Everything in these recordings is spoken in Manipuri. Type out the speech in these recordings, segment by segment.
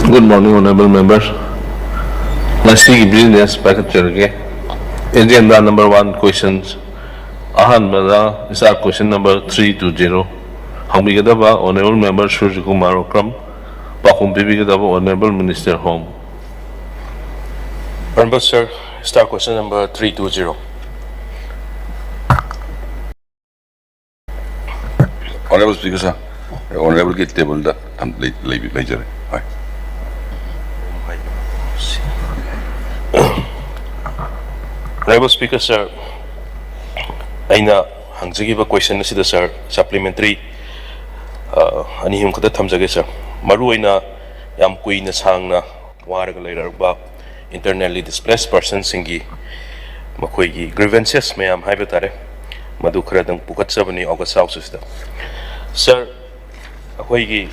Good morning, honorable members. Nasi business packet charge. Agenda number 1 questions. Ahan bada is our question number 320. Hangbigadaba honorable member Surya Kumar Okram. Pakum Bibigadaba honorable Minister Home. Honorable Sir, start question number 320. Honorable Speaker, sir. Honorable get table that later. Honorable Speaker, sir, aina hangzagiba question asida sir supplementary anihim khada thamjage sir. Maru aina yam kuina sangna waraga leirarba internally displaced persons singi makoigi grievances mayam haiba tare madu khradang pukatsabani August House sida. Sir, akoigi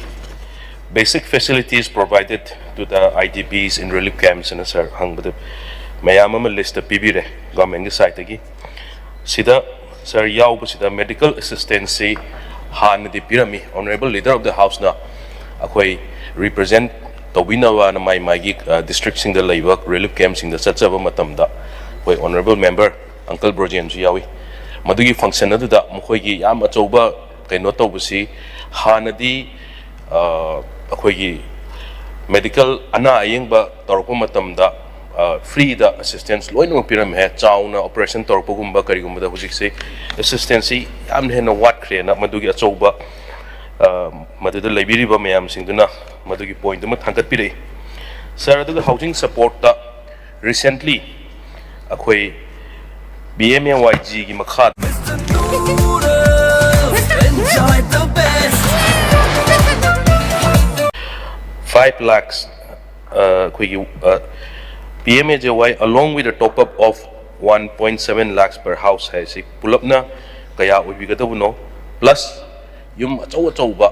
basic facilities provided to the IDPs in relief camps and sir hangbada mayam ama list pibire government side gi sida sir yaub sida medical assistance han di pirami honorable leader of the house na akoi represent tobinawa na mai gi district sing the labor relief camps sing the satsaba matamda koi honorable member uncle Brojen ju yawi madugi function adu da mkhoi gi yam achouba kaino tawbusi hanadi akoi medical ana ayengba torpo matamda free the assistance loino piram he chauna operation torpo gumba kari gumba da hujik se assistance yam he no wat krena madugi achouba maduda library ba mayam singduna madugi point ma thangat pire sir adu housing support ta recently akoi BMYG gi makha 5 lakhs PMAJY along with a top up of 1.7 lakhs per house hai si pulapna kaya ubigadabno plus yum achouba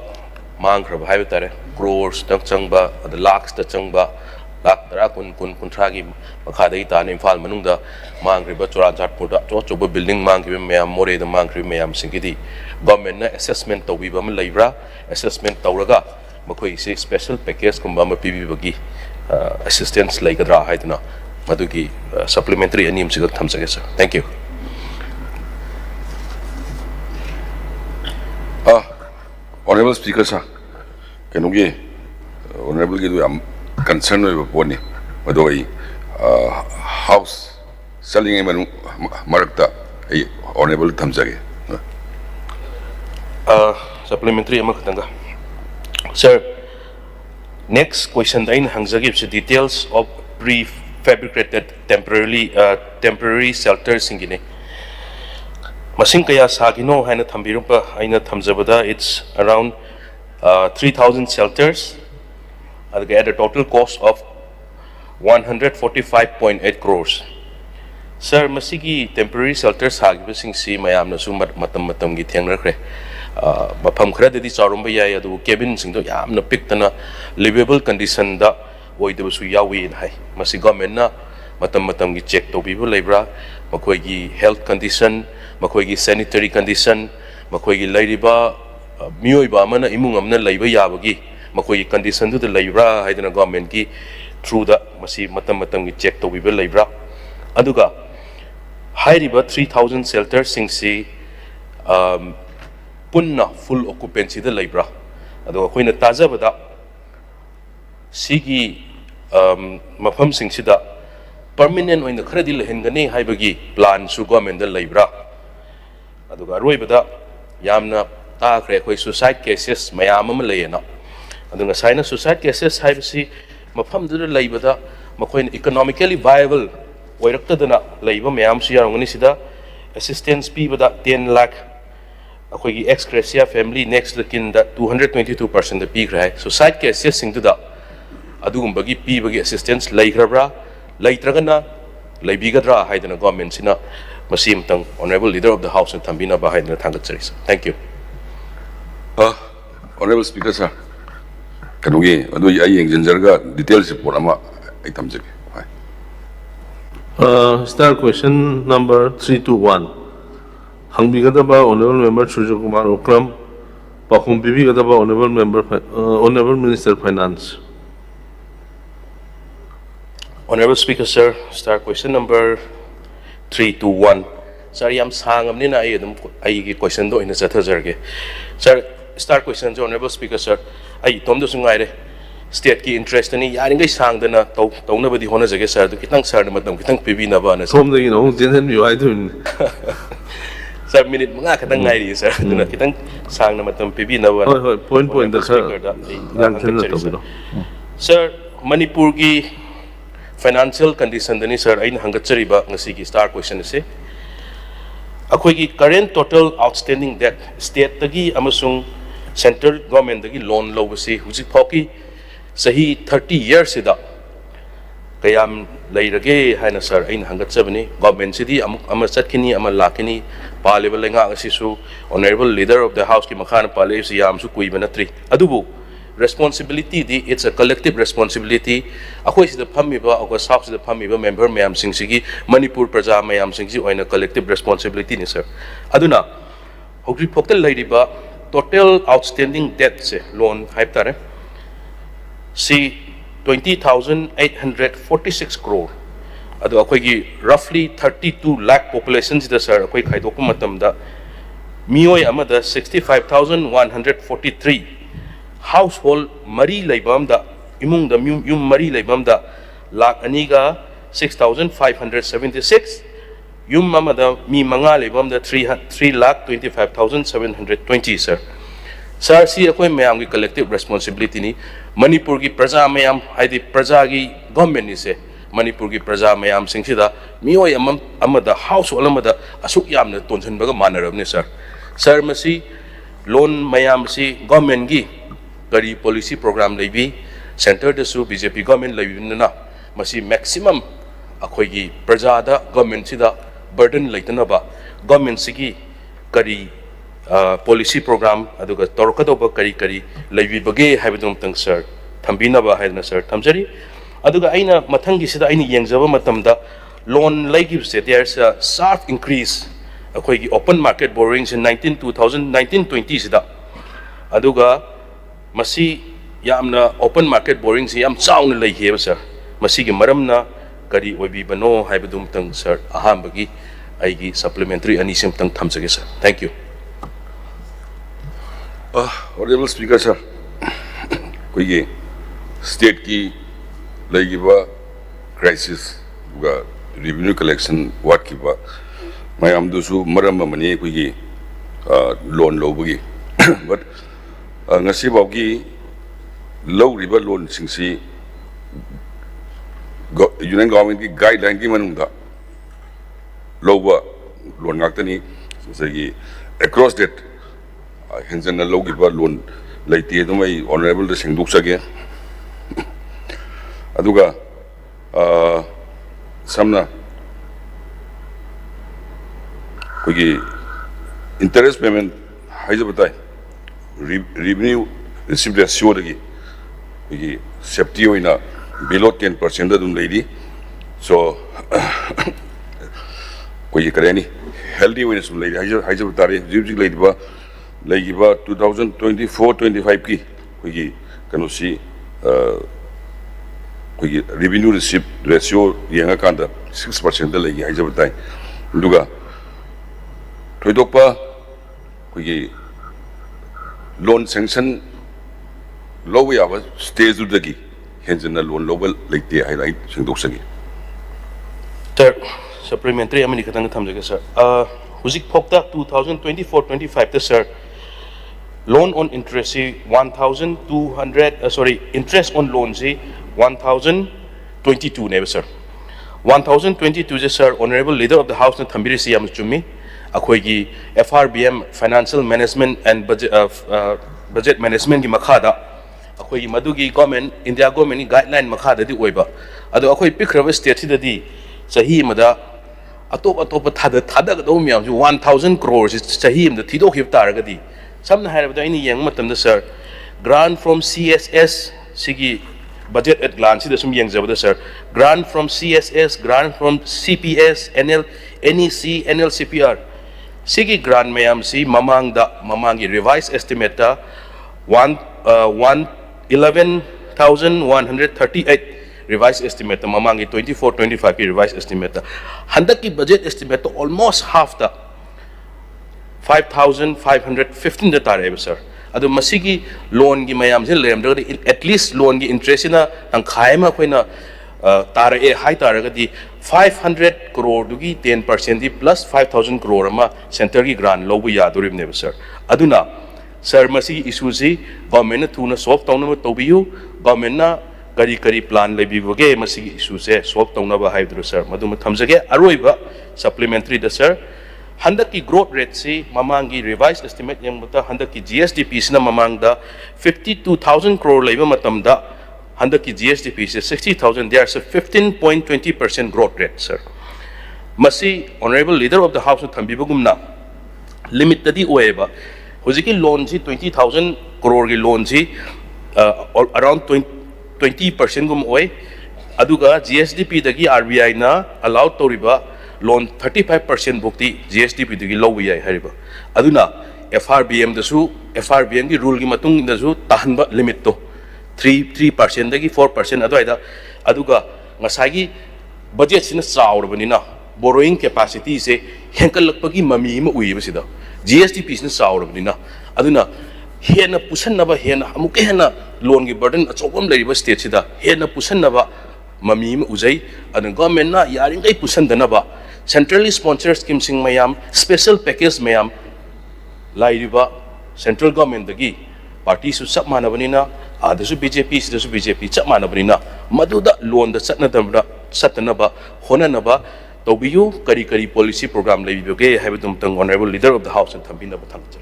mangrab hai tare crores tak changba the lakhs ta changba lakh tara kun thagi makhadai ta ne Imphal manungda mangrib Choranjat purda choba building mangrib mayam more the mangrib mayam singidi government na assessment to biba ma leibra assessment tawraga makoi se special package kumba ma pibi bagi assistance laigadra haidna madugi supplementary anim siga thamsage sir. Thank you. Honorable Speaker, sir. Kenogi honorable gidu am concern with boni madoi house selling em marakta honorable thamsage. Supplementary amakatanga. Sir, next question dain hangjagib se details of prefabricated temporary shelters singine. Masing kaya sagino haina thambirumpa aina thamjabada it's around 3,000 shelters at a total cost of 145.8 crores. Sir, masigi temporary shelters hagiba sing si mayam na su matam gi thengnakre mafam khara dedi charumba yai adu cabin sing do yamna piktana livable condition da oidabu su yawi hai masi government na matam gi check to bibu lebra makoi gi health condition makoi gi sanitary condition makoi gi lairiba mioi ba mana imung amna leiba yabagi makoi gi condition du lebra haidana government gi through the masi matam gi check to bibu lebra aduga hairiba 3,000 shelters sing si punna full occupancy the labra ado koina tajabada sigi mafam sing sida permanent oina khradi lehengani haibagi plan su government the labra ado roibada yamna ta khre khoi suicide cases mayam am leyena ado nga saina suicide cases haibasi mafam du leibada makoina economically viable oiraktadana leiba mayam su yarangani sida assistance pibada 10 lakh akoigi ex gratia family next kin da 222% the peak right so side cases sing to da adugum bagi p bagi assistance laikrabra laitragana laibigadra haidana government sina masim tang honorable leader of the house and thambina ba haidana thangat series. Thank you. Honorable Speaker, sir. Kanogi adu ai engjenjarga details report ama ai thamjage. Start question number 321. Hangbigadaba honorable member Surya Kumar Okram, Pakum Bibigadaba honorable Minister Finance. Honorable Speaker, sir, start question number 321. Sir, yam sang amni na ay question do ina chathajarge. Sir, start question jo Honorable Speaker, sir. Ay tom do sungai re. State ki interest ni yaring gai sang dana tau na badi hona jage sir. Do kitang sir na matam kitang pibi na ba na sir. Tom da ino jinsen yu ai dun. Sir, minute mga katang ngai ri sir. Do na kitang sang na matam pibi na ba. Hoi point da sir. Yan chen na to bino. Sir, Manipur ki financial condition dani sir ay hangatchari ba ngasi ki start question ase. Akhoi ki current total outstanding debt state tagi amasung central government tagi loan lo basi hujik phoki sahi 30 years sida kayam leirage haina sir ain hangatchabani government sidi amuk ama chatkini ama lakini palebal lenga ngasi su honorable leader of the house ki makhana pale si yam su kuibana tri adubu responsibility di it's a collective responsibility akhoi sida phamiba ago south sida phamiba member mayam sing sigi manipur praja mayam sing ji oina collective responsibility ni sir aduna hogri phoktel lairiba total outstanding debt se loan haip tare see 20,846 crore adu akhoi gi roughly 32 lakh population sida sir akhoi khaidokpa matamda mioi amada 65,143 household mari laibam da imung da yum mari laibam da lakh aniga 6,576 yum mamada mi manga laibam da 3,25,720 sir sir si akoi mayam gi collective responsibility ni manipur gi praja mayam haidi praja gi government ni se manipur gi praja mayam singsida mioi amada household amada asuk yamna tonsan baga manarab ni sir sir masi loan mayam si government gi gari policy program lebi center da su BJP government lebi na masi maximum akhoi gi praja da government sida burden leitana ba government sigi gari policy program aduga torkado ba kari lebi bage haibadum tang sir thambina ba haidna sir thamjari aduga aina mathangi sida aini yengjaba matamda loan leigi se there's a sharp increase akhoi gi open market borrowings in 2019-20 sida aduga masi yamna open market borrowing si yam chauna lei he sir masi gi maramna kari obi bano haibadum tang sir aham bagi aigi supplementary anisim tang thamjage sir thank you Honorable Speaker sir koi state ki laigiba crisis ga revenue collection what ki ba mayam dusu maram mani koi loan lo bagi but ngasi bawgi low river loan singsi union government ki guideline ki manungda low loan ngaktani sagi across that henjana low ki loan laiti to mai honorable the singduk sage aduga samna kogi interest payment haija batai revenue receipt ratio dagi we safety oina below 10% da dum lady so koi kareni healthy oina sum lady haija batare jibji lady ba 2024-25 ki koi kanu si koi revenue receipt ratio yanga kanda 6% da lagi haija batai duga thoidokpa koi loan sanction low ya stage udagi henjana loan low leite highlight singdok sagi sir supplementary amani katang thamjage sir hujik phokta 2024-25 sir loan on interest 1,200 interest on loan 1,022 ne sir 1,022 sir honorable leader of the house na thambiri si am chumi akhoi gi FRBM financial management and budget management gi makhada akhoi gi madugi government India government guideline makhada di oiba ado akhoi pikrava state sidadi sahi mada atop thada ga do myam 1,000 crores sahi mada thidok hip taragadi samna hairabada ini yang matamda sir grant from CSS sigi budget at glance da sum yang zabada sir grant from CSS grant from CPS NEC NLCPR sigi grant mayam si mamangi revised estimate ta 11,138 revise estimate ममांगी 24-25 की रिवाइज एस्टिमेट हंदक की बजट एस्टिमेट ऑलमोस्ट हाफ द 5,515 तारे सर अदु मसीगी लोन की मयाम से लेमद्रगदी एटलीस्ट लोन की इंटरेस्ट ना तंखाय मा अखोइना तारे हाई तारगदी 500 करोड़ दुगी 10% दी प्लस 5,000 करोड़ अमा सेंटर की ग्रांट लौबु यादोरिबने सर अदुना सर मसी इशू से गवर्नमेंट थूना सॉल्व तौना तौबियु गवर्नमेंट ना करी करी प्लान लेबिबगे मसी इशू से सॉल्व तौना हाइब्रो सर मदुम थमजगे अरोइबा सप्लीमेंटरी द सर हंदक की ग्रोथ रेट से ममांगी रिवाइज एस्टिमेट यंगबता हंदक की जीएसडीपी सिना ममांगदा 52,000 करोड़ लेबा मतमदा हंदक की जीएसडीपी से 60,000 देयर से 15.20% ग्रोथ रेट सर मसी honourable leader of the house थंबिबगुमना लिमिट तदी ओएबा हुजिकी लोन जी 20,000 करोड़ की लोन जी अराउंड 20% गुम ओए अदुगा जीएसडीपी दगी आरबीआई ना अलाउ तोरिबा लोन 35% भुक्ति जीएसडीपी दगी लौबु याय हरिबा अदुना एफआरबीएम दसु एफआरबीएम की रूल की मतुंग दसु ताहनबा लिमिट तो 3% दगी 4% अदुआइदा अदुगा ngसागी बजेट सिना चाउरबनिना बोरोइंग कैपेसिटी से हेंकलकपगी ममी म उइबसिदा जीएसडीपी सिना चाउरबनिना अदुना हेना पुसन्नबा हेना अमुके हेना लोन की बर्डन अचौबम लेरिबा स्टेट सिदा हेना पुसन्नबा ममी म उजै अदु गवर्नमेंट ना यारिंगै पुसन्दनबा सेंट्रली स्पॉन्सर्ड स्कीम सिंग मयाम स्पेशल पैकेज मयाम लाइरिबा सेंट्रल गवर्नमेंट दगी पार्टी सु सब मानबनिना आदसु बीजेपी सिदसु बीजेपी सब मानबनिना मदुदा लोन द सतनदबा सतनबा होननबा तौबियु करी करी पॉलिसी प्रोग्राम लेबिबगे हैबदुम तंग honourable leader of the house थंबिनबा थंगचर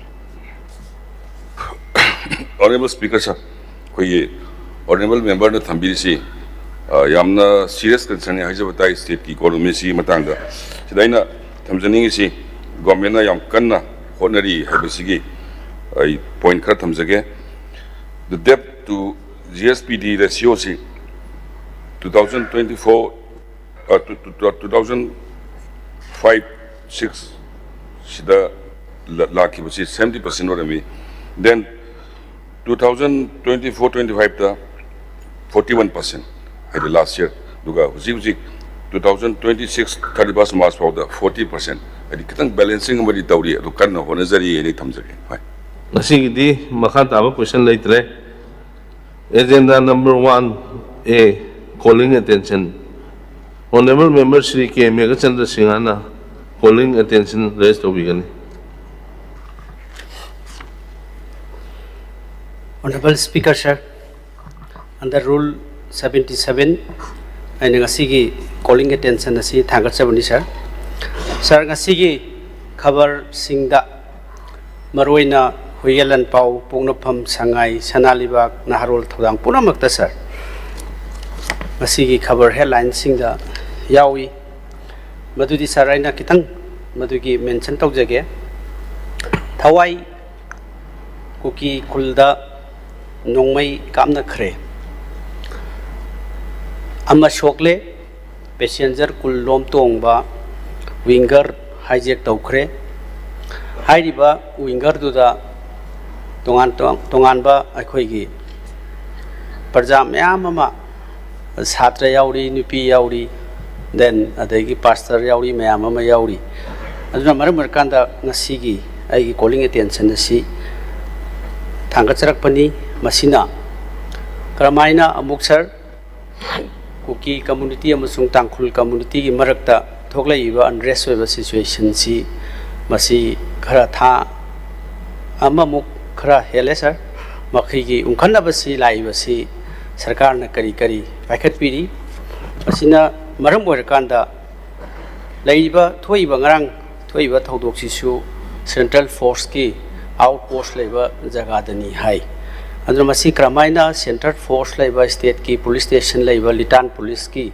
ऑनरेबल स्पीकर सर कोई ऑनरेबल मेंबर ने थंबिसी यामना सीरियस कंसर्न है बताई स्टेट की इकोनॉमी सी मतंगा सिदाइना थमजनिंग सी गवर्नमेंट ना याम कन्ना होनरी हैबसिगी आई पॉइंट खर थमजगे द डेब्ट टू जीएसपीडी रेशियो सी 2024 2005-6 सिदा लाखी बसी 70% ओरमी देन 2024-25 दा 41% है लास्ट ईयर दुगा हुजी 2026-31 मार्च फाउदा 40% है कितन बैलेंसिंग मरी तौरी अदु कन्न होनजरी एनी थमजगे हाय ngasiगidi makha taba question leitre agenda number 1A calling attention honorable member Shri K Megachandra Singhana calling attention raised obigani Honorable Speaker sir under rule 77 aina ngasigi calling attention asi thangatchabani sir sir ngasigi khabar singda maroina huyalan pau pungnapam sangai sanalibak naharol thodang punamakta sir ngasigi khabar headline singda yawi madudi sir aina kitang madugi mention tawjage thawai kuki kulda nongmai kamna khre ama shokle passenger kul lom tongba winger hijack tawkhre hairiba winger duda tongan ba akhoi parja myam ama chhatra yauri nupi yauri then adagi pastor yauri myam ama yauri aduna maram markanda ngasigi ai calling attention asi thangacharakpani masina karamaina amuk sir kuki community amasung tangkhul community gi marakta thoklaiba unrest oiba situation si masi khara tha amamuk khara hele sir makhigi ungkhanaba si laiba si sarkar na kari kari paikhat piri masina maram oirakanda laiba thoiba ngarang thoiba thodok sisu central force ki outpost laiba jaga dani hai aduna masi kramaina central force laiba state ki police station laiba litan police ki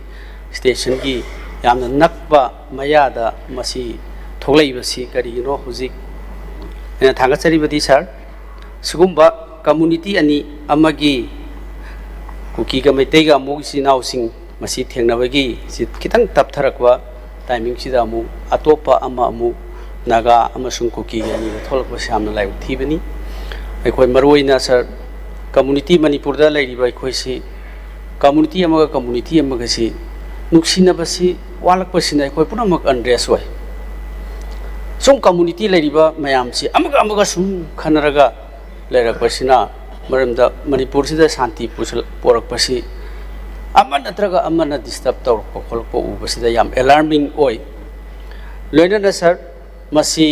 station ki yamna nakba mayada masi thoglaiba si kari no huzik ena thangachari badi sir sugumba community ani amagi kuki ga meitei ga mo si naw sing masi thengnabagi si kitang taptharakwa timing sida mu atopa ama amu naga amasung kuki ga ni tholakwa samna lai thibani aikoi maroina sir community manipur da lai ribai khoi si community से नुक्सीनबसी वालकपसिना अखोय पुनमक अनरेस्ट ओय सुम कम्युनिटी लेरिबा मयाम से अमगा सुम खनरगा लेरकपसिना मरमदा मणिपुर सिदा शांति पोरकपसि अमन नत्रगा अमन डिस्टर्ब तौरप खोलप उबसिदा याम अलार्मिंग ओय लोइनना सर मसी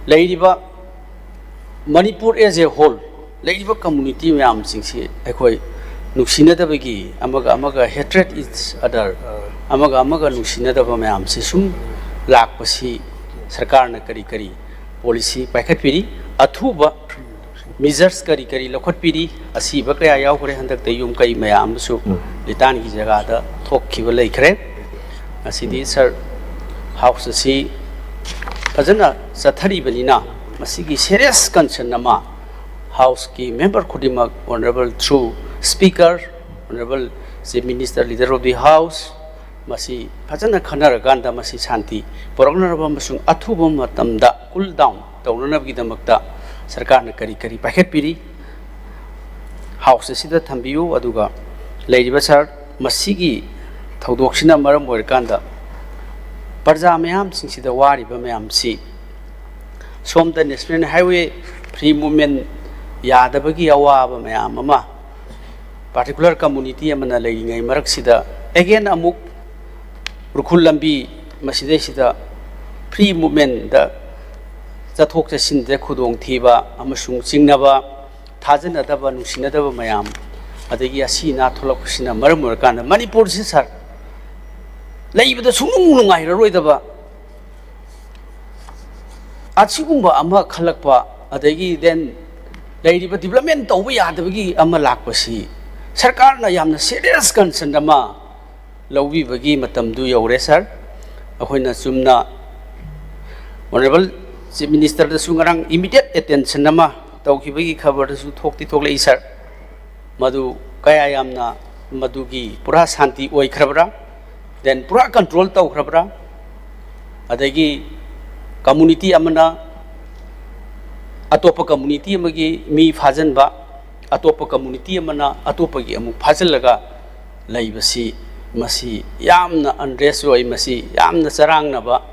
लेरिबा मणिपुर एज ए होल लेरिबा कम्युनिटी मयाम सिंगसि अखोय नुक्सीनदबगी अमगा हेट्रेड इच अदर अमगा नुक्सीनदबा मयाम से सुम लाकपसि सरकार ने करी पॉलिसी पाइखटपिरी अथुबा मेजर्स करी लखटपिरी असीब कया यावखरे हंदक युम कई मयाम सु लितान की जगह दा थोखिब लेखरे असीदी सर हाउस असी फजना सथरीबनिना मसीगी सीरियस कंसर्न नमा हाउस की मेंबर खुदिमक honourable through speaker honourable chief minister leader of the house मसी फजना खनरगांदा मसी शांति पोरगनरबा मसुंग अथुबा मतमदा कूल डाउन तौननबगिदमक्ता सरकार ने करी पाइखटपिरी हाउस असिदा थंबियु अदुगा लेरिबा सर मसीगी थौदोक्सिना मरम ओइरकांदा प्रजा मयाम सिंसिदा वारिबा मयाम सि सोमदा नेशनल हाईवे फ्री मूवमेंट यादबगी अवाबा मयाम अमा पार्टिकुलर कम्युनिटी अमना लेरिङै मरक्सिदा अगेन अमुक रुखुल लंबी मसीदेसिदा फ्री मूवमेंट दा चथोक चसिन दे खुदोंग थीबा अमसुंग चिंगनबा थाजनदबा नुसिनदबा मयाम अदगी असी ना थोलकसिना मरम ओरकांदा मणिपुर से सर लेइबदा सुमुंग नुंगाइररोइदबा असिगुंबा अमा खलकपा अदगी देन लेइबा डेवलपमेंट तौबा यादबगी अमा लाकपसी सरकार ना यामना सीरियस कंसर्न अमा लौबीबगी मतमदु you're sir अखोइना Chumna honourable chief minister दसु ngarang immediate attention nama tawkhibagi khabar dasu thokti thoklei sir madu kaya yamna madugi pura shanti oi khrabra then pura control taw khrabra adagi community amana atopa community amagi mi phajan ba atopa community amana atopa gi amu phajal laga laibasi masi yamna unrest oi masi yamna charang na ba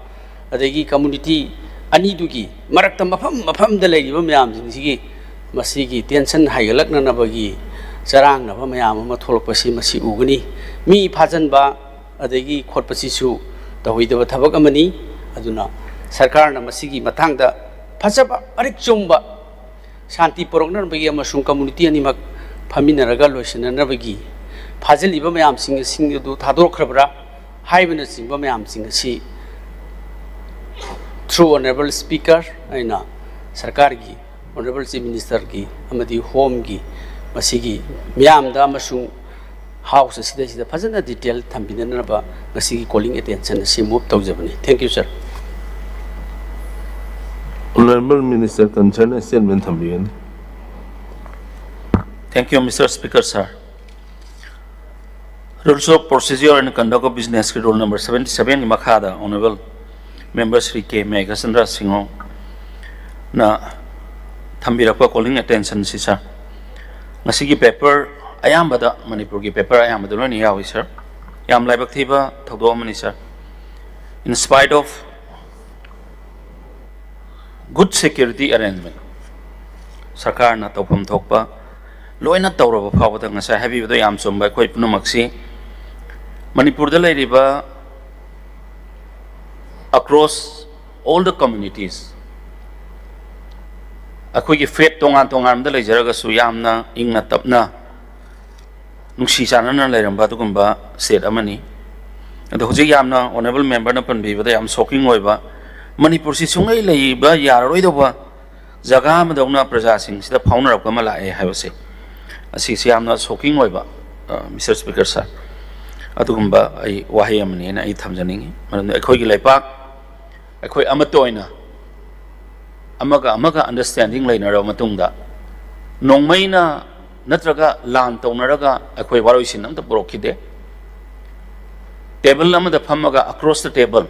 adagi community अनीदुगी मरक्ता मफम द लेरिबा मयाम सिंगी मसीगी टेंशन हाइगलकननबगी चरांगनबा मयाम अमा थोलकपसि मसी उगनी मी फाजनबा अदगी खोटपसिसु तहोइदबा थबक अमनी अदुना सरकारना मसीगी मथांगदा फजबा अरिक चुंबा शांति पोरकनबगी अमसुं कम्युनिटी अनिमक फमिनरगा लोइसननबगी फाजलिबा मयाम सिंगदु थादोरखरबरा हाइबना सिंबा मयाम सिंगसी through honorable speaker aina sarkar gi honorable chief minister gi amadi home gi masigi miyam da amasung house sida fajana detail thambinana ba masigi calling attention si move tawjabani thank you sir Honorable Minister concern statement thambiyan. Thank you, Mr. Speaker, sir. Rules of Procedure and Conduct of Business, Rule number 77, Makada, Honorable Member Sri K. Meghasandra Singho, na Thambirapa calling attention, sir. Nasigi paper, Ayambada, Manipur paper, Ayambada, Yawi, sir. Yam Labaktiva, Togomani, sir. In spite of good security arrangement, Sarkar na Topam Tokpa, Loina Taura Pavata, as I have you the Yamsum by Quite Punomaxi, Manipur the River. Across all the communities, अखोई फेट तोंगान द लेजरगसु यामना इंगना तपना नुक्सी चानना लेरंबा दुगुंबा स्टेट अमनी अदो होजे यामना ऑनरेबल मेंबर न पनबीबदा याम शॉकिंग होइबा मणिपुर सि सुंगै लेइबा यारोइदबा जगा मदौना प्रजा सिंग सिदा फाउनरक अमा लाए हाइबसे असि यामना शॉकिंग होइबा मिस्टर स्पीकर सर अदुगुंबा आई वाहे अमनी ना आई थमजनिंगी मरन अखोई लेपाक अखोई अमतोइना अमगा अंडरस्टैंडिंग लेनरा मतुंगदा नोंमैना नत्रगा लान तौनरगा अखोई वारोइसिन अमत पुरोखिदे टेबल अमदा फमगा अक्रॉस द टेबल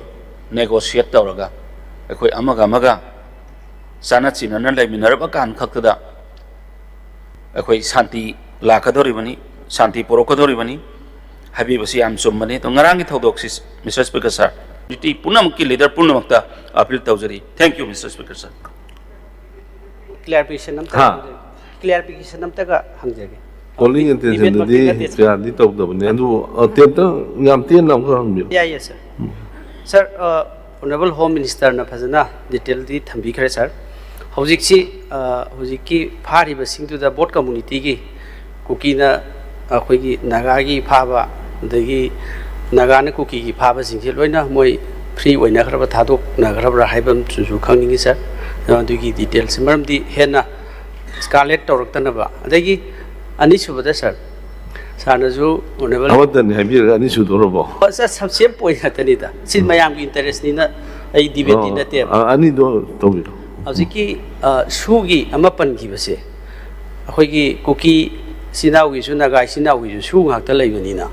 नेगोशिएट तौरगा अखोई अमगा साना चिनना लेमिनरबा कान खक्तदा अखोई शांति लाखदोरिबनी शांति पोरोकदोरिबनी हाबीबसी याम चुम्बनी तो ngarang ki thodok si Mr. Speaker sir iti punam ki leader punamakta appeal tawjari thank you Mr. Speaker sir clarification clarification namta hangjage Calling attention to the top of the Nadu, yeah yes sir sir honorable home minister na phajana detail di thambi khare sir hojik si hojik ki phari ba sing to the board community gi kuki na akhoi gi naga gi phaba dagi naga na kuki gi phaba sing se loina moi free oina khara ba thadok na khara ba haibam chu chu khangni gi sir du gi details maram di hena scarlet torok tanaba adagi ani subada sir Sanaju, honorable. How then have you any suit or about? What's that some same point at Anita? Since my young interest in a debate in the table. I need to Aziki, Sugi, Amapan give us a Hoigi, cookie, Sinawi, Sunagai, Sinawi, Su, Hatalavanina.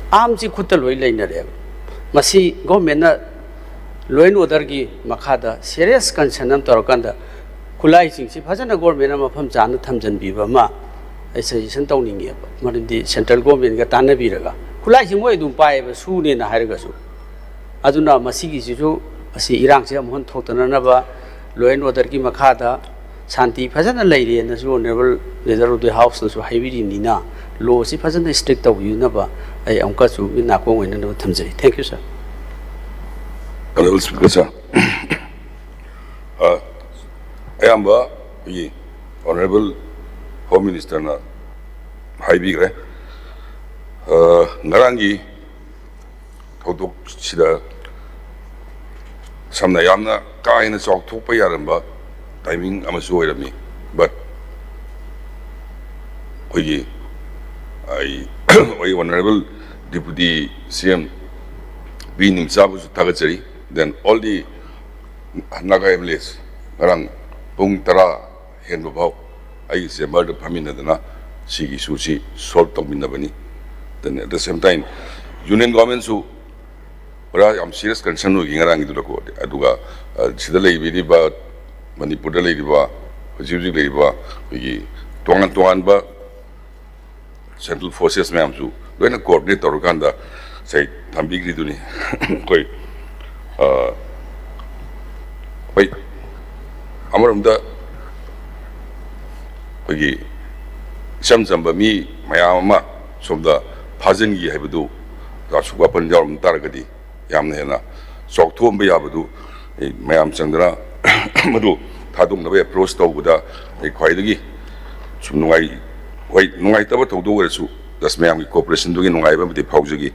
Arms you could tell later. Masi, Gomena, Loin Watergi, Makada, serious concern of Torokanda, Kulai, she hasn't a gourmet from Jana Tamjan Bivama. I say, Santoning, Madin central government got Tanabiraga. Kulai way to buy a soon in a Haragasu. Aduna Masigi Zizu, I see Iran Siam Totanaba, Loen Waterki Makada, Santi, Peasant lady, and as you never leather of the house and so heavy in Nina. Low, si Peasant is strict of you never. I am Kasu in Nako and another Tamsi. Thank you, sir. Honorable Speaker, sir. I am the Honorable Home Minister na haibigre ngarangi thodok sida samna yamna kaina chok thok pa yaramba timing amasu oirami but oyi I Honorable Deputy CM B Nimsabu Tagachari then all the Naga MLAs ngarang pung tara hen babau I say murder Paminadana, Sigi Sushi, salt of Minabani. Then at the same time, union governments who I'm serious concern with Gingarang to the court. Aduga, Sidale Vidiba, Manipura Ladiba, Juji Ladiba, Tuanba, Central Forces Mamsu, when a coordinator Uganda say Tambigri Duni. Wait, Amaramda. 거기 샴잠바미 마야마 좀더 파전기 해도 가수가 번자로 따라가디 얌내나 속토음배 야부도 마얌 정들아 모두 다동나베 프로스토보다 과이득이 좀 농아이 따바 도도 그래서 다스 마얌기 코퍼레이션 도기 농아이 바부디 파우저기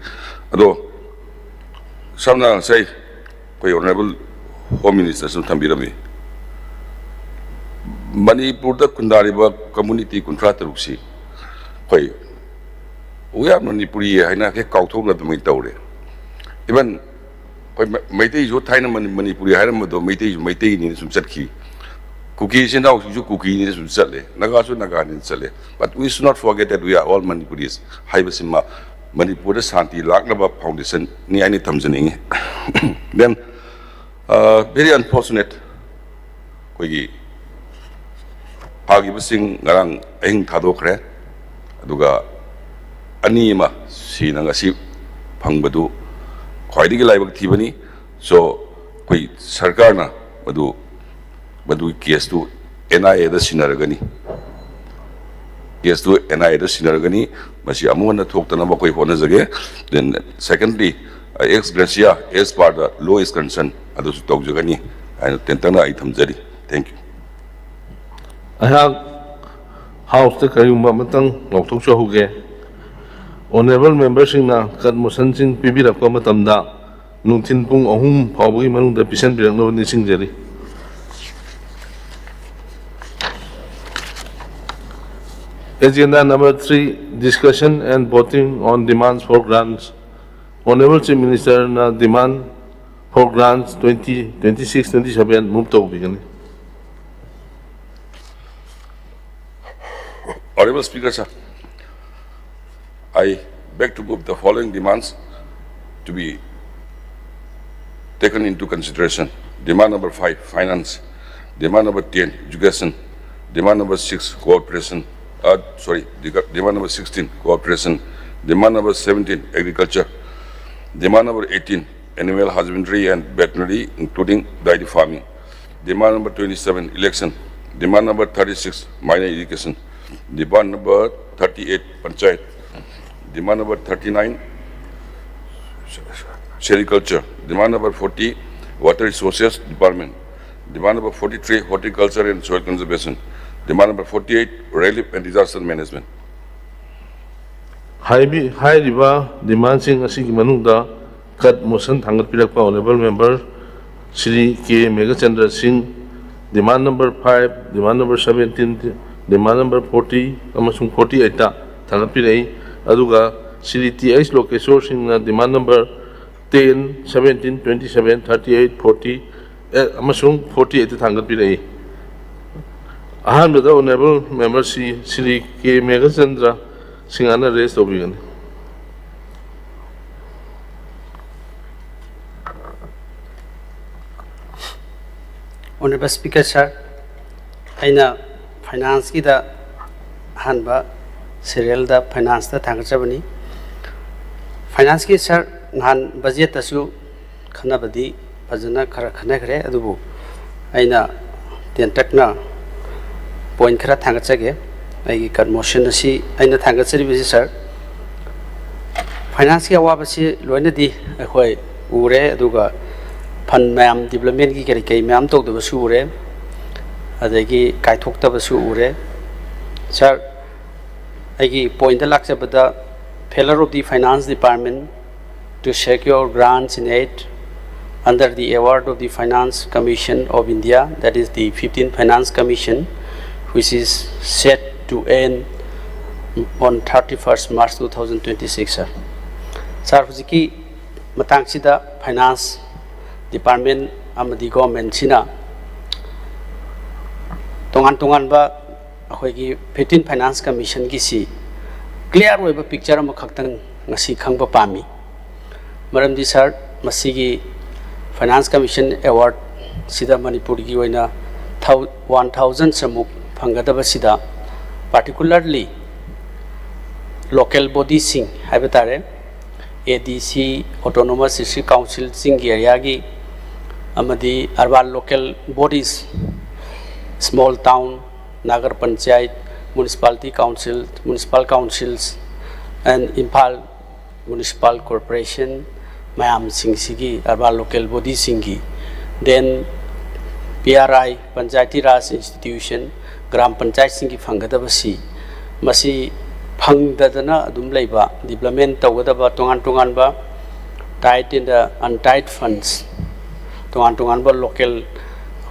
아도 삼나 사이 거기 오너블 홈 미니스터 좀 담비라미 Manipur Kundariba community contractorsi. Why? We are Manipuri, I know a Kauton of the Mitore. Even Mate is what time Manipuri, Haramado, Mate in some Saki. Cookies and now you cookie in some Sale, Nagasu Nagan in Sale. But we should not forget that we are all Manipuris. Haibasima, Manipur Santi, Lagnaba Foundation, Niani Tamsaning. Then, very unfortunate. Pagibasing ngarang ahing thadokre aduga anima sinanga si phangbadu khwaidigi laibak thibani so koi sarkar na badu case tu NIA da sinaragani case tu NIA da sinaragani masi amuna thoktana ba koi hona jage then secondly ex gratia as part the law is concerned adu su tok jagani and tentana I thamjari thank you. I have house the Kayumba Matang, Doctor Shohuge. Honorable members in the Kadmosan Pibi of Komatamda, Nutin Pung Ohum, Pawi Manu, the Pisan Biano Nising Jerry. Agenda number 3, discussion and voting on demands for grants. Honorable Chief Minister na demand for grants 2026-27 move to begin. Honorable Speaker, sir, I beg to move the following demands to be taken into consideration. Demand number 5, finance. Demand number 10, education. Demand number 6, cooperation. Sorry, demand number 16, cooperation. Demand number 17, agriculture. Demand number 18, animal husbandry and veterinary, including dairy farming. Demand number 27, election. Demand number 36, minor education. Demand number 38, panchayat. Demand number 39, sericulture. Demand number 40, water resources department. Demand number 43, horticulture and soil conservation. Demand number 48, relief and disaster management. 하이리바 디만싱 아시기 만ungda kat motion thangat pirakpa honorable member Shri K Megachandra Singh demand number 5 demand number 17 demand number 40 amasung 48 ta thangat pirai aduga Shri TH Lokeshwar Singh na demand number 10 17 27 38 40 amasung 48 ta thangat pirai ahanbada honorable member Shri K Megachandra Singana raise obligation. Honorable Speaker, sir, aina finance ki da hanba serial da finance da thangchabani. Finance ki sir han budget asu khana badi fajana khara khana khare adubu aina tentakna point khara thangchage ai ki motion asi aina thangachari bi sir finance ki awabasi loina di akhoi ure aduga fund mayam development ki kari mayam tok da basu ure adagi kai thok ta basu ure sir ai point lak sabada failure of the finance department to secure grants in aid under the award of the Finance Commission of India, that is the 15th Finance Commission, which is set to end on 31st March 2026, sir. Sir, hujiki matang sida finance department amadi government sina tongan ba akhoi gi 15 finance commission gi si clear oiba picture am khaktang ngasi khangba pami maramdi sir masigi finance commission award sida manipur gi oina 1000 samuk phangadaba sida particularly local body sing haibetare ADC autonomous district council sing area gi amadi urban local bodies small town nagar panchayat municipality council municipal councils and Impal municipal corporation mayam sing sigi urban local body singi then PRI panchayati raj institution gram panchayat singi phangadabasi masi phangdadana adum leiba development tawgadaba tongan ba tied in the untied funds tongan ba local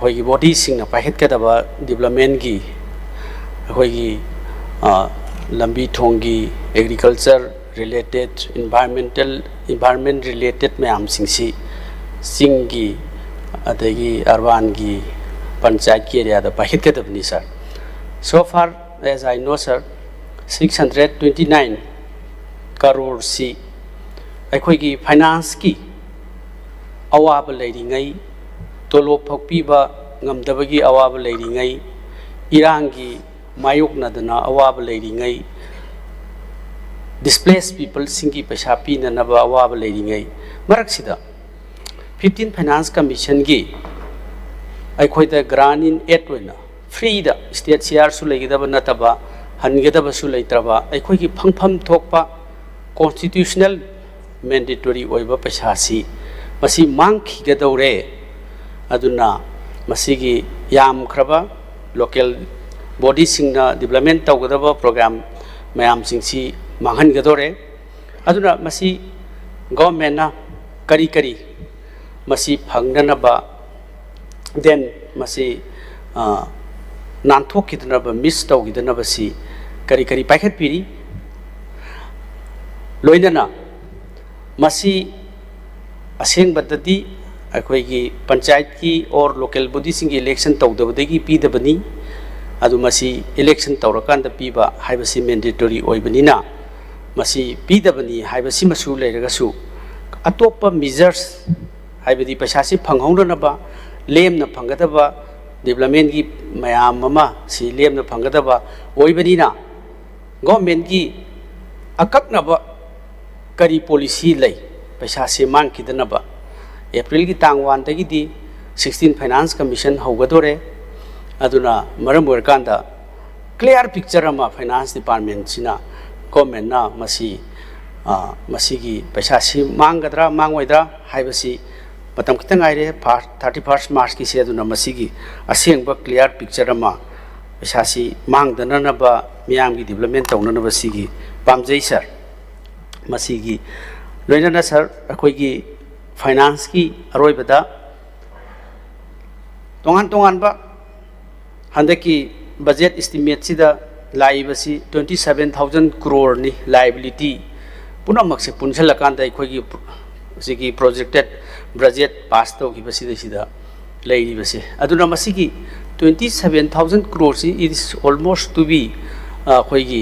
hoigi body sing na pahet kadaba development gi hoigi lambi thongi agriculture related environment related mayam singsi singi adagi urban gi panchayat ki area da pahet kadabni sir. So far as I know, sir, 629 crore si akhoi gi finance ki awab leiringai tolo phokpi ba ngamdabagi awab leiringai irangi mayok nadana awab leiringai displaced people singi paisa pi na ba awab leiringai marak sida 15 finance commission gi akhoi da grant in aid wena free da state share su legidaba nataba hangedaba su leitraba akhoi gi phangpham thokpa constitutional mandatory oiba paisa si masi mangki gadore aduna masigi yam khraba local body singna development tawgadaba program mayam singsi manghan gadore aduna masi government na kari masi phangnana ba then masi nanthok kidna ba miss tawgidna ba si kari paikhat piri loinana masi aseng badadi akhoi gi panchayat ki or local body sing election tawdabadagi pidabani adu masi election tawrakanda piba haibasi mandatory oibanina masi pidabani haibasi masu leiragasu atopa measures haibadi pasasi phanghongna ba lemna phangadaba development gi mayam mama si lemna phangadaba oibanina government की अकक्नब करी पॉलिसी लई पैसा से मांग किदनब अप्रैल की तांग 1 तगिदी 16 फाइनेंस कमीशन होगदोरे अदुना मरम ओरकांदा क्लियर पिक्चर अमा फाइनेंस डिपार्टमेंट सिना गवर्नमेंट ना मसी पैसा से मांगद्रा मांगोइद्रा हाइबसी मतम खतंग आइरे 31 मार्च की से अदुना मसी असेंग क्लियर पिक्चर अमा पैसा से मांगदनब मियाम की डेवलपमेंट तौननब सिगी पामजै सर मसी लोइनना सर अखोई फाइनेंस की अरोइबदा तोंगान तोंगानबा हंदक की बजेट एस्टिमेट सिदा लाइबसी 27,000 crore नि लाइबिलिटी पुनमक से पुनसलकांदा अखोई की प्रोजेक्टेड बजेट पास तौखिबसिदा लेइबसे अदुना मसी 27,000 crore सी it is almost to be अखोई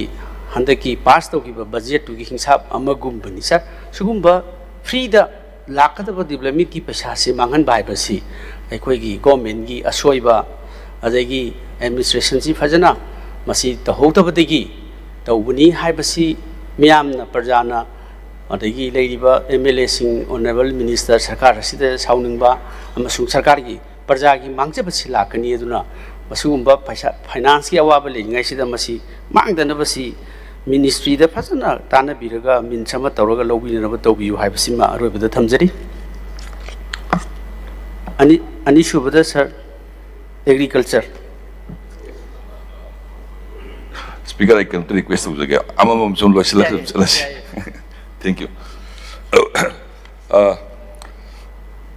हंदक की पास तौखिब बजेट की हिसाब अमगुम्बनी सर सुगुम्बा फ्रीदा लाकदब डेवलपमेंट की पैसा से मांगन बाइबसी अखोई गवर्नमेंट की असोइबा अदगी एडमिनिस्ट्रेशन से फजना मसी तहौतबदगी तौबनी हाइबसी मियामना प्रजाना अदगी लेरिबा एमएलए सिंह ऑनरेबल मिनिस्टर सरकार असिदा साउनिंगबा अमसुंग सरकार की प्रजा की मांगजबसी लाकनी अदुना मसुगुम्बा पैसा फाइनेंस की अवाब लेंगाइसिदा मसी मांगदनबसी मिनिस्ट्री दा फजना ताना बिरगा मिनसमा तौरगा लौबिनब तौबियु हाइबसिमा अरोइबदा थमजरी अनि सुबदा sir agriculture speaker I can request हो गया अमम सुन लो चला थैंक यू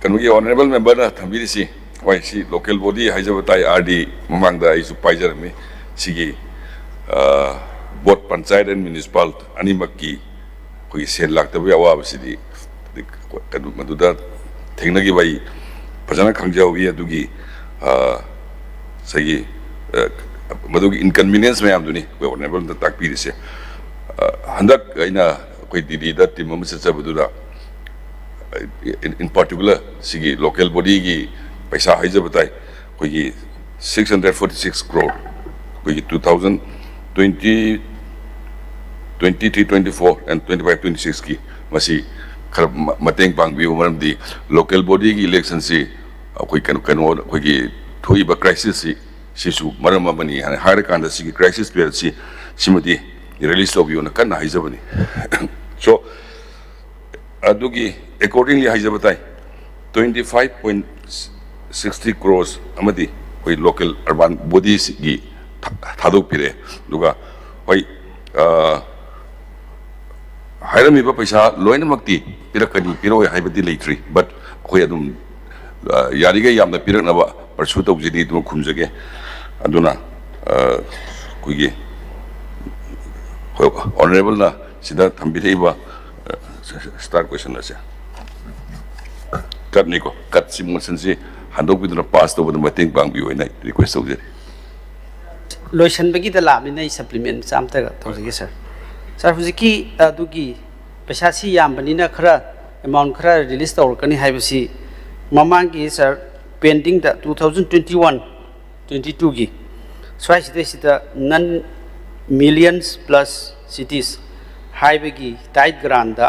कनुगी ऑनरेबल मेंबर ना थंबीरी सी वाई सी लोकल बॉडी हाइजबताई आरडी ममांगदा आइसु पाइजरमी सिगी बोट पंचायत एंड म्युनिसिपल अनिमक की कोई सेल लाक्तबे अवाबसिदी मदुदा थेंगनगी बाई फजना खंगजावी अदुगी सही मदुगी इनकन्वीनियंस मैम दुनी कोई ऑनरेबल द ताकपीरी से हंदक आइना कोई दीदी दा टीम में से सबदुदा इन पर्टिकुलर सिगी लोकल बॉडी की पैसा हाइजबताई कोई 646 crore कोई 2020 23-24 and 25-26 की मसी खर मतंग पांगबियो मरमदी लोकल बॉडी की इलेक्शन से कोई कोई की थोइबा क्राइसिस से सिसु मरम अमनी हायर कांदा सी क्राइसिस पीरियड सी सिमदी रिलीज ऑबियो न कन्ना हाइजबनी सो अदुगी अकॉर्डिंगली हाइजबताई 25.60 crores अमदी कोई लोकल अर्बन बॉडीज की थादोक पिरे दुगा होई हायरमीबा पैसा लोइनमक्ति पिरकनी पिरोय हाइबदी लेट्री बट अखोय अदुम यारिगे यामना पिरकनबा परसु तौजिदी दुम खुमजगे अदुना कोई ऑनरेबल ना सिदा थंबिरेबा स्टार क्वेश्चन असे कटनी को कट सिमुलेशन से हंदोक बिदुना पास तो बदम मतेंग बांगबी होइना रिक्वेस्ट तौजे लोशन बगी द लाबनि नै सप्लीमेंट सामता तौजगे सर हुजिकी अदुगी पैसा सी यामबनिना खरा अमाउंट खरा रिलीज तौरकनी हाइबसी ममांगी सर पेंडिंग द 2021-22 की स्वाइसिदा नन मिलियंस प्लस सिटीज हाइबगी टाइट ग्रांड दा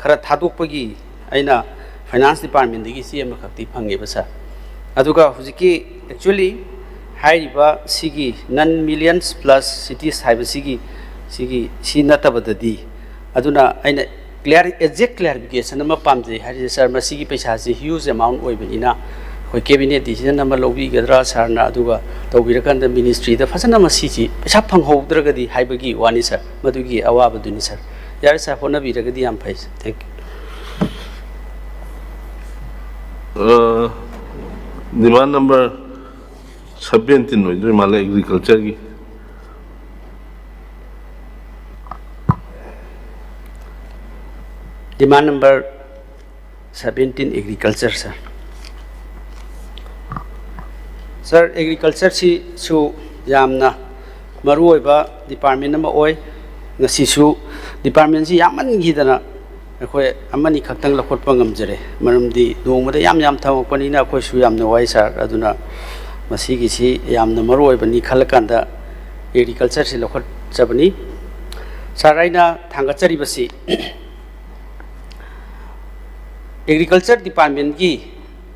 खरा थादोकपगी आइना फाइनेंस डिपार्टमेंट दगी सी एम खक्ति फंगेबा सर अदुगा हुजिकी एक्चुअली हाइरिबा सिगी नन मिलियंस प्लस सिटीज हाइबसिगी सी नतबददी अदुना आइना क्लियर एग्जैक्ट क्लियरिफिकेशन अमा पामजे हारि सर मसिगी पैसा से ह्यूज अमाउंट ओइबनिना होय कैबिनेट डिसीजन अमा लौबिगदरा सरना अदुगा तौबिरकंद मिनिस्ट्री दा फसना मसिजी पैसा फंगहौद्रगदी हाइबगी वानी सर मदुगी अवाबदुनी सर यार सर होनबिरगदी याम फै थैंक यू डिमांड नंबर 17 होइद्रे माले एग्रीकल्चर की demand number 17 agriculture sir agriculture सी सु यामना मरु होइबा डिपार्टमेंट अमा ओइ ngasisu department si yaman gidana akhoi amani khaktang lakhotpa ngamjare maramdi dongmada yam thamokpani na akhoi su yamna wai sar aduna masigi si yamna maru oibani khalakanda agriculture si lakhot chabani Sir, aina thangatjaribasi Agriculture Department ki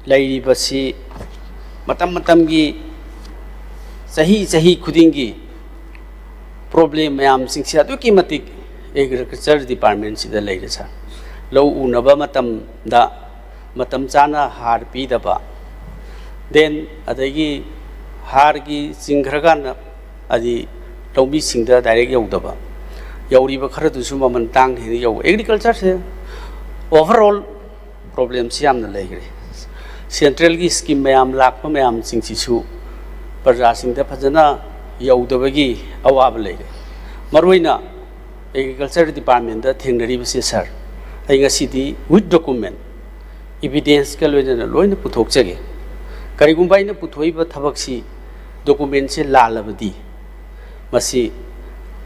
lairibasi matam gi sahi khudingi problem mayam singsi aduki matik Agriculture Department sida laire sa lau unaba matam chana har pi daba then adagi har gi singhragana adi lawmi singda direct yaudaba yauriba khara dusu maman tang he yau agriculture se overall problem siam na laigre central gi scheme mayam lakpa mayam singsi su parja singda phajana yaudabagi awab laigre maruina agriculture department da thengnari base sir ai ngasidi with document evidence ka loina puthok chage karigumba ina puthoiba thabak si document se lalabadi masi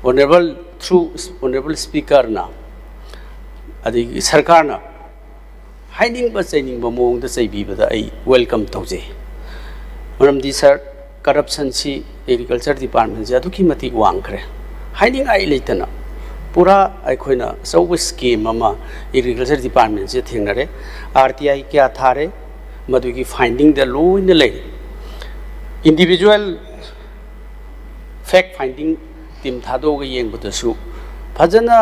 honorable through honorable speaker na adi sarkar na hiding ba chaining ba mong da chaibi ba da ai welcome tawje maram di sir corruption si agriculture department ja duki mati wang khre hiding ai leitana pura ai khoina so scheme ama agriculture department se thingnare RTI kya thare madugi finding the law in the lane individual fact finding team thado ga yeng budasu phajana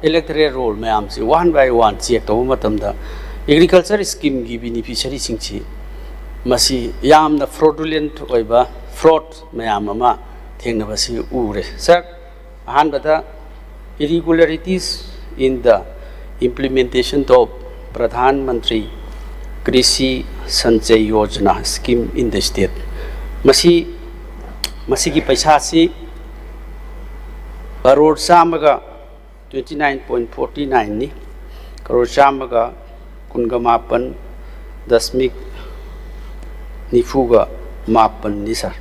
electoral roll mayam si one by one check to matam da agriculture scheme gi beneficiary singchi masi yamna fraudulent oiba fraud mayam ama thengna basi ure sir ahan bata irregularities in the implementation of Pradhan Mantri Krishi Sanchay Yojana scheme in the state masi ki paisa si crore samaga 29.49 ni crore samaga kunga mapan dasmik nifuga mapan ni sir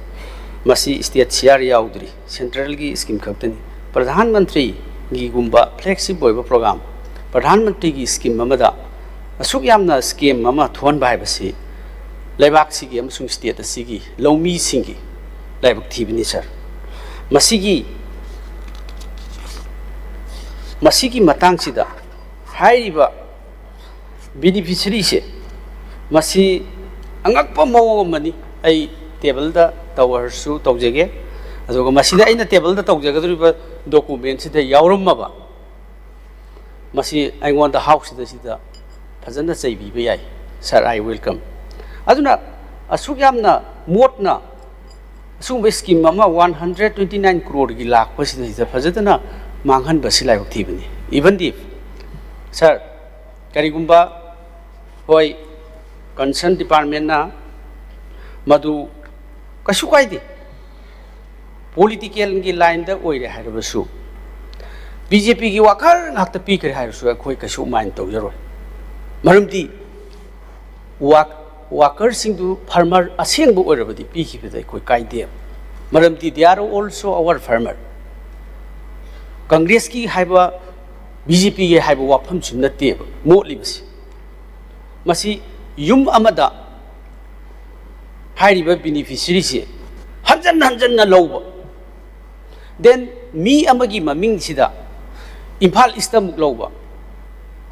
masi state share yaudri central gi scheme khaktani Pradhan Mantri gi gumba flexible program Pradhan Mantri gi scheme amada asuk yamna scheme ama thon bai basi laibak sigi amsung state asigi lawmi singi laibak thibini sir masigi matang sida haiba beneficiary se masi angakpa mo mani ai table da tower su tawjege aduga masida aina table da tawjagadriba document sida yauramaba masi I the house sida fazana chaibi ba yai sir I welcome aduna asuk yamna motna asung scheme ama 129 crore gi lakh pasida fazadana manghan basilai thibani even if sir karigumba hoi concern department na madu kasu kaidi political gi line da oire harabasu BJP gi wakar ngakta pi kare harasu khoi kasu main tawjaro maramdi worker singdu farmer asengbu oirabadi pi khibadai khoi kaide maramdi they are also our farmer Congress ki haiba BJP ki haiba wafam chunate motli basi masi yum amada hairiba beneficiary se hanjan na lawba then mi amagi maming sida Imphal East muk lawba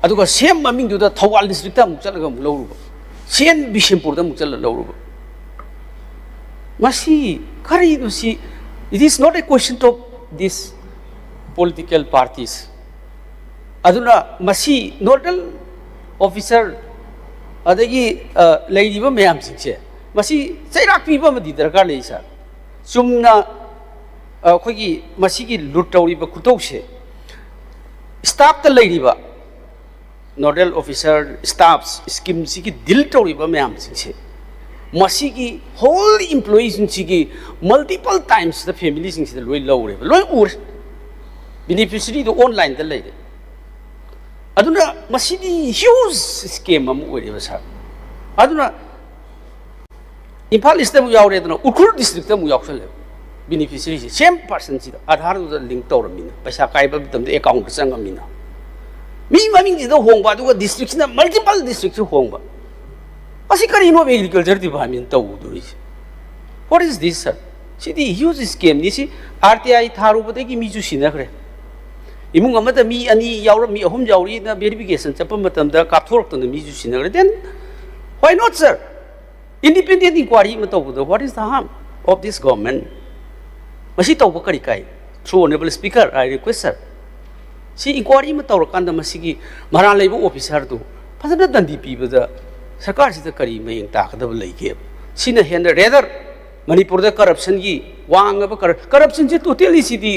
aduga same maming du da Thawal district ta muk chalaga muk lawruba sen Bishempur da muk chala lawruba masi kari do si it is not a question of this political parties aduna masi nodal officer adagi lairiba mayam singse masi chairak piba madi darkar lei sa sumna khogi masi gi lut tawriba khutause staff ta lairiba nodal officer staffs scheme si gi dil tawriba mayam singse masi gi whole employees si gi multiple times the family singse loi lawre loi ur beneficiary do online da leide aduna masidi huge scheme am oire sa aduna Imphal East mu yaure aduna Ukhur district mu yaksale beneficiary same person sida Aadhaar do link tawramina paisa kaiba bitam de account sangamina mi maming sida hongba aduga district na multiple district hongba asi kari no agriculture department tawdu what is this sir sidi huge scheme ni si RTI tharu badegi mi ju sinakre imung amata mi ani yaur mi ahum yauri na verification chapa matam da kapthorok to mi ju sinagre then why not sir independent inquiry ma tawbudo what is the harm of this government masi tawba kari kai through honorable speaker I request sir si inquiry ma tawrakanda masigi maran leibu officer tu phasana dandi pibada sarkar sida kari mayeng takadaba leike sina henda rather manipur da corruption gi wangaba corruption je totally sidi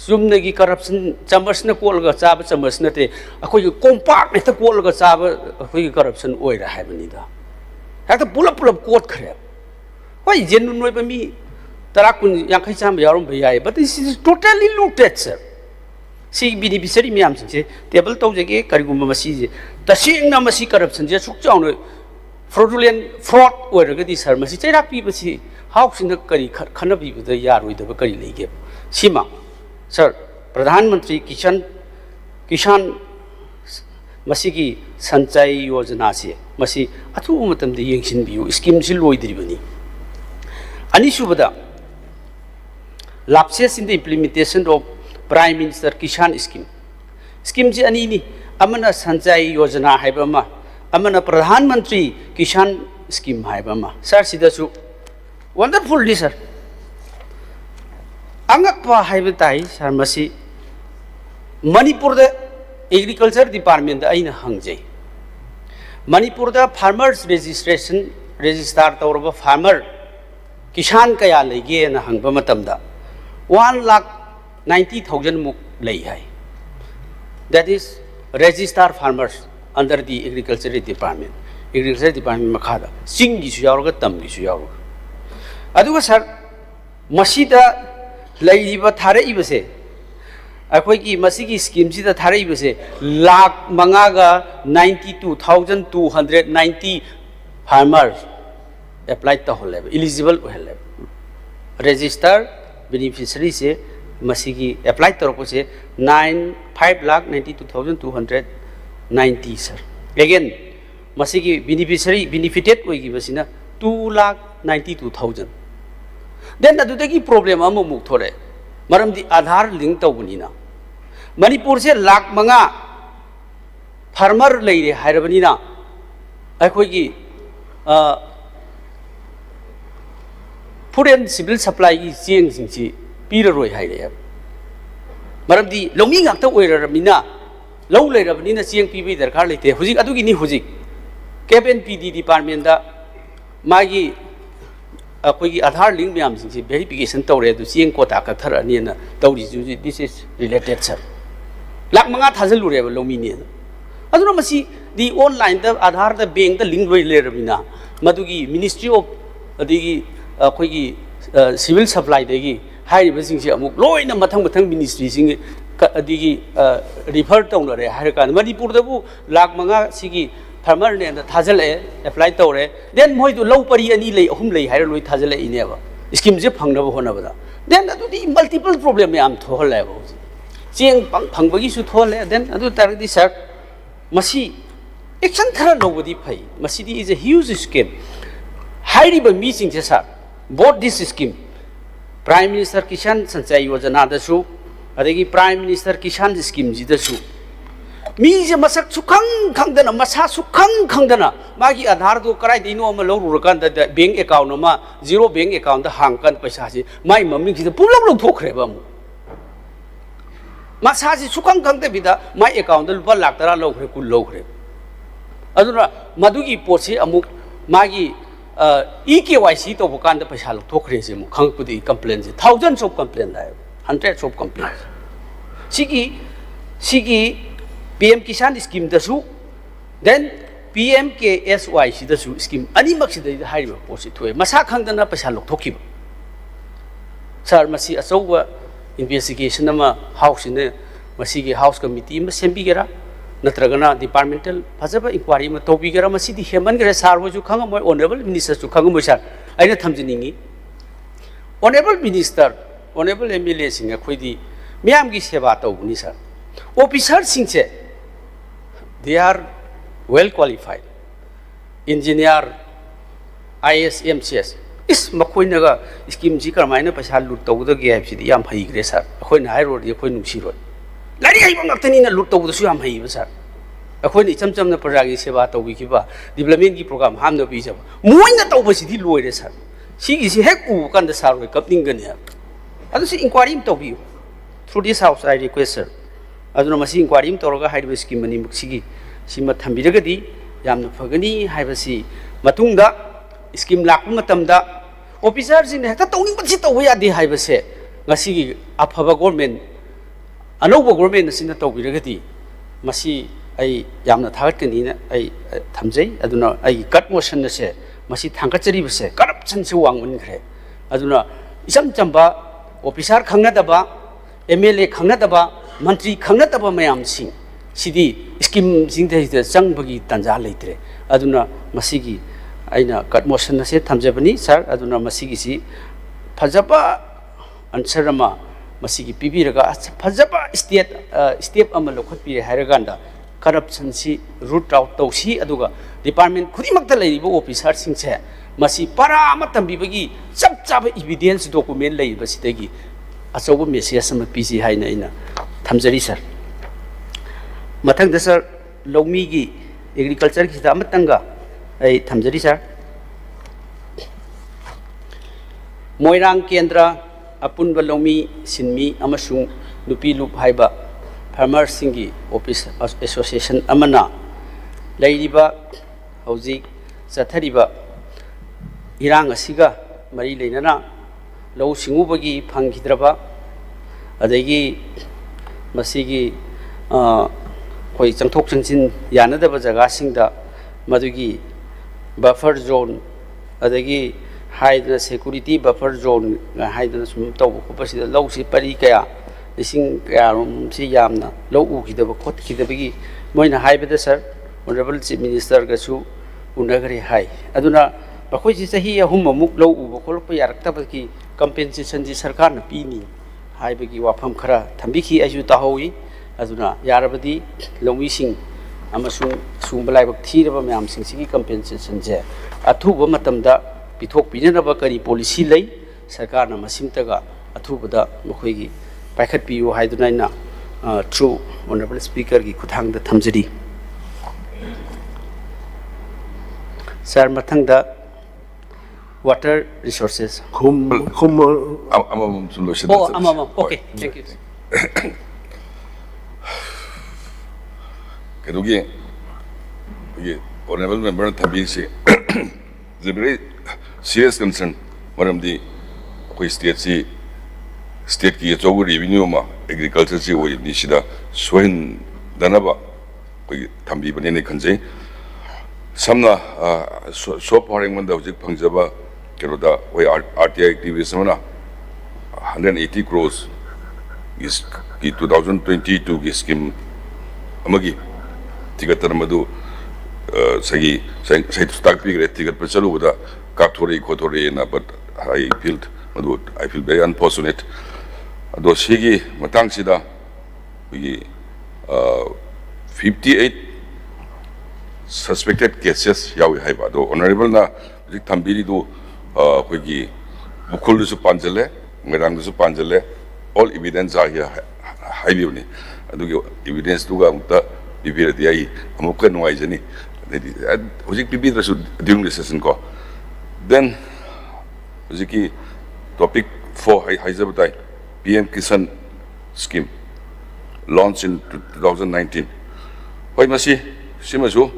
sumna gi corruption chambers na kolga chaba chambers na te akoi compact ne ta kolga chaba akoi corruption oira haibani da hakta pulap court khare hoi genuine noi ba mi tarakun yankhai cham yarum bhai but this is totally looted sir si beneficiary miyam se table to jege karigum masi je tasing na masi corruption je suk chaw no fraudulent fraud oira di sir masi chairak pi basi house in the kari khana bi da yaroi da kari lege sima sir pradhan mantri kishan masi ki sanchay yojana se masi athu matam de yengsin biu scheme si loi diribani ani subada lapses in the implementation of Prime Minister Kishan scheme ji ani ni amana sanchay yojana haiba ma amana pradhan mantri kishan scheme haiba ma sir sidasu wonderfully sir angakpa haiba tai sir masi manipur da agriculture department da aina hangjai manipur da farmers registration register tawraba farmer kishan kaya lege na hangba matam da 1,90,000 muk lei hai that is registered farmers under the agriculture department makhada sing gi su yaurga tam gi su yaurga aduga sir masida leiba thare ibase akoi ki masigi scheme sida thare ibase lakh mangaga 92,290 farmers applied to hole eligible hole register beneficiary se masigi applied to ko se 5,92,290 sir again masigi beneficiary benefited koi gi basina 2,92,000 then adu de ki problem amu muk thore maram di aadhar link to bunina manipur se lakh manga farmer leire hairabani na akoi gi food and civil supply gi cheng sing chi piraroi haire maram di lomi ngak ta oirarabina low leirabani na cheng pibi darkar leite hujik adu gi ni hujik cabinet PD department da magi akoi gi aadhar link myam sing chi verification tawre du cheng quota ka thar ani na tawri ju this is related sir lakh manga thajalu re lomi ni adu na masi di online da aadhar da bank da link loi lerabina madugi ministry of adigi akoi gi civil supply de gi hai basing si amuk loi na mathang ministry sing adigi refer tawna re har kan manipur da bu lakh manga sigi farmer ne da thajale apply tawre then moi du low pari ani lei ahum lei hair loi thajale ine ba scheme je phangna ba hona ba then adu di multiple problem am thol le ba cheng phang ba gi su thol le then adu tar di sir masi action thara lo bodi phai masi di is a huge scheme hairi ba mi sing je sir both this scheme Prime Minister Kishan Sanchay Yojana da su adagi Prime Minister Kishan scheme ji da su mi je masak sukhang khangdana masa sukhang khangdana magi aadhar do karai dino ma lo ru kan da bank account ma zero bank account da hang kan paisa ji mai mamni ji pulok lok thokre ba mu masa ji sukhang khangte bida mai account da lupa lakh tara lo khre kul lo khre aduna madugi posi amuk magi EKYC to bukan da paisa lok thokre je mu khang pudi complaint ji thousands of complaint hai hundreds of complaints sigi PM Kisan scheme da su then PMKSY da su scheme ani mak si da hai ba posi thoi masa khang da na paisa lok thokki sir masi asowa investigation ama house ne masi gi house committee ma sembi gera natragana departmental phajaba inquiry ma tobi gera masi di heman gera sar bo ju khang moi honorable minister ju khang moi sir aina thamjiningi honorable minister honorable MLA sing khoi di myam gi seba tawni sir officer sing che they are well qualified engineer IS MCS is makhoi naga scheme ji karmaina paisa lut tawda ge hab si yam hai gre sir khoi na hai road ye khoi nungsi road like हईब ngaktanina लुट तौबदसु याम हईब सर अखोइन इचम चमना प्रजागी सेवा तौबिखिबा डेवलपमेंट की प्रोग्राम हामनो पिजब मोइना तौबसिदि लोइरे सर सिगिसि हेक उ कांद सारोय कपनिंगने अदुसि इंक्वायरी तौबियु through this house I request sir अदुना मसी इंक्वायरी तौरगा हाइब स्कीम मनी मुक्सिगी सिमा थंबिरगदी यामना फगनी हाइबसि मतुंगदा स्कीम लाकु मतमदा ऑफिसर जिने हेक्ता तौनिंगबसि तौबा यादे हाइबसे ngasiगी afaba government अनौब गवर्नमेंट असिना तौबिरगदी मसी आई यामना थागतकनी ना आई थमजै अदुना आई कट मोशन से मसी थांगचरीबसे करप्शन से वांगमनखरे अदुना इचम चंबा ऑफिसर खंगनदबा एमएलए खंगनदबा मंत्री खंगनदबा मयामसिंग सिदी स्कीम सिंगदे चंगबगी तंजा लेत्रे अदुना मसीगी आइना कट मोशन से थमजबनी सर अदुना मसीगी सी फजबा आंसर अमा मसीगी पीबीरगा फजबा स्टेप अमा लौखटपीरे हायरगांदा करप्शन सी रूट आउट तौसी अदुगा डिपार्टमेंट खुदिमक्ता लैरिबो ऑफिसर सिंगसे मसी पारा अमा तंबीबगी चप चाब एविडेंस डॉक्यूमेंट लैबसिदगी अचौब मेसेज अमा पीसी हाइना इना थमजरी सर मथंगदा सर लौमीगी एग्रीकल्चर की अमतंगा आई थमजरी सर मोइरांग केंद्र अपुनब लौमी सिनमी अमसुंग नुपी लुप हाइबा फार्मर सिंगी ऑफिस एसोसिएशन अमना लैरिबा हौजिक चथरिबा इरांग असिगा मरी लेनना लौ सिंगुबगी फंगिद्रबा अदगी मसीगी कोई चंथोक चंसिन यानदबा जगह सिंगदा मदुगी बफर जोन अदगी हाइदना सिक्योरिटी बफर जोन हाइदना सुम तौब खोपसिदा लौसी परि कया लिसिंग कयारोम से यामना लौ उखिदब खोतखिदबगी मोइना हाइबदा सर ऑनरेबल चीफ मिनिस्टर गसु उनगरे हाई अदुना बखोइसि सही अहुम अमुक लौ उब खोलप यारक्तबकी कंपेंसेशन जी सरकार न पीनी हाइबगी वाफम खरा थंबिखि आजु ताहोई अदुना यारबदी लौमीसिंग अमसुंग सुंबलाइबक थीरब म्यामसिंग सिगी कंपेंसेशन जे अथुब मतमदा पिथोक पिननब करी पॉलिसी लई सरकार न मसिमतगा अथुबदा मखोइगी पाइखत पियो हाइदुनाइना थ्रू ऑनरेबल स्पीकर की खुथांगदा थमजरी सर मथंगदा water resources amam solution oh amam okay thank you kedugi ye honorable member thabi se is a very serious concern maramdi koi state ki chogu revenue ma agriculture si oi ni sida soin danaba koi thambi bane ne khanjai samna so paring man da hojik phangjaba keroda oi RTI activities mana 180 crores is ki 2022 ki scheme amagi tigatar madu sagi stock pigre tigat pa chalu da kakthori khothori na but I feel very unfortunate ado sigi matang sida we 58 suspected cases yawi haiba do honorable na dik thambiri do koigi bukhul su panjale ngerang su panjale all evidence are here haibi ni adu evidence tu ga mutta bibir dia ai amukka nuai jani hojik bibir su during the session ko then hojiki topic 4 haizabatai PM Kisan scheme launched in 2019 hoi masi simasu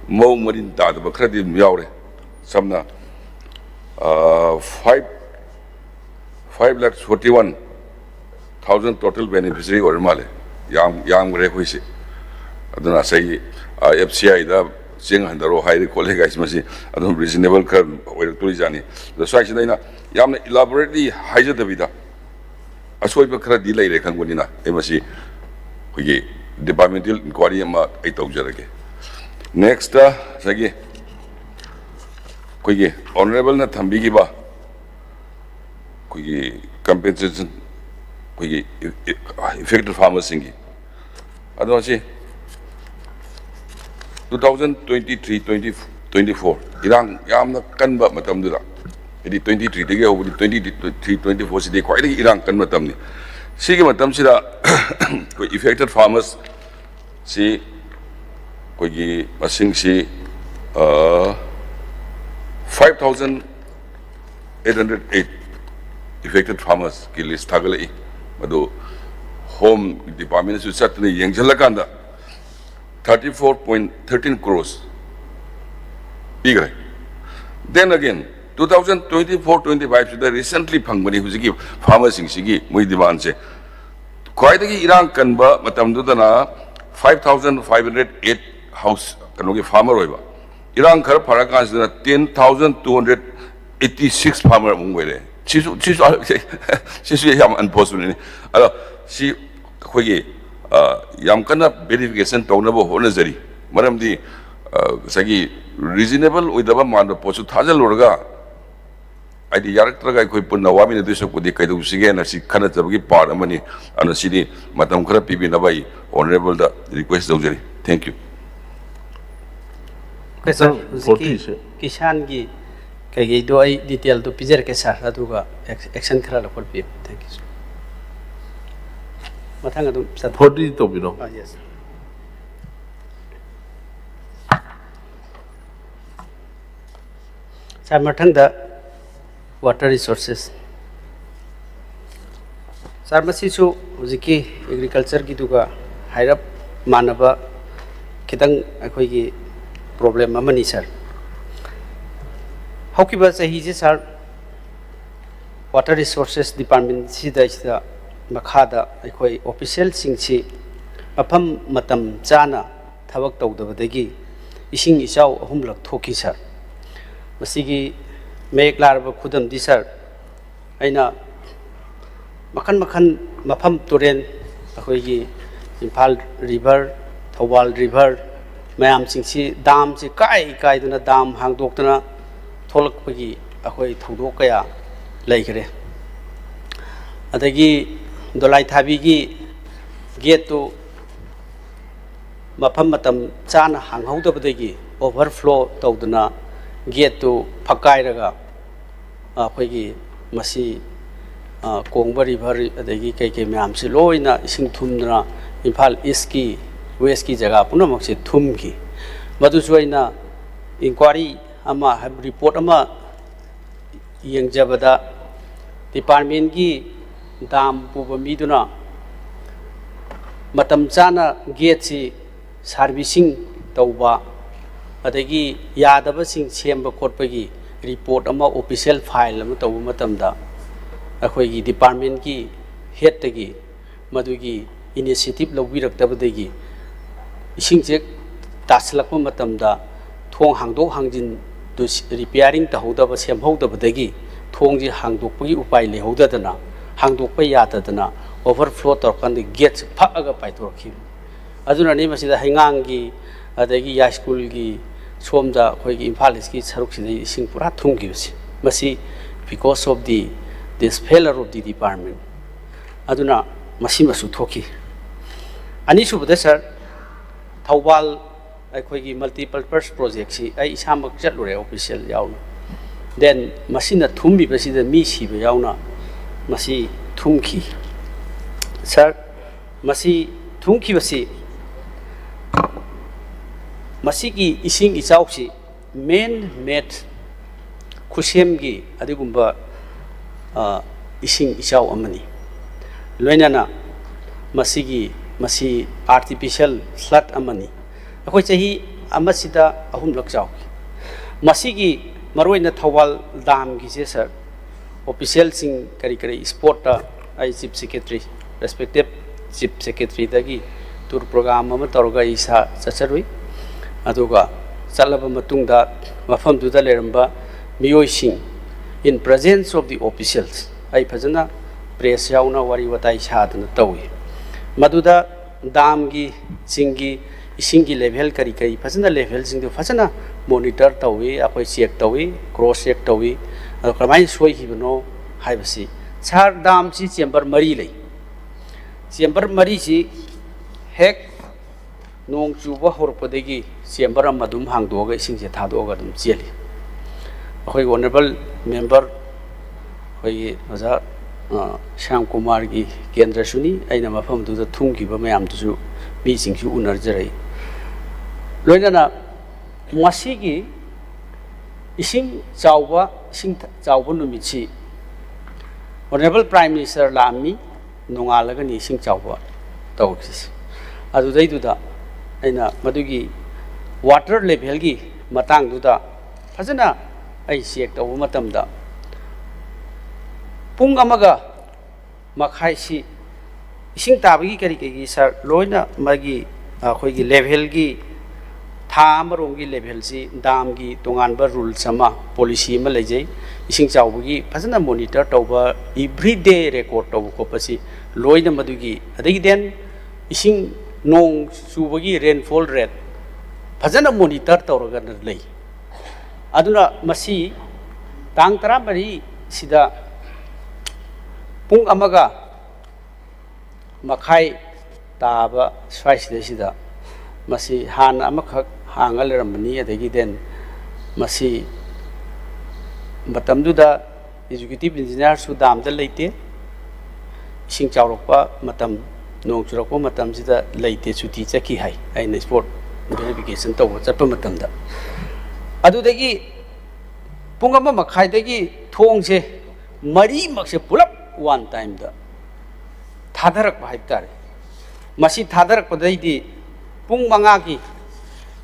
mau marin da da khadi yaure samna 5,41,000 total beneficiary or male yang re hoisi aduna sai FCI da jeng handaro hairi colleague guys masi adum reasonable kar oil to jani the sai sina yamna elaborately haija da vida asoi ba khara dilai re khangoni na e masi hoye departmental inquiry ma ai tawjarage next sagi koige honorable na thambi gi ba koige compensation koige effective farmers singi ado si 2023-24 irang yamna kanba matam dura idi 23 dege ho 23-24 sidi kwai irang kan matam ni सिगी मतम सिदा कोई इफेक्टेड फार्मर्स सी कोई की मसिंग सी 5,808 इफेक्टेड फार्मर्स की लिस्ट थागले मदो होम डिपार्टमेंट से चटने यंगजलकांदा 34.13 crores bigger. Then again 2024-25 से recently फंगबनी हुजिकी farmers सिंगी मुई demand से क्वाइटगी इरांग कन्बा मतमदुदना 5,508 house कनोगे farmer होइबा इरांग खर फरकांसना 10,286 farmer मुंगवेले सिसु याम unfortunately अलो सी खोगे याम कन्ना verification तौनबो होनजरी मरमदी सगी reasonable उइदबा मान पोचु थाजल लोरगा आइदि यारक्तरगा कोई पुन्ना वामिन दुसकुदि कैदु सिगेना सि खना जबगी पार्ट अमनी अन सिदि मतम खरा पिबिनबाई ऑनरेबल द रिक्वेस्ट दौजरी थैंक यू सर किसान की कई दो आई डिटेल तो पिजर के सर अदुगा एक्शन खरा लपट पि थैंक यू मथांग अदुम सर 40 तो बिनो यस सर मथांग द water resources sir masisu hujiki agriculture gi duga hairap manaba kitang akhoi gi problem amani sir haukiba sahi je sir water resources department si da makhada akhoi official sing si afam matam chana thabak tawdabadagi ising isau ahumlak thoki sir masigi मेक लारब खुदम दी सर अना मखन मखन मफम तुरेन अखोगी इम्फाल रिवर थौबाल रिवर मैम सिंसी दाम से काय कायदना दाम हांगदोक्तना थोलकपगी अखोई थौदोक कया लेखरे अदगी दोलाई थाबीगी गेट तो मफम मतम चाना हांगहौदबदगी ओवरफ्लो तौदना गेट तो फकायरगा अखोगी मसी कोंगबा रिवर अदगी कई मैम से लोइना इसिंग थुमना इम्फाल ईस्ट की वेस्ट की जगह पुनमक से थुमकी मधुसुइना इंक्वायरी अमा रिपोर्ट अमा यंगजबदा डिपार्टमेंट की दाम पुबा मीदुना मतम चाना गेट से सर्विसिंग तौबा अदगी यादबसिंग सेंब खोटपगी रिपोर्ट अमा ऑफिशियल फाइल अमा तौबा मतमदा अखोगी डिपार्टमेंट की हेड तगी मदुगी इनिशिएटिव लौबिरक्तबदगी इसिंग चेक तासलक मतमदा थोंग हांगदोक हांजिन दु रिपेयरिंग तहौदब सेमहौदबदगी थोंग जी हांगदोकपगी उपाय लेहौददना हांगदोकप याददना ओवरफ्लो तौरकंद गेट फक्अगा पाइथोरखि अदुनानि मसिदा हैंगांगी अदगी या स्कूल की सोमदा अखोगी इम्फाल इसकी सरुकसिदा इसिंग पुरा थुंगिबसि मसि because of the this failure of the department अदुना मसि मसु थोकी अनिसुबदा सर थौबाल अखोगी मल्टीपर्पस प्रोजेक्ट सी आई इसामक चलुरे ऑफिशियल याउना देन मसिना थुंबिबसिदा मी सिबा याउना मसि थुंखी सर मसि थुंखिबसि मसीगी इसिंग इचाउसी मेन मेड खुसेमगी अदिगुंबा इसिंग इचाउ अमनी लोइनाना मसीगी मसी आर्टिफिशियल फ्लड अमनी अखोय चाही अमसिदा अहुम लक्चाउ मसीगी मरोइना थौबाल दाम की से सर ऑफिशियल सिंग करी करी स्पोर्ट आई chief secretary respective chief secretary दगी टूर प्रोग्राम अमा तौरगा इसा चचरुई अदुगा चलबा मतुंगदा मफमदुदा लेरंबा मियोइसिंग in presence of the officials आई फजना प्रेस याउना वारी वताई सादना तौई मदुदा दाम की सिंगी इसिंगी लेवल करी करी फजना लेवल सिंग फजना मॉनिटर तौई अखोय चेक तौई क्रॉस चेक तौई क्रमाई सोइखिबनो हाइबसी सार दाम सी चेंबर मरी ले चेंबर मरी सी हेक नोंग चुबा होरपदगी चेंबर अमदुम हांगदोगा इसिंगसे थादोगा दुम चेली अखोय ऑनरेबल मेंबर अखोय ओजा ꯁ꯭ꯌꯥꯝ ꯀꯨꯃꯥꯔꯒꯤ ꯀꯦꯟꯗ꯭ꯔꯁꯨꯅꯤ ꯑꯩꯅ ꯃꯐꯝꯗꯨꯗ ꯊꯨꯡꯈꯤꯕ ꯃꯌꯥꯝꯗꯨꯁꯨ ꯃꯤꯁꯤꯡꯁꯨ ꯎꯅꯖꯔꯛꯏ ꯂꯣꯏꯅꯅ ꯃꯁꯤꯒꯤ ꯏꯁꯤꯡ ꯆꯥꯎꯕ ꯅꯨꯃꯤꯠꯁꯤ ꯑꯣꯅꯔꯦꯕꯜ ꯄ꯭ꯔꯥꯏꯝ ꯃꯤꯅꯤꯁꯇꯔ ꯂꯥꯛꯑꯝꯃꯤ ꯅꯣꯡꯉꯥꯜꯂꯒꯅꯤ ꯏꯁꯤꯡ ꯆꯥꯎꯕ ꯇꯧꯈꯤꯁꯤ ꯑꯗꯨꯗꯩꯗꯨꯗ ꯑꯩꯅ ꯃꯗꯨꯒꯤ ꯋꯥꯇꯔ ꯂꯦꯚꯦꯜꯒꯤ ꯃꯇꯥꯡꯗꯨꯗ ꯐꯖꯅ ꯑꯩ ꯆꯦꯛ ꯇꯧꯕ ꯃꯇꯝꯗ ꯄꯨꯡ ꯑꯃꯒ ꯃꯈꯥꯏꯁꯤ ꯏꯁꯤꯡ ꯇꯥꯕꯒꯤ ꯀꯔꯤ ꯁꯥꯔ ꯂꯣꯏꯅ ꯃꯥꯒꯤ ꯑꯩꯈꯣꯏꯒꯤ ꯂꯦꯚꯦꯜꯒꯤ ꯊꯥ ꯑꯃꯔꯣꯝꯒꯤ ꯂꯦꯚꯦꯜꯁꯤ ꯗꯥꯝꯒꯤ ꯇꯣꯉꯥꯟꯕ ꯔꯨꯜꯁ ꯑꯃ ꯄꯣꯂꯤꯁꯤ ꯑꯃ ꯂꯩꯖꯩ ꯏꯁꯤꯡ ꯆꯥꯎꯕꯒꯤ ꯐꯖꯅ ꯃꯣꯅꯤꯇꯔ ꯇꯧꯕ ꯏꯚ꯭ꯔꯤꯗꯦ ꯔꯦꯀꯣꯔꯠ ꯇꯧꯕ ꯈꯣꯠꯄꯁꯤ ꯂꯣꯏꯅ ꯃꯗꯨꯒꯤ ꯑꯗꯒꯤ ꯗꯦꯟ ꯏꯁꯤꯡ ꯅꯣꯡ ꯆꯨꯕꯒꯤ ꯔꯦꯟꯐꯣꯜ ꯔꯦꯠ ꯐꯖꯅ ꯃꯣꯅꯤꯇꯔ ꯇꯧꯔꯒ ꯂꯩ ꯑꯗꯨꯅ ꯃꯁꯤ ꯇꯥꯡ 14 ꯁꯤꯗ ꯄꯨꯡ ꯑꯃꯒ ꯃꯈꯥꯏ ꯇꯥꯕ ꯁ꯭ꯋꯥꯏꯁꯤꯗ ꯃꯁꯤ ꯍꯥꯟꯅ ꯑꯃꯈꯛ ꯍꯥꯡꯉ ꯂꯩꯔꯝꯕꯅꯤ ꯑꯗꯒꯤ ꯗꯦꯟ ꯃꯁꯤ ꯃꯇꯝꯗꯨꯗ ꯑꯦꯛꯖꯤꯀ꯭ꯌꯨꯇꯤꯚ ꯏꯟꯖꯤꯅꯤꯌꯔꯁꯨ ꯗꯥꯝꯗ ꯂꯩꯇꯦ इसिंग चावरक्पा मतम नोंग चुरक्पा मतमसिदा लेते सुटी चकी हाई आइना स्पोर्ट वेरिफिकेशन तौब चप्पा मतमदा अदुदगी पुंग अमा मखाइदगी थोंगसे मरी मक्से पुलप वन टाइम दा थादरक हाइब तारे मसी थादरक पदैदी पुंग मंगागी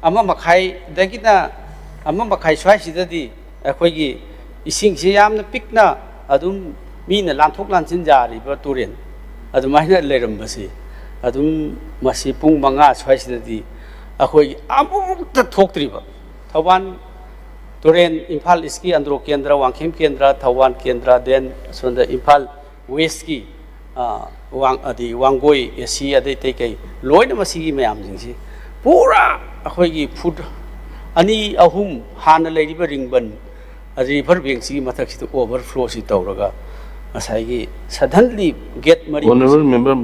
अमा मखाइदगिना अमा मखाइ स्वाइसिददी अखोइगी इसिंगसे यामना पिकना अदुम मीना लांथोक लांसिन जारिबा तुरेन अदुमाइना लेरमबसी अदुम मसी पुंग मंगा स्वाइसिददी अखोइगी अमुक्ता थोक्त्रिबा थवान तुरेन इम्फाल इसकी अंद्रो केंद्र वांखेम केंद्र थवान केंद्र देन सोंद इम्फाल वेस्ट की वांगोई एसी अदे तैकई लोइन मसीगी मयाम जिंगसी पूरा अखोइगी फुट अनि अहुम हाना लेरिबा रिंगबन रिवर बैंक सी मथक्सित ओवरफ्लो सी तौरगा असाइगी सडनली गेट मरी Honorable member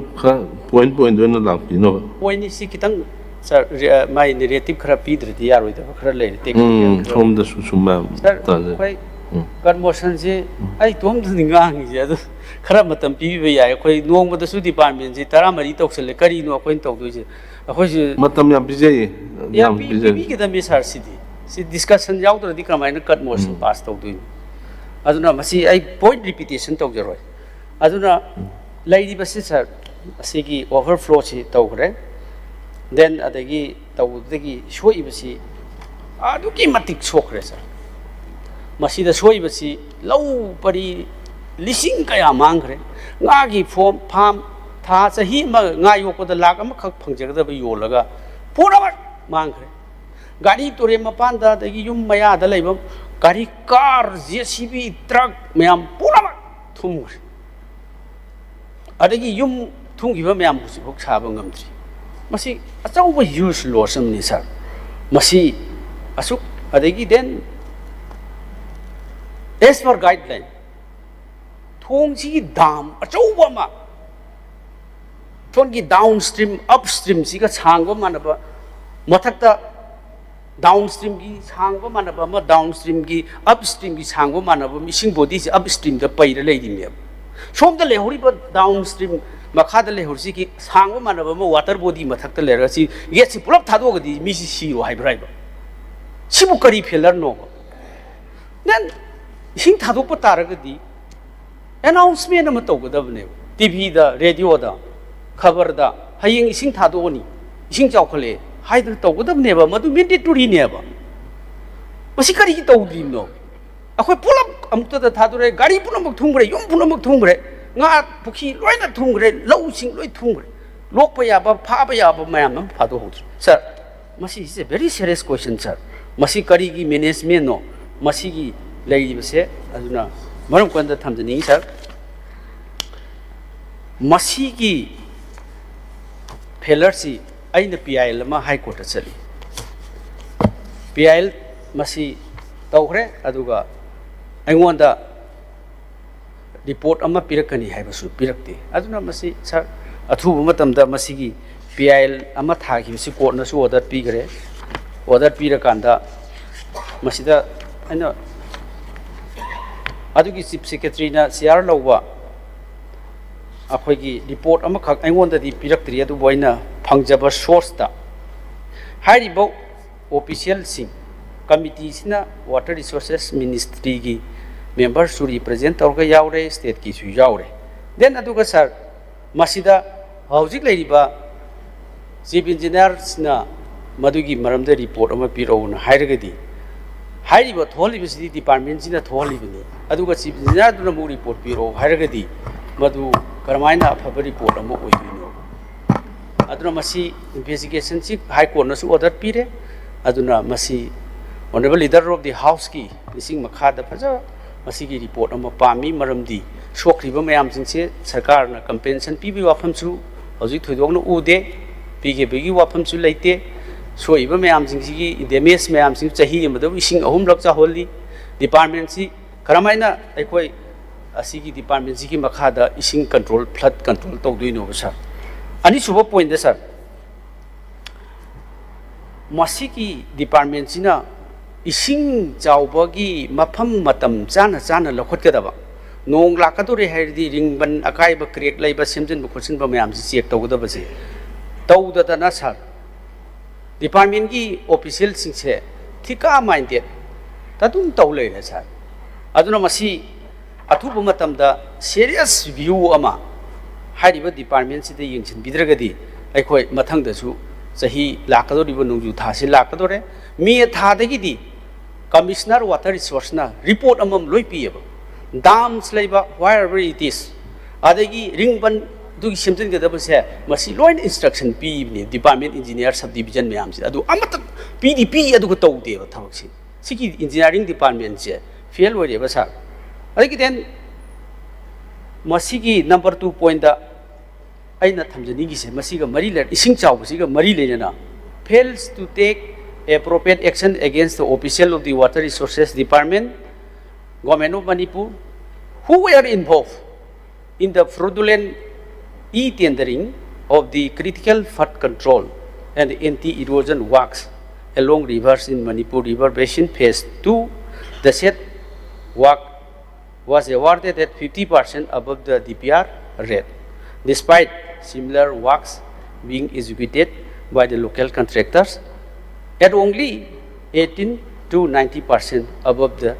point दोना लापिनो पॉइंट सी कितंग सर माय नेरेटिव खरा पीद्रदि यारोइदा खरा लेरि take from the susuma sir कोई कन्मोशन से आई तोम दिंगांग जे अदु खरा मतम पीबे याय कोई नोंबदसु डिपार्टमेंट से 13 तौसले करिनो कोइ तौदोइसे अखोइसे matam yam bijay या पी के दमे सर सिदी सी डिस्कशन याउद्रदि क्रमाइना कट मोशन पास तौदोइ अदुना मसी आई पॉइंट रिपीटेशन तौजरोय अदुना लैरिबसे सर असिगी ओवरफ्लो सी तौग्रे देन अदगी तौदगी सोइबसी अदुकी मतिक सोखरे सर मसीदा सोइबसी लौ परी लिसिंग कया मांगरे गागी फॉर्म फार्म था सही गा योपद लाख अमखक फंगजगदब योलगा पूरा मांगरे गाड़ी तोरे मपानदा दगी युम मयादा लेबम गाड़ी कार जेसीबी ट्रक मैम पूरा थुमग्रे अदगी युम थुंगिबा मैम हुसिबक साबा ngamdri मसी अचौबा ह्यूज लॉस अमनि सर मसी असुक अदगी देन एज पर गाइडलाइन थोंगसी दाम अचौबा मा थोंगी डाउनस्ट्रीम अपस्ट्रीम सिगा छांगबा मानबा मथक्ता डाउनस्ट्रीम की सांगबा मानबा म डाउनस्ट्रीम की अपस्ट्रीम की सांगबा मानबा मिसिंग बॉडी से अपस्ट्रीम द पैर लेदिमे सोम द लेहौरिबा डाउनस्ट्रीम मखा द लेहौरसी की सांगबा मानबा म वाटर बॉडी मथक्ता लेरसी गेट सि पुलप थादोगदी मिसि सिरो हाइब्राइबा सिबु करी फेलर नो देन इसिंग थादोप तारगदी अनाउंसमेंट अम तौगदबने टीवी द रेडियो द खबर द हयिंग इसिंग थादोनी इसिंग चावखले हाइदर तौगदबनेबा मदु मेंडेटोरीनेबा मसी करी तौद्रिनो अखोय पुलप अमुक्ता द थादोरे गाड़ी पुनमक थुंगरे युम पुनमक थुंगरे nga पुखी लोइना थुंगरे लौसिंग लोइ थुंगरे लोकपा याबा फाबा याबा मयाम फादो होद्र सर मसी is a very serious question sir मसी करी की मैनेजमेंट नो मसी की लेइबसे अदुना मरम कोंदा थमजनी सर मसी की फेलर सी अइन PIL मा हाई कोर्ट चली PIL मसी तौखरे अदुगा अइंगोंदा रिपोर्ट अमा पिरकनी हाइबसु पिरकते अदुना मसी सर अथुबा मतमदा मसीगी PIL अमा थागिबसी कोर्टनसु ऑर्डर पीगरे ऑर्डर पीरकांदा मसीदा अइना अदुगी चीफ सेक्रेटरी ना CR लौबा ꯑꯩꯈꯣꯏꯒꯤ ꯔꯤꯄꯣꯔꯠ ꯑꯃꯈꯛ ꯑꯩꯉꯣꯟꯗꯗꯤ ꯄꯤꯔꯛꯇ꯭ꯔꯤ ꯑꯗꯨꯕꯨ ꯑꯩꯅ ꯐꯪꯖꯕ ꯁꯣꯔꯁꯇ ꯍꯥꯏꯔꯤꯕ ꯑꯣꯐꯤꯁꯤꯌꯦꯜꯁꯤꯡ ꯀꯃꯤꯇꯤꯁꯤꯅ ꯋꯥꯇꯔ ꯔꯤꯁꯣꯔꯁꯦꯁ ꯃꯤꯅꯤꯁꯇ꯭ꯔꯤꯒꯤ ꯃꯦꯝꯕꯔꯁꯨ ꯔꯤꯄ꯭ꯔꯖꯦꯟ ꯇꯧꯔꯒ ꯌꯥꯎꯔꯦ ꯁ꯭ꯇꯦꯠꯀꯤꯁꯨ ꯌꯥꯎꯔꯦ ꯗꯦꯟ ꯑꯗꯨꯒ ꯁꯥꯔ ꯃꯁꯤꯗ ꯍꯧꯖꯤꯛ ꯂꯩꯔꯤꯕ ꯆꯤꯐ ꯏꯟꯖꯤꯅꯤꯌꯥꯔꯁꯤꯅ ꯃꯗꯨꯒꯤ ꯃꯔꯝꯗ ꯔꯤꯄꯣꯔꯠ ꯑꯃ ꯄꯤꯔꯛꯎꯅ ꯍꯥꯏꯔꯒꯗꯤ ꯍꯥꯏꯔꯤꯕ ꯊꯣꯛꯍꯜꯂꯤꯕꯁꯤꯗꯤ ꯗꯤꯄꯥꯔꯠꯃꯦꯟꯁꯤꯅ ꯊꯣꯛꯍꯜꯂꯤꯕꯅꯤ ꯑꯗꯨꯒ ꯆꯤꯐ ꯏꯟꯖꯤꯅꯤꯌꯥꯔꯗꯨꯅ ꯑꯃꯨꯛ ꯔꯤꯄꯣꯔꯠ ꯄꯤꯔꯛꯎ ꯍꯥꯏꯔꯒꯗꯤ ꯃꯗꯨ ꯀꯔꯝꯍꯥꯏꯅ ꯑꯐꯕ ꯔꯤꯄꯣꯔꯠ ꯑꯃ ꯑꯣꯏꯗꯣꯏꯅꯣ ꯑꯗꯨꯅ ꯃꯁꯤ ꯏꯟꯚꯦꯁꯇꯤꯒꯦꯁꯟꯁꯤ ꯍꯥꯏ ꯀꯣꯔꯠꯅꯁꯨ ꯑꯣꯔꯗꯔ ꯄꯤꯔꯦ ꯑꯗꯨꯅ ꯃꯁꯤ ꯑꯣꯅꯔꯦꯕꯜ ꯂꯤꯗꯔ ꯑꯣꯐ ꯗꯤ ꯍꯥꯎꯁꯀꯤ ꯂꯤꯁꯤꯡ ꯃꯈꯥꯗ ꯐꯖꯕ ꯃꯁꯤꯒꯤ ꯔꯤꯄꯣꯔꯠ ꯑꯃ ꯄꯥꯝꯃꯤ ꯃꯔꯝꯗꯤ ꯁꯣꯛꯈ꯭ꯔꯤꯕ ꯃꯌꯥꯝꯁꯤꯡꯁꯦ ꯁꯔꯀꯥꯔꯅ ꯀꯝꯄꯦꯟꯁꯟ ꯄꯤꯕꯒꯤ ꯋꯥꯐꯝꯁꯨ ꯍꯧꯖꯤꯛ ꯊꯣꯏꯗꯣꯛꯅ ꯎꯗꯦ ꯄꯤꯈꯤꯕꯒꯤ ꯋꯥꯐꯝꯁꯨ ꯂꯩꯇꯦ ꯁꯣꯛꯏꯕ ꯃꯌꯥꯝꯁꯤꯡꯁꯤꯒꯤ ꯗꯦꯃꯦꯖ ꯃꯌꯥꯝꯁꯤꯡ ꯆꯍꯤ ꯑꯃꯗ इसिंग 3 चाहली डिपार्टमेंट से करमाइना अखोई असिगी डिपार्टमेंट की मखादा इसिंग कंट्रोल फ्लड कंट्रोल तौदुइनो सर अनि सुबह पॉइंट सर मसिगी डिपार्टमेंट सिना इसिंग चावबगी मफम मतम चाना चाना लखोटगदबा नोंग लाकदोरे हैरदी रिंगबन अकाइब क्रेक लैबा सेमजन बखोसिन बमयाम से चेक तौगदबसे तौददना सर डिपार्टमेंट की ऑफिशियल सिंसे थिका माइंडेड तदुम तौ लेरे सर अदुना मसी अथुब मतमदा सीरियस व्यू अमा हारिबा डिपार्टमेंट सिदे यंगसिन बिद्रगदी अखोय मथंगदसु सही लाकदोरिबो नोंजु थासे लाकदोरे मे थादगिदी कमिश्नर वाटर रिसोर्सना रिपोर्ट अमम लोइ पियबो dams leiba wherever it is adagi ringban du simjin gadabase masi loin instruction pi ni department engineer subdivision mayam si adu amata pdp adu ko tawde ba thawak si siki engineering department se fail ore ba sa adagi then masi gi number 2 point da aina thamjani gi se masi ga mari le ising chaw si ga mari le na fails to take appropriate action against the official of the water resources department Government of Manipur, who were involved in the fraudulent e-tendering of the critical flood control and anti-erosion works along rivers in Manipur River Basin Phase 2. The said work was awarded at 50% above the DPR rate, despite similar works being executed by the local contractors at only 18 to 90% above the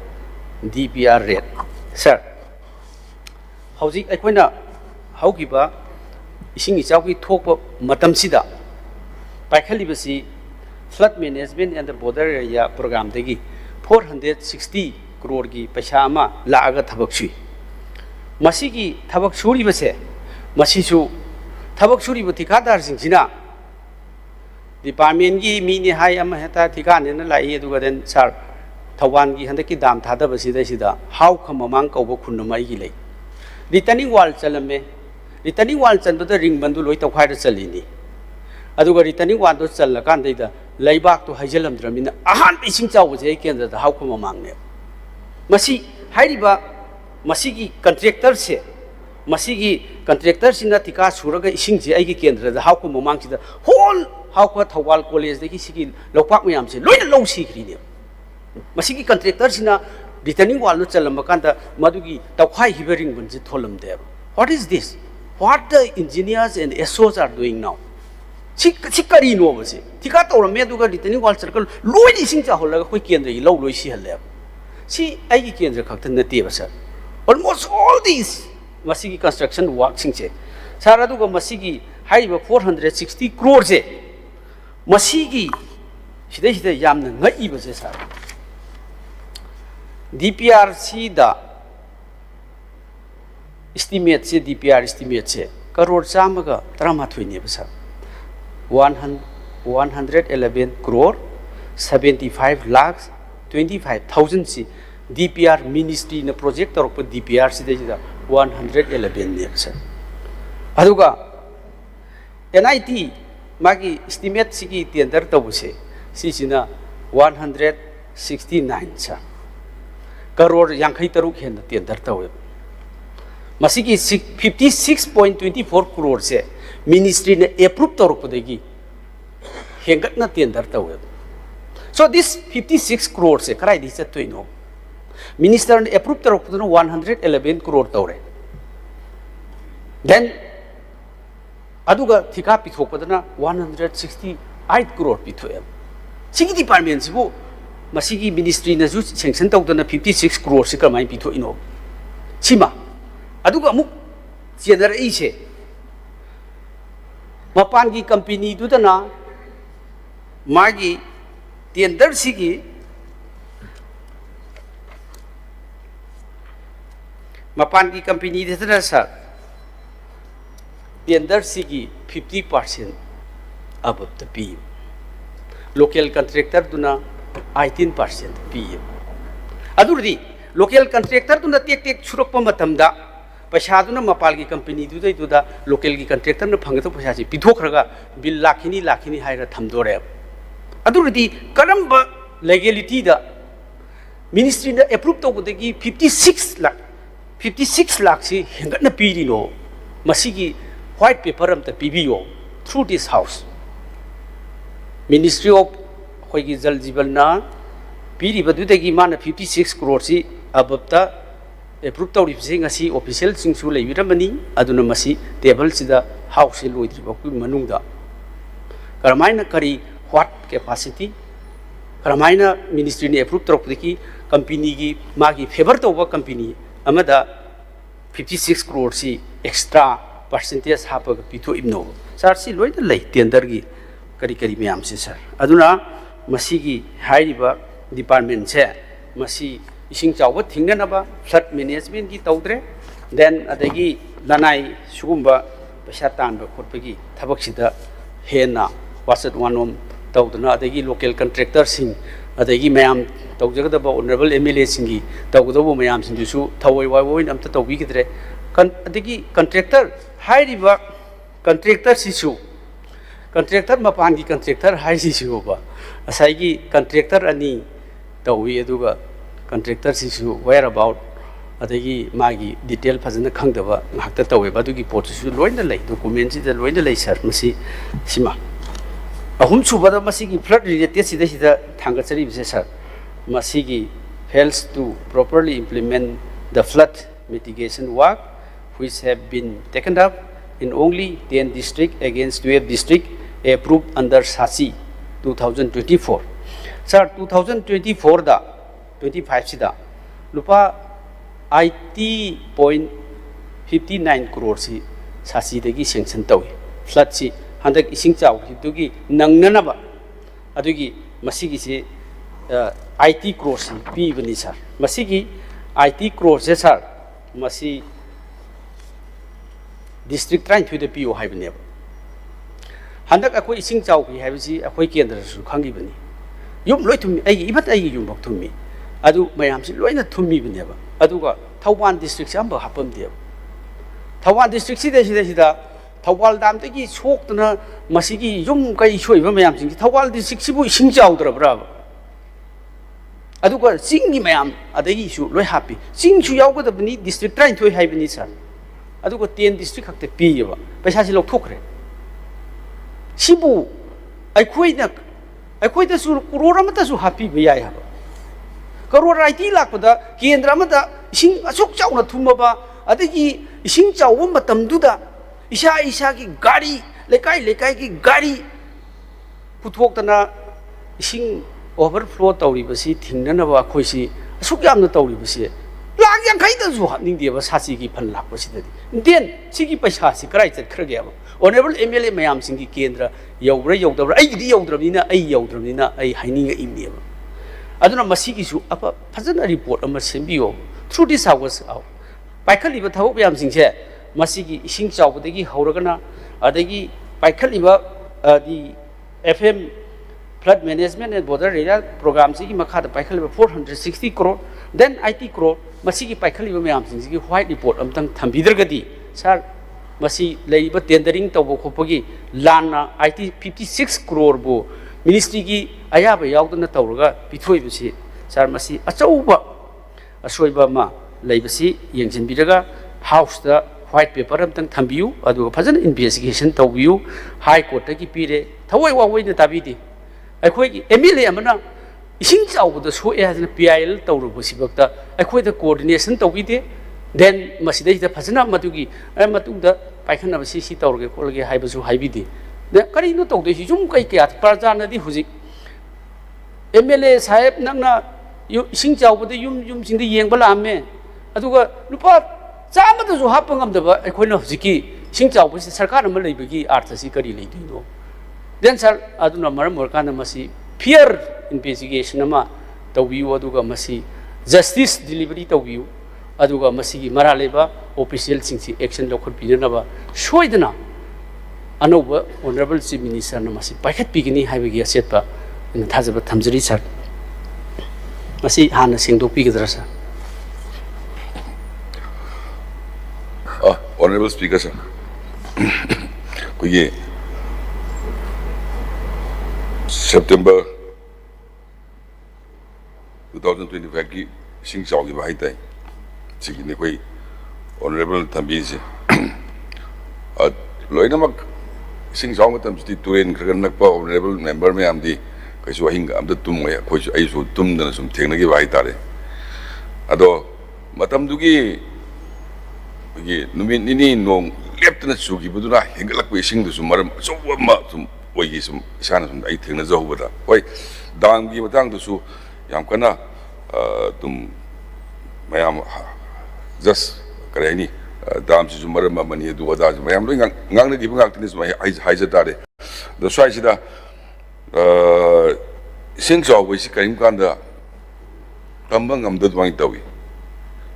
DPR rate. Sir, hauji aikoina haugiba ising ichauki thokpa matamsida paikhalibasi flood management and the border area program degi 460 crore gi paisa ama laaga thabak sui masigi thabak suri base masisu thabak suri bu thikadar sing sina department gi mini hai ama heta thikane na lai aduga den sir Thawan ki handa ki dam thada basida sida how khamamang kauba khunmai gi lei returning wall chalame returning wall chan da ring bandu loi tawkhai da chalini aduga returning wall do challa kan dei da leibak to haijalam dramina ahan ising chaw je kendra da how khamamang ne masi hairiba masi gi contractor se masi gi contractor sina tika suraga ising je ai gi kendra da how khamamang sida whole how ko Thawal college de ki sigi lopak myam se loi da low sikri ne masigi contractor sina returning wall no chalamba kanda madugi tawkhai hibering bunji tholam deb what is this what the engineers and SOs are doing now sikari no base thika tawra me duga returning wall circle loi ising cha holaga koi kendra gi low loi si halle si ai gi kendra khakta nate ba sir almost all these masigi construction work sing che sara duga masigi haiba 460 crore se masigi sida sida yamna ngai ba se sir DPRC da estimate se DPR estimate se crore chamaga tramathoi ne basa 111 crore 75 lakhs 25,000 si DPR ministry na project torok DPR si da 111 ne basa aduga NIT magi estimate si ki tender tabuse si sina 169 sa crore yankhai taruk hen tender tawe masigi 56.24 crore se ministry ne approve toruk degi hengat na tender tawe so this 56 crore se krai di chatoi no minister ne approve toruk no 111 crore tawre then aduga thika pithokpadana 168 crore pithoe sigi department sibu masigi ministry na ju sanction tawdana 56 crore si kamai pitho ino sima aduga amuk chenara ise mapan gi company dudana magi tender sigi mapan ki company dudana sir tender sigi 50% above the P. Local contractor duna 18% P. Adurdi local contractor duna tek surok pamatamda pasaduna mapal ki company duda local ki contractor na phangto pasasi pithokraga bill lakhini haira thamdore. Adurdi karamba legality da ministry na approve to gudegi 56 lakh si hengatna piri no masigi white paper am the PBO through this house. Ministry of Hoigi Jal Jivan na Piri Badudagi man 56 crore si above the approved of receiving a sea official Singsula Viramani, Adunamasi, table sida house in Louis Manunga. Karamina Kari, what capacity? Karamina Ministry approved of the company Magi favor over company, Amada 56 crore si extra percentage hapaga pitho ibno sir si loina lei tendergi kari myam se sir aduna masigi hairiba department se masi ising chawba thingna ba flood management gi tawdre then adagi lanai sugumba paisa tanba khotpagi thabak sida hena wasat wanom tawduna adagi local contractor sing adagi mayam tawjagada ba honorable MLA singi tawgado mayam sing su thawai wai amta tawbi gidre adagi contractor hairiba contractor sisu contractor mapan gi contractor hai sisu ba asai gi contractor ani tawi aduga contractor sisu where about adagi magi detail phajana khangdaba ngakta tawi ba dugi pot sisu loina lei document si da loina lei sir masi sima ahum subada masi gi flood related sida thangachari bise sir masi gi fails to properly implement the flood mitigation work which have been taken up in only 10 districts against 12 districts approved under SASI 2024. Sir, 2024 da 25 sida lupa 80.59 crore si SASI dagi sanction tawi flood si handak ising chaw hidugi nangnana ba adugi masigi si 80 crore si pi bani sir masigi 80 crore se sir masi district trying to the PO have never. Handak a quick sing chow, we have see a quick end of Kangibani. You look to me, even you back to me. I do my arms, loina to me never. I do got Tawan district number happened there. Tawan district Sida, Tawal Dam, the geese walked on a Masigi, Yum Kai Shui, Mayam, Tawal district sing chow, bravo. I do got sing mayam at the issue, very happy. Sing to Yago the Beneath district trying to have in its adugo 10 district hakte piba paisa si lok thokre sibu ai khoi da su crore amata su happy biyai haba crore IT lakpada kendra amata ising asuk chauna thumaba adagi ising chawba matamduda isa ki gari lekai ki gari puthokdana ising overflow tawribasi thingnanaba khoi si asuk yamna tawribasi lag yang khai da zu ning dia ba sasi gi phan lak pasi da den sigi paisa si krai chat khra ge ba honorable MLA mayam singi kendra yawra yawdabra ai gi yawdrabnina ai haini ga imni ba aduna masigi su apa phajana report ama sembiyo through this hours out paikhali ba thau yam sing se masigi ising chawba degi hauragana adagi paikhali ba di FM flood management and border area program sigi makha da paikhali ba 460 crore then IT crore masigi paikhali ba mayam sing sigi white report amtang thambidragadi sir masi leiba tendering tawbo khopagi lana IT 56 crore bo ministry gi ayaba yawdana tawraga pithoi bisi sir masi achauba asoiba ma leibasi yengsin biraga house da white paper amtang thambiu adu phajana investigation tawbiu high court gi pire thawai wawai na tabidi akhoi gi MLA amana ising chawda so e hasna PIL tawru bisi bakta akhoi da coordination tawbide then masidai fazana matugi matungda paikhanaba si tawrge kolge haibasu haibidi de kari no tawde si jum kai kya parjana di huji MLA sahib nangna ising chawbada yum singda yengbala amme aduga lupa chamada ju hapangam da aikoina hujiki sing chawbasi sarkar ama leibagi artha si kari leidino then sir aduna maram morkana masi fear investigation ama tawbiu aduga masi justice delivery tawbiu aduga masigi maraleba official singsi action lokhot pinaba soidana anoba honorable chief minister na masi paikhat pigini haibagi asetpa ina thajaba thamjari sir masi hana singdok pigidra sir Honorable Speaker sir kuye September 2025 ki sing chaw gi bai tai chigi ne koi honorable thambi se loina mak sing chaw ma tam sti turen khran nak pa honorable member me am di kai su hing am da tum ya koi su ai su tum da sum theng na gi bai tare ado matam du gi numin ini nong leptana su gi buduna hengalak pe sing du su maram so ma sum oigi sum isana sum ai theng na zo bada koi dang gi matang du su yam kana tum mayam just kare ni dam si sumar ma mani du wada mayam lo ngang na gi bang tinis ma hai ja tare do swai sida sing chaw wi si karim kan da tambang am da dwang tawi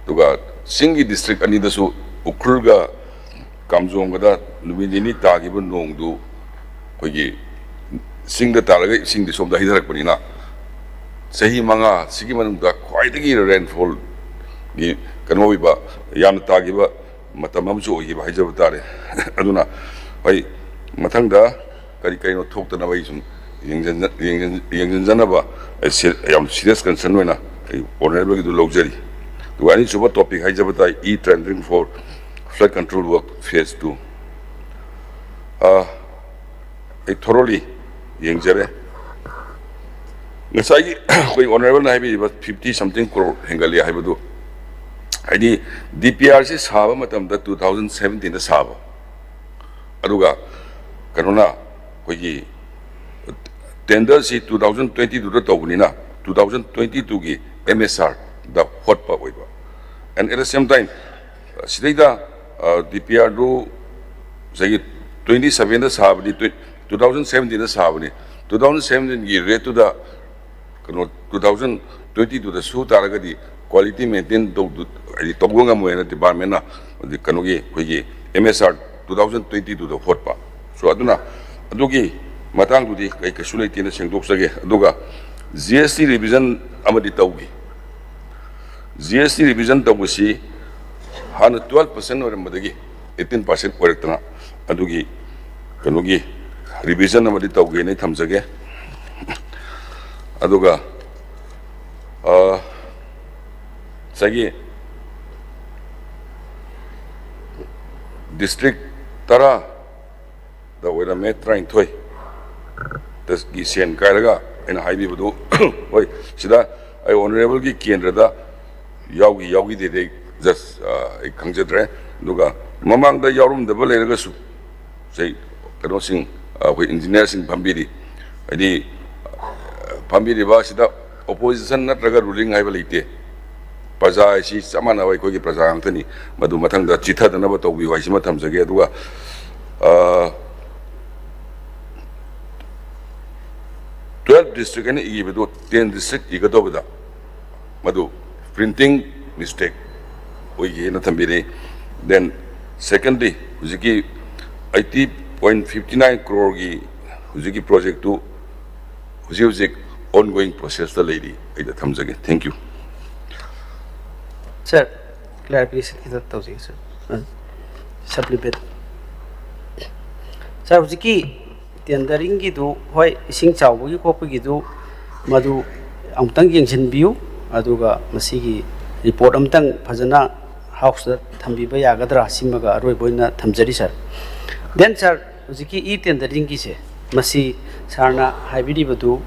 duga singi district ani da su ukrulga kamjong da nubini ta gi bun nong du ko gi sing da taraga sing di som da hidarak pani na sahi manga sigi manung da khwai dagi rainfall gi kanmo ba yam ta gi ba matam am jo gi ba hijab tare aduna hoi mathang da kari kai no thok na bai sum yengjan jana ba yam serious concern wena honorable gi du luxury to any super topic hijab ta tendering for flood control work phase 2 I thoroughly yengjare ngasai koi honorable na bi 50 something crore hengali haibadu haidi DPR se saba matam da 2017 da saba aduga kanona koi tender si 2022 da tawni na 2022 gi MSR da hotpa oiba and at the same time sidai DPR do say 27 da sabni 2017 da sabni 2017 gi rate to da 2022 da su taraga di quality maintain do di togonga moena department na di kanogi kogi MSR 2022 da hotpa so aduna adugi matang du di kai kasulai tina sengdok sage aduga GST revision amadi tawgi GST revision tawsi hana 12% or madagi 18% orektana adugi kanogi revision amadi tawgi ne thamjage aduga sagi district tara da wera metra intoi das gi sen kairaga en haibi budu oi sida ai honorable gi kendra da yaugi de just ai kangjadre duga mamang da yarum da bale ga su sei kano sing we engineer sing pambiri ani pambiri ba sida opposition na traga ruling hai balite praja si samana wai ko gi praja angtani madu mathang da chitha da na ba tobi wai sima thamjage duga 12 district and igibedo 10 district igadobada madu printing mistake oigi na thambire then secondly hujiki 80.59 crore gi hujiki project to hujik ongoing process the lady ida thamjage thank you sir clarification kita tawji sir supplement sir hujiki tendering gi du hoi ising chawbu gi khop gi du madu amtang yengsin biu aduga masigi report amtang phajana house da thambi ba yagadra simaga aroi boina thamjari sir then sir hujiki tendering gi se masi sarna haibidi badu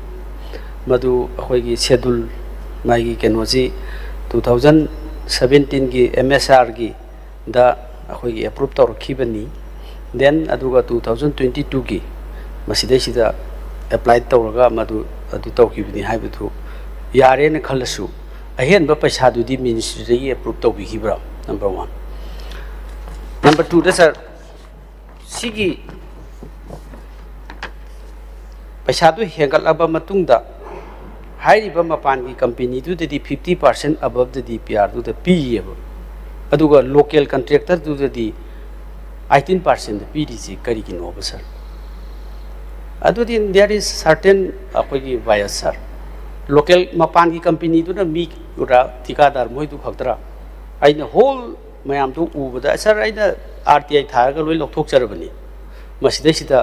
madu khoi gi schedule mai gi kenoji 2000 2017 की MSR की दा अखोई अप्रूव तौरखिबनी देन अदुगा 2022 की मसिदैसिदा अप्लाई तौरगा मदु अदु तौखिबनी हाइबदु यारे न खलसु अहेन ब पैसा दुदी मिनिस्ट्री गी अप्रूव तौबिखिब्रा नंबर 1 नंबर 2 दा सर सिगी पैसा दु हेंगलबा मतुंगदा हाइरिबा मपान की कंपनी दुददी 50% अबव द DPR दुद पीएब अदुगा लोकल कॉन्ट्रैक्टर दुददी 18% पीडीसी करिगिनो सर अदुदी देयर इज सर्टेन अखोगी बायस सर लोकल मपान की कंपनी दुना मी उरा ठिकादार मोय दु खतरा आइना होल मयाम दु उबदा सर आइना RTI थारगा लोय लौथोकचरबनी मसिदैसिदा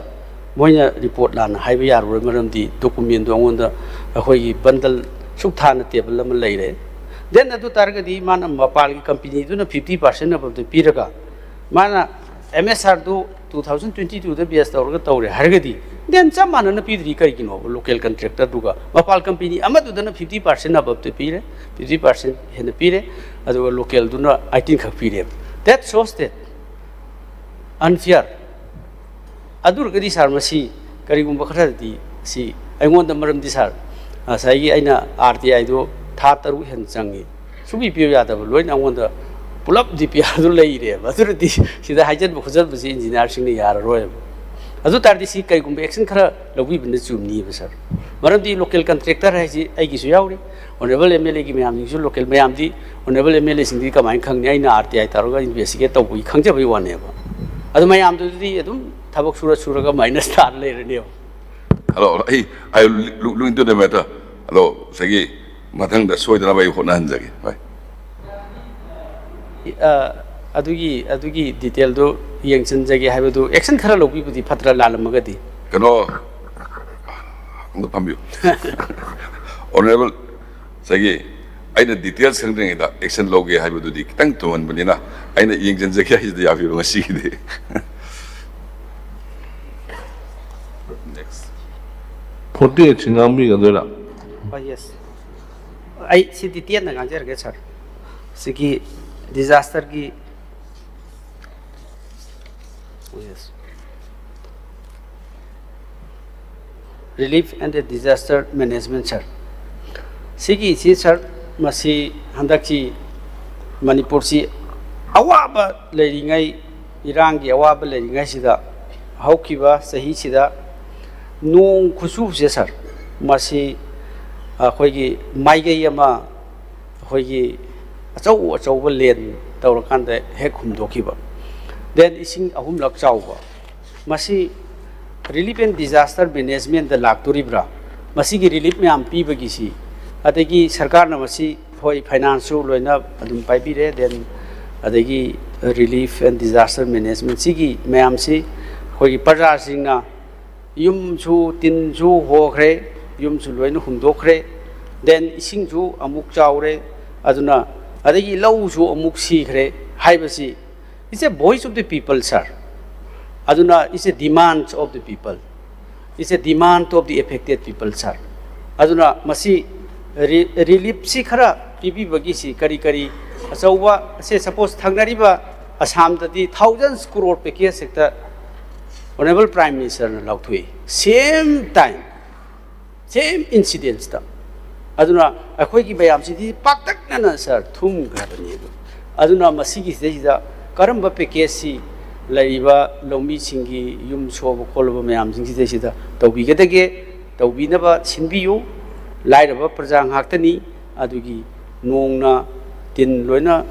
मोइना रिपोर्ट लाना हाइबा यारोय मरमदी डॉक्यूमेंट दो अंगोंदा अखोगी बंडल सुख थाना टेबल अमा लैरे देन अदु तारगदी माना मपाल की कंपनी दुना 50% अब द पीरगा माना MSR दु 2022 द बेस तौरगा तौरे हरगदी देन चा मानना पीदरी करिगिनो लोकल कॉन्ट्रैक्टर दुगा मपाल कंपनी अमा दुदना 50% अब द पीरे 50% हेन पीरे अदु लोकल दुना 18 खक पीरे दैट शोस दैट अनफेयर अदुरगदी सर मसी करिगुंबा खरदी सी अइगोंद मरमदी सर साइगी आइना RTI दो था तरु हेन चंगी सुबी पियो यादब लोइन अइगोंद पुलप DPR दु लैरे अदुरदी सिदा हाइजन बखजल बसी इंजीनियर सिंग ने यार रोय अदु तारदी सी करिगुंबा एक्शन खरा लबी बने चुमनी सर मरमदी लोकल कॉन्ट्रैक्टर है जी आइगी सु यावरी ऑनरेबल MLA की मयाम सु लोकल मयाम दी ऑनरेबल MLA सिंग दी कमाइन खंगने आइना RTI तारगा इन्वेस्टिगेट तौबई खंगजबई वानेबा अदु मयाम दुदी अदुम थबक सुरगा माइनस तार लेरने hello I look into the matter hello sagi mathang da soidana bai hona hanjage bai अदुगी डिटेल दो यंगसन जगे हाइबदु एक्शन खरा लोबी बुदी फतरा लालमगदी kano ando pambio honorable sagi aina details sangdeng da action loge haibadu di kitang tuman banina aina yengjan jage hi da yafi ngasi de next 48 chingambi gadela yes ai si detail na ganjer ge sir siki disaster की yes relief and disaster management sir sigi si sir masi handakchi manipur si awaba leiringai irang gi awaba leiringai sida haukiba sahi sida nong khusu se sir masi akhoi maigai ama akhoi achau len tawrakan de hek humdokiba then ising ahum lak chawba masi relief and disaster management da laktoribra masi gi relief me am pi bagi si adegi sarkar na masi hoi finance loina adum pai bi re then adegi relief and disaster management sigi me am si hoi parja sing na yum chu tin chu ho khre yum chu loina humdokre then ising chu amuk chawre aduna adegi lau chu amuk si khre haibasi it's a voice of the people sir aduna is a demand of the people it's a demand of the affected people sir aduna masi relief si khara pibi bagi si kari kari asawa se suppose thangnari ba assam dadi thousands crore package sector honorable prime minister na lauthui same time same incidents ta aduna akhoi ki bayam si paktak na sir thum grabani aduna masigi sida karamba package si laiba lomi singi yum soba kholoba mayam singi sida tawbi gedage tawbi na ba sinbiyu lairaba prajang haktani adugi nongna tin loina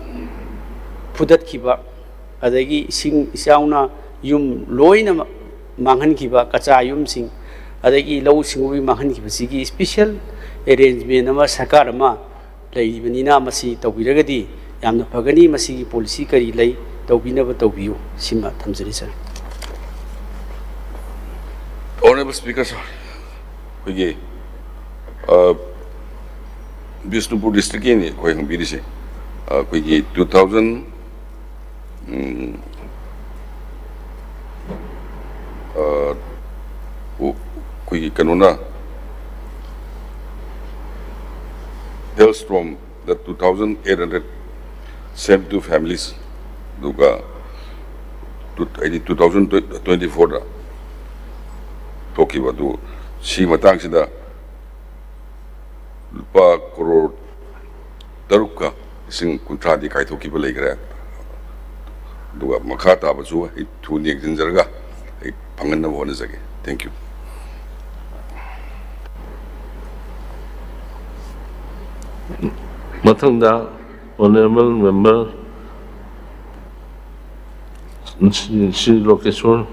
pudat khiba adagi sing isauna yum loina manghan khiba kacha yum sing adagi low singui manghan khiba sigi special arrangement ama sarkar ama laibani na masi tawbiragadi yamna phagani masi gi policy kari lai tawbina ba tawbiu sima thamjari sir honorable speaker sir kogi Bishnupur district ni koi hambiri se kogi 2000 kogi kanona hailstorm the 2800 same to families. Duga 2024 da toki badu si matang sida lupa crore taruka sing kuntra di kai toki balai kare duga makata basu thu nek jinjarga pangan na bone sake. Thank you. Matangda honorable member Sri Lokeshwar.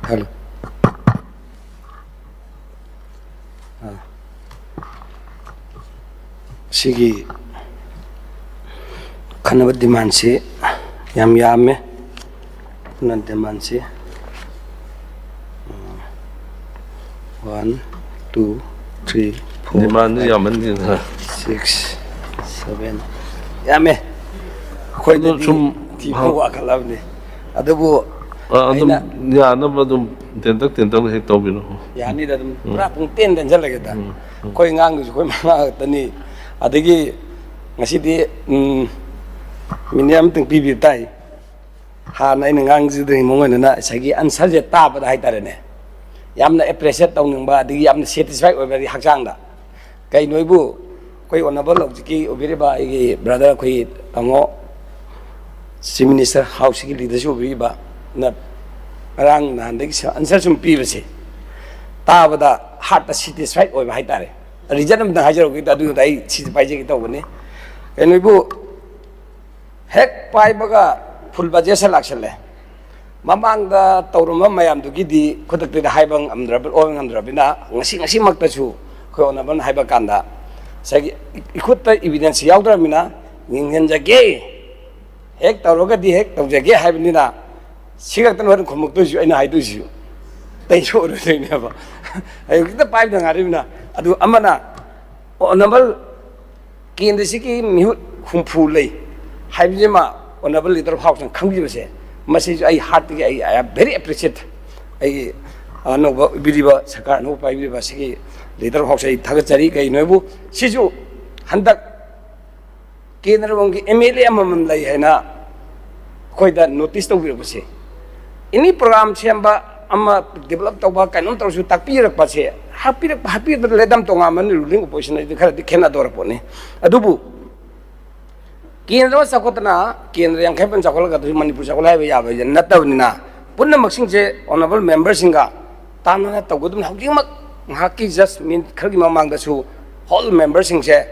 Hello. Sigi kanaba demand se yam me na demand se 1 2 3 4 Demand ni yaman din ha. 6 7 yame khoi Ado sum ti wa kalabne adabu adum ya na badum tentak hek tawbino. yani da pura pung ten den jalaga da khoi ngang ju khoi ma tani adagi ngasi di miniam teng pibi tai ha nai ngang ji de mo ngana na sagi answer je ta ba dai tare ne yamna appreciate taw ning ba adagi yamna satisfied oi ba hakjang da kai noibu koi honorable objiki obire ba ai brother koi tango chief minister house ki leadership obire ba na rang nan de answer sum pi base ta ba da heart satisfied oi ba hai tare reason am da hajar ki adu dai chi pai je ki taw bane kai noibu hek pai baga full baje sa laksale mamang da tawruma mayam du gi di khodak de haibang amdrabel o amdrabina ngasi makta chu ko na ban haiba kanda sagi ikutta evidence yaudramina ningen jage hek tawroga di hek tawjage haibnina sigak tan war khomuk tu ju aina haidu ju tai so ro ne ba ai kita pai da ngarimina adu amana onabal kendra siki mihu khumpu lei haibjema onabal leader house khangji base message ai heart I am very appreciate ai no biriba sakar no pai biriba siki leader house ai thagachari kai noibu siju handak kendra bongki MLA amam lai haina khoida notice to birabase ini program sembah ama develop tawba kanon tawsu takpirak pase hapirak ledam tonga man ruling opposition ai khara dikhena dor pone adubu kendra sakotna kendra yang khapan sakol ga manipur sakol hai ya ba natawnina punna maksing je honorable members singa tanana tawgudum haujimak ngaki just min khagi mamang da su whole members sing je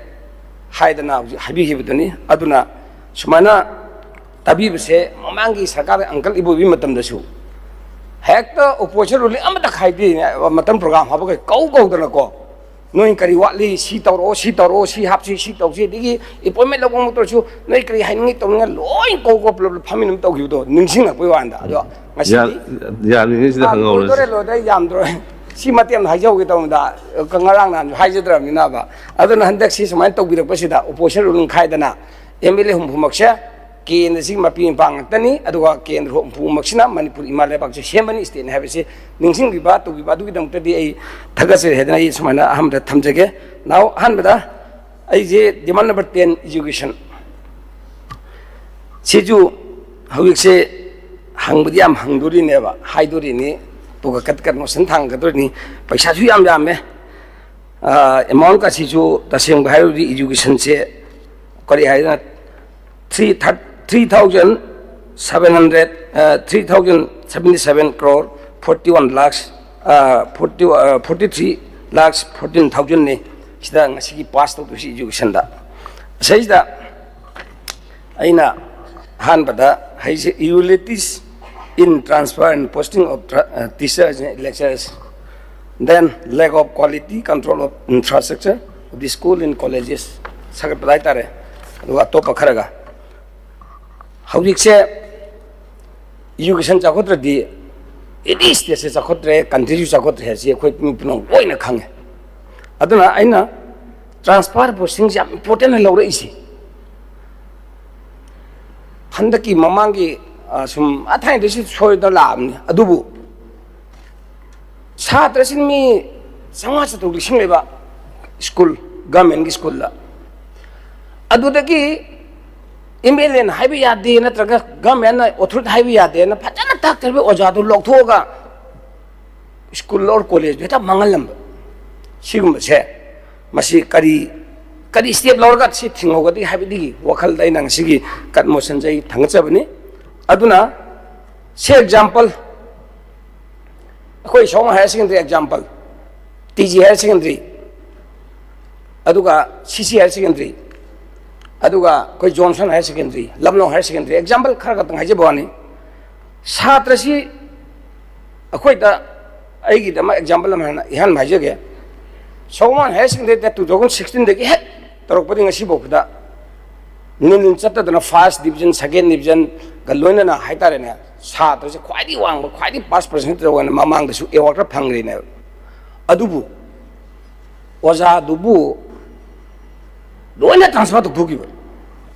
haidana habi hibudani aduna sumana tabi bse mamangi sarkar angkal ibu bi matam da su hekta opposition ruling amata khaidi matam program habaga kau dana ko noi kari watli si tawro si hapsi si tawsi digi appointment lobong motor chu noi kari haingi tawninga loi ko phamin taw gido ningsing apoi wanda ado ngasi Ya ni sida hangawla. dore lo dai yam dro si matiam haijau gi tawda kangarang nan haijadra mina ba aduna handak si sumain tawbirak pasida opposition ruling khaidana MLA humpumaksha kendra sing maping pang tani aduga kendra humpumaksina manipur imale bakse semani state habese ningsing gi ba to gi ba du gi dam tadi ai thagase hedana ai sumaina hamda thamjage now hanbada ai je demand number 10 education seju hawikse hangbudi am hangduri ne ba haiduri ni to ka kat no santhang ka ni paisa su yam me amount ka seju taseng bhairi education se kari haina 3,077 crore 41 lakhs 43 lakhs 14,000 ne sida ngasi pass to si education da saida aina han bada haise irregularities in transfer and posting of teachers and lecturers, then lack of quality control of infrastructure of the school and colleges sagat badai tare aduga topa kharaga haudik se education chakotra di it is this chakotre country chakotre se khoi pinong oina khange aduna aina transfer posting is important lo re isi handaki mamangi sum athai de si choi da lam ni adubu chatra sin mi sangwa sa to lising leba school government की स्कूल अदुदगी MLA ना हाइबे यादे नत्रगा गवर्नमेंट ना अथॉरिटी हाइबे यादे ना फजना ताक्तरबे ओजादो लौथोगा स्कूल और कॉलेज बेटा मंगलम सिगुमसे मसी करी स्टेप लौरगा सि थिंगोगदी हाइबेदी वखल दै नंग सिगी कट मोशन जै थंगचबनी अदुना से एग्जांपल अखोई सोम higher secondary example TG higher secondary अदुगा CC हायर सेकेंडरी अदुगा कोई जॉनसन हायर सेकेंडरी लमलों हायर सेकेंडरी एग्जांपल खर खतंग हाइजे बवानी छात्र सी अखोई दा आइगी दमा एग्जांपल अमना इहान भाइजेगे सोमान हायर सेकेंडरी 2016 दगी हेक तरokpadi ngasi bokda nin chatadana first division second division galloina na haitare ne छात्र से ख्वाइदी वांग ख्वाइदी 5% जवन ममांग दसु एवार्ड फंगरी ने अदुबु ओजा दुबु लोइना ट्रांसफर दुगी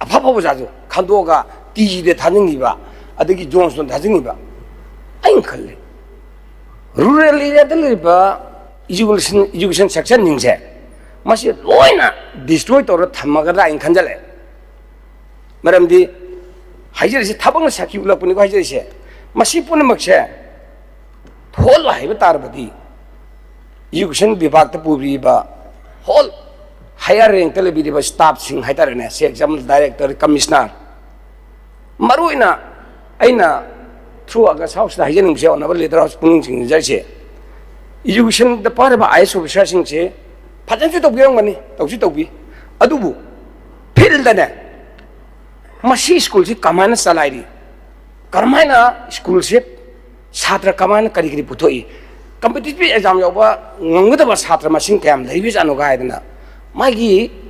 अफाफा ओजाजो खंदोगा TG दे थानिंगिबा अदगी जोन्सन थाजिंगिबा आइन खल्ले रूरल एरिया दलिबा एजुकेशन सेक्शन निंगसे मसी लोइना डिस्ट्रॉय तोर थमगरा आइन खंजले मरमदी हाइजरसे थाबंग साखि उलपनि को हाइजरसे मसी पुनमक्से होल हाइबे तारबदी एजुकेशन विभाग त पुबीबा होल हायर रैंक तले बिदिबा स्टाफ सिंग हाइतारने से एग्जाम डायरेक्टर कमिश्नर मरुइना आइना थ्रू अगस हाउस दा हाइजनिंग से ऑनरेबल लीडर हाउस पुनिंग सिंग जैसे एजुकेशन द पारबा आईएस ऑफिसर सिंग से फजन से तोबियंगनी तौसी तोबी अदुबु फील्ड दने मसी स्कूल से कमाना चलाइरी करमाइना स्कूल से छात्र कमाना करी करी पुथोई कम्पिटिटिव एग्जाम यावबा ngangdaba छात्र मसिंग कयam लैबि जानो गायदना मागी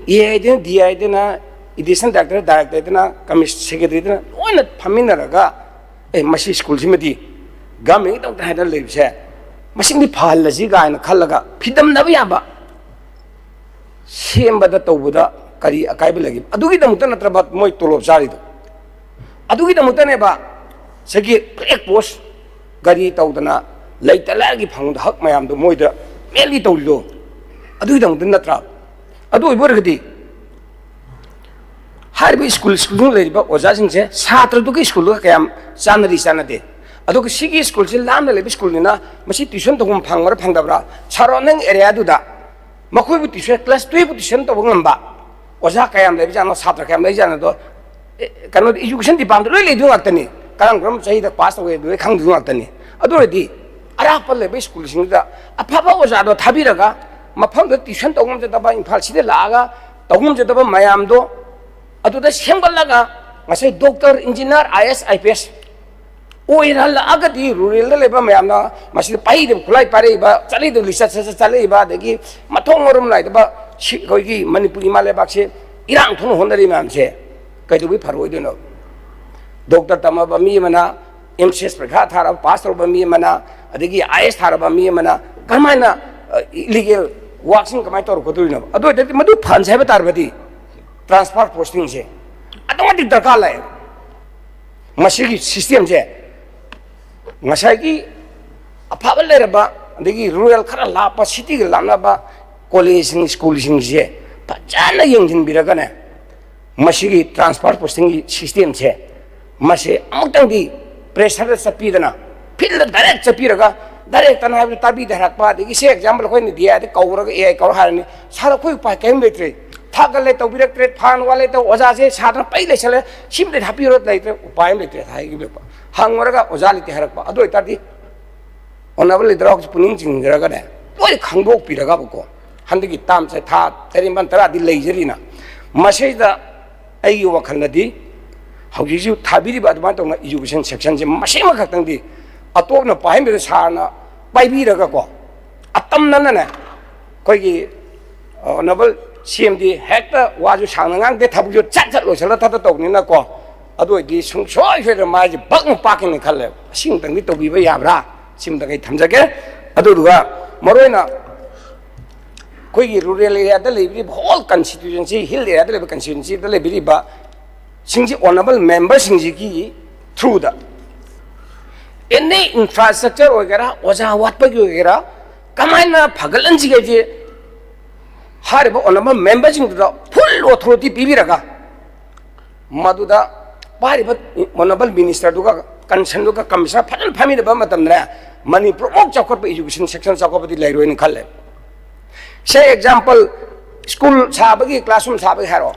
एआइदन डीआइदना एडिशन डायरेक्टरना कमिस सेक्रेटरीदना लोइना फमिनरगा ए मसी स्कूल सिमदी गवर्नमेंट तौ हाइदर लैबसे मसिंग फाल लजी गायना खलगा फिदम नबि याबा सेमबदा तौबदा करी अकाइबे लगी अदुगी दमुत नत्रबा मोय तोलोब जारिदो अदुगी दमुत नेबा सगी एक पोस्ट गरी तौदना लैतलागी फंग हक मयाम दो मोयदा मेली तौलिदो अदुगी दमुत नत्रा अदु इबरगदी हारबे स्कूल लेरिबा ओजा सिंसे छात्र दुगी स्कूल कयam चानरी चानदे अदुगी सिगी स्कूल से लामना लेबे स्कूल निना मसी ट्यूशन तगम फंगमर फंगदबरा सराउंडिंग एरिया दुदा मखोइबु ट्यूशन क्लास 12 ट्यूशन तबंगमबा ओजा कयam लेबे जानो छात्र कयam ले जानो दो कनो एजुकेशन डिपार्टमेंट ले लेदु आक्तनी करम सही दा पास होए दु खंगदु आक्तनी अदुरदी अरापल लेबे स्कूल सिंगदा अफाबा ओजा दो थाबिरगा मफम द ट्यूशन तगम जदबा इम्फाल सिदे लागा तगम जदबा मयाम दो अदुदा सेंगलगा ngase doctor engineer IS IPS ओइरल अगदी रूरल लेबा मयामना मसी पाई दे खुलाई पारे बा चली दे लिसा चले बा दगी मथोंग मरुम लाइ दबा खोइगी मणिपुरी माले बाक्से इरांग थोन होनरी मामसे कैदुबी फरओइ देनो डॉक्टर तमबा मी मना MCS प्रखा थारा पास तौबा मी मना अदगी IS थारा मी मना कमाइना इलीगल वर्किंग कमाइ तौर कोदुइनो अदो दति मदु फंस हैबा तारबदी ट्रांसफर पोस्टिंग से अदोमटिक दरकार लाय मसीगी सिस्टम से ngасай기 अफाबा लेरबा अदगी रूरल खरा लापा सिटी ग लामनाबा कॉलेज स्कूल सिंगसे फजाना यंगजिन बिरगने मसीगी ट्रांसफर पोस्टिंग सिस्टम से मसे अमुतंगी प्रेशर चपीदना फिल्ड डायरेक्ट चपीरगा डायरेक्ट तना हाबि ताबि दरकपा अदगी से एग्जांपल खोइनि दिया दे कौरगा ए कौर हारनि सारा खोइ पा केम लेत्रे थागले तौबिरक्त्रे फान वाले तो ओजा से छात्र पहिले चले सिमले थापिरो लेत्रे उपाय लेत्रे थाइगी बेपा हांगरगा ओजा लिते हरकपा अदो इतादि ओनाबल इद्राक पुनिंग जिंगरगा ने लोइ खंगोक पिरगा बको हंदगी ताम से था तेरिमन तरा दि लेजरिना मसेदा आइगी वखलनदी हौजिजु थाबिरि बादमा तोंगा एजुकेशन सेक्शन से मसेमा खतंगदि अतोबना पाहिमबे सारना पाइबिरगा को अतमनने कोइगी ओनाबल CMD हेक्टर वाजु सांगांग दे थाबुजु चट लोसला था तौनिना को अदोइदि सुंसोय फेर माजि बगम पाकिन खले सिंग तंगि तौबिबा याब्रा सिमदा कै थमजगे अदुदुगा मरोइना कोइगी रूरल एरिया द लेबि होल कन्स्टिट्यूएंसी हिल एरिया द लेबि कन्स्टिट्यूएंसी द लेबि बा सिंगजि ऑनरेबल मेंबर सिंगजि की थ्रू द एनी इंफ्रास्ट्रक्चर वगैरह ओजा वाटपगि वगैरह कमाइना फगलनजि गेजे हारिब ओनम मेंबर सिंह फुल अथॉरिटी पीबीरगा मदुदा पारिब ओनबल मिनिस्टर दुगा कंसर्न दुगा कमिशनर फजन फामिदबा मतमना मणिपुर मोक चौकट एजुकेशन सेक्शन चौकपति लेरोइन खल्ले से एग्जांपल स्कूल साबगी क्लासरूम साबगी हारो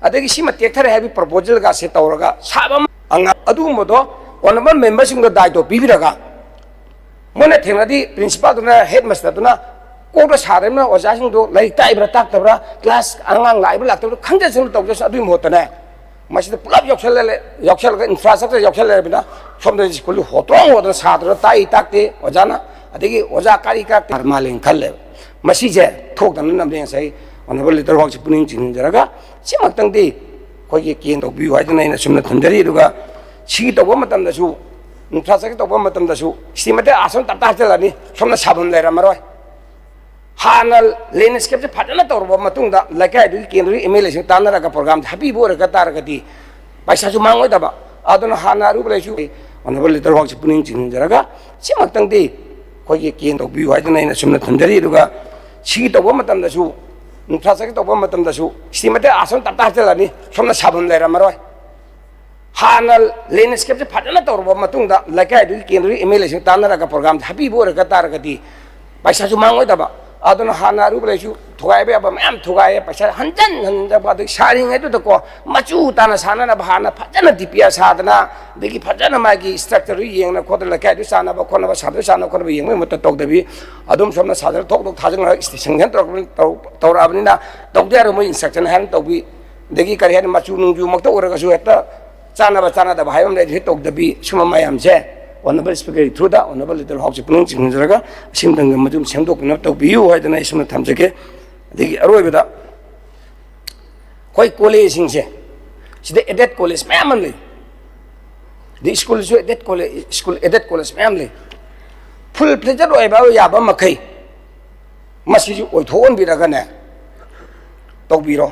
अदगी सिमा टेक्थर हैबी प्रपोजल गा से तौरगा साबम अंगा अदुमदो ओनबल मेंबर सिंह दा दायित्व पीबीरगा मोने थेंगदी प्रिंसिपल दुना हेडमास्टर दुना कोड सादरना ओजासिंग दो लाइक ताइब्रा ताक्तब्रा क्लास अंगांग लाइब्रा लाक्तब्रा खंजसन तौजस अदुइ मोतने मसिद पुलाप यौक्षल इंफ्रास्ट्रक्चर यौक्षल बिना सोमद स्कूल होतोंग होदन सादर ताई ताक्ते ओजाना अदगी ओजा कारी का मालिंग खल्ले मसिजे थोकदन नमदे सै ओनबल लिटर हॉक पुनिंग चिंजरगा सिमक्तंगदी खोगी केन तो बिउ हाइदन इन सुमना थंजरी दुगा सी तोबो मतमदसु इंफ्रास्ट्रक्चर तोबो मतमदसु सिमते आसन तता चलनी सोमना साबन लेरमरोय हाना लैंडस्केप से फजन तौरब मतुंगदा लैकाई केंद्र एमएलए सिंह तानरगा प्रोग्राम हाबीबो रगा तारगदी पैसा सु मांगोयदबा अदुन हाना रुबलेसु ओनबल लिटर हॉक पुनिंग चिंजरगा सिमक्तंगदी खोगी केन तो बिउ हाइदन इन सुमना थंजरी दुगा सी तोबो मतमदसु इंफ्रास्ट्रक्चर तोबो मतमदसु सिमते आसन तता चलनी सोमना साबन लेरमरोय हाना लैंडस्केप से फजन तौरब मतुंगदा लैकाई केंद्र एमएलए सिंह तानरगा प्रोग्राम हाबीबो रगा तारगदी पैसा सु मांगोयदबा अदुन हाना रुबलेसु थोगाइबे अब मैम थोगाए पैसा हंजन हंजन सारिंग को मचू ताना साना हाना फजन दिपिया साधना दगी फजन मागी स्ट्रक्चर येंगना खोद लकाय साना खोना सादर साना खोना येंग मत तौदबी अदुम सोमना सादर थोक थोक थाजंग स्टेशन तौराबनिना तौदे रो इंस्ट्रक्शन हैन तौबी दगी करी हैन मचू नुंजू मक्त ओरगसु हेता चाना भाइम ले तौदबी सुम मायाम से ओनबल स्पीकर थ्रू दा ओनबल लिटर हॉक पुनिंग चिंजरगा सिमदंग मजुम सेमदोकना तौबियु हाइदना इसम थमजके दगी अरोयबदा कोई कॉलेज सिंसे सिदे एडेड कॉलेज मैम ले दि स्कूल सु added college school added college ma'am ले फुल फ्लेजर ओइबा याबा मखै मसिजु ओइथोन बिरगने तौबिरो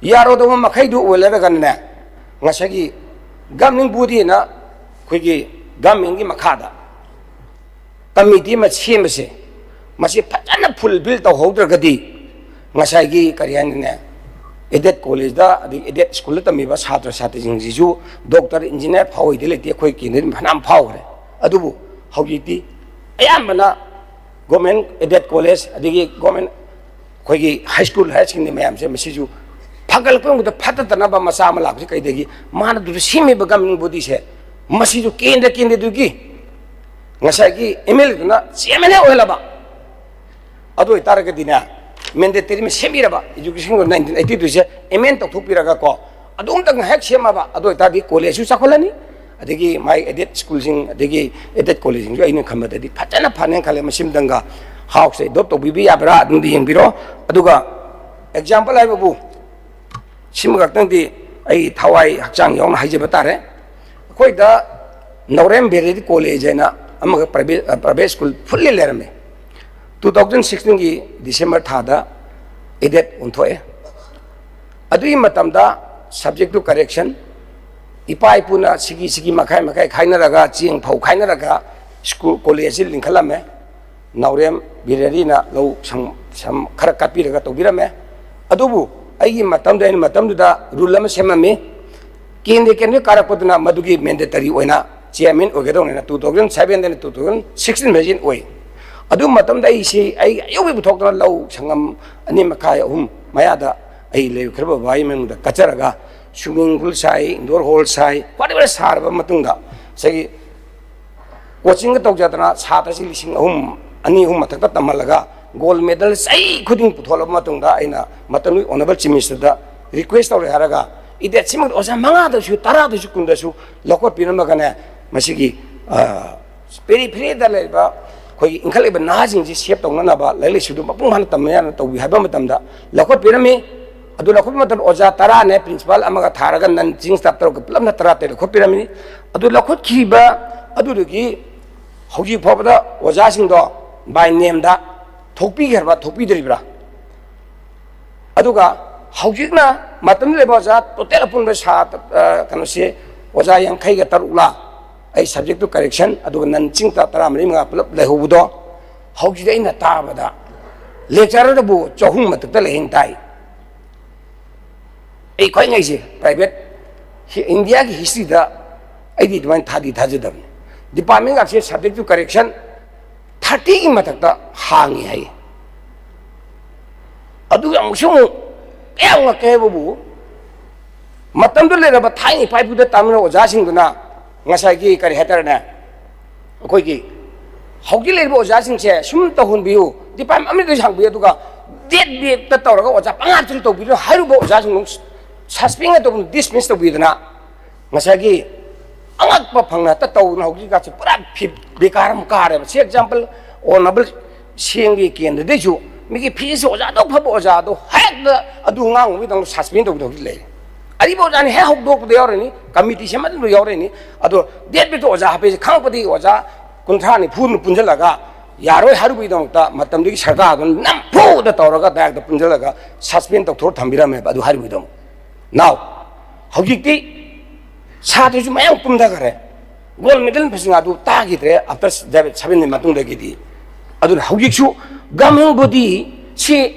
यारो दो मखै दु ओइलरगने ngashagi gamning budi na khoigi government की मखादा कमिटी में सेमसे मसी फजन फुल बिल तौहौद्रगदी ngसाइगी करियाने एडेड कॉलेज दा एडेड स्कूल तमीबा छात्र छात्रीसिंगजिजु डॉक्टर इंजीनियर फावइदे लेते खोइ किने फनाम फावरे अदुबु हौजिति अयामना गवर्नमेंट एडेड कॉलेज अदिगी गवर्नमेंट खोइगी हाई स्कूल हाई सेकेंडरी मैम से मसीजु फगल को फततनबा मसा मलाक कइदेगी माना दु सिमिबा गवर्नमेंट बॉडी से मसीजु केंद्र दुगी ngसाइगी एमएलए दुना चेमने ओहलबा अदो तारगदिना मैंडेटरी में सेमिरबा एजुकेशन 1982 से एमएन तौथुपिरगा को अदुम तंग हेक सेमाबा अदो तादि कॉलेज चाखोलनी अदगी माय एडेड स्कूल सिंग अदगी एडेड कॉलेज सिंग आइना खमददि फजना फाने खाले मसिम दंगा हाउस से डॉप तौबिबि याबरा अदुंदि यंबिरो अदुगा एग्जांपल आइबबु सिमगक्तंदि आई थावाई हचांग यौन हाइजेबा तारे कोइदा नौरेम बेरेडी कॉलेज है ना अमग प्राइवेट स्कूल फुल्ली लेरमे 2016 की दिसंबर थादा एडेड उन्थोए अदुई मतमदा सब्जेक्ट टू करेक्शन इपाई पुना सिगी मखाई खाइनरगा चिंग फौ खाइनरगा स्कूल कॉलेज लिंखलमे नौरेम बेरेडी ना लो सम खर कापिरगा तौबिरमे अदुबु अइगी मतमदा रूल अमा सेममे केंद्र कारपदना मधुगी मैंडेटरी ओइना चेयरमैन ओगेदोना 2007 देन 2016 मेजिन ओइ अदु मतमदा इसे आई योबि बुथोकना लौ संगम अनि मखाय अहुम मयादा आई ले खरबा बाई मेंदा कचरगा स्विमिंग पूल साइ इंडोर हॉल साइ वाटेवर सारबा मतुंगा सगी कोचिंग तौजदना छात्रसि लिसिंग अहुम अनि अहुम मथकता तमलगा गोल्ड मेडल सही खुदिंग पुथोलब मतुंगा आइना मतनु ऑनरेबल चीफ मिनिस्टर दा रिक्वेस्ट तौरे हारगा इदे सिमक ओसा मंगादसु तरादसु कुंदसु लखोट पिनमगने मसिगी पेरीफ्री दा लेबा खोई इंखलेबा नाजिंग सेप तौननाबा लाइलेसुदु मपुंग हान तमयाना तौबि हाबा मतमदा लखोट पिनमी अदु लखोट मतन ओजा तरा ने प्रिंसिपल अमगा थारगा नन जिंग स्टाफ तरो प्लमना तरा ते लखोट पिनमी अदु लखोट खिबा अदुदुगी हौजी फोबदा ओजा सिंगदो बाय नेम दा थोपी घरबा थोपी दरिब्रा अदुगा हौजिकना मतम लेबा ओजा टोटल अपुन सात कनोसे ओजा यांखैगा तरुला आई सब्जेक्ट टू करेक्शन अदुगा नन चिंग ता तरा मरि मंगा पुलप लेहुबदो हौजिदा इना ताबदा lecturer bu chahum matak ta lehin tai ai khoi ngai se private India ki history da ai di man thadi thajadam department of subject to correction 30 ki matak ta hangi hai adu yang sung yang ke bu matam du le ba thai pai bu da tamna oja sing duna ngasai ki kari hetar na koi ki hauki le bo oja sing che sum ta hun biu department ami du sang biu du ka det ta tor ga oja pangar chul to biu haru bo oja sing suspend to dismiss to biu na ngasai ki angak pa phangna ta to na hauki ka che pura phip bekaram kare se example honorable singgi kendra de ju miki phis oja do phab oja do hek adu ngang wi dang suspend to le ari bo jani he hok dok de yorani committee sema do yorani adu det bi to oja hape khang padi oja kunthra ni phun punjalaga yaroi haru bi dang ta matam di sarga don nam phu da toraga dak da punjalaga suspend to thor thambira me adu haru bi dang now hojik ti sa de ju mayang pumda kare gold medal phasing adu ta gi tre after 7 ni matung da gi di adu hojik su gamung body si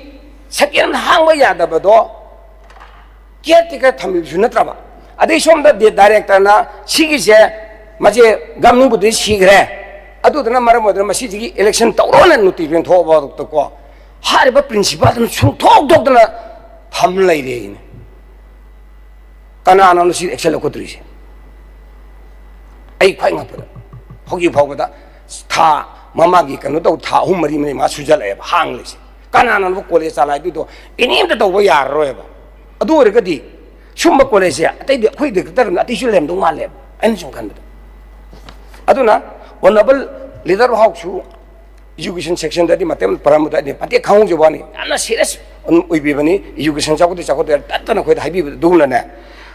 second hang ba ya da ba do caretaker thambi su natraba adai som da director na sigi se maje gamung body sigre adu dana maram modra masi ji election tawrona notification tho ba to ko har ba principal na chung thok dok dana tham lai re ne kana na si excel ko tri se ai khai nga pa hogi phau da tha mama gi kanu to tha hum mari mari ma sujal e hang le se kana na bo college ala du to inim ta to bo yar ro e ba adu re ga di sumba college ya tai de khoi de tar na ti su lem dong ma le an sum kan da aduna honorable leader house su education section da di matem paramuda de pati khang jo bani ana serious oi bi bani education sa ko de tat na khoi da hai bi du na ne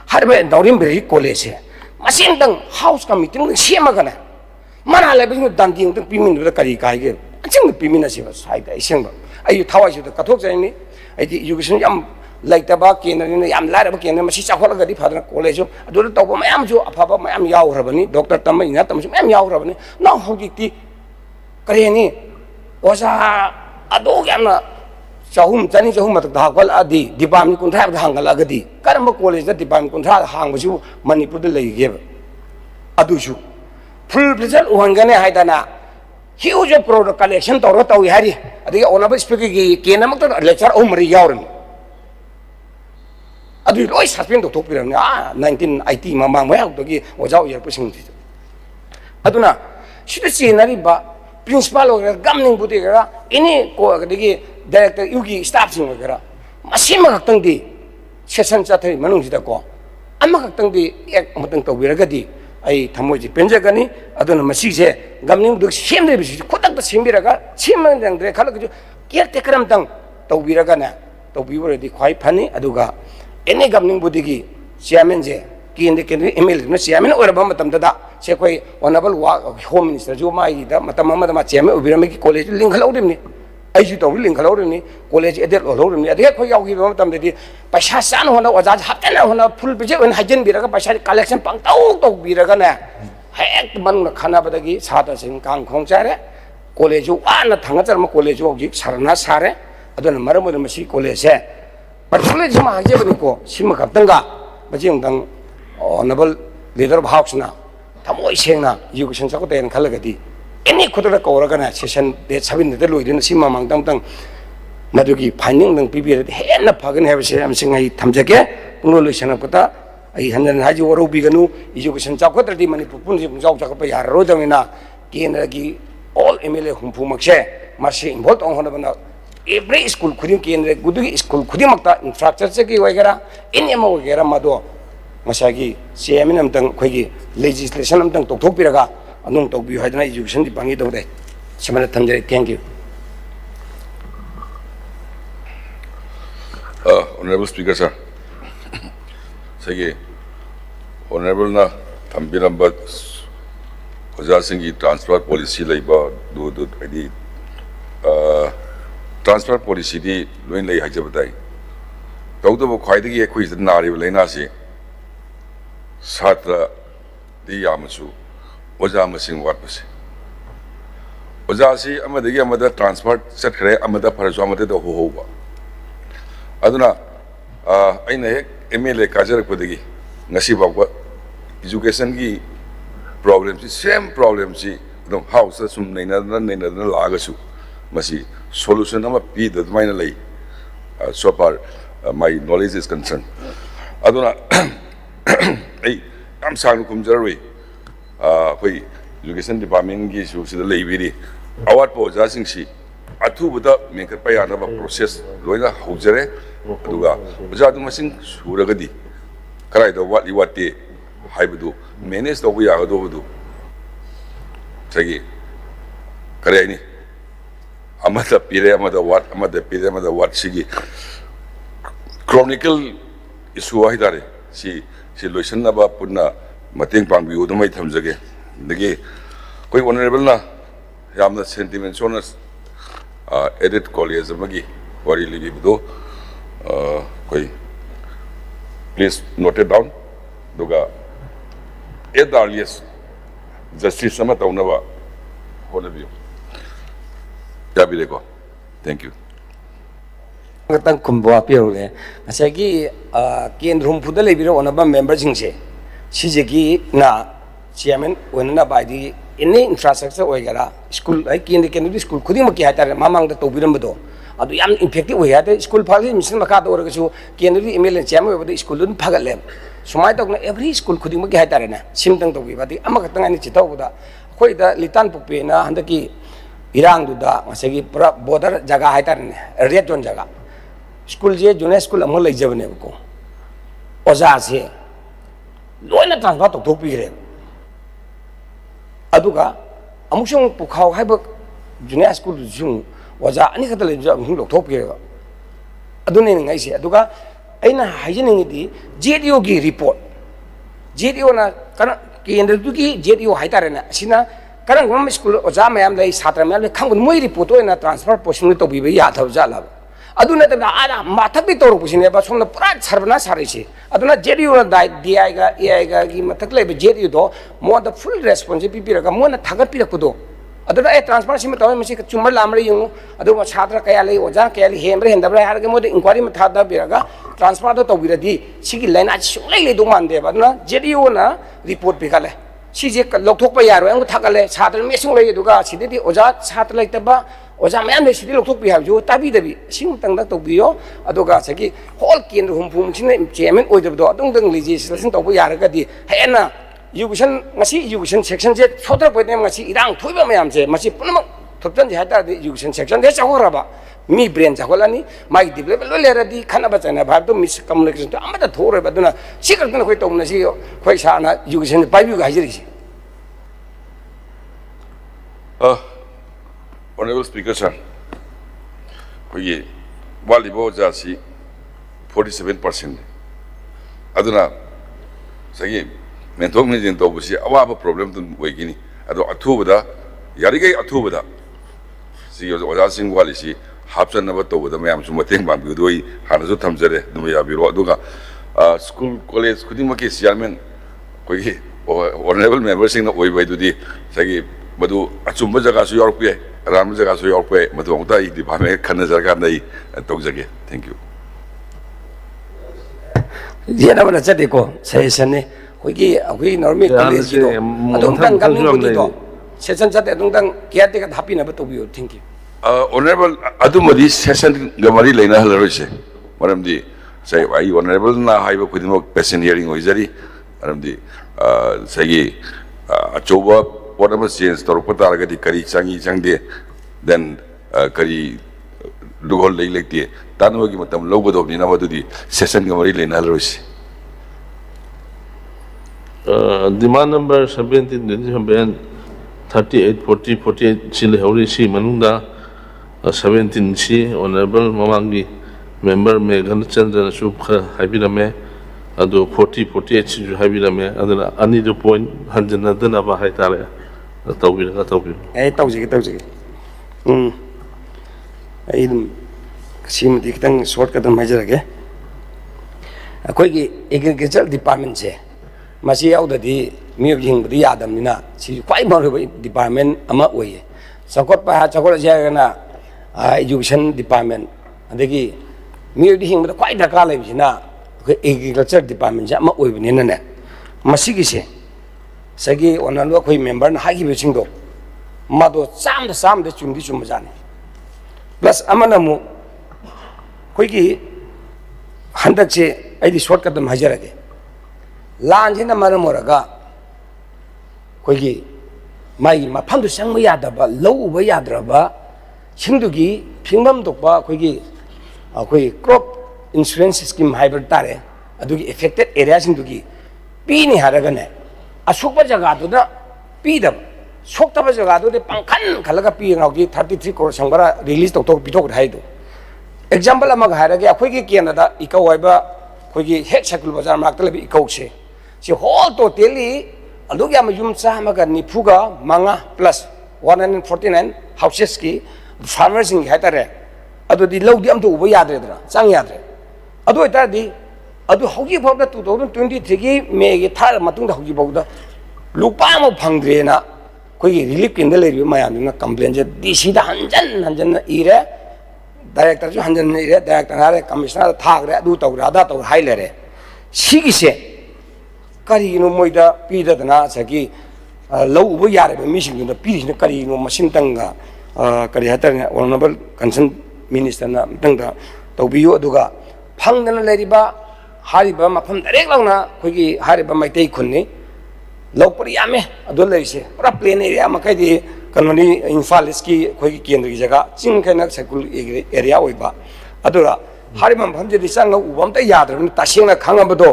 har ba daurim bi college masin dang house committee ng siama kana mana le bi dan ding dang pimin da kari kai ge aching pimin na siba sai da iseng ba ai thawai su da kathok jai ni ai di education yam like ta ba ke na ni yam la ba ke na masi cha khol ga di phadna college adu to ba mayam jo aphaba mayam yaw rabani doctor tamai na tam mayam yaw rabani na hogi ti kare ni osa adu yam chahum chani chahum mat da khol adi dipam kun tha da hangal agadi karam college da dipam kun tha hang ba su manipur da lai ge adu su full result uhangane haidana huge product collection to ro tawi hari adi honorable speaker gi kena mak to lecture umri yawren adu loi suspend to piram na 1980 mamang ma to gi ojau yer pusing ti aduna sida chinari ba principal or gamning buti ga ini ko gi director yugi staff sing ga masima gaktang di session chathai manung sida ko amma gaktang di ek matang to biraga di ai thamoji penjagani aduna masise gamning duk semde bisi khodak ta sembiraga chimang dang dre khala ju kerte karam tang to biraga na to biwre di khwai phani aduga ene gamning budigi chairman je kinde kinde MLA na chairman or ba matam da se koi honorable home minister jo mai da matam ma da chairman ubirame ki college link khalo dim ni ai ju to link khalo dim ni college edet lo dim ni ade khoi yaw gi ba matam de paisa san hona oja haptena hona full bije on hajen biraga paisa collection pang tau to biraga na hek man na khana badagi sada sing kang khong chare college wa na thanga charma college gi sarna sare adona maram maram si college particularly sama aja bani ko sima kaptanga bajing dang honorable leader of house na thamoi seng na education sa ko ten khalagadi any khudra ko ra kana session de 7 de loidin sima mang tang tang madugi finding dang pbi he na phagan have se am singai thamjake puno loisana kota ai hanan haji woro biganu education sa ko tradi mani pun si jau sa ko pa yar ro jamina kendra gi all MLA humpu makse marsi involved on hona bana every school khuding kendra gudu school khuding makta infrastructure se ki wagera any mo wagera mado masagi chairman amtang khoigi legislation amtang tokthok piraga anung tokbi haidana education di bangi dode semana thamjare thank you Honorable Speaker sir sagi honorable na thambiramba oja singi transfer policy laiba do adi transfer policy di loin lai hajabatai tawdo bo khwaidagi ekhoi nari laina si satra di yamasu oja masing wat base ओजासी अमदगी अमदा ट्रांसफर चटखरे अमदा फरसु अमदा तो होबा अदुना अइना हेक एमएलए काजरपदगी ngasi बाबा एजुकेशन की प्रॉब्लम सी सेम प्रॉब्लम सी एकदम हाउस सुम नैना लागसु मसी सोल्यूशन अमा पी द माइना लई so far my knowledge is concerned aduna ai am sang kum jarwi koi education department gi su sida leibiri awat po ja sing si athu buda mekar pa yana ba process loina hojare aduga ja du masing suragadi karai do what you what haibudu manage do ya ga do budu sagi kare ni amada pire amada what sigi chronicle issue hai dare si loisan na ba punna mateng pang biu do mai thamjage dagi koi honorable na yamna sentiment sona edit college amagi wari libi do koi please note it down doga earliest justice sama tauna ba hola biu ya bi ko thank you tang kumba piau le asagi kendrum phuda le biro onaba member jingse sijegi na chairman onana bai di any infrastructure oigara school ai kendi school khuding maki hatar mamang da tobiram bodo adu yam effective oi hade school phagi mission maka do orgasu kendi ml chairman bodo school dun phagalle sumai tok na every school khuding maki hatar na simtang tobi badi amaka tang ani chitau boda khoi da litan pukpe na handaki irang duda masagi pura border jaga hatar ne red zone jaga school je junior school amol lai jabne ko oza se loina transfer to thok pi re aduga amusung pukhau haiba junior school jung oza ani khata le jab hung lok thok pi re adune ngai se aduga aina hajini di JDO gi report JDO na kana kendra du gi JDO haitare na sina karang gom school oza mayam lai satra mayam le khang moi report na transfer posting to bi ya thaw jala aduna ta ada mathak bi toru pusine ba somna pura sarvana sarisi aduna JDO na DI ga AI ga gi mathak le JDO do mo the full responsibility raga mo na thagat pi rakudo aduna e transfer sim taw masi chumar lamre yung adu chhatra kaya le oja kaya le hemre hendabra har ge mo de inquiry ma thada bi raga transfer do to bi radi sigi line a chulai le do man de ba aduna JDO na report bi kale sije lokthok pa yaro ang thakale chhatra mesung le duga sidedi oja chhatra le taba oja mayam le sidedi lokthok pi habju tabi dabi sing tang da to biyo aduga sagi hol kin hum phum chine chairman oi do adung dang legislation to bu yar ga di hena education ngasi education section je chodra poi nem ngasi irang thoiba mayam je masi punam thoktan je hata education section de chawra ba mi brain chakolani mai develop lo le radi khana ba chana bhar to miscommunication to amada thore ba duna sikar duna khoi tong na si khoi sa na education pai bi ga jiri si honorable speaker sir koi walibo jasi 47% aduna sagi mentok ni jin to busi awa problem tu wegini ado athubada yarigai athubada si oja sing wali si hapsan na to da mayam sum teng bang bi doi hana su thamjare dum ya biro aduga school college khuding ma ke chairman koi honorable member sing na oi bai du di sagi madu achumba jaga su york pe ram jaga su york pe madu ngta I department khana jaga nai tok jage thank you jena bana chate ko session ne koi normal college do adung tang gaming ko do session chate adung tang kya te ka thapi na ba to bi thank you honorable adumadi session gamari leina halaroise maramdi say ai honorable na haiba khudimo patient hearing hoizari maramdi sagi achoba whatever change torok pata ga di kari changi changde then kari lugol lei lekte tanwa gi matam lobo do ni na wadu di session gamari leina halaroise demand number 17 38 40 48 chile hori si manunda 17 si honorable mamangi member Meghan Chandra Shubha Habirame ado 40 48 si Habirame adana ani do point hanjana dana ba haitare tawbira ai tawji ai dum sim dik tang short ka dam hajarage akoi gi agriculture department se masi yaudadi miyok jing budi yadam nina si kwai mar department ama oye चौकट जाएगा एजुकेशन डिपार्टमेंट अदगी मियोदी हिंग क्वाई दरकार लेबिसिना एग्रीकल्चर डिपार्टमेंट से अमने मसीगिसे सगी ओनलो अखोई मेंबर ना हागिबसिंगदो मादो चाम दे चुमदी चुमजाने प्लस अमनमु खोई हंदक से अभी शॉर्टकट हाजरगे लान मरम होरगा खोई माई मफम चंब यादब लौब याद्रब सिंदुगी फिंगम दोप अखोई क्रॉप इंश्योरेंस स्कीम है तारे अदुगी इफेक्टेड एरिया सिंदुगी पीनी हारगने असुप जगह पीदब सोक्तब जगह पंखन खलग पी 33 करोड़ संबरा रिलीज तौर पीथोक है एग्जाम्पल है अखोई केनदा इको अखोई हेड सकल बाजार मनाक लेब इकोसे होल टोटली यूम चामग निफुग मंगा प्लस 149 हाउसेस की फार्मर्स है लौदी उब याद्रेदना चंग याद्रे हौजी 2023 की मे की थार लुपा फंग्रेना अखोई रिलीफ केंद्र मैम कंप्लेन से DC हंजन हंजन इरे डायरेक्टर हंजन इरे डायरेक्टर कमिश्नर थाग्रे तौर अदा तौर है लेरे सिगिसे करीनो मोइद पीदना सकी लौ उब यारे मीसिंग पीरिन करीनो मसिंतंग करी है ऑनरेबल कंसर्न मिनिस्टर मतंग तौबियो अदुगा फंगदना लेरिबा हारिबा मफम डायरेक्ट लौना अखोई हारिबा मैतै खुन्नी लौपर यामे अदु लेरिसे पूरा प्लेन एरिया मखैदि कनोनी इम्फाल इसकी अखोई केंद्र की जगह चिंग खैना सकूल एरिया ओइबा अदुरा हारिबा मफम जे दिसंग उबमता याद्रबन तासेंगना खंगबदो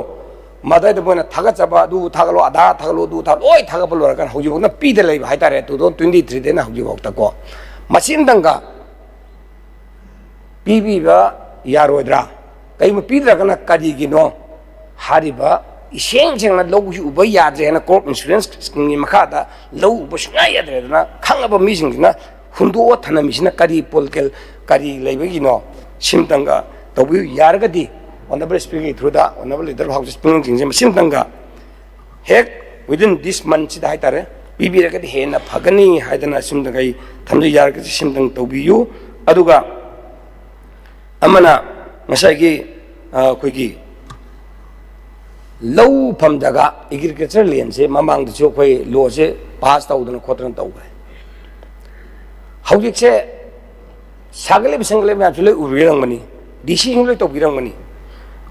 मदद बोना थागचबा दु थागलो आधा थागलो दु था लोय थागबल लरकन हौजिबोना पीदे लेब हाइतारे 2023 देना हौजिबोक्तको मसिनदंगा पीबीबा यारोद्रा कई पीद्रगना करिगिनो हारिबा इसेंग सेंगना लौबु उब याद्रेना क्रॉप इंश्योरेंस स्कीम की मखादा लौ उब सुना याद्रेना खंगबा मिसिंगना हुंदो थनमिसिना करी पोलकेल करी लेबगिनो सिमतंगा तौबु यारगदी Honorable Speaker through the Honorable Leader of House Speaking in Simtanga. Heck, within this month, the Hitare, Bibi Ragati Hena Pagani, Haidana Simtangai, Tamdi Yark Simtang to be you, Aduga Amana, Masagi, Quiki Low Pamdaga, Agriculture Lian, say Mamang the Chokwe, Lose, passed out on a quarter and over. How do you say Sagalib Sangalib actually Uriang money? Decision to Birang money.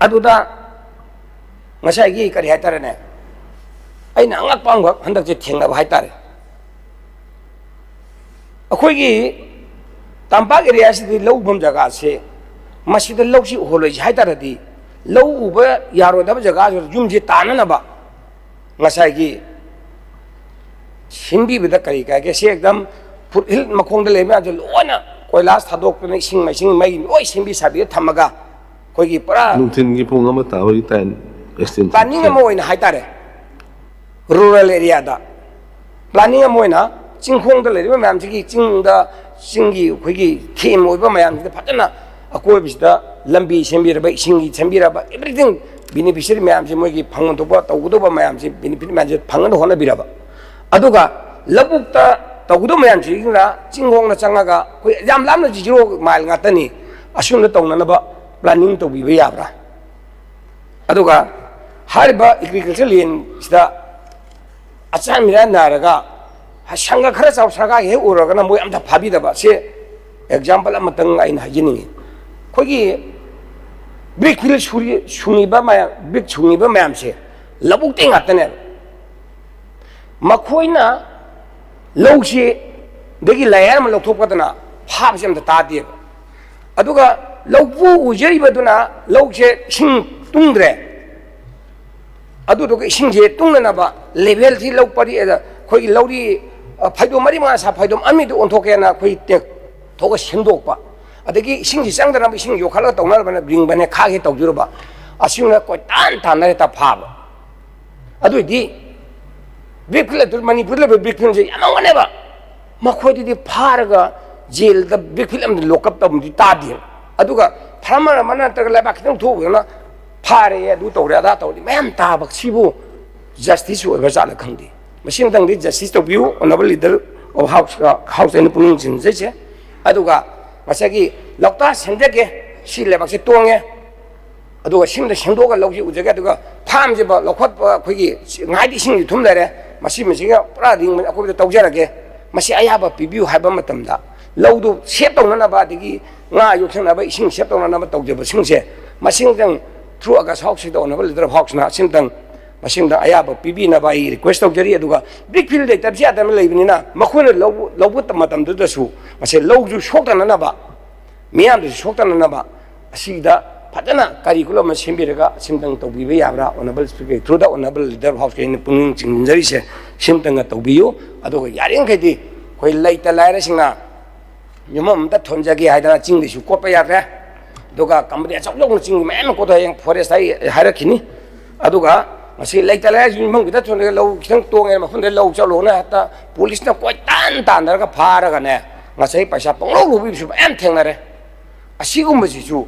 अदुदा Masai करी हाइतारने अना अंगपांग हंदक थेंगब हाइतारे अखोई तंपाक एरिया लौबम जगह से लौसी होलोई हाइतारदी लौ उब यारोदब जगह यूम से ताननब मसाई सिंबीबद करी कहे से एकदम फुटहिल मखोंद लेमे लोना कोयलास थादोक्तने इसिंग मैसिंग मई लोई सिंबी साबी थमगा कोई पूरा नुथिन पुंग ताबी टाइम प्लानिंग है रूरल एरिया प्लानिंग चिंखोंद मैम से चिंगी थीम मैम से फजना अकोबद लंबी सेंबीरब इसिंगी सेंबीरब एवरीथिंग बेनिफिशियरी मैम से मोगी फंगदब तौगदब मैम से बेनिफिट मैम से फंगन होनबीरब अदुगा लबुक तौगदब मैम से चिंखोंग चंगा कोई याम लाम 0 माइल गातनी असुम तौनब प्लानिंग तो भी याब्रा अदुगा हारिबा एग्रीकल्चर लेन सिदा अचान मिरा नारगा संग खरा चाव सरगा हे उरगना मोय अमथा फाबिदबा से एग्जांपल अमतंग आइन हाजिनी खोगी ब्रिक फिल सुनिबा माया ब्रिक सुनिबा मैम से लबुक ते गातने मखोइना लौसे दगी लायर म लौथोपदना फाबसे अमथा तादे अदुगा लौपू उजरीबदुना लौसे सिंग तुंग्रे अदुदो इसिंगसे तुंगनबा लेवल थी लौ परि खोई लौरी फाइदो मरी मा सा फाइदो अमिदो ओंथोकेना खोई टेक थोगा सेंदोकपा अदगी इसिंगसे चंगदना इसिंग योखाला तौनरबना ब्रिंगबने खागे तौजुरबा असिंगना कोई तान तानरे ता फाबा अदुदि ब्रिकल मणिपुर ले ब्रिकल से यामंगनेबा मखोइदि फारगा जेल द ब्रिकल अम लोकअप तमदि तादि अदुगा फार्मर मना तक लेबा खितंग थोगना फारे अदु तौरे अदा तौदि मैम ताबक सिबु जस्टिस ओइबा जाला खंगदि मसिन तंगदि जस्टिस तो बिउ honourable leader of house and Punings in this. Aduga, Masaki, Lokta Sendeke, she levels it tongue. Adu sim the Shandoga Logi would get to go. Palms about Lokot Quiggy, Nighty sing to there, Massimasia, Prading, according to Tojarage, Masiaba Pibu Habamatamda. Lodu, shaped on another digi, now you can have a sing shaped on another Toja, Singse, Massing through a gas house on a little hawks now, Sinton, Massing the Ayaba Pibina by request of Jeria, big field that Tabsia living in a Makuna low with the Madame to the Su. I say low you short on another. Miam is short on another. I see that. Patana curriculum Simbiraga, symptom to be Yabra, honorable speaker, through the honorable leader house in the Puning Jinjaris, symptom at Tobio, Ado Yaringati, who later Larisina. Your mom that Tonjaki had a ching, you copy at Doga, company as a long sing man, Kota Forest Hierarchy, Aduga, I say later as you monk that on the low Tong and from the low Salona, police not quite tan, like a paragane. I say Pasapong, we should enter. I see whom is you.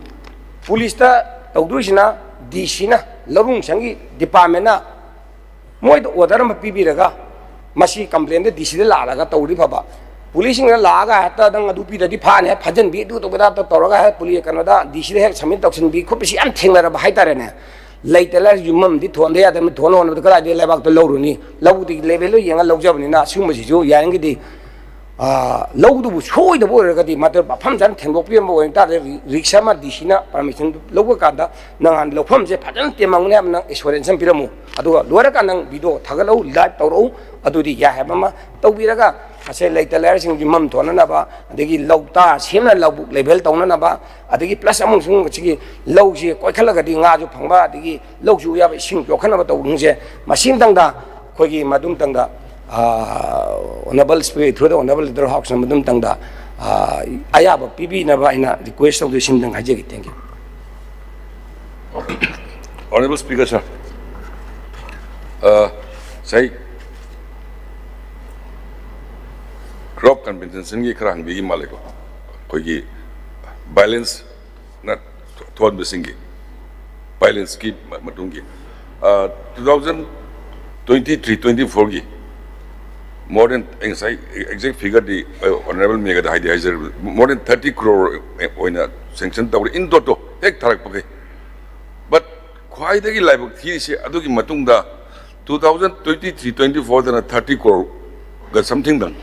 Police Taudushina, Dishina, Lavung Sangi, Departmenta, Moid Wadarama Pibiraga, Mashi complained that this is the Laga Tauri Papa. Policing the Laga, Dupi the Department, Pajan be do without the Toraga, Police Canada, Dishi have some intoxin be Kopishi and Taylor of Haitarene. Later, as you mum did to on the other Tono of the Gadi Levak the Loruni, Low the level, young and low job in Sumaji, Yangi. Low to show the border at the matter of Pamsan, Tengopium, and Rixama, Dishina, permission, lower Kanda, Nan Lopamse, Patent, Manam, Iswaran Piramu, Adu, Lorakan, Bido, Tagalo, Lat Toro, Adu the Yahabama, Tobiraga, I say later, Larising the Mum Tonanaba, they give low tas, him and low label Tonanaba, they give plus among Sungi, low, Koikalagadi, Najo Pamba, they give low, you have a sing, Yokanaba, Machine Tanga, Kogi, Madum Tanga. Honorable spirit through the honorable leader hawks and Madam Tanga. I have a PB Navaina request of the Sindang Hajaki. Thank you. Honorable Speaker, sir. Say, crop compensation ki krang bigi maleko. Koi balance not thought missing. Balance ki matungi. 2023-24 more than exact figure the honorable mega the idea is more than 30 crore in a sanction tower in toto take tarak but quite the life he is aduki matunda 2023-24 than a 30 crore got something done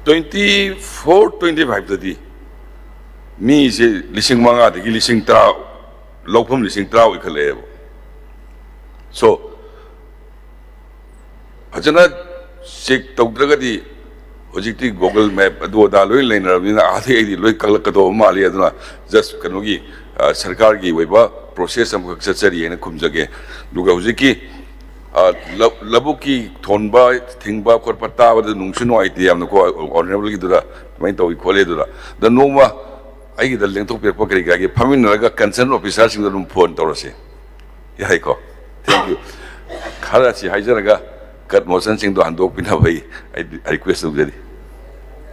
24-25 the me is listing manga the listing trao locum listing trao ikale so Hajana Sik Togdragadi, Ojiti Google Map, Adoda, Liner, Adi, Loikalakato, Malia, just Kanugi, Sarkargi, Weba, process of accessory and Kumzage, Lugaziki, Labuki, Tonba, Tingba, Korpata, the Nunchino idea, and the honorably to the Mento Equaledura. The Noma, I get the length of your pocket, Paminaga, concern officers in the room, Pont Torose. Yaiko. Thank you. Karachi, Hajaraga. Cut motion sing to handle Pinaway. I request of the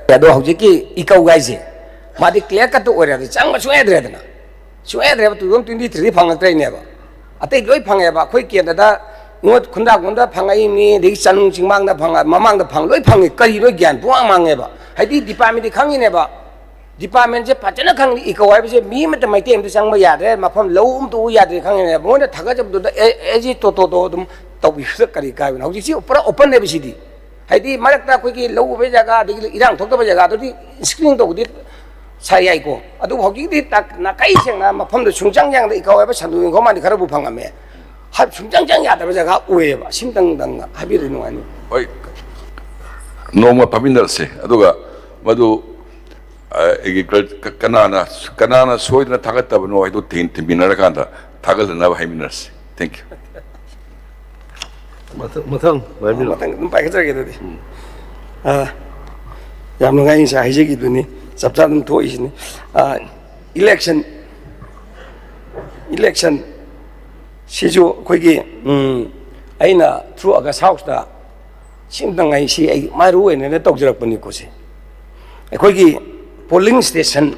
Hojiki, Eco Gazi. Madi clear cut to order the Changa Suedredna. Suedre to 23 Panga train never. I take Loy Pangaba, quick and that what Kundakunda Pangaini, the San Chimanga Panga, Mamang the Pang, Loy Pang, Kari again, Puamang ever. I did department the Kangi never. Department Patana Kang Eco, I was a meme at my team to Sangmayad, Mapam low to Yad, Kang, one that Tagaj to the Ezi Toto. We should carry now. You see, open every city. I did Marata quickly low Vejaga, the Iran talk about Jaga, screen to it. Sayako. I do hockey did Nakaisang from the Chunjang, the Ikawa, and doing command the Karabu Pangame. Have Chunjang Yataga, wave, Sintang, have you know any? No more Paminderse, Aduga, Madu Kanana, Soy and Tagata, no, I do think to be Narakanda, Tagal and Navahiminers. Thank you. Matang, Matang, Pakataki. Yamanga is a Hijiki, Subsatum Toys. Election, Sijo, Quiggy, Aina, through August House, Simtang I see my ruin and a dog Panicosi. A Quiggy polling station,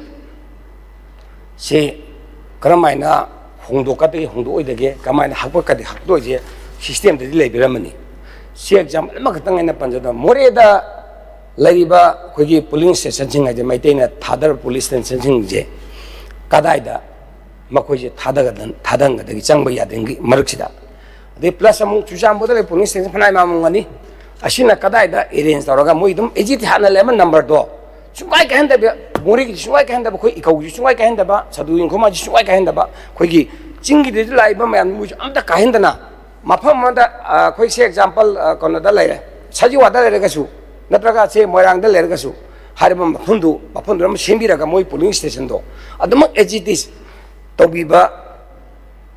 say, Karamina, Hondokati, Hondo, the gay, Kamana Hapokati, Hadoje. System the delay Ramani. See example, Makatang and a Panjada, Moreda Lariba, Kugi police sensing at the maintain Tadar police sensing J. Kadaida, Makoji Tadanga, the Changba Dengi, Marxida. The plus among Chujambo police sensing Panamani, Ashina Kadaida, Irins, Rogamoidum, Ejit Hana Lemon number door. Shuai can the Muri, Shuai can the Iko, Shuai can the ba, Sadu in Koma, Shuai can the ba, Kugi, Chingi the Libam and which under Kahendana. Mapamada, quick example, Conadale, Sajuada Legasu. Natraga say Morang the Lergasu, Haribam Pundum, Shimbiraga Moi police station do. At the mock edge it is Tobiba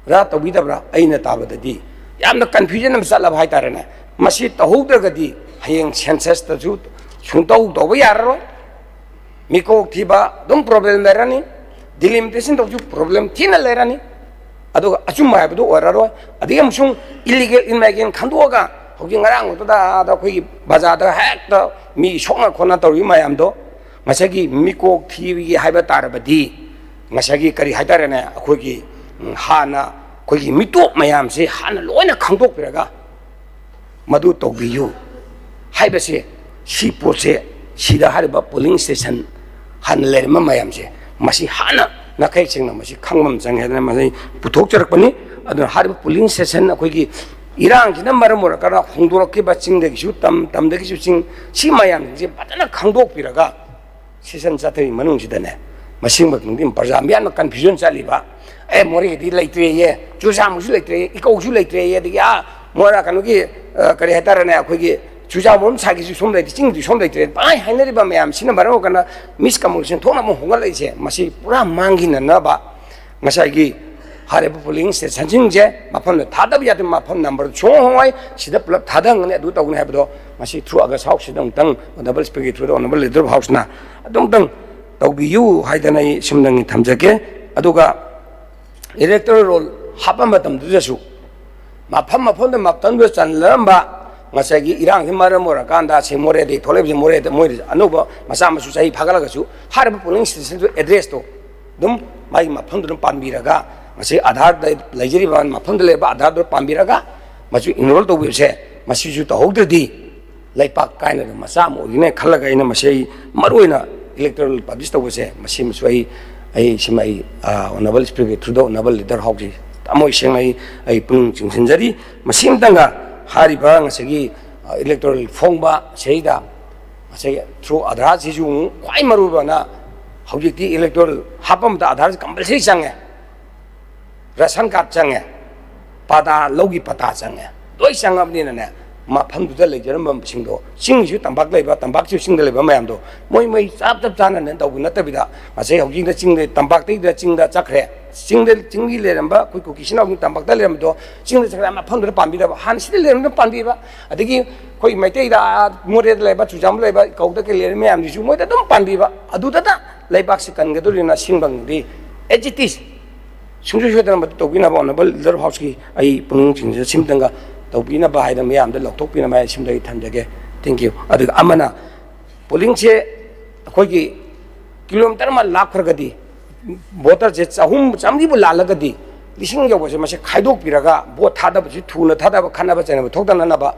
Ratobidabra, Aina Tabadi. Yam the confusion of Salab Haitarana. Masit the Hudagadi, Haying Senses the truth, Shunto Doviaro, Miko Tiba, don't problem Lerani, delimitation of you problem Tina Lerani, Ado Achuma Abdu or Aro, Adiamsung, illegal in Magan Kanduaga. Hoking around to the quick Bazada hack the me Shonga Konatori Mayamdo, Masagi Miko TV Hibatarabadi, Masagi Kari Hitarana, Quiki Hana, Quiki Mito Mayam say Hana Loina Kanto Piraga Madu Tobi you. Hibase, she pose, she the Hariba polling station, Han Lerma Mayam say, Masi Hana, Nakaching, Masi Kangam Sang Masi Putok and the Hariba polling station, a quickie. Irang kita maramura karena hongdor ke bacing dek shoot tam dek shooting si mayam je patana kangdok piraga season satri manung sidane masing batung perjamian confusion saliba mori di laitre ye chusam su laitre iko su laitre ye dia mora kanuki kare hatarane akhoi chusam mon sagi su som laitre ching du som laitre pai hainari ba mayam sina maro kana miscommunication thona mo hongal laise masi pura mangina na ba masagi Haribu polling station je mapon thada bi yatim mapon number chongwai sida plap thadang ne du tawne habdo masi through aga sauk sidang tang double speak through honorable leader house na adong tang tawbi yu haidanai simdang thamjake aduga electoral roll hapam batam dujasu mapon de maptan be chanlamba masagi irang himaramora kanda se more de thole bi more de moi anuba masa masu sai phagalagasu haribu polling station address to dum mai mapon dum panbiraga Masih Aadhaar lajari bahan mafam dale ba Aadhaar do pambiraga masih enroll to webse masih ju to hogder di laipak kaina masa mo ine khalaga ina masih maruina electoral publish to webse masih masui ai simai honorable speaker through honorable leader hogji amoi sengai ai pung chingsinjari masih tanga hari ba ngasagi electoral form ba seida masih through Aadhaar si ju kwai maru ba na hogji ti electoral hapam da Aadhaar compulsory change Rasan card change, pada logi pata change. Doi sang abni na ma pham du le jaram bam singdo sing ju tambak le ba tambak ju sing le ba mayam do moi sap tap chana ne to na ta bida ma se hogi da sing le tambak te da sing da chakre sing le ramba ku kisina hogi tambak da le ram do sing le chakre ma pham du pam bi da han si le ram pam bi ba adigi koi mai te da more le ba chu jam le ba kau da ke le mayam ju moi da dum pam bi ba adu da le bak se kan ga do na sing bang di ejitis Sungguh-sungguh betul topina ba honorable leader house ki ai pung chingja simtanga topina ba haida mayam da loktopina mai simdai thamjage thank you adu amana polling che khoi ki kilometer ma lakh khurgadi voter je chahum chamdi bu lalagadi lising yo bose mase khaidok piraga bo thada bu thuna thada ba khana ba chena ba thokdana na ba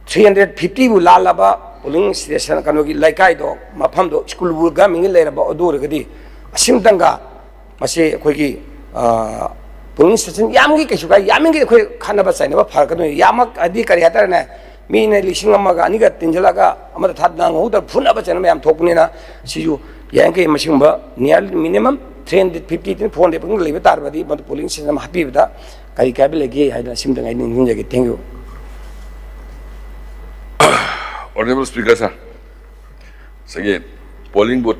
350 bu lalaba polling station kanogi laikai do mafam do school bu ga mingi le ba odur gadi simtanga masih kogi polling station yamgi kesuka yamingi koi khana ba saina ba phar kanu yamak adi kari hatar na mi ne lising amma ga ani ga tinjala ga amada thadna ngau da phuna ba chana yam thokni na siju yange masing ba near minimum 350 400 pung lebe tar ba di polling station happy ba kari ka be legi haida simdang ai ning jage thank you Honorable Speaker sir again polling booth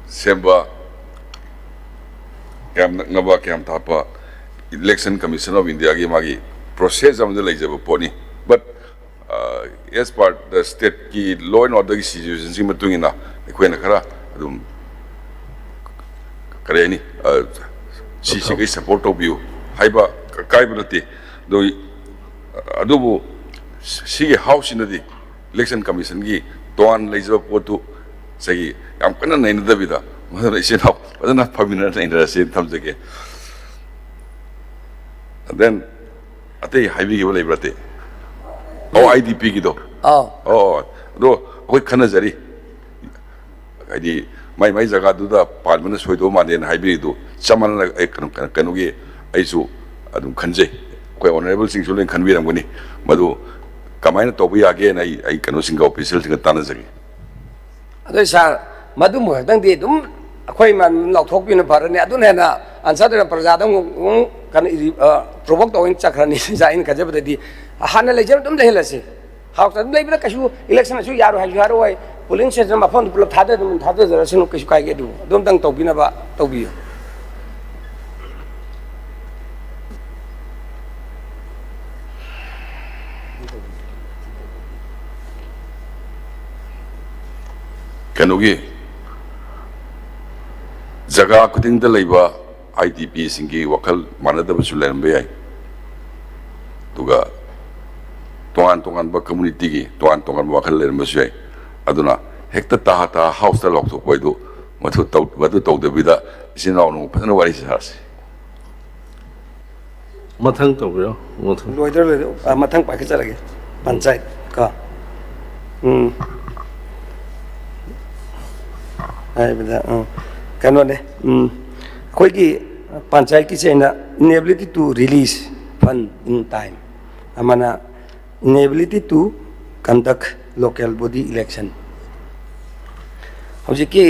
semba Kam Thapa Election Commission of India ki magi process amde lai jaba poni but as part the state ki law and order ki situation si matung ina koina khara adum kare ni si ki support of you haiba kai bunati do adubu si house in the election commission ki toan lai jaba potu sai am kana nai na dabida Mother is now, but not permanent interested comes again. And then I think I will liberate. Oh, IDP. Oh, ꯑꯗꯣ ꯑꯩꯈꯣꯏ ꯈꯟꯅꯖꯔꯤ ꯍꯥꯏꯗꯤ ꯃꯥꯏ ꯖꯒꯥꯗꯨꯗ ꯄꯥꯟꯕꯅ ꯁꯣꯏꯗꯧ ꯃꯥꯟꯗꯦꯅ ꯍꯥꯏꯕꯤꯔꯤꯗꯨ ꯆꯞ ꯃꯥꯟꯅꯅ ꯀꯩꯅꯣꯒꯤ ꯑꯩꯁꯨ ꯑꯗꯨꯝ ꯈꯟꯖꯩ ꯑꯩꯈꯣꯏ ꯑꯣꯅꯔꯦꯕꯜꯁꯤꯡꯁꯨ ꯂꯣꯏꯅ ꯈꯟꯕꯤꯔꯝꯒꯅꯤ ꯃꯗꯨ ꯀꯃꯥꯏꯅ ꯇꯧꯕ ꯌꯥꯒꯦꯅ ꯑꯩ ꯀꯩꯅꯣꯁꯤꯡꯒ ꯑꯣꯐꯤꯁꯤꯌꯦꯜꯁꯤꯡꯒ ꯇꯥꯟꯅꯖꯒꯦ ꯑꯗꯣ ꯁꯥꯔ ꯃꯗꯨꯃ ꯈꯛꯇꯪꯗꯤ ꯑꯗꯨꯝ ꯑꯩꯈꯣꯏ ꯂꯧꯊꯣꯛꯄꯤꯅ ꯐꯔꯅꯤ ꯑꯗꯨꯅ ꯍꯦꯟꯅ ꯑꯟꯁꯔꯗꯨꯅ ꯄ꯭ꯔꯖꯥꯗ ꯀꯩꯅꯣ ꯄ꯭ꯔꯣꯚꯣꯛ ꯇꯧꯅ ꯆꯠꯈ꯭ꯔꯅꯤ ꯑꯩꯅ ꯈꯟꯖꯕꯗꯗꯤ ꯍꯥꯟꯅ ꯂꯩꯖꯕ ꯑꯗꯨꯝ ꯂꯩꯍꯜꯂꯁꯤ ꯍꯥꯎꯁꯇ ꯑꯗꯨꯝ ꯂꯩꯕꯗ ꯀꯩꯁꯨ ꯏꯂꯦꯛꯁꯟꯁꯨ ꯌꯥꯔꯣꯏ ꯍꯥꯏꯁꯨ ꯌꯥꯔꯣꯏ ꯄꯣꯂꯤꯡ ꯁ꯭ꯇꯦꯁꯟ ꯃꯐꯝꯗꯨ ꯄꯨꯂꯞ ꯊꯥꯗꯖꯔꯁꯅꯨ ꯀꯩꯁꯨ ꯀꯥꯏꯒꯦ ꯑꯗꯨ ꯑꯗꯨꯝꯇꯪ ꯇꯧꯕꯤꯅꯕ ꯇꯧꯕꯤꯌꯨ ꯀꯩꯅꯣꯒꯤ ꯖꯒꯥ ꯈꯨꯗꯤꯡꯗ ꯂꯩꯕ IDPꯁꯤꯡꯒꯤ ꯋꯥꯈꯜ ꯃꯥꯟꯅꯗꯕꯁꯨ ꯂꯩꯔꯝꯕ ꯌꯥꯏ ꯑꯗꯨꯒ ꯇꯣꯉꯥꯟ ꯇꯣꯉꯥꯟꯕ ꯀꯝꯃꯨꯅꯤꯇꯤꯒꯤ ꯇꯣꯉꯥꯟ ꯇꯣꯉꯥꯟꯕ ꯋꯥꯈꯜ ꯂꯩꯔꯝꯕꯁꯨ ꯌꯥꯏ ꯑꯗꯨꯅ ꯍꯦꯛꯇ ꯇꯥꯍꯥ ꯍꯥꯎꯁꯇ ꯂꯥꯎꯊꯣꯛꯄ ꯍꯥꯏꯗꯨ ꯃꯗꯨ ꯇꯧꯗꯕꯤꯗ ꯏꯆꯤꯟ ꯏꯅꯥꯎꯅ ꯐꯖꯅ ꯋꯥꯔꯤ ꯁꯥꯔꯁꯤ ꯃꯊꯪ ꯇꯧꯕꯤꯔꯣ ꯂꯣꯏꯗ꯭ꯔ ꯃꯊꯪ ꯄꯥꯏꯈꯠꯆꯔꯒꯦ ꯄꯟꯆꯥꯌꯠ ꯀꯣ ꯍꯥꯏꯕꯗ ꯀꯩꯅꯣꯅꯦ ꯑꯩꯈꯣꯏꯒꯤ ꯄꯟꯆꯥꯌꯠꯀꯤꯁꯦ ꯑꯩꯅ inability to release fund in time amana inability to conduct local body election hojiki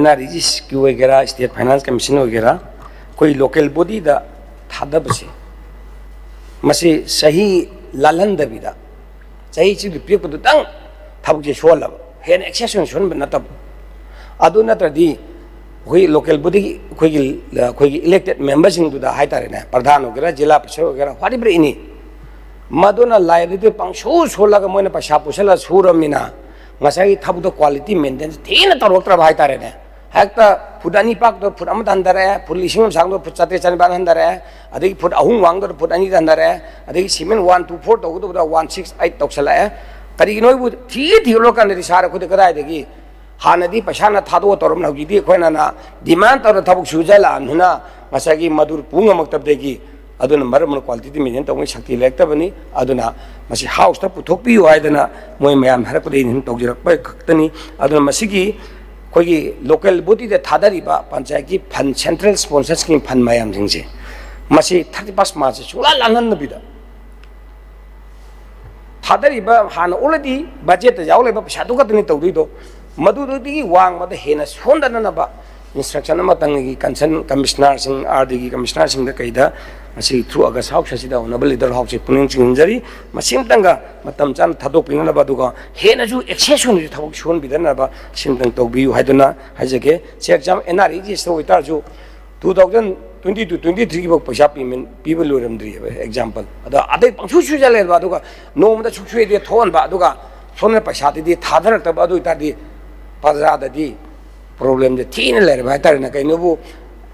NREG's ki oigera state finance commission oigera koi local body da thadabase masi sahi lalandabida sahi chi repeat padu tang thabje solaba hen exception son natab adu natradi we local body we elected members in the high tarena pradhan ogera jila parishad ogera whatever ini madona liability pang so laga moina pasha pusala suramina ngasai thabu the quality maintenance thina taroktra bhai tarena hekta pudani pak do put am dandare put lising sang do put chate chan ban handare adi put ahung wang do put ani dandare adi cement 124 to do 168 toksala kari noi bu thi lokan ri sara khud kadai degi हानदी पैसा ना थादो तोरम नौजीदी खोना ना डिमांड तोर थबक सुजला अनुना मसागी मधुर पुंग मक्तब देगी अदुना मरम क्वालिटी मेंटेन तौंग शक्ति लेक्तबनी अदुना मसी हाउस ता पुथोकपियो हाइदना मोय मयाम हरपदे इन तौजिरकपै खक्तनी अदुना मसीगी खोगी लोकल बॉडी दे थादरिबा पंचायत की फंड सेंट्रल स्पॉन्सर्स की फंड मयाम जिंगसे मसी 31 मार्च सुला लांगन बिदा थादरिबा हान ऑलरेडी बजट यावलेबा पैसा दुगतनी तौदिदो मधुदी वांग मद हेना सोंदननबा इंस्ट्रक्शन अमतंगी कंसर्न कमिश्नर सिंह आरडीगी कमिश्नर सिंह द कैदा असी थ्रू अगस हाउस असिदा ओनबल लीडर हाउस पुनिंग चिंजरी मसिमतंगा मतम चान थादोक पिननबा दुगा हेना जु एक्सेशन रि थबक सोन बिदनबा सिमतंग तौबियु हाइदना हाइजके से एग्जाम एनआरईजी सो इतार जु 2020 to 23 की पैसा पेमेंट पीबल लोरमद्री एग्जांपल अदा अदे पंसु सुजले बा दुगा नोमदा सुसुए दे थोन बा दुगा सोने पैसा दे थादरतबा दु इतादी पजादी प्रॉब्लम दे थीन लेर भाई तारे ना कइनबु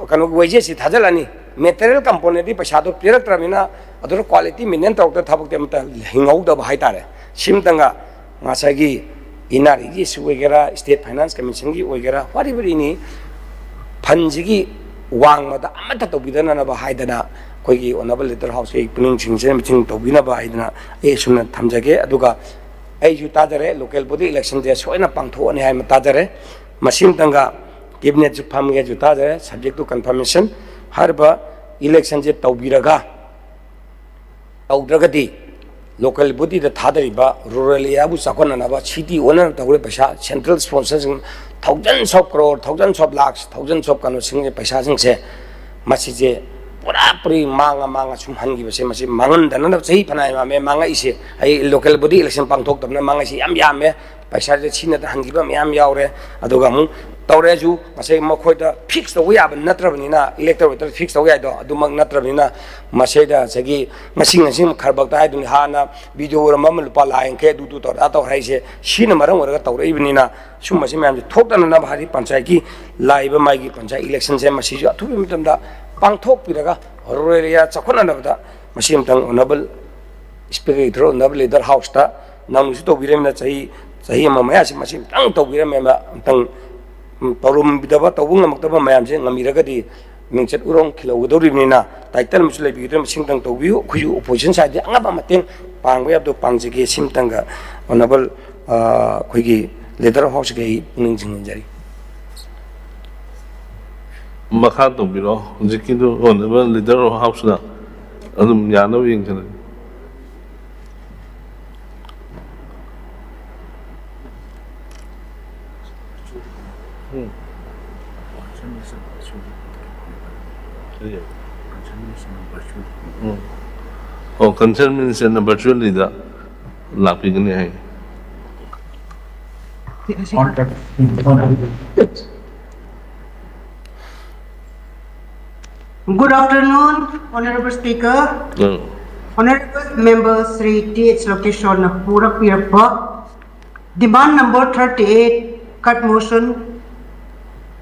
कनो वैजे सि थाजलानी मेटेरियल कंपोनेंट दी पैसा दो पिरक्त्रमिना अदर क्वालिटी मेंटेन तौक थबक ते मत हिंगौ द भाई तारे सिमतंगा मासागी इनारी जी सुवेगेरा स्टेट फाइनेंस कमीशन की ओगेरा वारिबरिनी फंजिगी वांग मदा अमत तो बिदना ना हाइदना कोई ओनबल लीडर हाउस के पुनिंग सिंगसे मिथिंग तो बिना हाइदना ए सुन थमजगे अदुगा ऐजु ताजरे लोकल बॉडी इलेक्शन जे सोइना पांथोने हाय ताजरे मसिम तंगा कैबिनेट जु फामगे जु ताजरे सब्जेक्ट टू कंफर्मेशन हरबा इलेक्शन जे तौबिरगा तौद्रगदी लोकल बॉडी द थादरिबा रूरल एरिया बु चाखननाबा सिटी ओनर तौरे पैसा central sponsors thousands of crore thousands of lakhs thousands of kano sing पैसा सिंग से मसी जे पूरा पूरी मांगा सुम हनगी बसे मसी मांगन दन सही फनाय में मांगा इसे आई लोकल बॉडी इलेक्शन पांगथोक तबना मांगा इसे याम में पैसा जे छिना द हनगी बा याम यावरे अदुगा मु तौरे जु मसे मखोइदा फिक्स तो या बन नत्रबनिना इलेक्टर वेटर फिक्स तो या दो अदुमक नत्रबनिना मसेदा सगी मसिंग खरबक ता हाइदुन हाना वीडियो रमम लुपा लाइन के दु तो आतो हाइसे सिन मरम वरगा तौरे इबनिना सुम मसे मैम थोकदन ना भारी पंचायत की लाइबा माइगी पंचायत इलेक्शन से मसी जो अथुबि मितमदा पांगथोक पिरगा रूरल एरिया चखननबदा मसिम तंग ओनबल स्पीकर थ्रो ओनबल लीडर हाउस ता नामुसु तो बिरेमना सही मया से मसिम तंग तो बिरेमना तंग तौरम बिदबा तौबुंग नमक्तबा मयाम से ngamiरगदी मिंगचत उरोंग खिलौगदौरिबनिना टाइटल मुसु लेबिगिदम सिंगतंग तौबियु खुजु ओपोजिशन साइड अंगबा मतें पांगबा याबदो पांगजिगे सिमतंगा ओनबल ꯑꯩꯈꯣꯏꯒꯤ ꯂꯤꯗꯔ ꯍꯥꯎꯁꯀꯤ ꯑꯩ ꯄꯨꯛꯅꯤꯡ ꯆꯤꯡꯍꯟꯖꯔꯤ ꯃꯈꯥ ꯇꯧꯕꯤꯔꯣ ꯍꯧꯖꯤꯛꯀꯤꯗꯨ ꯑꯣꯅꯔꯦꯕꯜ ꯂꯤꯗꯔ ꯑꯣꯐ ꯍꯥꯎꯁꯅ ꯑꯗꯨꯝ ꯌꯥꯅꯕ ꯌꯦꯡꯖꯔꯒꯦ ꯑꯣ concern ꯃꯤꯅꯤꯁꯇꯔꯅ ꯚꯔꯆꯨꯋꯦꯜꯂꯤꯗ ꯂꯥꯛꯄꯤꯒꯅꯤ high Good afternoon, Honorable Speaker, Honorable Members, Sri T.H. Location of Pura Pirpa. Demand number 38, cut motion.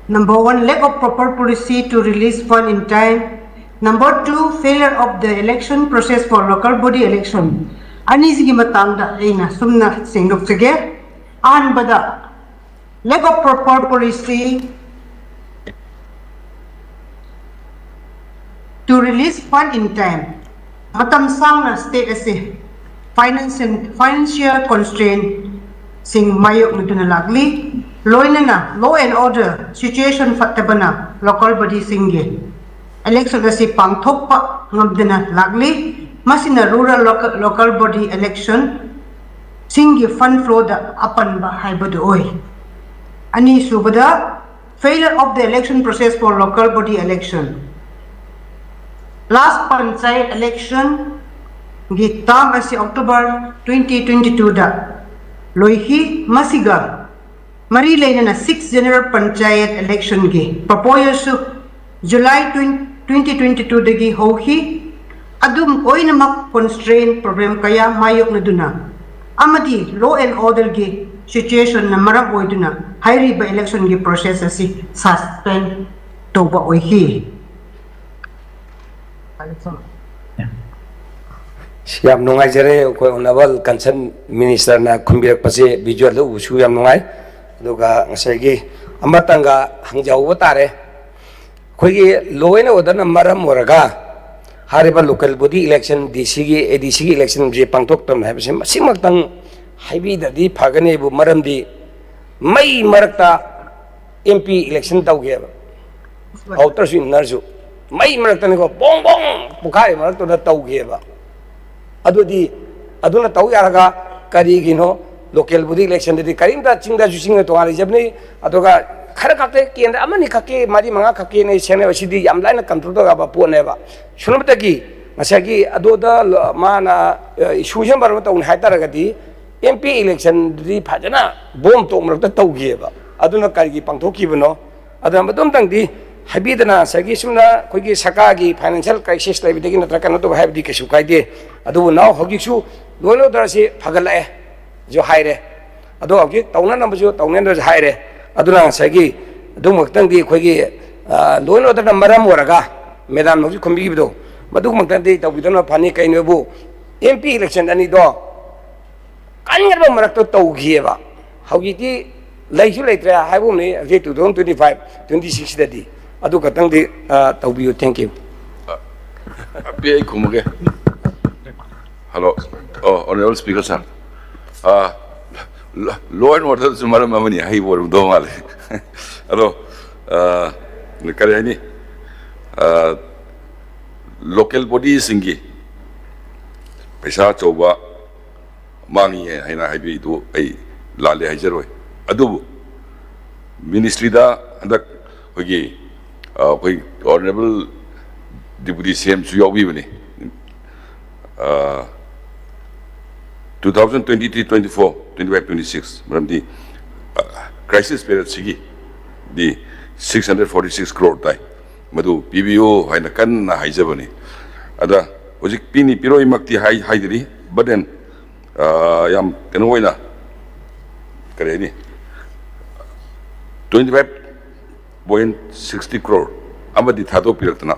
Number 1, lack of proper policy to release fund in time. Number 2, failure of the election process for local body election. Anisigi matangda ina sumna singok sige. Anbada, lack of proper policy to release fund in time. Matam sang na state asi financial constraint sing mayok na dunalagli. Law and order situation fatabana local body singe. Election asi pangthok pa ngabdana lagli. Masina rural local body election singe fund flow da apan ba haibadu oi. Ani subada failure of the election process for local body election. Last Panchayat election gitam asi October 2022 da loihi masiga mari laina na 6 general panchayat election gi proposal July 2022 dagi hohi adum oinamak constraint problem kaya mayok na duna amadi law and order gi situation na marab oiduna hairi ba election gi process asi suspend toba oihi ꯌꯥꯝ ꯅꯨꯡꯉꯥꯏꯖꯔꯦ ꯑꯩꯈꯣꯏ ꯑꯣꯅꯔꯦꯕꯜ ꯀꯟꯁꯔꯟ ꯃꯤꯅꯤꯁꯇꯔꯅ ꯈꯨꯝꯕꯤꯔꯛꯄꯁꯦ ꯚꯤꯖꯨꯋꯦꯜꯗ ꯎꯕꯁꯨ ꯌꯥꯝ ꯅꯨꯡꯉꯥꯏ ꯑꯗꯨꯒ ꯉꯁꯥꯏꯒꯤ ꯑꯃꯇꯪꯒ ꯍꯪꯖꯍꯧꯕ ꯇꯥꯔꯦ ꯑꯩꯈꯣꯏꯒꯤ ꯂꯣ ꯑꯦꯟ ꯑꯣꯔꯗꯔꯅ ꯃꯔꯝ ꯑꯣꯏꯔꯒ ꯍꯥꯏꯔꯤꯕ ꯂꯣꯀꯦꯜ ꯕꯣꯗꯤ ꯏꯂꯦꯛꯁꯟ ꯗꯤꯁꯤꯒꯤ ꯑꯦꯗꯤꯁꯤꯒꯤ ꯏꯂꯦꯛꯁꯟꯁꯦ ꯄꯥꯡꯊꯣꯛꯇꯕꯅ ꯍꯥꯏꯕꯁꯦ ꯃꯁꯤꯃꯛꯇꯪ ꯍꯥꯏꯕꯤꯗ꯭ꯔꯗꯤ ꯐꯒꯅꯤꯕꯨ ꯃꯔꯝꯗꯤ ꯃꯩ ꯃꯔꯛꯇ MP ꯏꯂꯦꯛꯁꯟ ꯇꯧꯒꯦꯕ ꯑꯥꯎꯇꯔꯁꯨ ꯏꯟꯅꯔꯁꯨ ꯃꯩ ꯃꯔꯛꯇꯅꯤꯀꯣ ꯕꯣꯡ ꯕꯣꯡ ꯄꯨꯈꯥꯏ ꯃꯔꯛꯇꯨꯗ ꯇꯧꯒꯦꯕ ꯑꯗꯨꯗꯤ ꯑꯗꯨꯅ ꯇꯧ ꯌꯥꯔꯒ ꯀꯔꯤꯒꯤꯅꯣ ꯂꯣꯀꯦꯜ ꯕꯣꯗꯤ ꯏꯂꯦꯛꯁꯟꯗꯗꯤ ꯀꯔꯤꯝꯇ ꯆꯤꯡꯗꯁꯨ ꯆꯤꯡꯗ ꯇꯣꯉꯥꯟꯅ ꯂꯩꯖꯕꯅꯤ ꯑꯗꯨꯒ ꯈꯔ ꯈꯛꯇ ꯀꯦꯟꯗ꯭ꯔ ꯑꯃꯅꯤ ꯈꯛꯀꯤ ꯃꯔꯤ ꯃꯉꯥ ꯈꯛꯀꯤꯅ ꯁꯦꯝꯅꯕꯁꯤꯗꯤ ꯌꯥꯝ ꯂꯥꯏꯅ ꯀꯟꯇ꯭ꯔꯣꯜ ꯇꯧ ꯌꯥꯕ ꯄꯣꯠꯅꯦꯕ ꯁꯨꯅꯕꯇꯒꯤ ꯉꯁꯥꯏꯒꯤ ꯑꯗꯨꯗ ꯃꯥꯅ ꯏꯁꯨꯁꯟ ꯃꯔꯝ ꯇꯧꯅꯤ ꯍꯥꯏꯇꯥꯔꯒꯗꯤ MP ꯏꯂꯦꯛꯁꯟꯗꯨꯗꯤ ꯐꯖꯅ ꯕꯣꯝ ꯇꯣꯛ ꯃꯔꯛꯇ ꯇꯧꯒꯦꯕ ꯑꯗꯨꯅ ꯀꯔꯤꯒꯤ ꯄꯥꯡꯊꯣꯛꯈꯤꯕꯅꯣ ꯑꯗꯨꯅ ꯃꯇꯨꯡꯗꯪꯗꯤ ꯍꯥꯏꯕꯤꯗꯅ ꯉꯁꯥꯏꯒꯤ ꯁꯨꯝꯅ ꯑꯩꯈꯣꯏꯒꯤ ꯁꯔꯀꯥꯔꯒꯤ ꯐꯥꯏꯅꯥꯟꯁꯤꯌꯦꯜ ꯀ꯭ꯔꯥꯏꯁꯤꯁ ꯂꯩꯕꯗꯒꯤ ꯅꯠꯇ꯭ꯔꯒ ꯀꯩꯅꯣ ꯇꯧꯕ ꯍꯥꯏꯕꯗꯤ ꯀꯩꯁꯨ ꯀꯥꯏꯗꯦ ꯑꯗꯨꯕꯨ ꯅꯥꯎ ꯍꯧꯖꯤꯛꯁꯨ ꯂꯣꯏ ꯑꯣꯔꯗꯔꯁꯤ ꯐꯒꯠꯂꯛꯑꯦ ꯁꯨ ꯍꯥꯏꯔꯦ ꯑꯗꯣ ꯍꯧꯖꯤꯛ ꯇꯧꯅꯅꯕꯁꯨ ꯇꯧꯅꯅꯕꯁꯨ ꯍꯥꯏꯔꯦ ꯑꯗꯨꯅ ꯉꯁꯥꯏꯒꯤ ꯑꯗꯨꯃꯛꯇꯪꯗꯤ ꯑꯩꯈꯣꯏꯒꯤ ꯂꯣꯏ ꯑꯣꯔꯗꯔꯅ ꯃꯔꯝ ꯑꯣꯏꯔꯒ ꯃꯦꯗꯥꯝ ꯍꯧꯖꯤꯛ ꯈꯨꯝꯕꯤꯈꯤꯕꯗꯣ ꯃꯗꯨꯃꯛꯇꯪꯗꯤ ꯇꯧꯕꯤꯗꯅ ꯐꯅꯤ ꯀꯩꯅꯣꯕꯨ MP ꯏꯂꯦꯛꯁꯟ ꯑꯅꯤꯗꯣ ꯀꯟꯒꯗꯕ ꯃꯔꯛꯇ ꯇꯧꯈꯤꯑꯕ ꯍꯧꯖꯤꯛꯇꯤ ꯂꯩꯁꯨ ꯂꯩꯇ꯭ꯔꯦ ꯍꯥꯏꯕꯨꯝꯅꯤ ꯍꯧꯖꯤꯛ 2025, 26ꯗꯗꯤ ꯑꯗꯨ ꯈꯛꯇꯪꯗꯤ ꯇꯧꯕꯤꯌꯨ thank you PI kumage. Hello, Honorable Speaker sir. Law and order sumara mamani hai borum do male. Hello, kare ni local bodies ingi paisa choba mangi hai na hai bi do ai lale hai jaroi. Adu ministry da andak hogi koi Honorable Deputy CM Suyawi bani 2023, 24, 25, 26 maram di crisis period sigi di 646 crore tai madu PBO hai na kan na hai jabani ada hojik pini piro imakti hai diri but then yam kanu hoina kare ni 25.60 crore amadi thado piratna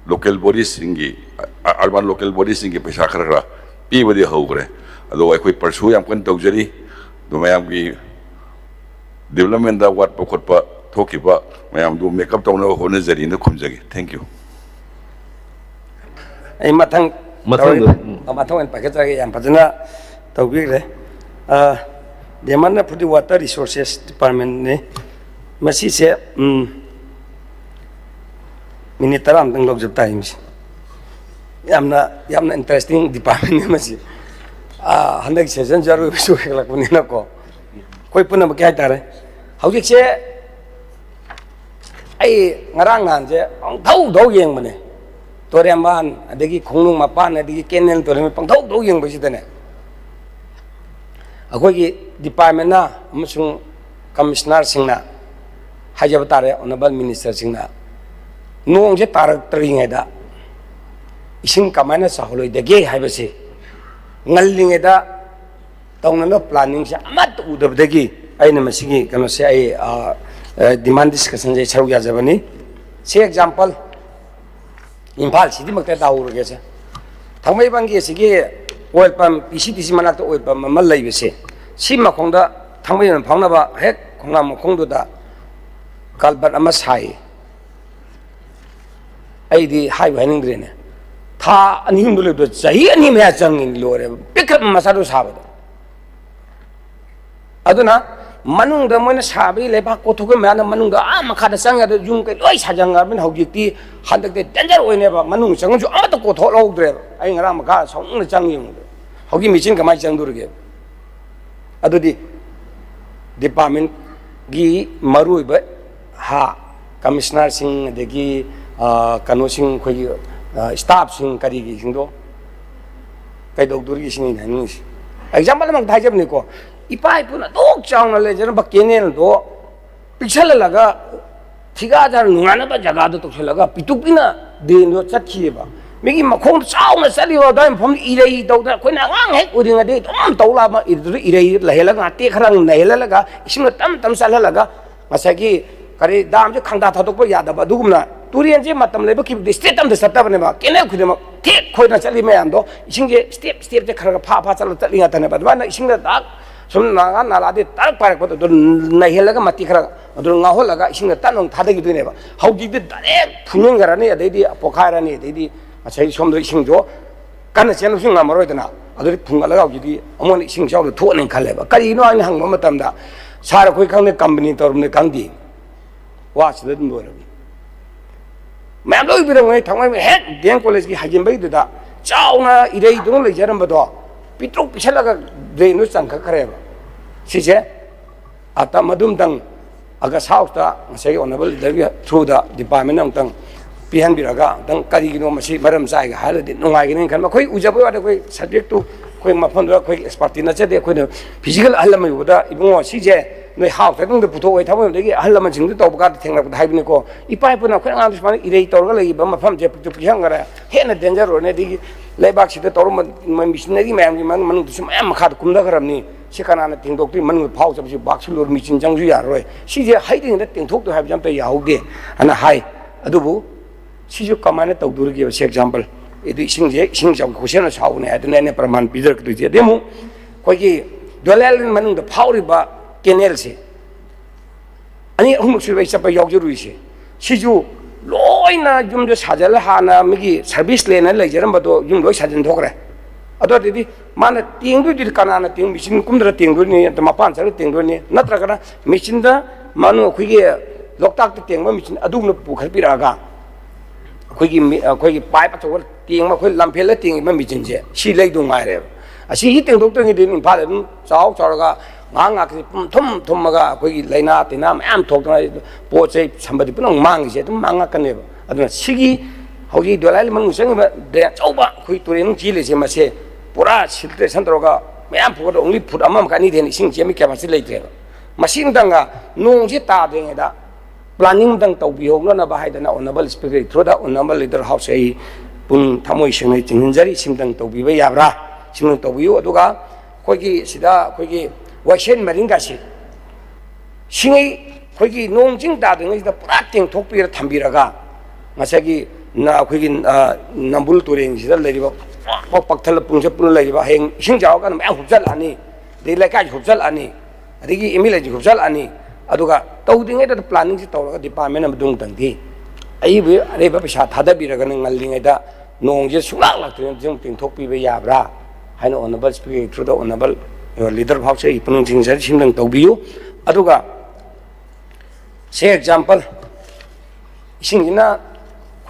local bodies ingi urban local bodies ingi paisa khara pi bodi hogre ado ai pursue yam kan tawjari do mayam gi development da wat pa khot pa thoki ba mayam do makeup tawna hone jari na khumjagi thank you ai mathang en paket jage yam phajana tawbigre Demanda for the Water Resources Department ne masi se minute taram tang log jab times yamna interesting department ne masi handak session jaru su khela ko ne ko koi puna ma kya tare hawjik se ai ngarang nan je ong thau yeng mane toreman adagi khongnung mapan adagi kenel torem pang thau yeng basi dane अखोई डिपार्टमेंट ना कमिश्नर सिंह हाजब तारे ऑनरेबल मिनिस्टर सिंह नोंग से Tarak तरींगेदा इसिंग कमायना सहोलोइदगे हाइबसे ngallingeda tawna planning se amat udabdagi aina masigi kano se ai demand discussion je charu ya jabani se example imphal sidi makta daurge se thamai bangi sigi oil pump PCTC manakta oil pump mal laibese si makhongda thamai na phangnaba hek khongna makhongdu da kalbat ama sai aidi hai bhaning drene tha ani himdule do jahi ani me changin lore pick up masadu sabada aduna manungda moina sabi leba kothoge mana manungda makhada changa da jung kai loi sajanga bin hogikti handakte danger oineba manung changju amata kotho logdre ai ngara makha songna changyung hogi michin kamai changdurge adudi department gi maruiba ha commissioner sing degi kano sing khoi staff sing kari gi sing do kai dogdurgi sing ni example mang thajab ni ko ipai puna dok chawna le jan ba kenel do pixel laga thiga jar nungana ba jaga do tokse laga pitupina de no chathi ba migi makhong chawna sali wa dai phom irei do da koina ngang hek udinga de tom tawla ma irei lahela ga te kharang nahela laga ising tam tam sala laga masagi kare dam je khangda thadok ba yada ba dugumna turian je matam leba ki state tam de satta bane ba kenel khudema te khoina chali me ando ising je step je kharaga pha chala tali ngata ne ba ba ising da dak some naga nalade tar parak ko do nahelaga mati khara do ngaholaga ising tanong thadagi duine ba hauji de direct phunung garani adedi pokhairani adedi achai som do ising jo kana chen sing ngamaro dana adori phungalaga hauji amon ising chaw do thonin khale ba kari no ani hangma matam da sara khoi khang ne company torne kangdi wa sida dum do ma do bi rang thangmai hek den college ki hajin bai da chawna irei do le jaram ba do pitruk pichalaga de no changkha khareba sije ata madum dang aga sauta sai honorable leader through the department ang tang pihan biraga dang kari gino masi maram sai ga hal de nongai gin kan ma khoi ujabai wa khoi subject to khoi mafan do khoi expertise na che de khoi physical halama yuda ibungo sije noi haw ta dang de puto oi thamam de halama jing de to ba thengna ba haibni ko ipai puna khoi ngam sma irei torga lagi ba mafam je puto phang gara hena danger ro ne di leibak sida tor missionary mayam gi man du sma am khat kumda garamni sikana na tingdok ti man phau chab si baksulur michin jangju ya roi si je haiding da tingthok to have jam pe yauge ana hai adubu si ju kamane tawdur gi se example edu sing jam khosena saune adne ne praman pidar ku je demu ko gi dolal man da phau ba kenel se ani humuk sul bai chap yaujuru se si ju loina jum jo sajal hana migi service lena le jaram ba do jum loi sajan thokre ado didi mana tingdu dir kanana ting machine kumdra tingdu ni ma pan sar tingdu ni natra kana machine da manu khigi loktak te tengma machine adu na pu khar piraga khigi pai pa chawar ting ma khoi lamphel la ting ma machine je si lei du ngai re asi hi tengdok teng din pha den chaw chaw nga ki thum maga khoi laina tina am thok na po chei sambadi punang mang je tum manga kane ba aduna sigi hoji dolal mang sang ba de chauba khoi turin ji le je ma se pura silte sandroga mayam phu only put amam kani den sing je mi kya ma se le tre machine danga nong ji ta de da planning dang tau bi hok na ba hai da na honorable speaker through the honorable leader house ai pun thamoi sing ai jinjari sim dang tau bi ba yabra sim tau bi aduga khoi gi sida khoi gi waisen maringasi singai khoi nongjing da deng da prating thokpira thambiraga masagi na khoi nambul tureng sida leriba pakthal pungse pun leriba heng singjaw kan ma hubjal ani de laikai hubjal ani adigi emile ji hubjal ani aduga tawdingai da planning si tawraga department am dung tangdi ai be are ba pisa thada biraga ngallingai da nongje sulak lak jung ting thokpi be yabra haino honorable speaker through the honorable leader भाव से पुनः चिंजरी सिमदंग तौबियु अदुगा से एग्जांपल इसिंगिना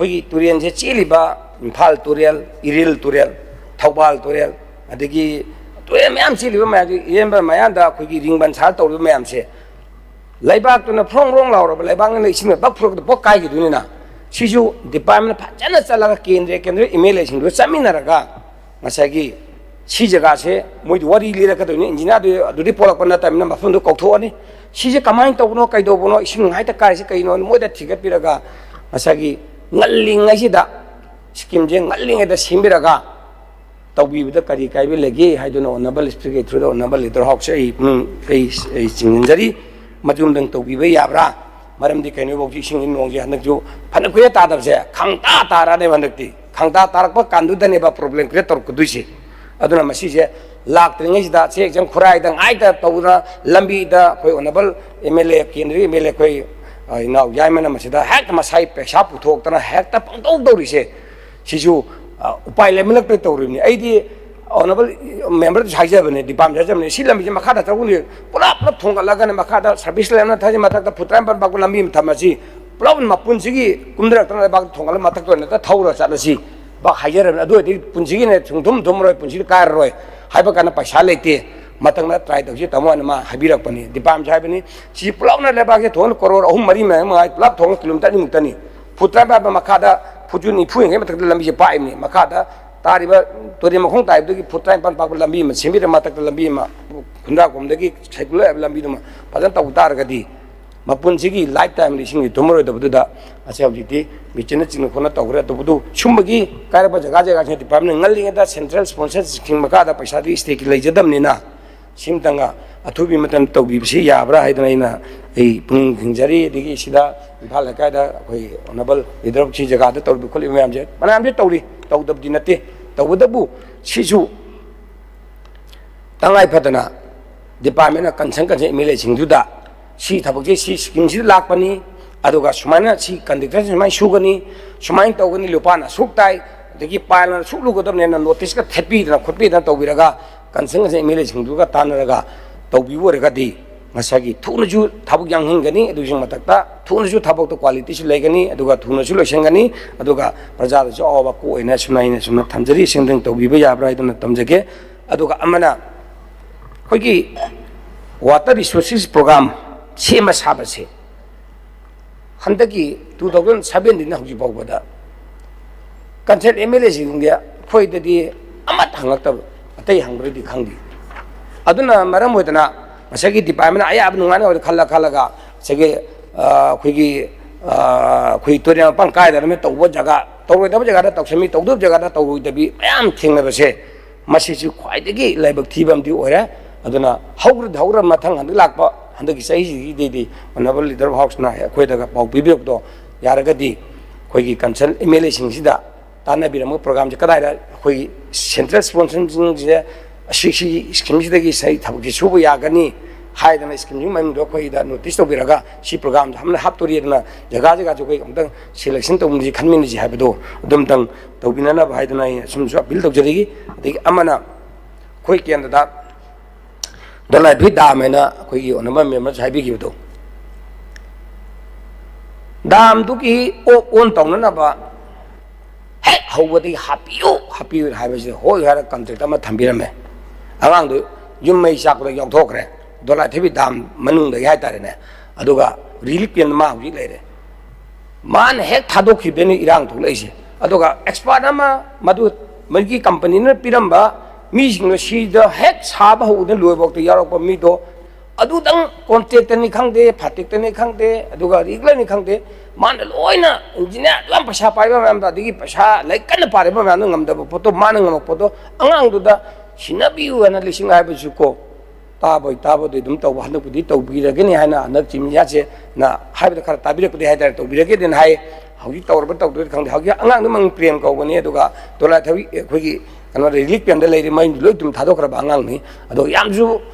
खोगी तुरियन से चेलिबा इम्फाल तुरियल इरिल तुरियल थौबाल तुरियल अदगी तुरियल मैम चेलिबा मैम येंबा मयादा खोगी रिंगबन साल तौबिबा मैम से लाइबाक तुना फ्रोंग रोंग लाउरबा लाइबाक ने इसिंग बक फ्रोग द बक काई गिदुनिना सिजु डिपार्टमेंट फजना चलागा केंद्र इमेल सिंग चमिनारगा मसागी सी जगह से मोई वरी लिरकदोनि इंजिनियर अदुदि पोलक नतमिना मफम दो कौथोनी सिजे कमाइन तौबनो कैदोबनो इसिंग हाइता काइसे canoe मोइदा थिगपिरगा मसागी ngallingayida scheme je ngallingayda simbiraga tawbibida kari kaibe lege haiduna onable speak through the onable leader hawk sei chinginjari majumdang tawbiba yabra maramdi kaino bogi sing in wongje hanak jo phana kuya ta dabse khangta tara ne bandakti khangta tarakpa kandu dane ba problem kre tor kuduisi aduna masi je lak tringayida che exam khurai dang aida tawra lambi da koi onable mla kendri mla koi now yaimana masida hek masai pesha puthok tana hek ta pangtau dori se sisu upai lemlak pe tawrini aidi honorable member jhaija bane dipam jhaija bane silam bi makha da tawuni pula pula thonga lagane makha da service lemna thaji matak ta putram par bakula mi thamasi pula mapun sigi kumdrak tana bak thonga matak to na ta thaura chalasi ba hajar adu edi punsigi ne thungthum thumroi punsigi kar roi haiba kana paisa lete matangna try tawsi tamon ma habirak pani dipam jhaibani si pulawna lebak je thon crore ahum mari ma ma pulap thong kilometer ni mutani putra ba makha da phujuni phuing he matak lambi je pai ni makha da tariba tori makhong tai du ki putra pan pa lambi ma semi matak lambi ma khundra kom de ki cycle lambi ma pajan ta utar ga di mapun sigi lifetime li sing thumro da buda ase objiti bichena ching khona tawre to budu chumbagi karaba jaga jaga se dipam ne ngalling da central sponsor scheme makha da paisa di stake lai jadam ni na simtanga athubi matan tawbi bisi yabra haidana ina ei pung hingjari digi sida imphal ka da koi honorable leader chi jaga da tawbi kholi myam je manam je tawri tawdab dinate tawdabu sisu tangai phatana department na kansang kan emele singduda si thabak je si scheme si lakpani aduga sumaina si conductor sumai sugani sumain tawgani lupana suktai digi pailna suklugodam ne notice ka thepi na khotpi da tawbiraga kansang se emele singduga tanaraga tawbibo regadi masagi thunaju thabuk yang hingani adujing matakta thunaju thabuk to quality su legani aduga thunaju loisengani aduga praja jo awa ko ina sunaina suna thamjari singdeng tawbiba yabra iduna tamjage aduga amana khogi water resources program sema sabase handaki 2017 din hoji bawbada kansel emele singdia khoidadi amat hangakta atay hangredi khangdi aduna maram hoidana masagi department aya ab nungane or khalla khalaga sege khoigi khoi tori pang kai da me tawbo jaga tawro da jaga da taksami tawdu jaga da tawro da bi ayam thingna base masi ju khwai de gi laibak thibam di ora aduna haura mathang han lakpa handaki sai ji de honorable leader house na khoi da pau bibek do yaraga di khoigi council mla sing sida tana biram program je kadai da khoi central sponsoring je शिक्षी स्कीम सही थबक सूब यागनी स्कीम मैं अखोद नोटिस तौरगा सी प्रोग्राम हमने हापतोरीना जगह जगह जो अमतंग सिलेक्शन तौजी खनमीनजी है अदुमतंग तौबीनब सूम अपील तौजरी अखोई केंद्र दलाइफी दाम है अखोई ओनम मेम्बर है दाम की ओन तौनब हेक हौबदी हापियो हापियो हो कंट्रेक्ट थम्बीरमे अगांग युम मई चाक यौथोख्रे दोलाइथबी दाम मनुंग है रिलीफ कैंप मा हूँ लेरे मान हेक थादोखिबेनी इरांग थोलैसे एक्सपर्ट मधु मगी कंपनी पीरब मीसिंग हेक साब हौद लोबोक्त यारप मीदो अदुदंग कॉन्ट्रेक्टनी खंगदे फाटेक्टनी खंगदे रेगुलरनी खंगदे मान लोइना इंजीनियर लम पैसा पाइबा मैम पैसा लाइक कन पारेबा मैम ngमदब फोटो मान ngम फोटो अंगांगदुदा सिनाबियु अना लिसिंग हाइबसुको ताबोदि दुम तौ हनबुदि तौबिरगनि हाना हनक चिमयाचे ना हाइबद खर ताबिरकदि हाइदार तौबिरगे दिन हाइ हौजि तौरब तौदि खंदे हौजि अंगांग मंग प्रेम कौगनि अदुगा तोला थवि अखोगी कनो रिलीफ पेंड लेरि माइन लोइ तुम थादोखरबा अंगांगनि अदो यामजु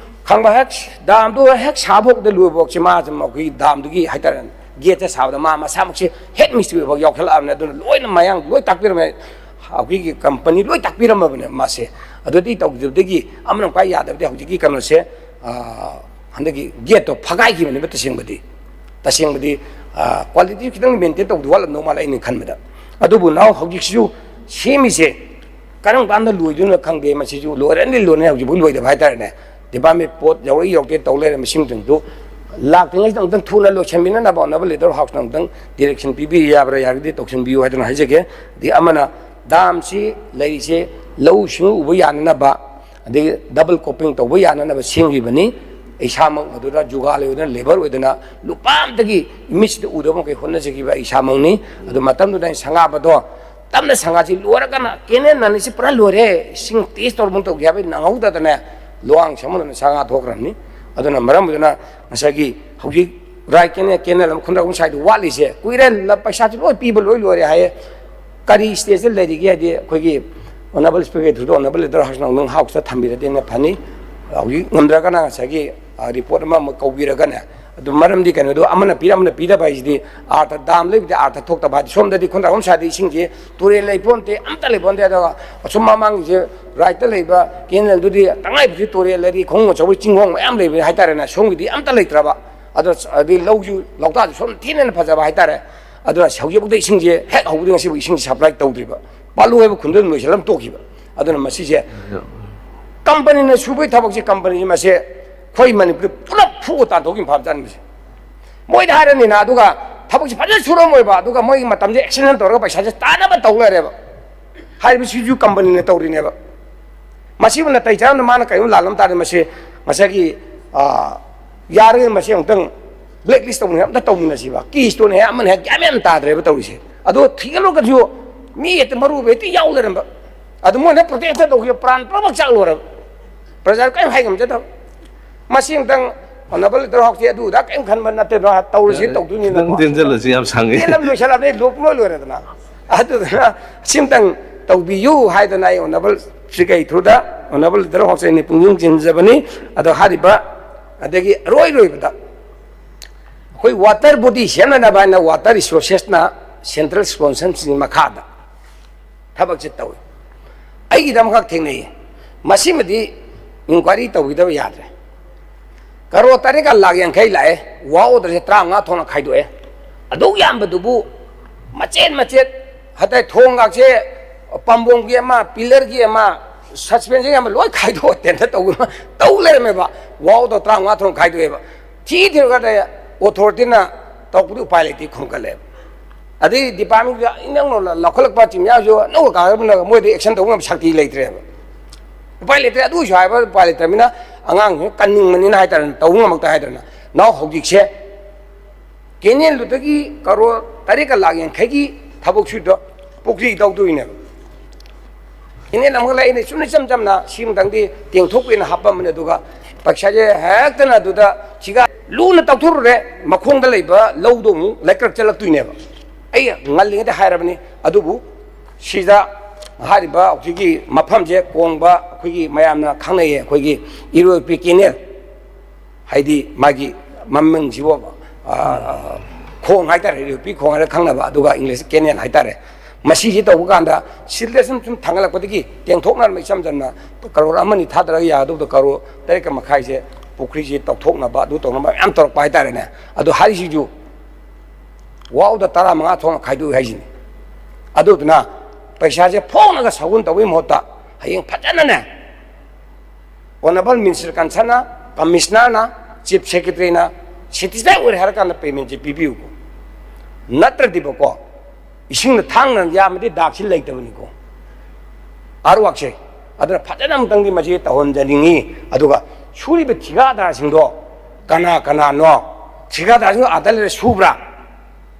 खंबा हेक दाम दो हेक साबोक द लुबोक चे मा जम अखोगी दाम दुगी हाइदार गेट साबदा मा मसामक से हेड मिस्त्री बग यौखल आमने अदो लोइन मायांग लोइ ताकबिरमे अखोगी कंपनी लोइ ताकबिरम बने मासे ꯑꯗꯨꯗꯤ ꯇꯧꯈꯤꯕꯗꯒꯤ ꯑꯃꯅ ꯈ꯭ꯋꯥꯏ ꯌꯥꯗꯕꯗꯤ ꯍꯧꯖꯤꯛꯀꯤ ꯀꯩꯅꯣꯁꯦ ꯍꯟꯗꯛꯀꯤ ꯒꯦꯠꯇꯣ ꯐꯒꯥꯏꯈꯤꯕꯅꯦꯕ ꯇꯁꯦꯡꯕꯗꯤ ꯀ꯭ꯋꯥꯂꯤꯇꯤ ꯈꯤꯇꯪ ꯃꯦꯟꯇꯦꯟ ꯇꯧꯗ ꯋꯥꯠꯂꯝꯗꯧ ꯃꯥꯜꯂꯦ ꯑꯩꯅ ꯈꯟꯕꯗ ꯑꯗꯨꯕꯨ ꯅꯥꯎ ꯍꯧꯖꯤꯛꯁꯤꯁꯨ ꯁꯦꯝꯃꯤꯁꯦ ꯀꯔꯝ ꯀꯥꯟꯗ ꯂꯣꯏꯗꯣꯏꯅꯣ ꯈꯪꯗꯦ ꯃꯁꯤꯁꯨ ꯂꯣꯏꯔꯅꯤ ꯍꯧꯖꯤꯛꯐꯥꯎ ꯂꯣꯏꯗꯕ ꯍꯥꯏꯇꯥꯔꯦꯅꯦ ꯗꯤꯄꯥꯔꯠꯃꯦꯟ ꯄꯣꯠ ꯌꯧꯔꯛꯇꯦ ꯇꯧ ꯂꯩꯔꯝꯕꯁꯤꯡꯗꯨ ꯂꯥꯛꯇ꯭ꯔꯤꯉꯩꯁꯤꯗ ꯑꯃꯨꯛꯇꯪ ꯊꯨꯅ ꯂꯣꯏꯁꯤꯟꯕꯤꯅꯅꯕ ꯑꯣꯅꯔꯦꯕꯜ ꯂꯤꯗꯔ ꯍꯥꯎꯁꯅ ꯑꯃꯨꯛꯇꯪ ꯗꯤꯔꯦꯛꯁꯟ ꯄꯤꯕꯤꯕ ꯌꯥꯕ꯭ꯔꯥ ꯌꯥꯔꯒꯗꯤ ꯇꯧꯁꯤꯟꯕꯤꯌꯨ ꯍꯥꯏꯗꯅ ꯍꯥꯏꯖꯒꯦ ꯑꯗꯒꯤ ꯑꯃꯅ ꯗꯥꯝꯁꯤ ꯂꯩꯔꯤꯁꯦ ꯂꯧꯎ ꯁꯤꯡꯎ ꯎꯕ ꯌꯥꯅꯅꯕ ꯑꯗꯒꯤ ꯗꯕꯜ ꯀꯣꯄꯤꯡ ꯇꯧꯕ ꯌꯥꯅꯅꯕ ꯁꯦꯝꯈꯤꯕꯅꯤ ꯏꯁꯥꯃꯛ ꯃꯗꯨꯗ ꯖꯨꯒꯥꯂꯤ ꯑꯣꯏꯗꯅ ꯂꯦꯕꯔ ꯑꯣꯏꯗꯅ ꯂꯨꯄꯥ ꯑꯃꯇꯒꯤ ꯃꯤꯠꯁꯤꯗ ꯎꯗꯕ ꯃꯈꯩ ꯍꯣꯠꯅꯖꯈꯤꯕ ꯑꯩ ꯏꯁꯥꯃꯛꯅꯤ ꯑꯗꯨ ꯃꯇꯝꯗꯨꯗ ꯑꯩ ꯁꯪꯒꯥꯕꯗꯣ ꯇꯞꯅ ꯁꯪꯒꯥꯁꯤ ꯂꯣꯏꯔꯒꯅ ꯀꯦꯅꯦꯜ ꯅꯥꯅꯤꯁꯤ ꯄꯨꯔꯥ ꯂꯣꯏꯔꯦ ꯏꯁꯤꯡ ꯇꯦꯁ ꯇꯧꯔꯕ ꯇꯧꯒꯦ ꯍꯥꯏꯕ ꯅꯪꯍꯧꯗꯗꯅꯦ ꯂꯨꯋꯥꯡ ꯁꯝꯃꯗꯅ ꯁꯪꯒꯥ ꯊꯣꯛꯈ꯭ꯔꯕꯅꯤ ꯑꯗꯨꯅ ꯃꯔꯝ ꯑꯣꯏꯗꯨꯅ ꯉꯁꯥꯏꯒꯤ ꯍꯧꯖꯤꯛ ꯔꯥꯏꯠ ꯀꯦꯅꯦꯜ ꯑꯃ ꯈꯨꯟꯗ꯭ꯔꯛꯄ ꯁꯥꯏꯗ ꯋꯥꯠꯂꯤꯁꯦ ꯀꯨꯏꯔꯦ ꯄꯩꯁꯥꯁꯤ ꯂꯣꯏ ꯄꯤꯕ ꯂꯣꯏꯔꯦ ꯍꯥꯏꯌꯦ ꯀꯔꯤ ꯁ꯭ꯇꯦꯖꯇ ꯂꯩꯔꯤꯒꯦ ꯍꯥꯏꯗꯤ ꯑꯩꯈꯣꯏꯒꯤ ꯑꯣꯅꯔꯦꯕꯜ ꯁ꯭ꯄꯤꯀꯔ ꯊ꯭ꯔꯨꯗ ꯑꯣꯅꯔꯦꯕꯜ ꯂꯤꯗꯔ ꯍꯥꯎꯁꯅ ꯑꯃꯨꯛ ꯍꯥꯎꯁꯇ ꯊꯝꯕꯤꯔꯗꯤꯅ ꯐꯅꯤ ꯍꯧꯖꯤꯛ ꯉꯝꯗ꯭ꯔꯒꯅ ꯉꯁꯥꯏꯒꯤ ꯔꯤꯄꯣꯔꯠ ꯑꯃ ꯀꯧꯕꯤꯔꯒꯅꯦ ꯑꯗꯨ ꯃꯔꯝꯗꯤ ꯀꯩꯅꯣꯗꯣ ꯑꯃꯅ ꯄꯤꯗꯕ ꯍꯥꯏꯁꯤꯗꯤ ꯑꯥꯔꯊ ꯗꯥꯝ ꯂꯩꯕꯗꯤ ꯑꯥꯔꯊ ꯊꯣꯛꯇꯕ ꯍꯥꯏꯗꯤ ꯁꯣꯝꯗꯗꯤ ꯈꯨꯟꯗ꯭ꯔꯥꯛꯄꯝ ꯁꯥꯏꯗ ꯏꯁꯤꯡꯁꯤ ꯇꯨꯔꯦꯜ ꯂꯩꯄꯣꯟꯇꯦ ꯑꯝꯇ ꯂꯩꯄꯣꯟꯇꯦ ꯑꯗꯨꯒ ꯑꯁꯨꯝ ꯃꯃꯥꯡꯁꯦ ꯔꯥꯏꯠꯇ ꯂꯩꯕ ꯀꯦꯅꯦꯜꯗꯨꯗꯤ ꯇꯉꯥꯏꯐꯗ꯭ꯔꯤ ꯇꯨꯔꯦꯜ ꯂꯩꯔꯤ ꯈꯣꯡ ꯑꯆꯧꯕ ꯆꯤꯡꯈꯣꯡ ꯃꯌꯥꯝ ꯂꯩꯕ ꯍꯥꯏꯇꯥꯔꯦꯅꯦ ꯁꯣꯝꯒꯤꯗꯤ ꯑꯝꯇ ꯂꯩꯇ꯭ꯔꯕ ꯑꯗꯣ ꯑꯗꯩ ꯂꯧꯁꯨ ꯂꯧꯇꯥꯁꯨ ꯁꯣꯝ ꯊꯤꯅ ꯐꯖꯕ ꯍꯥꯏꯇꯥꯔꯦ ꯑꯗꯨꯅ ꯍꯧꯖꯤꯛꯐꯥꯎꯗ ꯏꯁꯤꯡꯁꯦ ꯍꯦꯛ ꯍꯧꯕꯗꯒꯤ ꯉꯁꯤꯐꯥꯎ ꯏꯁꯤꯡꯁꯦ ꯁꯄ꯭ꯂꯥꯏ ꯇꯧꯗ꯭ꯔꯤꯕ ꯄꯥꯜꯂꯨ ꯍꯥꯏꯕ ꯈꯨꯟꯗꯨ ꯑꯗꯨꯝ ꯂꯣꯏꯁꯤꯜꯂꯝ ꯇꯣꯛꯈꯤꯕ ꯑꯗꯨꯅ ꯃꯁꯤꯁꯦ ꯀꯝꯄꯅꯤꯅ ꯁꯨꯕꯒꯤ ꯊꯕꯛꯁꯦ ꯀꯝꯄꯅꯤꯁꯤ ꯃꯁꯦ ꯑꯩꯈꯣꯏ ꯃꯅꯤꯄꯨꯔ ꯄꯨꯂꯞ ꯐꯨꯒ ꯇꯥꯟꯊꯣꯛꯈꯤꯕ ꯐꯥꯕ ꯆꯥꯅꯤꯡꯕꯁꯦ ꯃꯣꯏꯗ ꯍꯥꯏꯔꯅꯤꯅ ꯑꯗꯨꯒ ꯊꯕꯛꯁꯦ ꯐꯖꯅ ꯁꯨꯔꯝꯃꯣꯏꯕ ꯑꯗꯨꯒ ꯃꯣꯏꯒꯤ ꯃꯇꯝꯁꯦ ꯑꯦꯛꯁꯤꯗꯦꯟ ꯇꯧꯔꯒ ꯄꯩꯁꯥꯁꯦ ꯇꯥꯅꯕ ꯇꯧ ꯂꯩꯔꯦꯕ ꯍꯥꯏꯔꯤꯕꯁꯤꯁꯨ ꯀꯝꯄꯅꯤꯅ ꯇꯧꯔꯤꯅꯦꯕ ꯃꯁꯤꯕꯨ ꯅꯥꯇꯩ ꯆꯥꯅ ꯃꯥꯅ ꯀꯩꯅꯣ ꯂꯥꯜꯂꯝ ꯇꯥꯔꯗꯤ ꯃꯁꯤ ꯉꯁꯥꯏꯒꯤ ꯌꯥꯔꯒꯗꯤ ꯃꯁꯤ ꯑꯃꯨꯛꯇꯪ ꯕ꯭ꯂꯦꯛ ꯂꯤꯁ ꯇꯧꯅꯤꯡꯉꯥꯏ ꯑꯝꯇ ꯇꯧꯃꯤꯟꯅꯁꯤꯕ ꯀꯤꯁꯇꯣꯅ ꯍꯦꯛ ꯑꯃꯅ ꯍꯦꯛ ꯒ꯭ꯌꯥꯟ ꯌꯥꯝ ꯇꯥꯗ꯭ꯔꯦꯕ ꯇꯧꯔꯤꯁꯦ ꯑꯗꯣ ꯊꯤꯒꯠꯂꯨꯔꯒꯁꯨ ꯃꯤ ꯍꯦꯛꯇ ꯃꯔꯨ ꯑꯣꯏꯕ ꯍꯦꯛꯇ ꯌꯥꯎ ꯂꯩꯔꯝꯕ ꯑꯗꯨ ꯃꯣꯏꯅ ꯄ꯭ꯔꯣꯇꯦꯛꯇ ꯇꯧꯈꯤꯕ ꯄ꯭ꯔꯥꯟ ꯄꯨꯝꯅꯃꯛ ꯆꯥꯛꯂꯨꯔꯕ ꯄ꯭ꯔꯖꯥ ꯀꯔꯤꯝ ꯍꯥꯏꯉꯝꯖꯗꯕ ꯃꯁꯤ ꯑꯃꯨꯛꯇꯪ ꯑꯣꯅꯔꯦꯕꯜ ꯂꯤꯗꯔ ꯍꯥꯎꯁꯁꯤ ꯑꯗꯨꯗ ꯀꯔꯤꯝ ꯈꯟꯕ ꯅꯠꯇꯦꯗ ꯇꯧꯔꯁꯤ ꯇꯧꯗꯣꯏꯅꯤꯅ ꯇꯦꯟꯖꯜꯂꯁꯤ ꯌꯥꯝ ꯁꯥꯡꯉꯦ ꯂꯣꯏꯁꯤꯜꯂꯕꯅꯤ ꯂꯣꯏꯔꯦꯗꯅ ꯑꯗꯨꯗꯨꯅ ꯁꯤꯝꯇꯪ ꯇꯧꯕꯤꯌꯨ ꯍꯥꯏꯗꯅ ꯑꯩ ꯑꯣꯅꯔꯦꯕꯜ ꯁ꯭ꯄꯤꯀꯔ ꯊ꯭ꯔꯨꯗ ꯑꯣꯅꯔꯦꯕꯜ ꯂꯤꯗꯔ ꯍꯥꯎꯁ ꯑꯩꯅ ꯄꯨꯛꯅꯤꯡ ꯆꯤꯡꯖꯕꯅꯤ ꯑꯗꯣ ꯍꯥꯏꯔꯤꯕ ꯑꯗꯒꯤ ꯑꯔꯣꯏꯕꯗ ꯑꯩꯈꯣꯏ ꯋꯥꯇꯔ ꯕꯣꯗꯤ ꯁꯦꯝꯅꯅꯕ ꯍꯥꯏꯅ ꯋꯥꯇꯔ ꯔꯤꯁꯣꯔꯁꯦꯁꯅ ꯁꯦꯟꯇ꯭ꯔꯦꯜ ꯁ꯭ꯄꯣꯟꯁꯔꯁꯤꯡ ꯃꯈꯥꯗ ꯊꯕꯛꯁꯦ ꯇꯧꯏ ꯑꯩꯒꯤꯗꯃꯛ ꯊꯦꯡꯅꯩꯌꯦ ꯃꯁꯤꯃꯗꯤ ꯏꯟꯀ꯭ꯋꯥꯏꯔꯤ ꯇꯧꯕꯤꯗꯕ ꯌꯥꯗ꯭ꯔꯦ ꯀꯔꯣ 8,50,000 ꯂꯥꯛꯑꯦ ꯋꯥ ꯑꯣꯗꯔꯁꯦ 35 ꯊꯣꯛꯅ ꯈꯥꯏꯗꯣꯛꯑꯦ ꯑꯗꯨ ꯌꯥꯝꯕꯗꯨꯕꯨ ꯃꯆꯦꯠ ꯍꯥꯏꯇꯥꯔꯦ ꯊꯣꯡꯒꯥꯛꯁꯦ ꯄꯥꯝꯕꯣꯝꯒꯤ ꯑꯃ ꯄꯤꯂꯔꯒꯤ ꯑꯃ ꯁꯁꯄꯦꯟꯁꯟꯒꯤ ꯑꯃ ꯂꯣꯏ ꯈꯥꯏꯗꯣꯛꯑ ꯇꯦꯟꯗꯔ ꯇꯧ ꯂꯩꯔꯝꯃꯦꯕ ꯋꯥ ꯑꯣꯗꯔ 35 ꯊꯣꯛꯅ ꯈꯥꯏꯗꯣꯛꯑꯦꯕ ꯊꯤꯔꯒ ꯑꯣꯊꯣꯔꯤꯇꯤꯅ ꯇꯧꯕꯗꯤ ꯎꯄꯥꯏ ꯂꯩꯇꯦ ꯈꯣꯝꯀꯠꯂꯦꯕ ꯑꯗꯩ ꯗꯤꯄꯥꯔꯠꯃꯦꯟꯗ ꯏꯅꯧꯅ ꯂꯧꯈꯠꯂꯛꯄ ꯆꯤꯡꯌꯥꯁꯨ ꯑꯅꯧꯕ ꯀꯥꯡꯕꯨꯅ ꯃꯣꯏꯗ ꯑꯦꯛꯁꯟ ꯇꯧꯕ ꯉꯝꯕ ꯁꯛꯇꯤ ꯂꯩꯇ꯭ꯔꯦꯕ ꯎꯄꯥꯏ ꯂꯩꯇ꯭ꯔꯦ ꯑꯗꯨꯁꯨ ꯍꯥꯏꯕ ꯎꯄꯥꯏ ꯂꯩꯇ꯭ꯔꯕꯅꯤꯅ ꯑꯉꯥꯡꯁꯤꯡ ꯀꯟꯅꯤꯡꯕꯅꯤꯅ ꯍꯥꯏꯇꯥꯔꯦ ꯇꯧꯕ ꯉꯝꯃꯛꯇ ꯍꯥꯏꯗꯅ ꯅꯥꯎ ꯍꯧꯖꯤꯛꯁꯦ ꯀꯦꯅꯦꯜꯗꯨꯗꯒꯤ ꯀꯔꯣ 8,50,000ꯒꯤ ꯊꯕꯛ ꯁꯨꯗ ꯄꯨꯈ꯭ꯔꯤ ꯇꯧꯗꯣꯏꯅꯦꯕ ꯀꯦꯅꯦꯜ ꯑꯃꯈꯛ ꯂꯩꯅꯦ ꯆꯨꯝꯅ ꯏꯆꯝ ꯆꯝꯅ ꯁꯤꯃꯇꯪꯗꯤ ꯇꯦꯡꯊꯣꯛꯄꯤꯅ ꯍꯥꯞꯄꯝꯕꯅꯦ ꯑꯗꯨꯒ ꯄꯩꯁꯥꯁꯦ ꯍꯦꯛꯇꯅ ꯑꯗꯨꯗ ꯁꯤꯒ ꯂꯨꯅ ꯇꯧꯊꯣꯛꯔꯨꯔꯦ ꯃꯈꯣꯡꯗ ꯂꯩꯕ ꯂꯧꯗꯣ ꯑꯃꯨꯛ ꯂꯩꯀ꯭ꯔꯛ ꯆꯠꯂꯛꯇꯣꯏꯅꯦꯕ ꯑꯩ ꯉꯜꯂꯤꯉꯩꯗ ꯍꯥꯏꯔꯕꯅꯤ ꯑꯗꯨꯕꯨ ꯁꯤꯗ ꯍꯥꯏꯔꯤꯕ ꯍꯧꯖꯤꯛꯀꯤ ꯃꯐꯝꯁꯦ ꯀꯣꯡꯕ ꯑꯩꯈꯣꯏꯒꯤ ꯃꯌꯥꯝꯅ ꯈꯪꯅꯩꯌꯦ ꯑꯩꯈꯣꯏꯒꯤ ꯏꯔꯣꯏꯄꯤ ꯀꯦꯅꯦꯜ ꯍꯥꯏꯗꯤ ꯃꯥꯒꯤ ꯃꯃꯤꯡꯁꯤꯕꯨ ꯈꯣꯡ ꯍꯥꯏꯇꯥꯔꯦ ꯏꯔꯣꯏꯄꯤ ꯈꯣꯡ ꯍꯥꯏꯔ ꯈꯪꯅꯕ ꯑꯗꯨꯒ ꯏꯪꯂꯤꯁ ꯀꯦꯅꯦꯜ ꯍꯥꯏꯇꯥꯔꯦ ꯃꯁꯤꯁꯤ ꯇꯧꯕ ꯀꯥꯟꯗ ꯁꯤꯜꯗꯦꯁꯟ ꯁꯨꯝ ꯊꯥꯡꯒꯠꯂꯛꯄꯗꯒꯤ ꯇꯦꯡꯊꯣꯛꯅꯕ ꯏꯆꯝ ꯆꯝꯅ ꯀꯔꯣꯔ 1-2 ꯊꯥꯗꯔꯒ ꯌꯥꯒꯗꯧꯕꯗ ꯀꯔꯣꯔ 8.5ꯁꯦ ꯄꯨꯈ꯭ꯔꯤꯁꯤ ꯇꯧꯊꯣꯛꯅꯕ ꯑꯗꯨ ꯇꯧꯅꯕ ꯌꯥꯝ ꯇꯧꯔꯛꯄ ꯍꯥꯏꯇꯥꯔꯦꯅꯦ ꯑꯗꯣ ꯍꯥꯏꯔꯤꯁꯤꯁꯨ ꯋꯥꯎꯗ 15 ꯊꯣꯛꯅ ꯈꯥꯏꯗꯣꯛꯏ ꯍꯥꯏꯁꯤꯅꯤ ꯑꯗꯨꯗꯨꯅ ꯄꯩꯁꯥꯁꯦ ꯐꯣꯡꯅꯒ ꯁꯒꯨꯟ ꯇꯧꯕꯒꯤ ꯃꯍꯨꯠꯇ ꯍꯌꯦꯡ ꯐꯖꯅꯅꯦ ꯑꯣꯅꯔꯦꯕꯜ ꯃꯤꯅꯤꯁꯇꯔ ꯀꯟꯁꯔꯅ ꯀꯃꯤꯁꯅꯔꯅ ꯆꯤꯐ ꯁꯦꯀ꯭ꯔꯦꯇꯔꯤꯅ ꯁꯦꯇꯤꯁꯐꯥꯏ ꯑꯣꯏꯔꯦ ꯍꯥꯏꯔꯀꯥꯟꯗ ꯄꯦꯃꯦꯟꯁꯦ ꯄꯤꯕꯤꯌꯨꯀꯣ ꯅꯠꯇ꯭ꯔꯗꯤꯕꯀꯣ ꯏꯁꯤꯡꯅ ꯊꯥꯡꯅ ꯌꯥꯝꯃꯗꯤ ꯗꯥꯛꯁꯤ ꯂꯩꯇꯕꯅꯤꯀꯣ ꯑꯥꯔꯋꯥꯛꯁꯦ ꯑꯗꯨꯅ ꯐꯖꯅ ꯑꯃꯨꯛꯇꯪꯗꯤ ꯃꯁꯤ ꯇꯧꯍꯟꯖꯅꯤꯡꯉꯤ ꯑꯗꯨꯒ ꯁꯨꯔꯤꯕ ꯊꯤꯀꯥꯗꯥꯔꯁꯤꯡꯗꯣ ꯀꯅꯥꯅꯣ ꯊꯤꯀꯥꯗꯥꯔꯁꯤꯡꯗꯣ ꯑꯥꯗ ꯂꯩꯔ ꯁꯨꯕ꯭ꯔꯥ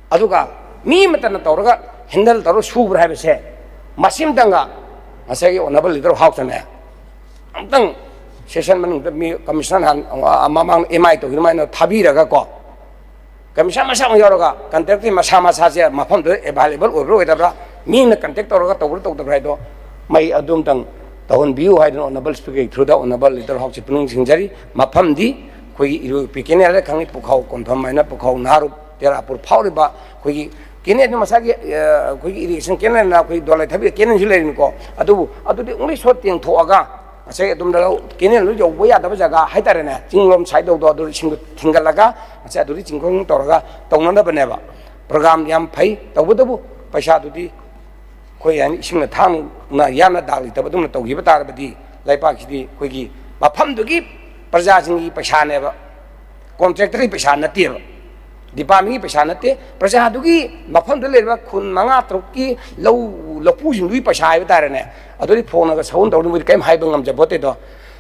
ꯑꯗꯨꯒ ꯃꯤ ꯑꯃꯠꯇꯅ ꯇꯧꯔꯒ ꯍꯦꯟꯗꯜ ꯇꯧꯔꯒ ꯁꯨꯕ꯭ꯔꯥ ꯍꯥꯏꯕꯁꯦ ꯃꯁꯤꯃꯇꯪꯒ ꯉꯁꯥꯏꯒꯤ ꯑꯣꯅꯔꯦꯕꯜ ꯂꯤꯗꯔ ꯍꯥꯎꯁꯇꯅꯦ ꯑꯃꯨꯛꯇꯪ ꯁꯦꯁꯟ ꯃꯅꯨꯡꯗ ꯃꯤ ꯀꯃꯤꯁꯅꯔ ꯃꯃꯥꯡ ꯑꯦꯝ ꯑꯥꯏ ꯇꯧꯈꯤꯕ ꯑꯗꯨꯃꯥꯏꯅ ꯊꯥꯕꯤꯔꯒꯀꯣ ꯀꯃꯤꯁꯅꯔ ꯃꯁꯥ ꯑꯃ ꯌꯥꯎꯔꯒ ꯀꯟꯇ꯭ꯔꯦꯛꯇꯤ ꯃꯁꯥꯁꯦ ꯃꯐꯝꯗꯨꯗ ꯑꯦꯚꯥꯏꯂꯦꯕꯜ ꯑꯣꯏꯕ꯭ꯔꯥ ꯑꯣꯏꯗꯕ꯭ꯔꯥ ꯃꯤꯅ ꯀꯟꯇꯦꯛ ꯇꯧꯔꯒ ꯇꯧꯕ꯭ꯔꯥ ꯇꯧꯗꯕ꯭ꯔꯥ ꯍꯥꯏꯗꯣ ꯃꯩ ꯑꯗꯨꯝꯇꯪ ꯇꯧꯍꯟꯕꯤꯌꯨ ꯍꯥꯏꯗꯅ ꯑꯣꯅꯔꯦꯕꯜ ꯁ꯭ꯄꯤꯀꯔꯒꯤ ꯊ꯭ꯔꯨꯗ ꯑꯣꯅꯔꯦꯕꯜ ꯂꯤꯗꯔ ꯍꯥꯎꯁꯁꯤ ꯄꯨꯛꯅꯤꯡ ꯆꯤꯡꯖꯔꯤ ꯃꯐꯝꯗꯤ ꯑꯩꯈꯣꯏꯒꯤ ꯏꯔꯣꯏꯄꯤ ꯀꯦꯅꯦꯜꯗ ꯈꯪꯉꯤ ꯄꯨꯈꯥꯎ ꯀꯣꯟꯐꯝ ꯍꯥꯏꯅ ꯄꯨꯈꯥꯎ ꯅꯍꯥꯔꯨꯞ ꯇꯦꯔꯥꯄꯨꯔ ꯐꯥꯎꯔꯤꯕ ꯑꯩꯈꯣꯏꯒꯤ ꯀꯦꯅꯦꯜꯗꯨ ꯃꯁꯥꯒꯤ ꯑꯩꯈꯣꯏꯒꯤ ꯏꯔꯤꯒꯦꯁꯟ ꯀꯦꯅꯦꯜꯅ ꯑꯩꯈꯣꯏ ꯗꯣꯂꯥꯏ ꯊꯕꯤ ꯀꯦꯅꯦꯜꯁꯨ ꯂꯩꯔꯤꯅꯤꯀꯣ ꯑꯗꯨꯕꯨ ꯑꯗꯨꯗꯤ ꯑꯣꯡꯂꯤ ꯁꯣꯠ ꯇꯦꯡꯊꯣꯛꯑꯒ ngase adum da kene lu jo boya da jaga hai tare ne jinglom sai do do sing thingal laga ngase adu jingkong toraga tongna da bane ba program yam phai tawbu paisa du di khoi an sing na thang na yam na dali ta badum na tawgi ba tar ba di laipa ki di khoi gi mafam du gi praja sing gi paisa ne ba contractor gi paisa na ti ba department gi paisa na te praja du gi mafam du le ba khun manga truk ki lopu jing lui paisa ba tar ne adori phone ga sound do mu kai hai bangam ja bote do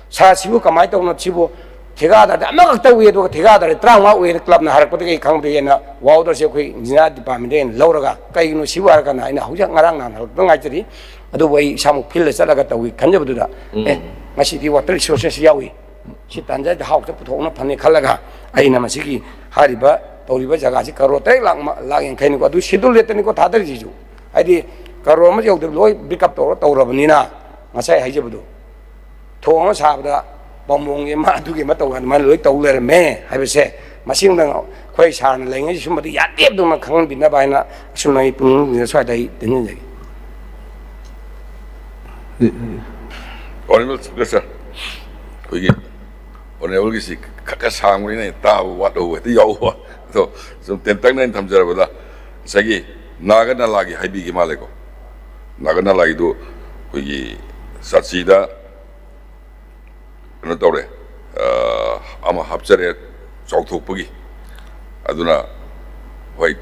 sa sibu kamai to no sibu thega da ma ka tawi do thega da trangwa we club na harak pati khang de na wow do se khoi jina department den lauraga kai no sibu ar ka na ina hujak ngarang na hal ngai chiri adu wai samu phil sa ga tawi khanja bu da ngasi di water resources yawi si tanja da hawk ta puthok na phane khalaga aina ma sigi hariba tawriba jaga si karo tai lang yang kai ni ko adu sidul le tani ko thadar ji ju ai karo ma jog de loi backup to rabani na ngasai hai je bu do thong sa da bamong ye ma du ge ma to man loi to le me hai be se masing dang khoi sa na le ngai sum di ya tep do ma khang bin na bai na sum nai pung ni swai dai tin ni Honorable Sir, we honorable gi si ka sang ni ne ta wat o ti yo wa so some tem tang nen tham jar ba da sagi naga na lagi hai bi gi ma le ko naga na lagi do ko gi satsi da no tore ama hapchare chok thok pagi aduna hoi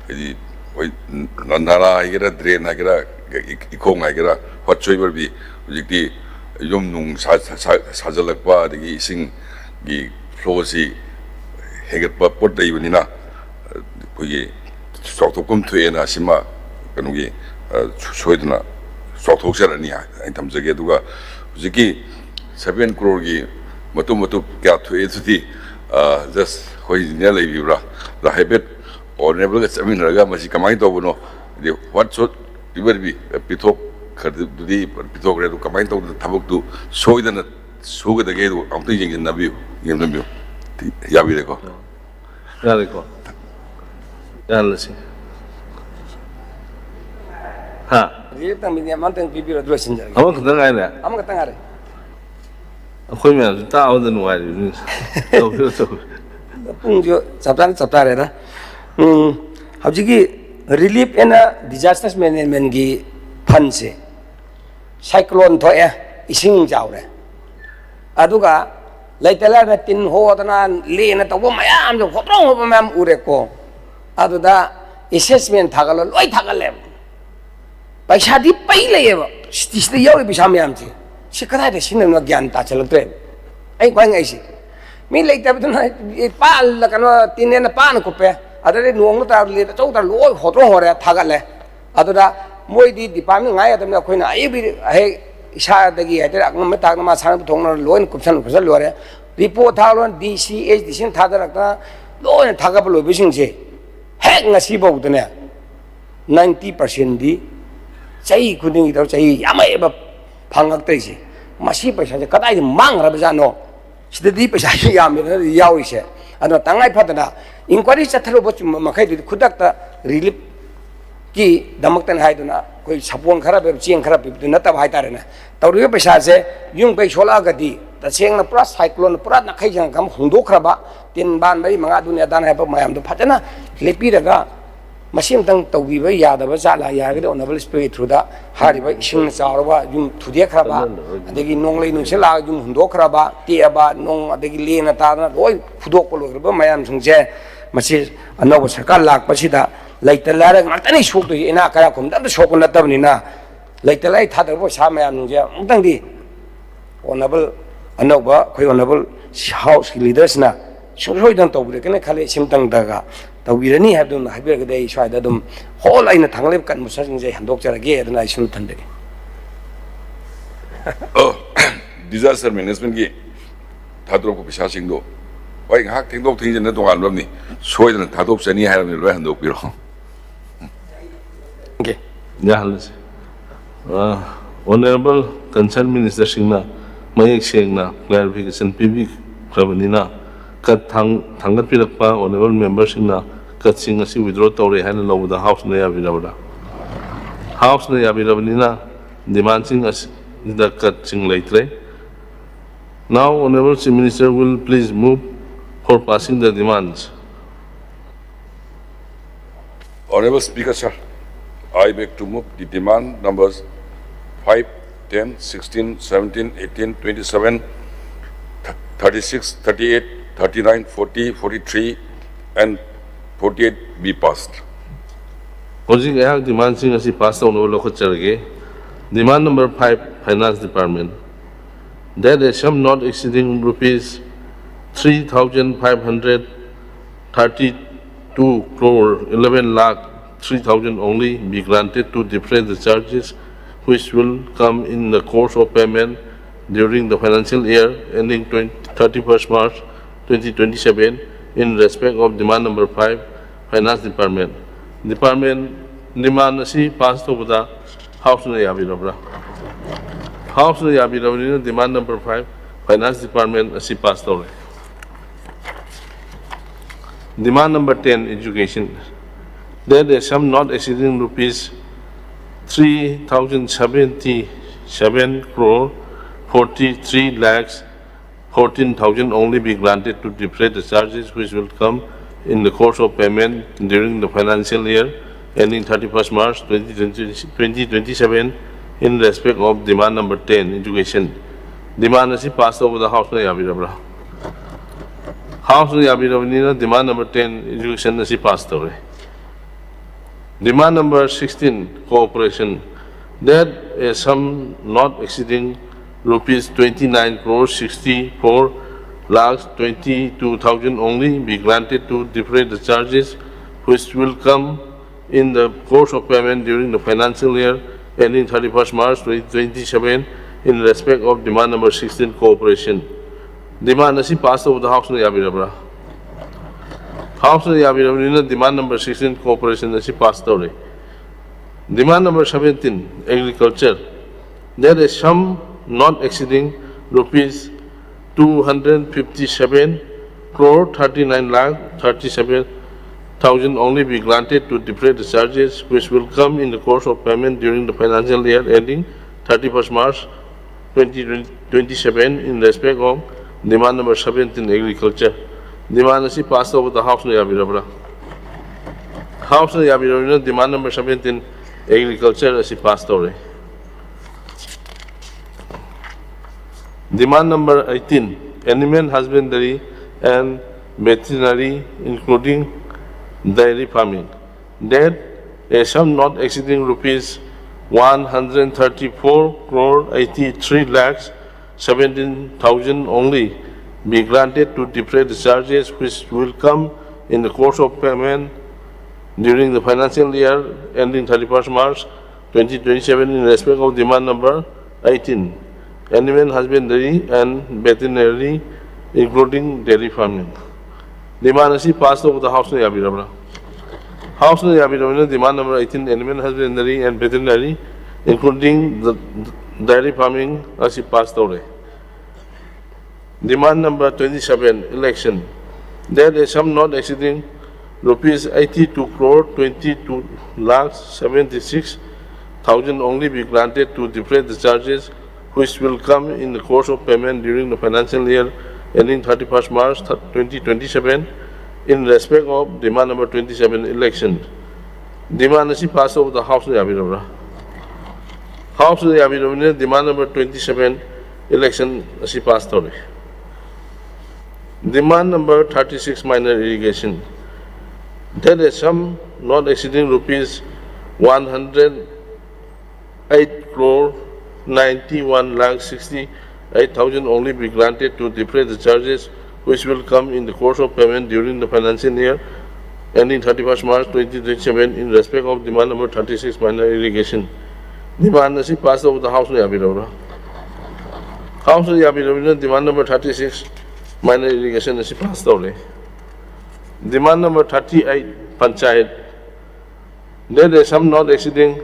di hoi nandara igira drain igira ikong igira hot choiber bi jikti yom nung sajalak pa digi sing gi flow si heget pa pot dai banina ko gi chok thok kum thue na sima kanu gi choidna chok thok sera ni ai tam jage duga jiki 7 crore gi matu kya thue thuti just hoi ne lai bi bra the habit honorable ga chamin raga masi kamai to bono the what should river bi pithok khadu di pithok re kamai to thabuk tu soidana suga da ge do amti jing na bi yem na bi ya bi ko ya la si ha ye tang mi man tang pi ro do sin jar amang ka ngai ne am ka tang are khoi me ta au de nuai ni to pung jo chapta re da hawji relief and disaster management gi fund se cyclone tho e ising jaw re aduga laitala na tin ho dana le na to mayam jo khotrong ho mam ure ko aduda assessment thagalo loi thagale paisa di pai le ba stisli yawi bisam yam ji sikara de sin na gyan ta chalo tre ai kwang ai si mi laita butuna pal la kano tin na pan ko pe adare nuong ta le chau ta loi khotrong ho re thagale aduda moi di department ngai adam na khoina ai bi he isa dagi ate ak ma ta ma sang thong na loin kupsan khusal lore report tha lon DCH disin tha da ta loin thaga blo bising je hek ngasi bo de ne 90% di chai khuding do chai yamai ba phangak tai je masi paisa je kadai de mang ra ba ja no sidadi paisa yam ne yawi se ano tangai phadana inquiry chathalo bo chum ma khai du khudak ta relief ki damak tan hai duna koi sapon khara be chiang khara be na ta hai tare na tawri paisa se yung bai sola ga di ta cheng na pura cyclone pura na khai jang kam hungdo khara ba tin ban bai manga dunia dan hai ba mayam do phatana lepi daga masim tang tawbi ba ya da ba za la ya ga do honorable spirit through da hari ba ising chaw ba yung thudie khara ba adegi nong lei nu se la yung hungdo khara ba ti ba nong adegi le na ta na loi phudok polo ba mayam sung je masi ano sarkar lak pa sida laitala ra ngantani sok do ina kara kum da sok na tabni na laitala tha da bo sa mayam nu je mtang di honorable ano ba khoi honorable house leaders na soi dan to bure kene khale simtang daga tawirani habdum haber ga dai swai da dum hol aina thangle kan musa sing je handok chara ge adna isun thande disaster management gi thadro ko pisa sing do wai hak thengdok thing na dongan ram ni soi dan thadok chani ha ram ni lo handok pi ro okay ya halas honorable concerned minister singna mayek sengna clarification pb khabanina ka thangat pirakpa honorable member singna ka sing asi withdraw tawre han lo da house na ya bilawda ni na demand sing as the cut sing later. Now, Honorable Chief Minister will please move for passing the demands. Honorable Speaker, sir, I beg to move the demand numbers 5, 10, 16, 17, 18, 27, 36, 38, 39, 40, 43, and 48 be passed. Hoji ayah demand sing asi pass on over local charge. Demand number 5, Finance Department. That a sum not exceeding rupees 3,532 crore 11 lakh 3,000 only be granted to defray the charges which will come in the course of payment during the financial year ending 31st March 2027 in respect of demand number 5, Finance Department. Department demand asi pass to the House na yabi House na yabi demand number 5, Finance Department asi pass to. Demand number 10, Education. There is sum not exceeding rupees 3,077 crore 43 lakhs 14,000 only be granted to defray the charges which will come in the course of payment during the financial year ending 31st March 2027 in respect of demand number 10, Education. Demand is passed over the House na yabi House na yabi demand number 10, Education is passed over. Demand number 16, Cooperation. That a sum not exceeding rupees 29 crore 64 lakhs 22,000 only be granted to defray the charges which will come in the course of payment during the financial year ending 31st March 2027 in respect of demand number 16, Cooperation. Demand is passed over the House na yabi House na yabi demand number 16, Cooperation is passed over. Demand number 17, Agriculture. There is sum not exceeding rupees 257 crore 39 lakh 37,000 only be granted to defray the charges which will come in the course of payment during the financial year ending 31st March 2027 in respect of demand number 17, Agriculture. Demand is passed over the House na yabi House na yabi demand number 17, Agriculture is passed over. Demand number 18, Animal Husbandry and Veterinary, including dairy farming. That a sum not exceeding rupees 134 crore 83 lakhs 17,000 only be granted to defray the charges which will come in the course of payment during the financial year ending 31st March 2027 in respect of demand number 18, Animal Husbandry and Veterinary, including dairy farming. Demand is passed over the House na yabi House na yabi demand number 18, Animal Husbandry and Veterinary, including the dairy farming, is passed over. Demand number 27, Election. There is sum not exceeding rupees 82 crore 22 lakhs 76,000 only be granted to defray the charges which will come in the course of payment during the financial year ending 31st March 2027 in respect of demand number 27, Election. Demand is passed over the House na yabi House na yabi demand number 27, Election is passed over. Demand number 36, Minor Irrigation. There is sum not exceeding rupees 108 crore 91 lakh 68,000 only be granted to defray the charges which will come in the course of payment during the financial year ending 31st March 2027 in respect of demand number 36, Minor Irrigation. Demand is passed over the House na yabi House na yabi demand number 36, Minor Irrigation is passed over. Demand number 38, Panchayat. There is sum not exceeding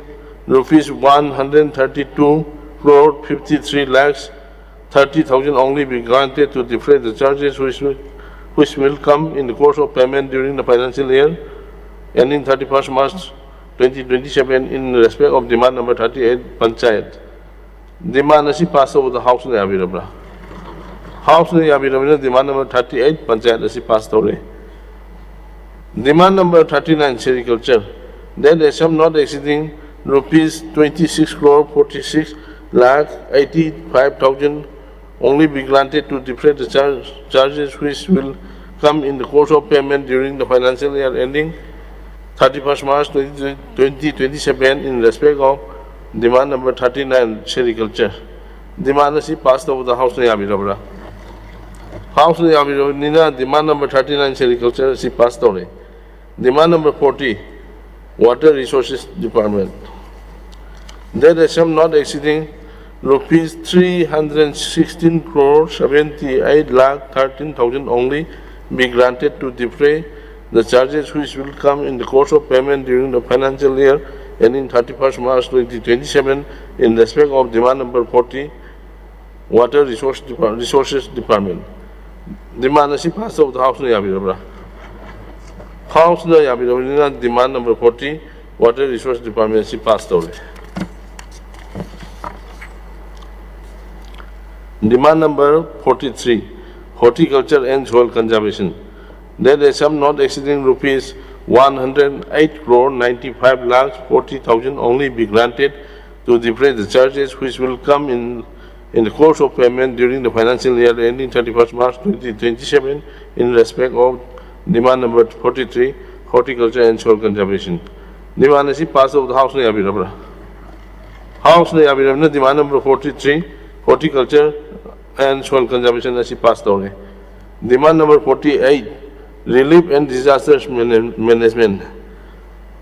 rupees 132 crore 53 lakhs 30,000 only be granted to defray the charges which will come in the course of payment during the financial year ending 31st March 2027 in respect of demand number 38, Panchayat. Demand asi pass over the House na yabi House na yabi demand number 38 Panchayat asi pass tore. Demand number 39 Sericulture. That is sum not exceeding rupees 26 crore 46 lakh 85,000 only be granted to defray the charges which will come in the course of payment during the financial year ending 31st March 2027 in respect of demand number 39 Sericulture. Demand is passed over the House na yabi House na yabi nina demand number 39 Sericulture is passed over. Demand number 40 Water Resources Department. That is sum not exceeding rupees 316 crore 78 lakh 13,000 only be granted to defray the charges which will come in the course of payment during the financial year ending 31st March 2027 in respect of demand number 40 Water Resources Department. Demand is passed over the House na yabi House na yabi demand number 40 Water Resource Department is passed over. Demand number 43 Horticulture and Soil Conservation. That is sum not exceeding rupees 108 crore 95 lakhs 40,000 only be granted to defray the charges which will come in the course of payment during the financial year ending 31st March 2027 in respect of demand number 43 Horticulture and Soil Conservation. Demand is passed over the House na yabi House na yabi demand number 43 Horticulture and Soil Conservation is passed over. Demand number 48 Relief and Disasters Management.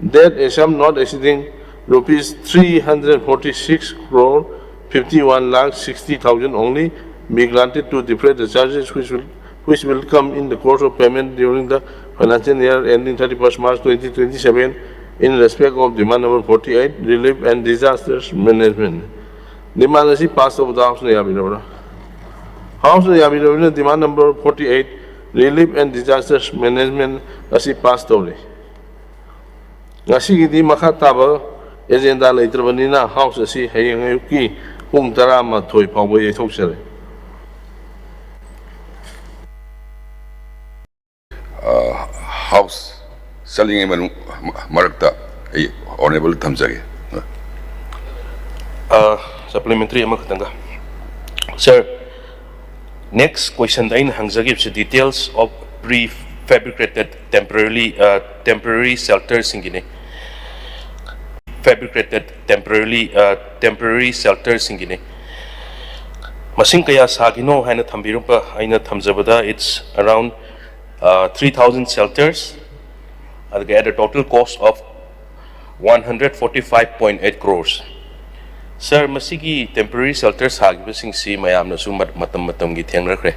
That is sum not exceeding rupees 346 crore 51 lakh 60,000 only be granted to defray the charges which will come in the course of payment during the financial year ending 31st March 2027 in respect of demand number 48 Relief and Disasters Management. Demand is passed over the House na yabi House na yabi demand number 48 Relief and Disasters Management asi passed over. Ngasi gidi makataba agenda leitrabanina House asi hayang ayuki pung 12 paubo yaithok House selling a marakta honorable Tamsage. Supplementary amakatanga. Sir, next question dain hangjagib details of prefabricated temporary shelters ingine. Fabricated temporary shelters ingine. Masing kaya sagino haina thambirumpa aina thamjabada it's around 3,000 shelters at a total cost of 145.8 crores. Sir, masigi temporary shelters hagibasing si mayam na sumat matam gi thengnakre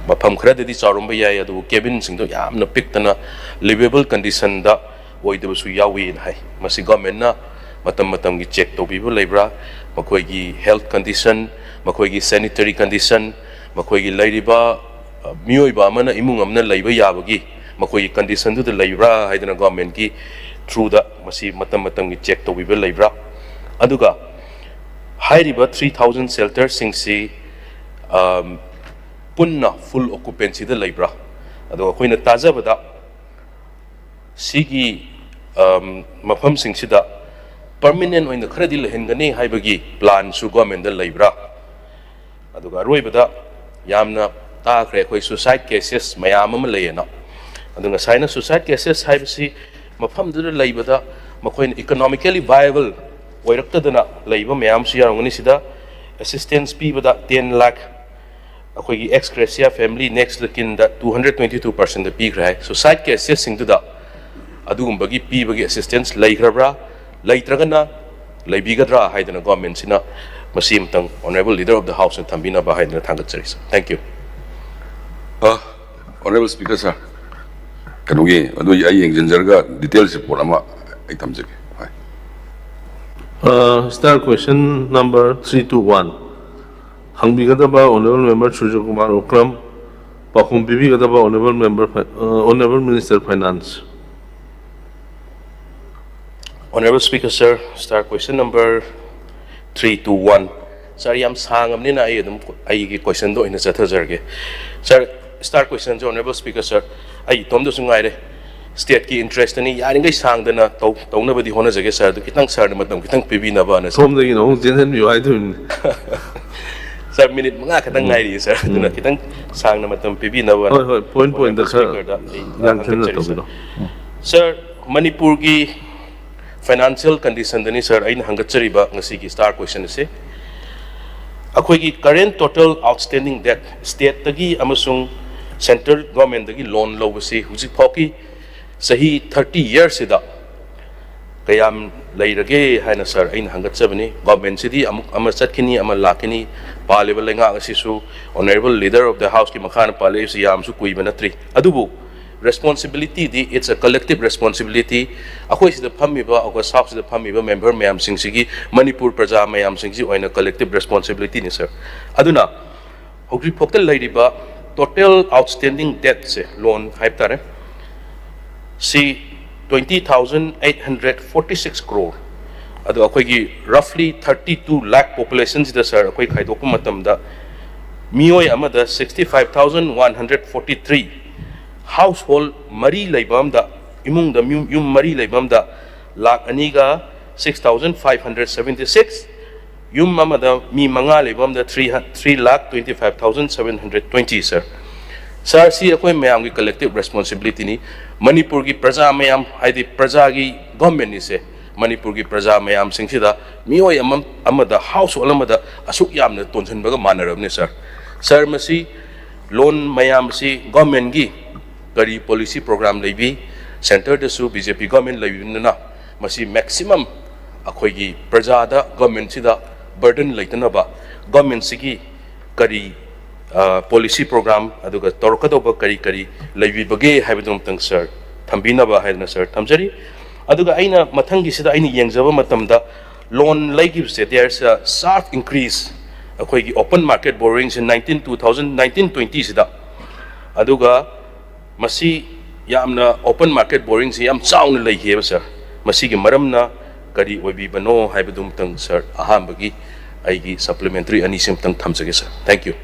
mafam khara dedi charumba yai adu cabin sing do yam na pikta na livable condition da oidabu su yawi hai masi government na matam gi check to bibu lebra makoi gi health condition makoi gi sanitary condition makoi gi lairiba mioi ba mana imung amna leiba yabagi makoi condition du leibra haidana government gi through the masi matam gi check to bibu lebra aduga hairiba 3,000 shelters singsi punna full occupancy da leibra ado koina tajabada sigi mafam singsida permanent oina khradi lehengani haibagi plan su government da leibra aduga roibada yamna ta khre khoi suicide cases mayam am leyena adunga saina suicide cases haibasi mafam da leibada makoin economically viable oiraktadana leiba mayam su yarangani sida assistance pibada 10 lakh akoigi ex gratia family next lakin da 222% da pigrai suicide cases singda adugumbagi pibagi assistance leigrabra leitragana leibigadra haidana government sina masim tang honorable leader of the house and thambina ba haidana thangatchari. Thank you. Honorable Speaker sir, kanogi adu ai engjenjarga details report ama ai tamjage. Start question number 321. Hangbigadaba Honorable Member Surya Kumar Okram, Pakum Bibigadaba Honorable Minister Finance. Honorable Speaker, sir, start question number 321. sir yam sangam ni na ai gi question do ina chathajarge sir start question honorable speaker sir ai tom do sungai re state ki interest ni yaring gai sang dana tong na badi hona jage sir do kitang sir na matam kitang pibi na ba na Tom the Jensen you I do. sir minute mga katang ngai ri sir do na kitang sang na matam pibi na ba Hoi point the sir. Yan chen na to. sir Manipur gi financial condition dani sir ain hangachari ba ngasi gi star question se akhoi gi current total outstanding debt state tagi amasung central government dagi loan lo basi huji phoki sahi 30 years sida kayam leirage haina sir ain hangachabani government sidi amuk ama chatkini ama lakini palevel lenga asisu honorable leader of the house ki makhana pale si yam su kui banatri adubu responsibility di it's a collective responsibility akhoi sida phamiba ago south sida phamiba member mayam sing sigi manipur praja mayam sing si oina collective responsibility ni sir aduna hogri phoktal leiriba total outstanding debt se loan haip tare see 20,846 crore adu akhoi gi roughly 32 lakh population sida sir akhoi khaidok matam da miyoi amada 65,143 household mari laibam da imung da yum mari laibam da lakh aniga 6,576 yum amada mi manga laibam da 3,25,720 sir sir si akhoi mayam gi collective responsibility ni manipur gi praja mayam haidi praja gi government ni se manipur gi praja mayam sing sida miyoi amada household amada asuk yamna tonchen baga manarab ni sir sir masi loan mayam si government gi kari policy program lebi center da su BJP government lebi na masi maximum akhoi gi praja da government sida burden leitana ba government sigi kari policy program aduga torkado ba kari lebi bage haibadum tang sir thambina ba haidna sir thamjari aduga aina mathangi sida aina yengjaba matamda loan legi se there's a sharp increase akhoi gi open market borrowings in 2019-20 sida aduga masi yamna open market borrowings yam chauna leiheba sir masi gi maramna kari obi bano haibadum tang sir ahambagi aigi supplementary anisim tang thamjage sir thank you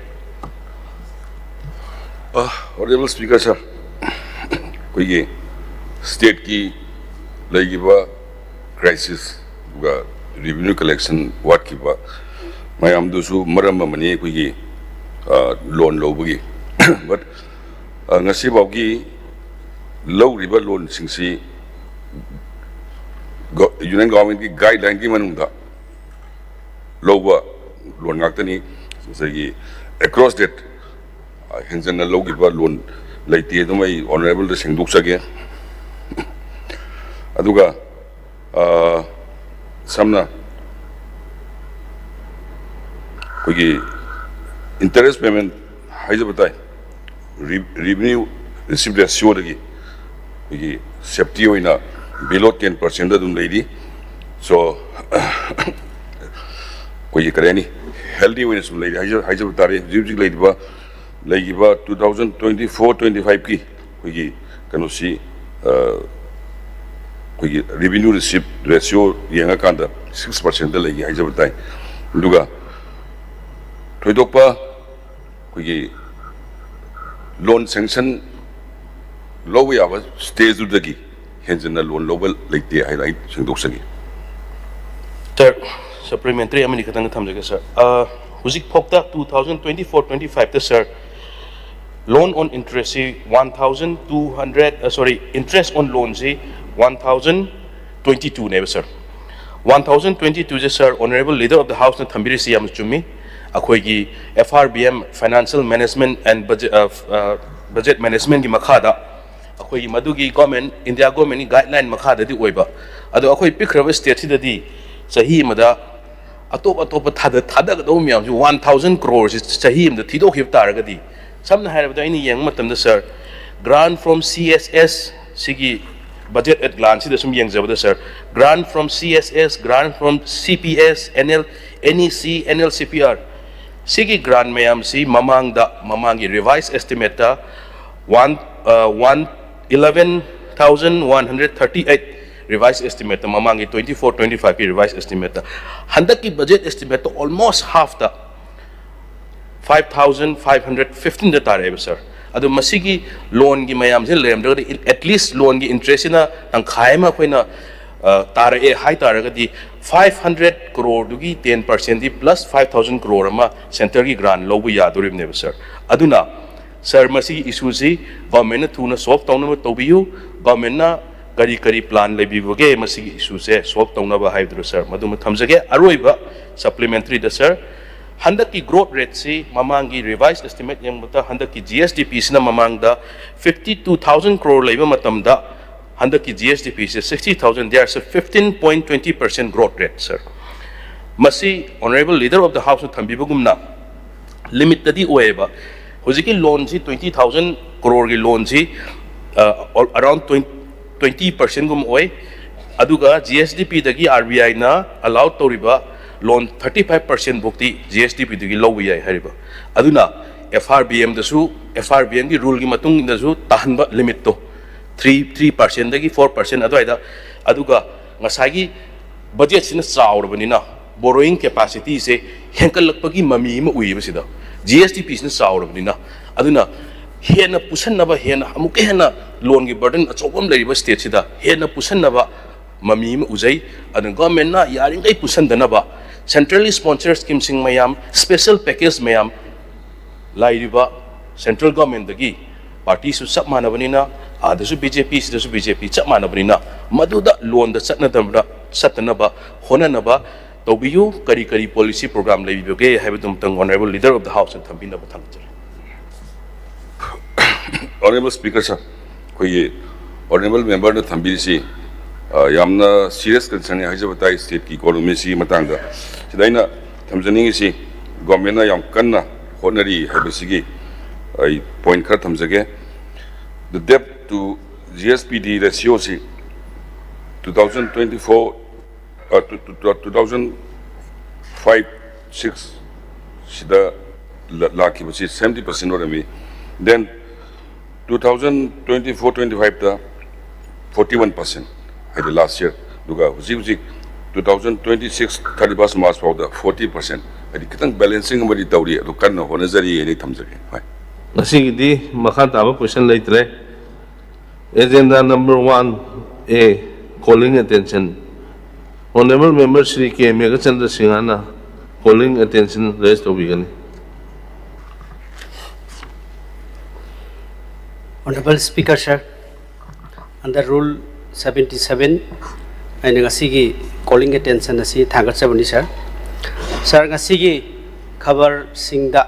honorable speaker sir koigi state ki legiba crisis ga revenue collection what ki ba mayam du su maram mani koigi loan lobagi but ngasi bawgi low river loan singsi union government ki guideline ki manungda lowa loan ngaktani sagi across that henjana low ki ba loan laiti to mai honorable the singduk sage aduga samna kogi interest payment haija batai revenue received ratio dagi kogi safety oina below 10% da dum lady so kogi kareni healthy oina sum lady haija batare jibjik lady ba lady ba 2024-25 ki kogi kanu si kogi revenue received ratio yenga kanda 6% da lagi haija batai duga thoidokpa kogi loan sanction low yawa stage udagi henjana loan low leite highlight singdok sagi sir supplementary amani khatang thamjage sir huzik phokta 2024-25 ta sir loan on interest 1,200 interest on loan 1,022 ne sir 1,022 sir honorable leader of the house na thambiri si am chumi akhoi gi FRBM financial management and budget management gi makhada akhoi gi madugi government India government ni guideline makhada di oiba ado akhoi pikraba state si dadi sahi mada atop thada do myam 1,000 crores sahi mada thido khib taragadi samna hairabada ini yang matam da sir grant from CSS sigi budget at glance da sum yang zabada sir grant from CSS grant from CPS NEC NLCPR sigi grant mayam si mamangi revised estimate ta 11,138 revised estimate mamangi 24-25 ki revised estimate handak ki budget estimate almost half the 5,515 da tare sir adu masigi loan gi mayam je lem at least loan gi interest na tang khai ma koina tare e high tare ga di 500 crore du gi 10% di plus 5,000 crore ma center gi grant lo bu ya durim ne sir aduna sir masigi issue si government thuna solve tawna to biu government na kari plan le bi boge masigi issue se solve tawna ba hai dru sir madum thamjage aroi ba supplementary da sir handak ki growth rate si mamang gi revised estimate yang muta handak ki GSDP sina mamang da 52,000 crore leiba matam da handak ki GSDP se 60,000 there is a 15.20% growth rate sir masi honorable leader of the house thambi bagumna limit tadi oeba hojiki loan si 20,000 crore gi loan si around 20% gum oi aduga GSDP dagi RBI na allow toriba loan 35% bukti GSDP dagi low yai hariba aduna FRBM dasu FRBM gi rule gi matung dasu tahanba limit to 3% dagi 4% adoida aduga ngasagi budget sina saurabani na borrowing capacity se henkal lakpagi mami ma uiba sida GSDP sina saurabani na aduna hena pusanaba hena amuke hena loan gi burden achobam leriba state sida hena pusanaba mami ma uzai adun government na yaring kai pusandanaba centrally sponsored scheme sing mayam special package mayam lairiba central government dagi party su sab manabanina adasu BJP sidasu BJP chap manabanina maduda loan da satnaba honanaba tobiyu kari policy program leibiboge habidum tang honorable leader of the house and thambina bathang Honorable Speaker sir, koi honorable member na thambi si yamna serious concern hai jabatai state ki economy si matanga sidaina thamjani si government na yam kanna honari habisigi ai point kha thamjage the debt to GSPD ratio si 2024 2005-6 sida lakhi basi 70% orami then 2024-25 the 41% had the last year duga huji 2026 31st March for the 40% adi kitang balancing amari tawri adu kan honazari ani thamjage hai Nasi di makan tahu question later. Agenda number 1A calling attention. Honorable member Sri K. Megachandra Singhana calling attention raised to begin. Honorable Speaker sir, under Rule 77 and ngasigi calling attention asi thangat sabani sir. Sir ngasigi khabar singda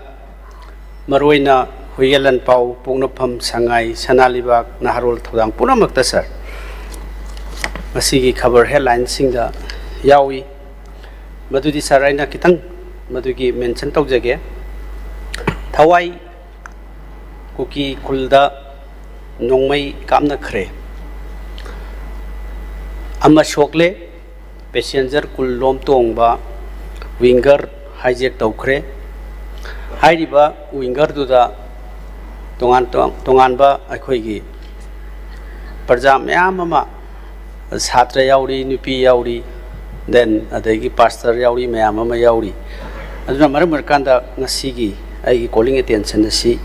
maroina huyalan pau pungnapam sangai sanalibak naharol thodang punamakta sir. Ngasigi khabar headline singda yawi madudi sir aina kitang madugi mention tawjage thawai kuki kulda nongmai kamna khre ama shokle passenger kul lom tongba winger hijack tawkhre hairiba winger duda tongan ba akhoi gi parja myam ama satra yauri nupi yauri then adagi pastor yauri myam ama yauri aduna maram kanda ngasigi ai calling attention si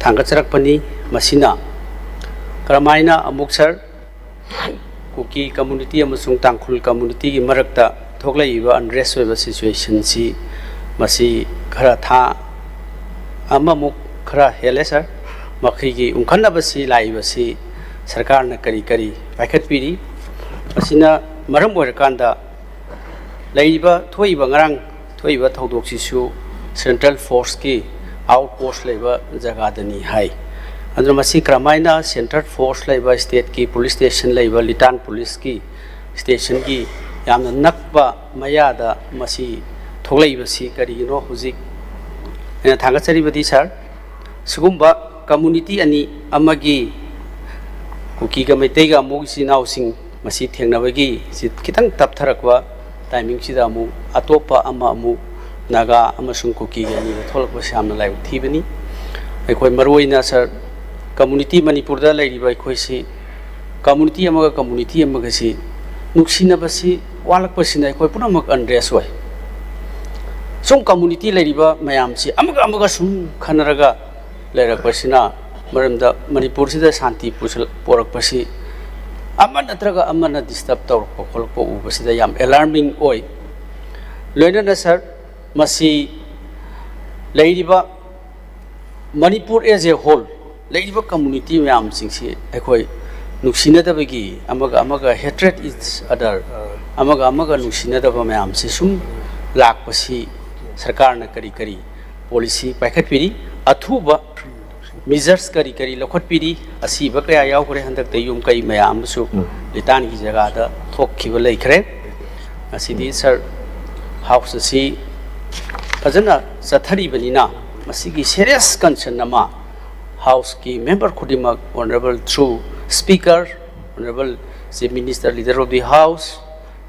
thangachrak masina karamaina amuk sir kuki community amasung tangkhul community gi marakta thoklaiba unrest weba situation si masi khara tha amamuk khara hele sir makhi gi ungkhanaba si laiba si sarkar na kari paikhat piri masina maram oirakanda laiba thoiba ngarang thoiba thodok sisu central force ki outpost laiba jaga dani hai andra masi kramaina central force laiba state ki police station laiba litan police ki station ki yamna nakba mayada masi thoglaiba si karino hujik ena thangachari badi sir sugumba community ani amagi kuki ga meitei ga mogisi naw sing masi thengnabagi si kitang taptharakwa timing sida mu atopa ama mu naga amasung kuki ga ni tholakwa samna lai thibani aikoi maroina sir community manipur da lairiba aikoi si community amagasi nuksinabasi walakpasina akhoi punamak unrest oi sum community leriba mayam si amaga sum khanaraga lerakpasina maramda manipur sida shanti porakpasi ama natraga ama na disturb tawrpa kholpa ubasida yam alarming oi loina sir masi leiriba manipur as a whole leiriba community mayam singsi akhoi nuksinadabagi amaga hatred each other amaga nuksinadaba mayam si sum lakpasi sarkar na kari policy paikhatpiri athuba measures kari lokhatpiri asiba kaya yaukre handak tayum kai mayam su litan gi jaga da thokhiba leikhre asidi sir house si fajana sathari banina masigi serious concern nama house ki member khudimak honorable through speaker honorable chief minister leader of the house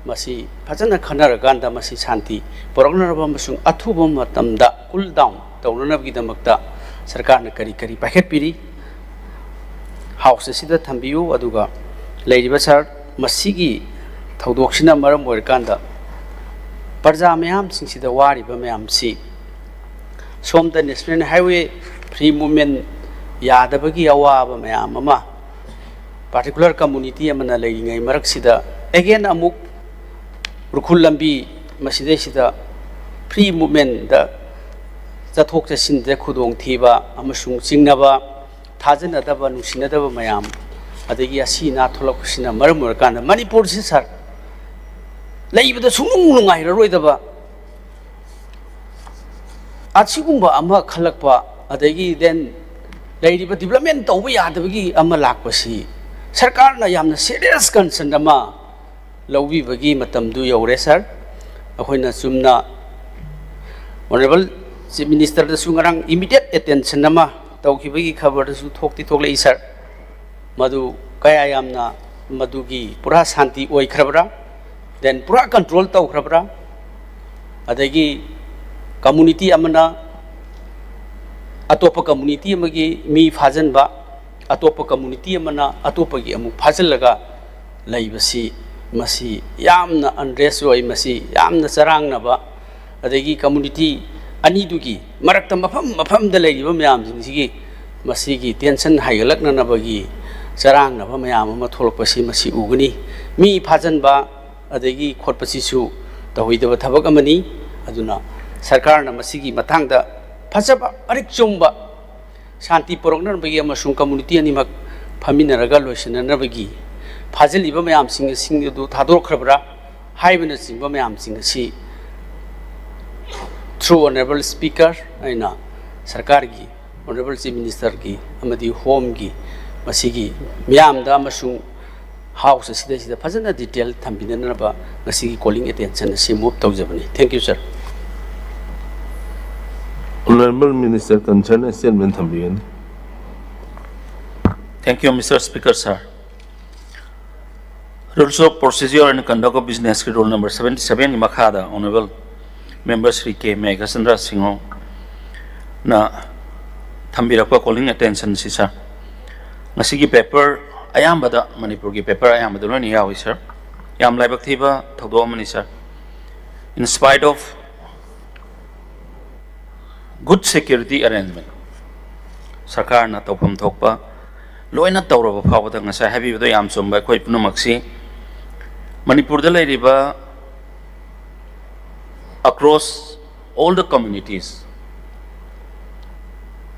masi fajana khanaraganda masi shanti poroknaraba masung athuba matamda cool down tawranabgi damakta sarkar na kari paikhatpiri house sida thambiyu aduga leiriba sar masigi thaudoksina maram oirkanda parja mayam singsida wariba mayam si somda national highway free movement yadabagi awaba mayam ama particular community amana leiringai marak sida again amuk rukhul lambi maside sida free movement da chathok chasin de khudong thiba amasung chingnaba thajanadaba nusinadaba mayam adagi asina tholokisina maram oirkanda manipur si sar leibada sumung lungai roidaba achigumba ama khalakpa adagi then leiriba development tawba yadabagi ama lakpasi sarkar na yamna serious concern ama lawbi bagi matamdu yore sir akhoina sumna honorable chief minister da sungarang immediate attention ama tawkhibagi khabar da su thokti thoklei sir madu kaya yamna madugi pura shanti oi khrabra then pura control taw khrabra adagi community amana atopa community amagi mi phajan ba atopa community amana atopa gi amu phajalaga laibasi masi yamna unrest oi masi yamna charangna ba adagi community ani dugi marakta mafam da leiba mayam sigi masigi tension haigalakna na bagi charangna ba mayam ama tholpasi masi ugani mi phajan ba adagi khotpasi su tahoidaba thabak amani aduna sarkar na masigi matangda phajaba arik chumba shanti poroknar bagi amasung community animak phaminaraga loisananabagi phajaliba mayam sing du thadorkhrabra haibana singba mayam sing si through honorable speaker aina sarkar gi honorable chief minister gi amadi home gi masigi mayam da amasung house sida phajana detail thambinanaba masigi calling attention si move tawjabani thank you sir. Honorable Minister, concern a statement también. Thank you, Mr. Speaker, sir. Rules of Procedure and Conduct of Business, Rule number 77, Makada, Honorable Member Sri K. Meghasandra Singho, na Thambirapa calling attention, sir. Nasigi paper, Ayambada, Manipurgi paper, Ayambada, Yawi, sir. Yam Labaktiva, Togomani, sir. In spite of good security arrangement, Sarkar na topam thokpa, loina tawraba phawada ngasa habi bado yam somba khoi punamaksi Manipur da leiriba across all the communities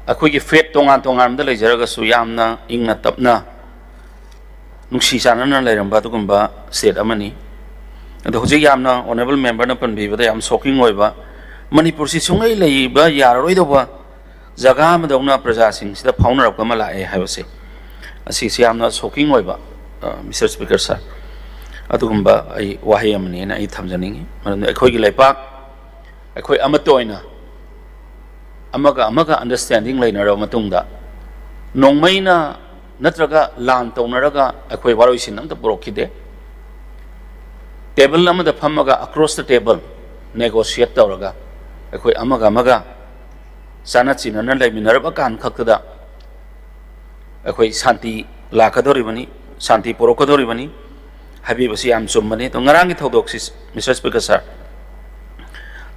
akhoi gi faith tongan da leijaraga su yamna ingna tapna nungsi sanana leiramba tugumba state amani ado hoje yamna honorable member na panbi bada yam shocking oiba Manipur si sungai leiba yaroi doba jaga madongna praja sing sida faunarap kama lae habase asi siamna shocking oiba Mr. Speaker sir adugumba ai wahi amani na ai thamjaningi maram ekhoi gi laipak ekhoi amatoina amaga understanding laina ro matungda nongmaina natraga lan taunaraga ekhoi waroi sin amta porokide table amada phamaga across the table negotiate tawraga ekhoi amaga sana chinana laiminaraba kan khakda ekhoi shanti lakadori bani शांति पुरक्कदोरिबनी हाबिबसी याम चुम्बनी तो ngarang थौदोक्सी मिस्टर स्पीकर सर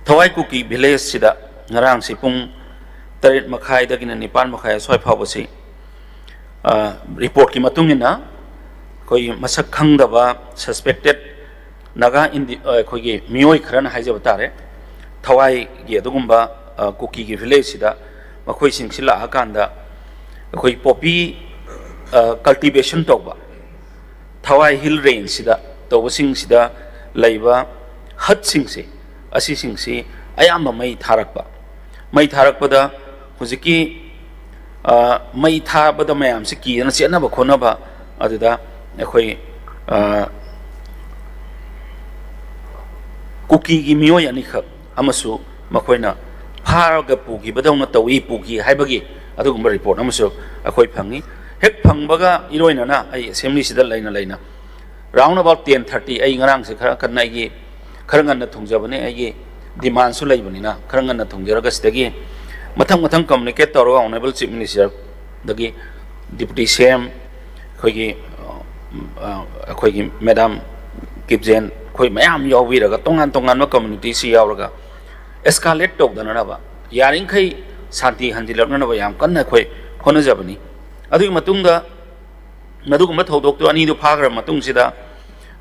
थवाई कुकी विलेज सिदा ngarang si pung 8 makhai dagina 9 makhai soi phawbasi report ki matungina koi masak khangdaba suspected naga indi khoi gi mioi kharan haijaba tare thawai gi adugumba kuki gi village sida makhoi sing sila akanda khoi poppy cultivation tawba thawai hill range sida tawba sing sida laiba hut sing se asi sing se ayamba mai tharakpada hujiki mai thabada mayam se ki na chena ba khona ba aduda ekhoi kuki gi mioi ani khak amasu makhoina pharaga pugi badawna tawi pugi haibagi adugumba report amasu akhoi phangi hek phangbaga iroina na ai assembly sida laina round about 10:30 ai ngarang se khara kan nai gi kharangan na thungjabane ai gi demand su laibani na kharangan na thungjaraga sidagi mathang communicate tawra honorable chief minister dagi deputy cm khoigi madam kipjen khoi mayam yawiraga tongan ma community si yawraga escalate tawdana na ba yaring khai santi hanjilakna na ba yam kanna khoi honajabani adui matungda madugumba thodok to ani du phagra matung sida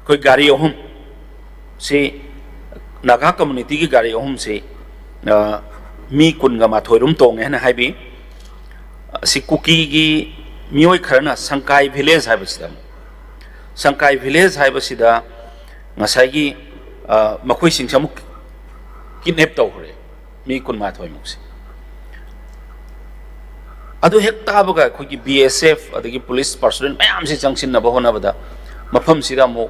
khoi gari ohum si naga community ki gari ohum se mi kunga ma thoirum tong hena haibi si kuki gi mioi kharana sangkai village haibasida sangkai village haibasida ngasai gi makhoi sing samuk kidnap tawre mi kun ma thoi mukse adu hek tabaga khogi BSF adagi police personnel mayam si jangsin na bahona bada mafam sida mo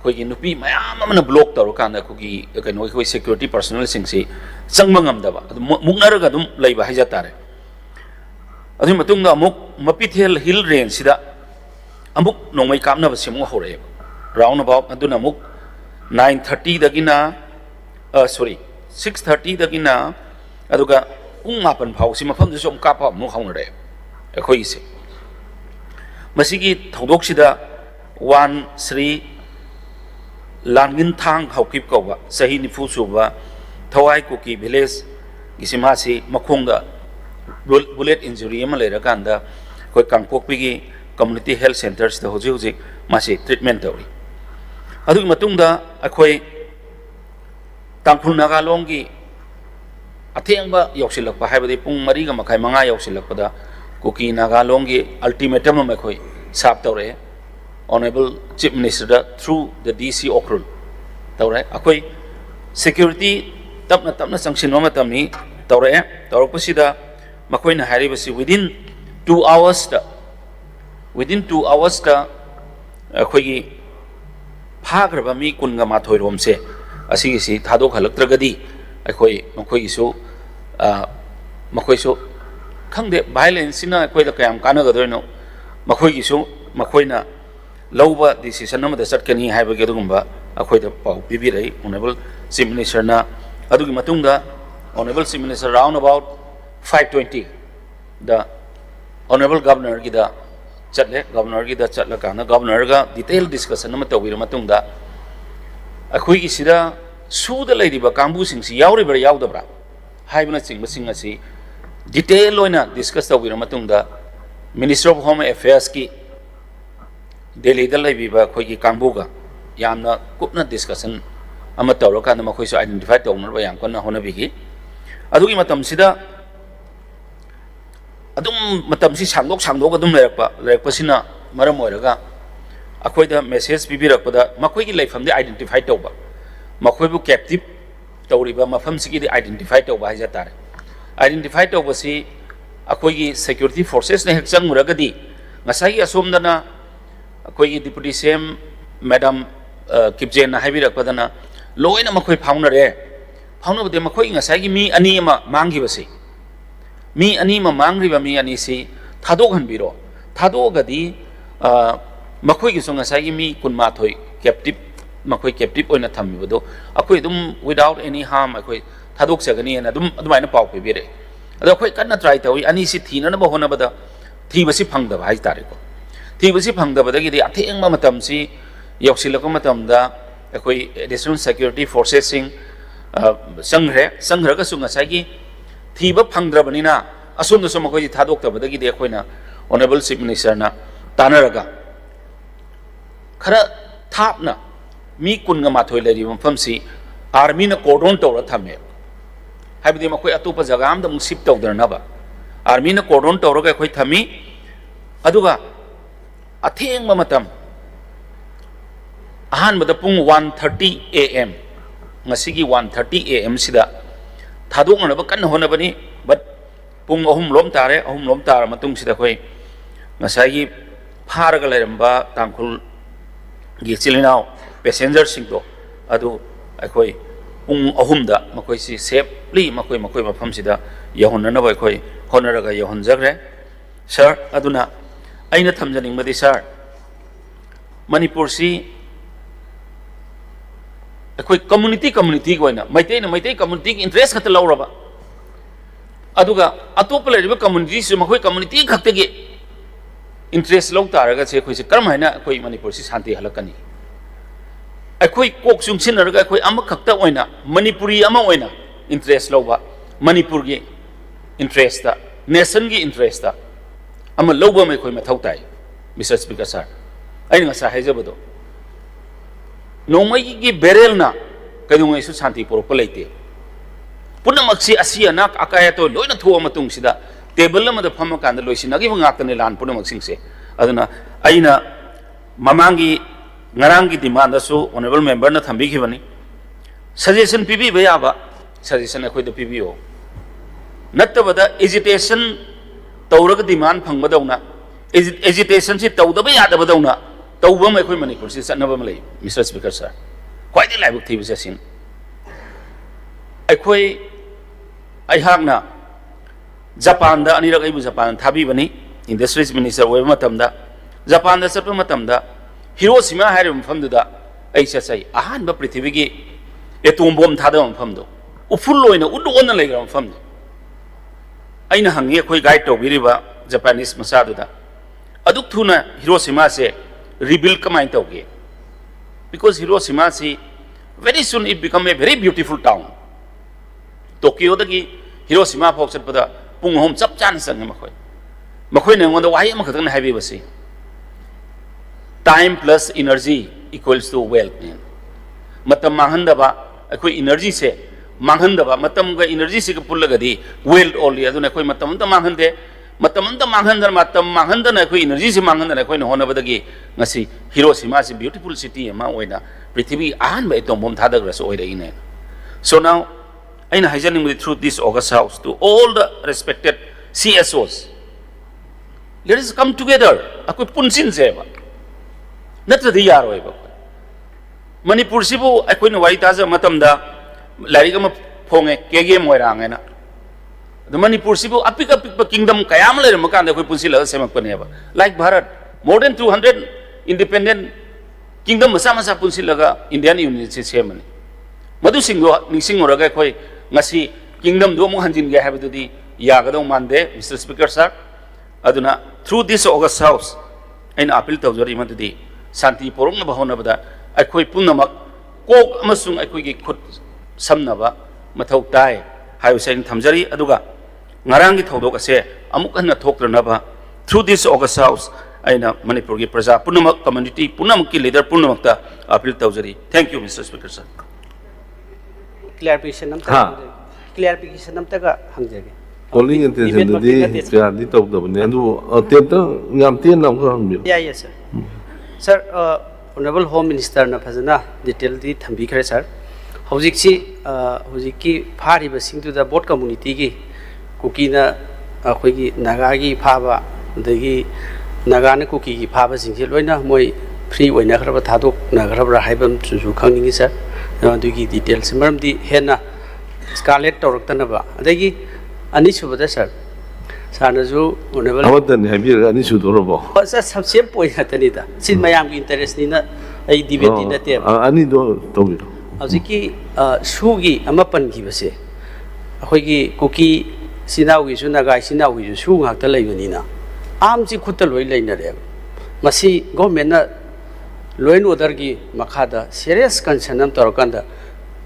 khogi nupi mayam amana block tawro kana khogi kanoi khoi security personnel sing si sangmangam daba muknaraga dum leiba haija tare adu matungda amuk mapithel hill range sida amuk nongmai kapna ba simu hore round about aduna amuk 9:30 dagina 6:30 dagina aduga ung mapan phau si mafam de som kapa mu haunare khoi se masigi thodok sida 1 Sri Langin Thang haukip koba sahi nifu suba thawai kuki village gisima si makhongda bullet injury ama lera kanda koi kangpokpi gi community health centers da hoji masi treatment tawi adu matungda akhoi tangphul nagalong gi athengba yoksilakpa haibadi pung 3 ga makhai 5 yoksilakpada kuki nagalong gi ultimatum ma khoi sap tawre honorable chief minister through the DC Okrul tawre akhoi security tapna sangsinwa matami tawre tawrapasida makoina haribasi within 2 hours ta akhoi phagraba mi kunga ma thoirom se asigi si thadok halaktragadi akhoi makoi su makoi su khangde violence sina akhoi da kayam kana gadoino makoi gi su makoina lauba decision amada chatkani haibagi adugumba akhoi da pau bibirai honorable chief minister na adugi matungda honorable chief minister round about 5:20 the honorable governor gi da chatla kana governor ga detail discussion ama tawira matungda akhoi gi sida suda leiriba kambu singsi yauribra yaudabra haibna chingba sing asi detail loina discuss tawira matungda minister of home affairs ki Delhi da leibiba khoi gi kambu ga yamna kupna discussion ama tawra kana makhoi su identify tawna ba yang konna hona bigi adugi matam sida adum matam si sangdok adum lerakpa sina maram oiraga akhoi da message bibirakpada makhoi gi leifam de identify tawba makhoi bu captive tawriba mafam sigi de identify tawba haja tare identify tawba si akhoi gi security forces ne hek changmuragadi ngasai asomdana akhoi gi deputy cm madam kipjen na haibirakpadana loina makhoi faunabde makhoi ngasai gi mi ani ma mangi basi mi ani ma mangriba mi ani si thadok hanbiro thadogadi makhoi gi songa sai gi mi kunma thoi captive makhoi captive oina thamibado akhoi dum without any harm akhoi thadok sagani na dumaina pau pe bire ado akhoi kanna try tawi ani si thina na bahona bada thi basi phangda bhai tare ko थीबसी फंगदबदगी अथेंग मतमसी यौसिलक मतमदा अखोई एडिशनल सिक्योरिटी फोर्सेस सिंग संग्रह संग्रगी थीब फंग्रबनीना असोमदसु मखोई थादोक्तबदगी अखोइना ऑनरेबल चीफ मिनिस्टर तानरगा खरा थापना मी कुनगा माथोय लेरि मफमसी आर्मी ना कोर्डन तौर थमे हाइबदि मखोई अतोप जगह आमदा मुक शिफ्ट तौदरनबा आर्मी ना कोर्डन तौरगा अखोई थमी अदुगा अथेंग मतम अहानबद पुंग 1:30 AM ngasi 1:30 AM sida thadok na ba kan hona bani but pung ahum lom tare ahum lom tar matung sida khoi ngasai gi pharaga leramba tangkhul gi chilinau passenger sing do adu akhoi pung ahum da makoi si safely makoi mafam sida yahon na ba khoi honaraga yahon jagre sir aduna aina thamjaning madi sir manipur si अखोई कम्युनिटी को मैते कम्युनिटी की इंटरेस्ट खत लौरबा अदुगा अतोप लेरिबा कम्युनिटी से मखोई कम्युनिटी खक्तगे इंटरेस्ट लौ तारगा से अखोई से करम हैना अखोई मणिपुर से शांति हलकनी अखोई कोक सुंगसिनरगा अखोई अम खक्ता ओइना मणिपुरी अम ओइना इंटरेस्ट लौबा मणिपुर की इंटरेस्ट ता नेशन की इंटरेस्ट ता अम लौबा में अखोई मथौ ताई मिस्टर स्पीकर सर अइन ngasa haijabado नोमई की बेरेल ना कदुंगै सु शांति पोरप लेते पुनमक्सी असी अनाक अकाय तो लोइना थो मतुंग सिदा टेबल मद फम कांद लोइसिनगी ngaktane lan पुनमक्सिंग से अदुना अइना ममांगी ngarang डिमांड सु ऑनरेबल मेंबर ना थंबी खिबनी सजेशन पीबी बयाबा सजेशन अखोइ द पीबीओ नत्तबदा एजिटेशन तौरग डिमांड फंगबदौना एजिटेशन से तौदबा यादबदौना तौबम अखोइ मणिपुर से चनबम लई मिस्टर स्पीकर सर क्वाइदि लाइबक थीब जसिन अखोइ अइहाकना जापान दा अनिरक अइबु जापान थाबी बनी इंडस्ट्रीज मिनिस्टर ओइ मतमदा जापान दा चप मतमदा हिरोशिमा हाइर मफमदुदा अइसा सै अहानबा पृथ्वी की एटोम बम थादा मफमदो उफुल लोइना उडोन लेग्रा मफम अइना हंगे अखोइ गाइड तौबिरिबा जापानीज मसादुदा अदुक थुना हिरोशिमा से rebuild kamain tauge because Hiroshima si very soon it become a very beautiful town Tokyo dagi Hiroshima phok chat pada pung hom chap chan sang makhoi ne ngonda wai ma khatang haibi basi time plus energy equals to wealth matam manghan da ba akhoi energy se manghan da ba matam ga energy se ka pullaga di wealth only aduna akhoi matam ta manghan de matam manghan da akhoi energy se manghan da akhoi hona badagi ngasi Hiroshima is a beautiful city ama oina prithvi ahan ba etom bom thadagra so oira ine so now aina haijaning with through this August House to all the respected CSOs let us come together akoi punsin se ba natra di yar oi ba Manipur sibu akoi no wai taja matam da lariga ma phonge kege moirang ena the Manipur sibu apik kingdom kayam le makan akoi punsila semak pane ba like Bharat more than 200 independent kingdom masa punsilaga Indian Union se semani madu singdo ningsing oraga khoi ngasi kingdom do mo hanjin ge habadudi yagado mande Mr Speaker sir aduna through this August House ain appeal tawjari madudi santi porong na bahona bada akhoi punamak kok amasung akhoi gi khut samnaba mathau tai hayu sen thamjari aduga ngarang gi thodok ase amuk hanna thokranaba through this August House aina Manipur ki praja punamak community punamak ki leader punamakta appeal tawjari thank you Mr Speaker sir clarification namta ka hangjage polling attention di kya di tawd da ne adu atenta ngam tien nam ko hangbi yes sir sir honorable home minister na phajana detail di thambi khare sir hojik ki phari ba sing to the board community ki kuki na akhoi gi naga gi phaba dagi Nagana kuki ki phaba sing se loina moi free oina khraba thadok na khraba haibam chu khangni sir du gi details maram di hena scarlet torok tanaba adagi ani subada sir sana ju honorable awadan habi ani su dorobo sir sabse point hatani da sin mayam ki interest ni na ai debate ni na te ani do tobi aziki su gi amapan gi base akhoi gi kuki sinau gi su naga sinau gi su ngak ta leibani na आम ची खुद लोई लेना रे masi government na law and order gi makhada serious concern am torkanda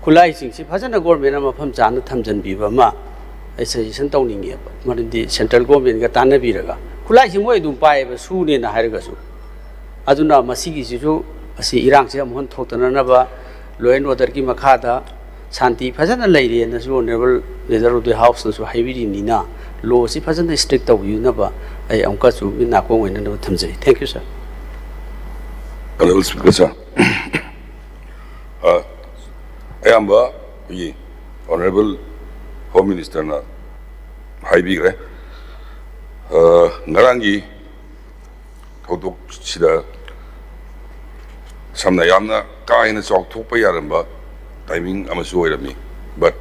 khulai sing si phajana government na mafam chana thamjan bi ba ma suggestion tawningi ba marindi central government ga tana bi raga khulai si moi dum pai ba su ne na hairaga su aduna masi gi su asi irang se amhon thoktana na ba law and order ki makhada shanti phajana leire na su honorable leader of the house na su haibiri ni na law si phajana strict taw yu na ba ai amka su na ko ngoi na thamjai. Thank you sir. Honorable Speaker sir, ayamba yi Honorable Home Minister na haibigre ngarangi thautok sida samna yamna kaina chok thokpa yaramba timing amasu oirami but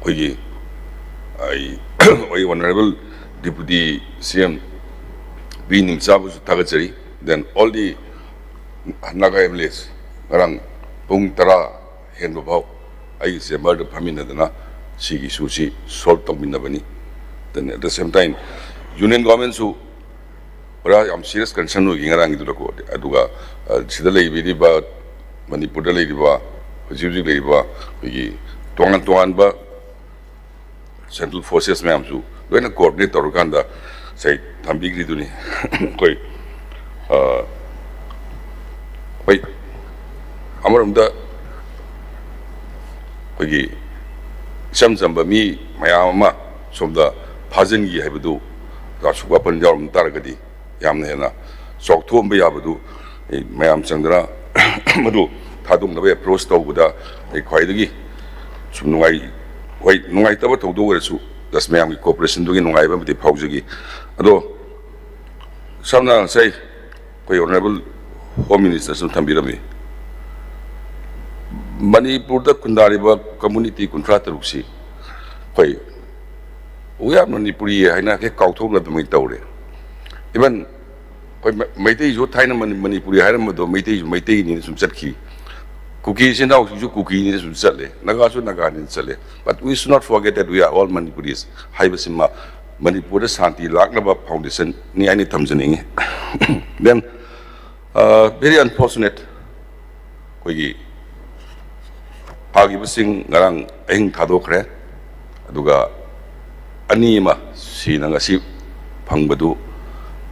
hoyi ai Honorable Deputy CM B Nimsabu Tagachari, then all the Naga MLAs ngarang pung tara hendu bhau ai se murder phamina dana sigi susi solve tongminna bani. Then at the same time union government su ora am serious concern no ngarang idu ko aduga sida leibidi ba Manipur da leibi ba hujib leibi ba gi tongan ba central forces me amsu loina coordinate torkanda say thambigri duni koi wait amaramda kogi samsamba mi mayama somda phajengi haibadu rasuga panjam taragadi yamna hena sokthom be yabadu mayam chandra madu thadung na be approach tawbuda khwaidagi sumnungai wai nungai taba tawdo resu das mayam ki cooperation dugi nungai ba mati phawjagi ado samna say koi Honorable Home Minister sum thambirami Manipur da kundariba community contractor uksi koi uya Manipuri haina ke kauthom na tumai tawre even koi maitei jo thaina Manipuri haina mado maitei ni sum chatki Kuki is now Kuki is Sale, Nagasu Nagan Sale. But we should not forget that we are all Manipuris. Haibasima, Manipur Santi, Lagnaba Foundation, Niani Tamzaning. Then, very unfortunate. We Pagibasing Narang Eng Kadokre, Aduga Anima, Sinangasi, Pangbadu,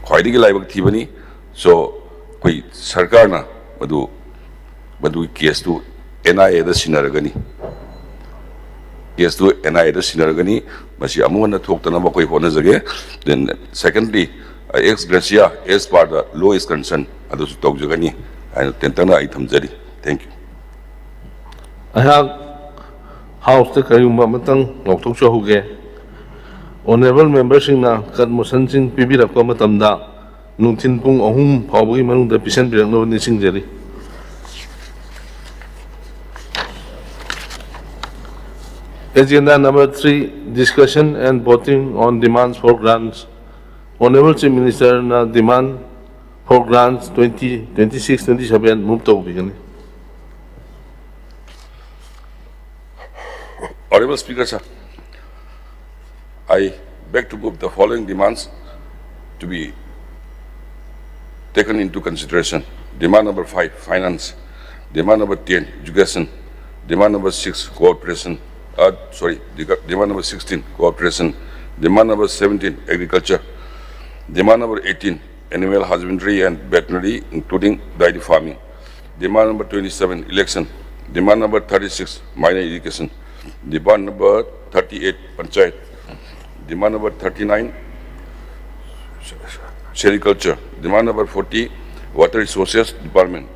quite a live Tibani. So, we Sargana, Badu. But we case to NIA the Sinaragani. Case to NIA the Sinaragani, Masi Amuna talked to Namakoi Honors again. Then, secondly, ex Gracia, as part the law is concerned, others talk Jagani and Tentana item Zeri. Thank you. I have house the Kayumba Matang, October Huge. Honorable members in a Kadmosansin Pibira Comatamda, Nutin Pung Ohum, Pawi Manu, the Pisant Birano Nising Jerry. Agenda number 3, discussion and voting on demands for grants. Honorable Chief Minister na demand for grants 2026-27 move to begin. Honorable Speaker, sir, I beg to move the following demands to be taken into consideration. Demand number 5, finance. Demand number 10, education. Demand number 6, cooperation. Demand number 16, cooperation. Demand number 17, agriculture. Demand number 18, animal husbandry and veterinary, including dairy farming. Demand number 27, election. Demand number 36, minor education. Demand number 38, panchayat. Demand number 39, sericulture. Demand number 40, water resources department.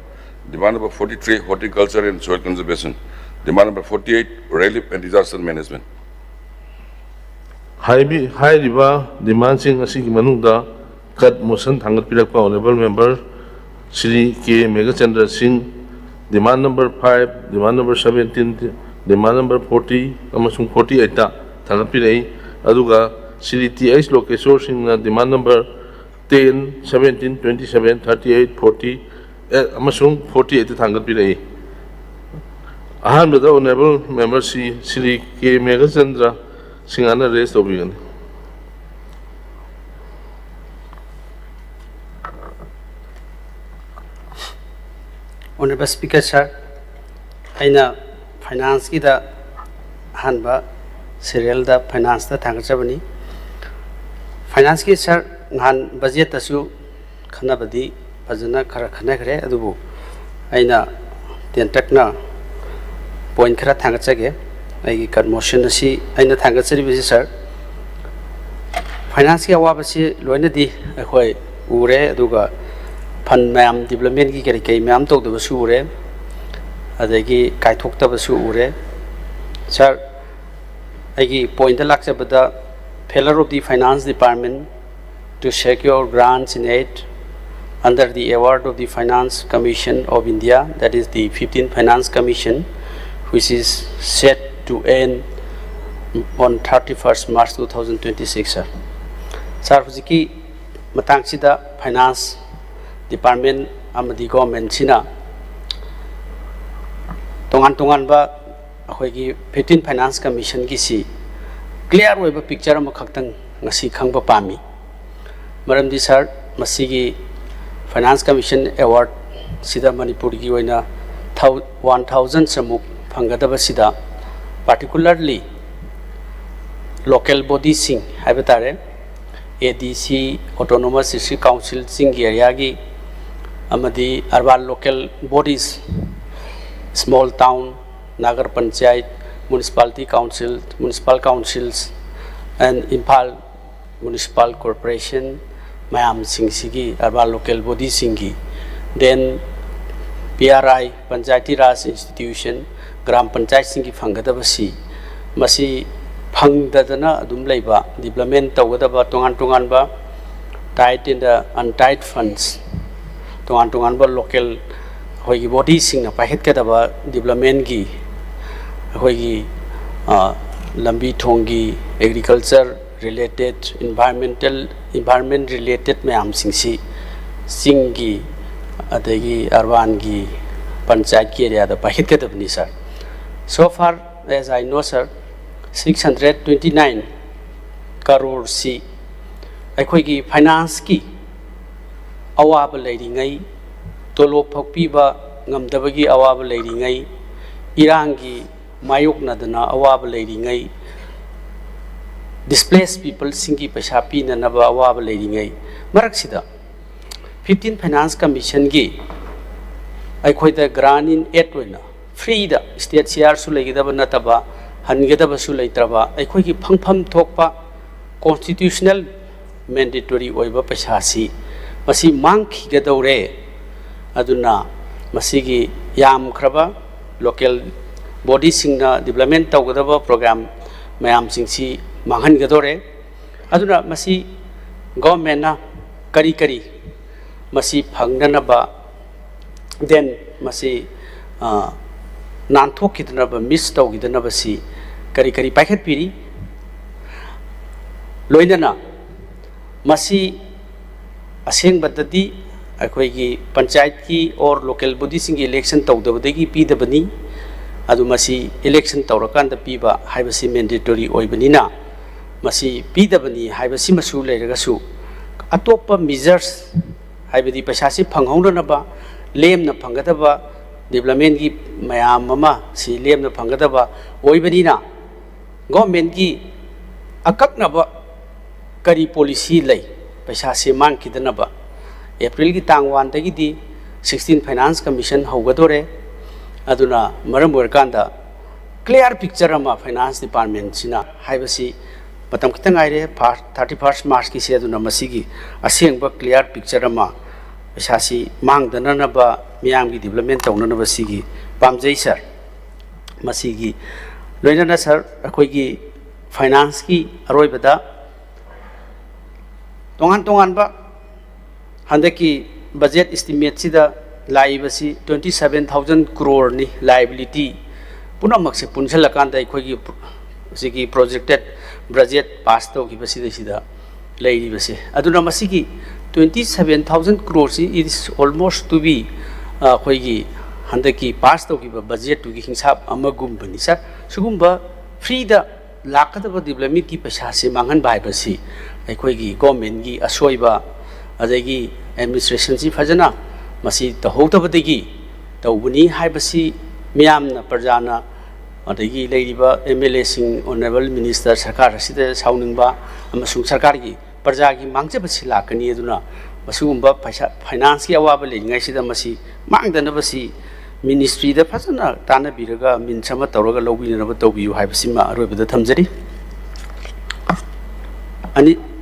Demand number 43, horticulture and soil conservation. Demand number 48, relief and disaster management. High river demanding a single manunda cut motion Tangat Pirak Honorable Member Sri K. Megachandra Singh. Demand number 5, demand number 17, demand number 40, Amasung 48, Tangat Pirai, Aduga, Sri T.H. Lokesor Singh, demand number 10, 17, 27, 38, 40, Amasung 48, Tangat Pirai. Ahamada Honorable Member Sri K. Megachandra Singh ana raised obligation. Honorable Speaker sir, aina finance ki da hanba serial da finance da thangchabani. Finance ki sir han budget asu khana badi fajana khara khana khare adubu aina tentakna point khara thangchage ai kan motion asi aina thangchari bi sir. Finance ki awaba si loina di akhoi ure aduga fund ma'am development की करी कई मैम तो दबसु उरे अदेगी काइथोक दबसु उरे सर अगी point लाख से बता failure of the finance department to secure grants in aid under the award of the Finance Commission of India, that is the 15th Finance Commission, which is set to end on 31st March 2026 sir. Sir hujiki matang sida finance department amadi government sina tongan ba akhoi gi 15 finance commission gi si clear oiba picture am khaktang ngasi khangba pami maram di sir masigi finance commission award sida manipur gi oina 1000 samuk phangadaba sida particularly local body sing haibetare ADC autonomous district council sing area gi amadi urban local bodies, small town, Nagar Panchayat, municipality council, municipal councils, and Impal municipal corporation, Mayam Singh urban local body Singi. Then PRI, Panchayati Raj institution, Gram Panchayat Singi Fangadabasi, Masi Pangdadana Dumleba, development Tawadaba Tongan ba, tied in the untied funds. Tongan ba local hoigi body sing na pahet ka daba development gi hoigi lambi thongi agriculture related environment related mayam singsi singi adagi urban gi panchayat ki area da pahet ka dabni sir. So far as I know sir 629 crore si akhoi gi finance ki awab leiringai tolo phokpiba ngamdabagi awab leiringai irangi mayokna dana awab leiringai displaced people singi paisa pi na naba awab leiringai maraksida 15 finance commission gi akhoi da grant in aid oina free da state share su legidaba nataba hangedaba su leitraba akhoi gi phangpham thokpa constitutional mandatory oiba paisa si masi mangki gadore aduna masigi yam kraba local body singna development tawgadaba program mayam singsi manghan gadore aduna masi government na kari masi phangdanaba then masi nanthok kidanaba miss tawgidanaba si kari paikhat piri loinana masi aseng badadi akhoi gi panchayat ki or local body sing election tawdabadagi pidabani adu masi election tawrakanda piba haibasi mandatory oibanina masi pidabani haibasi masu leiragasu atopa measures haibadi paisasi phanghonanaba lemna phangadaba development gi mayam mama si lemna phangadaba oibanina government gi akaknaba kari policy lei paisa se mang kidanaba April ki tang 1 tagi di 16 finance commission hogadore aduna maram workanda clear picture ama finance department sina haibasi matam kitang aire 31st March ki se aduna masigi asengba clear picture ama paisa si mang dananaba miyam gi development tawnanaba sigi pamjai sir masigi loinana sir akoi gi finance ki aroibada tongan ba handaki budget estimate sida laibasi 27000 crore ni liability punamak se punjalakanda akhoi gi projected budget pass to gi basi sida lairi basi aduna masigi 27000 crore si is almost to be akhoi gi handaki pass to gi budget to gi hinsab amagum bani sir sugumba free da lakadaba development ki paisa se mangan bai basi akhoi gi government gi asoiba adagi administration si fajana masi tahoutabadagi ꯇꯧꯕꯅꯤ ꯍꯥꯏꯕꯁꯤ ꯃꯤꯌꯥꯝꯅ ꯄ꯭ꯔꯖꯥꯅ ꯑꯗꯒꯤ ꯂꯩꯔꯤꯕ MLA ꯁꯤꯡ ꯑꯣꯅꯔꯦꯕꯜ ꯃꯤꯅꯤꯁꯇꯔ ꯁꯔꯀꯥꯔ ꯑꯁꯤꯗ ꯁꯥꯎꯅꯤꯡꯕ ꯑꯃꯁꯨꯡ ꯁꯔꯀꯥꯔꯒꯤ ꯄ꯭ꯔꯖꯥꯒꯤ ꯃꯥꯡꯖꯕꯁꯤ ꯂꯥꯛꯀꯅꯤ ꯑꯗꯨꯅ ꯃꯁꯤꯒꯨꯝꯕ ꯐꯥꯏꯅꯥꯟꯁꯀꯤ ꯑꯋꯥꯕ ꯂꯩꯔꯤꯉꯩꯁꯤꯗ ꯃꯁꯤ ꯃꯥꯡꯗꯅꯕꯁꯤ ꯃꯤꯅꯤꯁꯇ꯭ꯔꯤꯗ ꯐꯖꯅ ꯇꯥꯟꯅꯕꯤꯔꯒ ꯃꯤꯟꯁ ꯑꯃ ꯇꯧꯔꯒ ꯂꯧꯕꯤꯅꯕ ꯇꯧꯕꯤꯌꯨ ꯍꯥꯏꯕꯁꯤꯃ ꯑꯔꯣꯏꯕꯗ ꯊꯝꯖꯔꯤ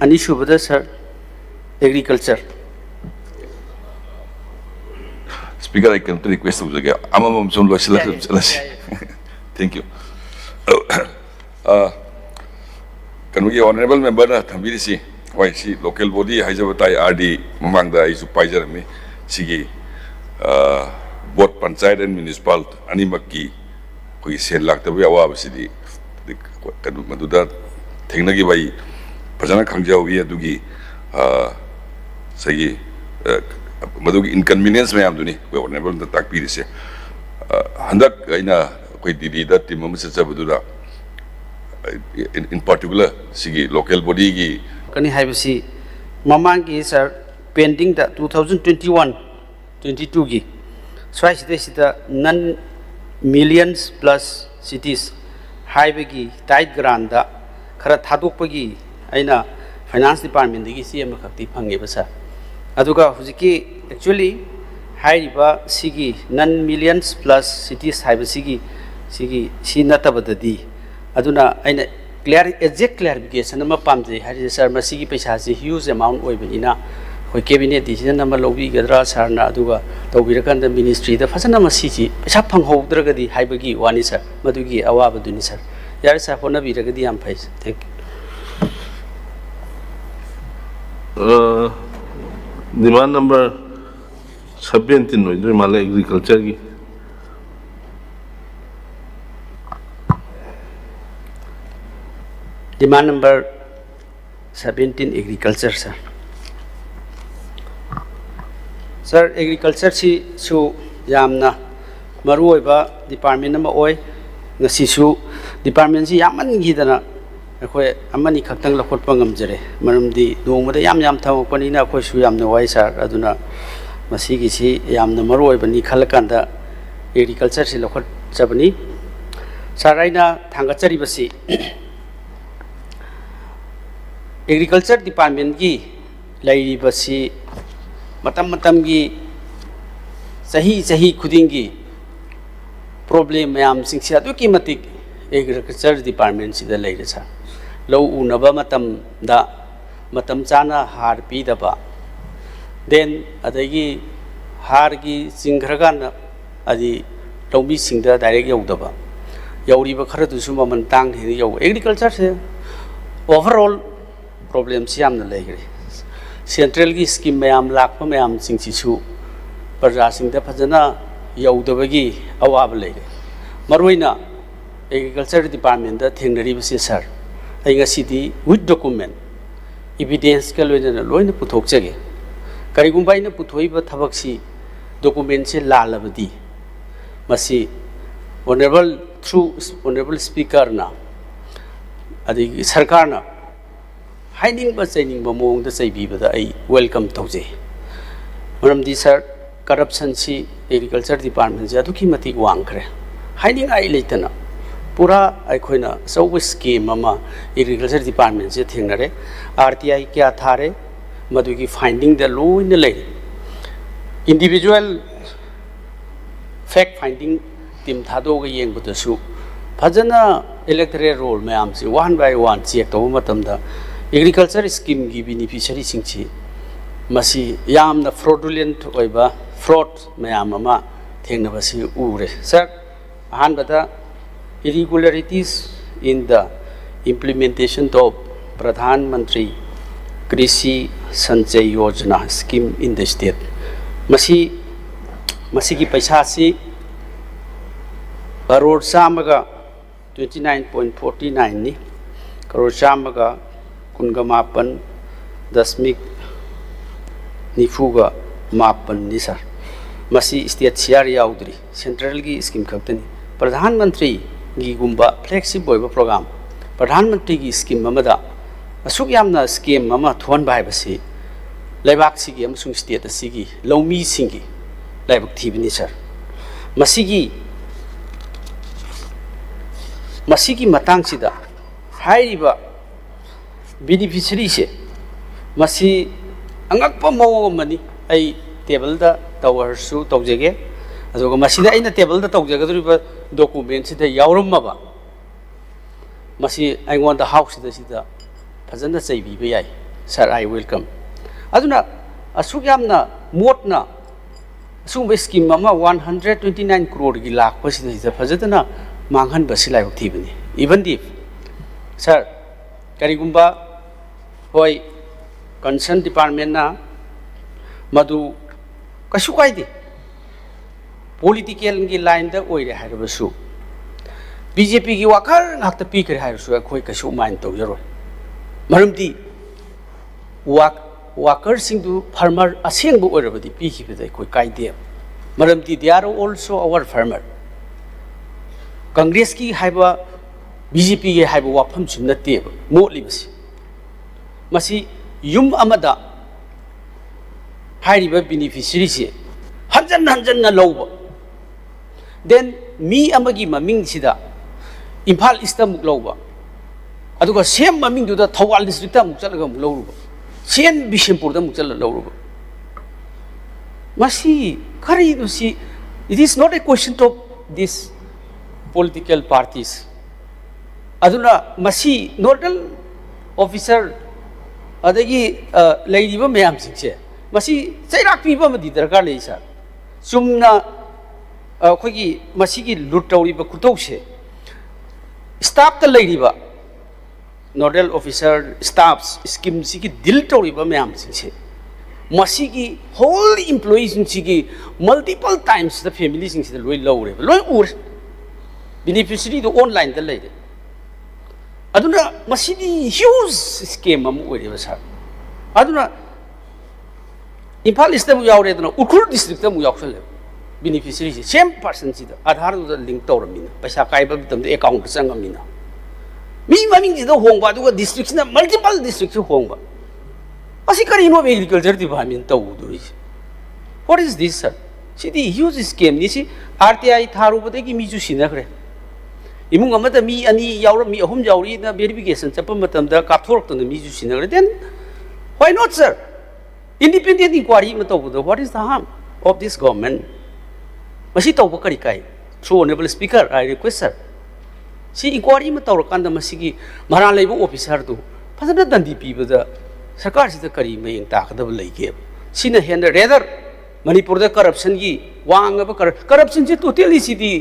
ꯑꯅꯤꯁꯨꯕꯗ sir agriculture. Speaker, I can request of the guy. Thank you. Can we honorable member Tambirisi? Why she local body has a RD Mamanga is Pizer me, Sigi, both Panside and municipal Animaki, who is said like the way our city, the Maduda, Technology by Pajana Kanja, we had to give. Say Madugi inconvenience may have done it. We were never the tak piece. Handak Gaina quite did that Timum Sabuda in particular, Sigi local body. Can you have a see? Mamangi sir pending the 2021-22 gi. So this is the non-millions plus cities. Highway tight granda, Karathadupagi, Aina. Finance Department the CM Kakti Pangevasa. Aduga Huziki actually Haiba Sigi non-millions plus cities Haiba Sigi Sinatabadi. Aduna and clear exact clarification number Pamde had a Sarmasigi Pish has a huge amount of Benina. We cabinet decision number Lobi Gadra Sarna Aduga, the Virakan the ministry, the Fasanama City, Shapang Ho Dragadi, Haibagi, Wanisa, Madugi, Awaba Dunisar. There is a Hona Viragadi and Pace. Thank you. Demand number 17 no idu mala agriculture gi demand number 17 agriculture sir agriculture si su yamna maru oiba department ama oi ngasi su department si yaman gi dana अखोई अमनी खक्तंग लखोटपा ngamjare maramdi nongmada yam thamokpani na akhoi su yamna wai sar aduna masigi si yamna maroi bani khalakanda agriculture si lokhot chabani saraina thangachari basi agriculture department gi lairi basi matam gi sahi khudingi problem yam singsi adu ki matik agriculture department si da lairi sa low unaba matam chana har pi daba then adagi har gi singkhragan adi lawmi singda direct yaudaba yauriba kharadu su maman tang he yau agriculture se overall problem siam na legre central gi scheme mayam lakpa mayam singsi su parja singda phajana yaudabagi awab legre maruina agriculture department da thengnari basi sir I city with document evidence kalwena loina puthok chage karigumba ina puthoiba thabaksi document se lalabadi masi honorable through honorable speaker na adi sarkar na hiding ba chaining ba mong da chaibi ba ai welcome tawje maramdi sir corruption si agriculture department ja duki mati wangkhre hiding ai leitana Pura Aikoina, so with scheme, Mama, agriculture department, Thinare, RTI Kia Thare, Madugi finding the law in the lane. Individual fact finding Tim Tadoga Yang Budasu. Pajana electoral roll, ma'am, one by one, Sietomatamda, agriculture scheme give beneficiary singchi. Masi Yam the fraudulent oiba, fraud, ma'am, Mama, Thinavasi Ure. Sir, Hanbada. Irregularities in the implementation of Pradhan Mantri Krishi Sanchay Yojana scheme in the state. Masi ki paisa si crore samaga 29.49 ni crore samaga kungamapan dasmik nifuga mapan ni sir. Masi state share yaudri central ki scheme kaptani Pradhan Mantri Gumba flexible program. Pradhan Mantri scheme Mamada. Asuk yamna scheme Mama Tuan Bibasi. Labak Sigi Amsung State Sigi, Low Me Singi, Labak Tibini sir. masigi matang sida haiba beneficiary se masi angakpa mawang mani ai table da tower su tawjege aduga masida aina table da tawjege duriba document sida yawrum maba masi aingonda house sida fazana chaibi ba yai sir I welcome aduna asugyamna motna sumba scheme ama 129 crore gi lakh pasida fazadana manghan basilai thibani even if sir karigumba hoi concern department na madu kasu kaide political gi line da oire haibasu BJP gi wakar ngakta pi kare haisu khoi kasu main to jaro maramdi worker sing du farmer aseng bu oirabadi pi ki bedai khoi kaide maramdi they are also our farmer Congress ki haiba BJP ki haiba wafam chimna te motli basi masi yum amada hairiba beneficiary se hanjan na lawba then mi amagi maming sida Imphal East muk lawba aduga same maming du da Thawal district ta muk chalaga muk lawruba sen Bishampur da muk chala lawruba masi kari no si it is not a question of this political parties aduna masi nodal officer adagi leiriba mayam singse masi chairak piba madi darkar lei sa sumna khogi masi gi lutauri ba kutause staff ta leiriba nodal officer staffs scheme sigi dil tauri ba mayam singse masi gi whole employees sigi multiple times the family singse loi lawre loi ur beneficiary do online da leide aduna masidi huge scheme am oire basa aduna Imphal East mu yaure aduna Ukhur district mu yaukhle beneficiary same person sida Aadhaar do link tawramina paisa kaiba bitam de account changamina mi maming sida hongba aduga district na multiple district hongba asi kari no agriculture department tawdu what is this sir sidi huge scheme ni si RTI tharu badegi mi ju sinakre imung amata mi ani yaura mi ahum yauri na verification chapa matam da kapthorok to mi ju sinagre then why not sir independent inquiry mataw what is the harm of this government masi taw bakari kai through honorable speaker I request sir si inquiry mataw kanda masigi mara leibo officer du phajana dandi pibada sarkar sida kari mayeng takadab leige sina hen rather manipur da corruption gi wangaba corruption je totally sidi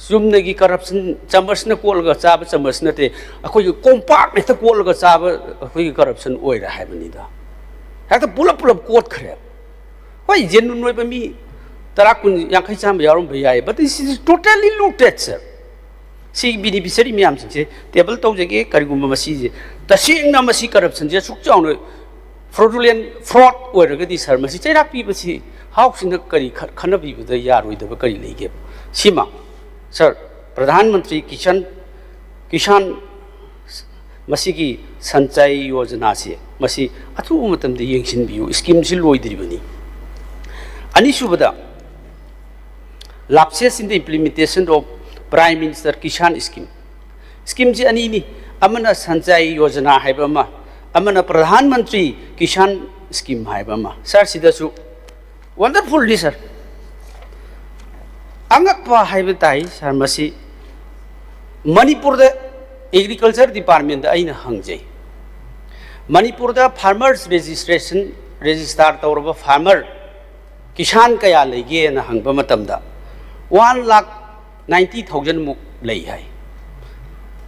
sumnagi corruption chambers na kolga chaba chambers na te akoi compact ne ta kolga chaba akoi corruption oira haibani da hakta pulap court khare hoi genuine noi ba mi tarakun yankhai chamba yarum bhai but this is totally looted sir si beneficiary myam se table tawjege karigumba masi je tasing na masi corruption je suk chaung fraudulent fraud oira di sir masi chairak pi basi house na kari khana bi da yaroi da kari leige sima Sir, Pradhan Mantri Kishan Masigi Sanchay Yojana se Masi Atu Matam the Yangshin View scheme Siloi Dribani. Anisubada lapses in the implementation of Prime Minister Kishan scheme. Scheme ji anini Amana Sanchay Yojana Haibama Amana Pradhan Mantri Kishan scheme Haibama. Sir Sidasu wonderful sir. Angakpa haibatai sarmasi Manipur da agriculture department da aina hangjai Manipur da farmers registration register tawraba farmer Kishan kaya lege na hangba matamda 1,90,000 muk lei hai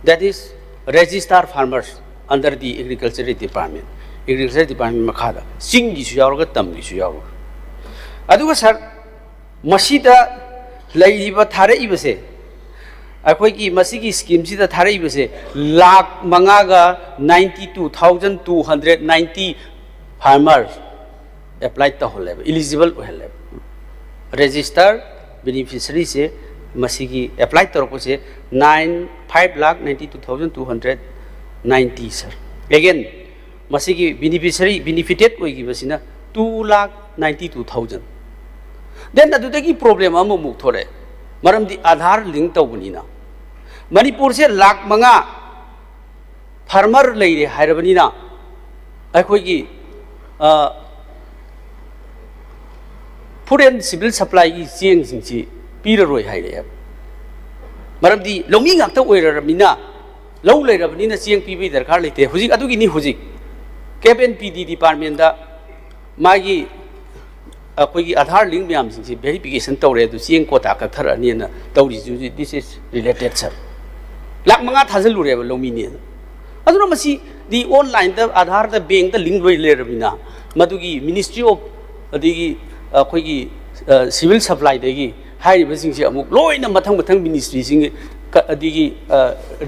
that is register farmers under the agriculture department makhada sing gi su yawra tam gi su yawra aduga sir masida Laiba Thare Ibase. I quake Masiki scheme the Thare Ibase. Lak Mangaga 92,290 farmers applied the whole level, eligible level. Register beneficiary say Masiki applied the Rokose 5,92,290 sir. Again, Masiki beneficiary benefited Wigibasina 2,92,000. Then अदुदगी प्रॉब्लम अमु मुक थोरे मरमदी आधार लिंक तौबनीना मणिपुर से लाख मंगा फार्मर लेरे हायरबनीना अखोगी फूड एंड सिविल सप्लाई की चेंग सिंची पीररोय हायरे मरमदी लौमी गाक्ता ओइरबनीना लौ लेरबनीना चेंग पीबी दरकार लेते हुजिक अदुगिनी हुजिक कैप एंड पीडी डिपार्टमेंट दा मागी अखोगी आधार लिंक मैम सिंची वेरिफिकेशन तौरे अदु चेंग कोटा कथरनीना तौरी जुजी this is related sir lakh मंगा थाजलुरेब लौमीनी अदुना मसी दी ऑनलाइन दा आधार दा बैंक दा लिंक लोय लेरबनीना मदुगी मिनिस्ट्री ऑफ अदिगी अखोगी सिविल सप्लाई देगी हाइरिबा सिंची अमुक लोइना मथंग मथंग मिनिस्ट्री सिंग अदिगी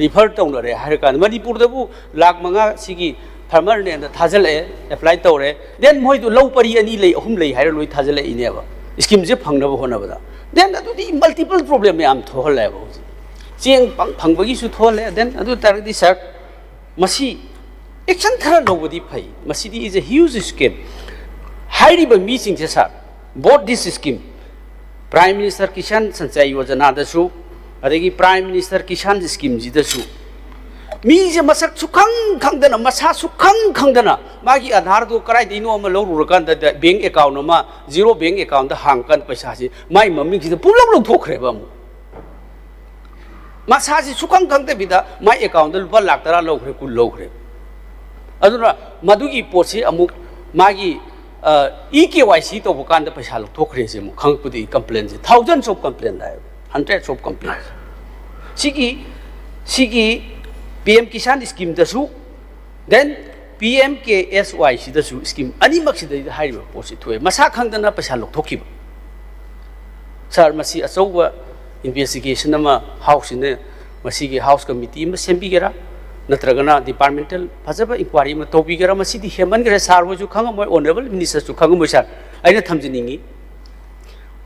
रिफर तौनरे हाइरकान मणिपुर दबु लाख मंगा सिगी फार्मर ने थाजल एप्लाई तौरे देन मोइदु लौ परी अनि ले अहुम ले हाइर लोइ थाजल इनेबा स्कीम जे फंगनब होनबदा देन अदुदी मल्टीपल प्रॉब्लम याम थोहलेबा चेंग फंगबगी सु थोहले देन अदु तारदी सर मसी एक्शन खरा लौबदी फै मसीदी इज अ ह्यूज स्कीम हाइरिबा मी सिंग जे sir both this scheme prime minister Kisan Sanchay Yojana दसु अदगी प्राइम मिनिस्टर किसान स्कीम जी दसु मी जे मसक सुखंग खंगदना मसा सुखंग खंगदना मागी आधार दो कराय दिनो अम लौरुरकान द बैंक अकाउंट मा जीरो बैंक अकाउंट द हांगकन पैसा से माई मम्मी की पुलम लौथोखरेबा मसा से सुखंग खंगते बिदा माई अकाउंट द 1 लाख तरा लौखरे कुल लौखरे अदुना मदुगी पोसे अमुक मागी EKYC तो बुकान द पैसा लौथोखरे से खंगपुदी कंप्लेन से थाउजेंड्स ऑफ कंप्लेन आए हंड्रेड्स ऑफ कंप्लेन सिगी PM किसान स्कीम दसु देन PMKSY सिदसु स्कीम अनिमक सिद हाइरिबा पोसि थोय मसा खंगदना पैसा लौथोखिब सर मसी अचौबा इन्वेस्टिगेशन अमा हाउस ने मसीगी हाउस कमिटी में सेम्बिगेरा नत्रगना डिपार्टमेंटल फजबा इंक्वायरी में तौबिगेरा मसीदी हेमनगरे सार होजु खंगमोय ऑनरेबल मिनिस्टर सु खंगमोय सर आइना थमजनिंगी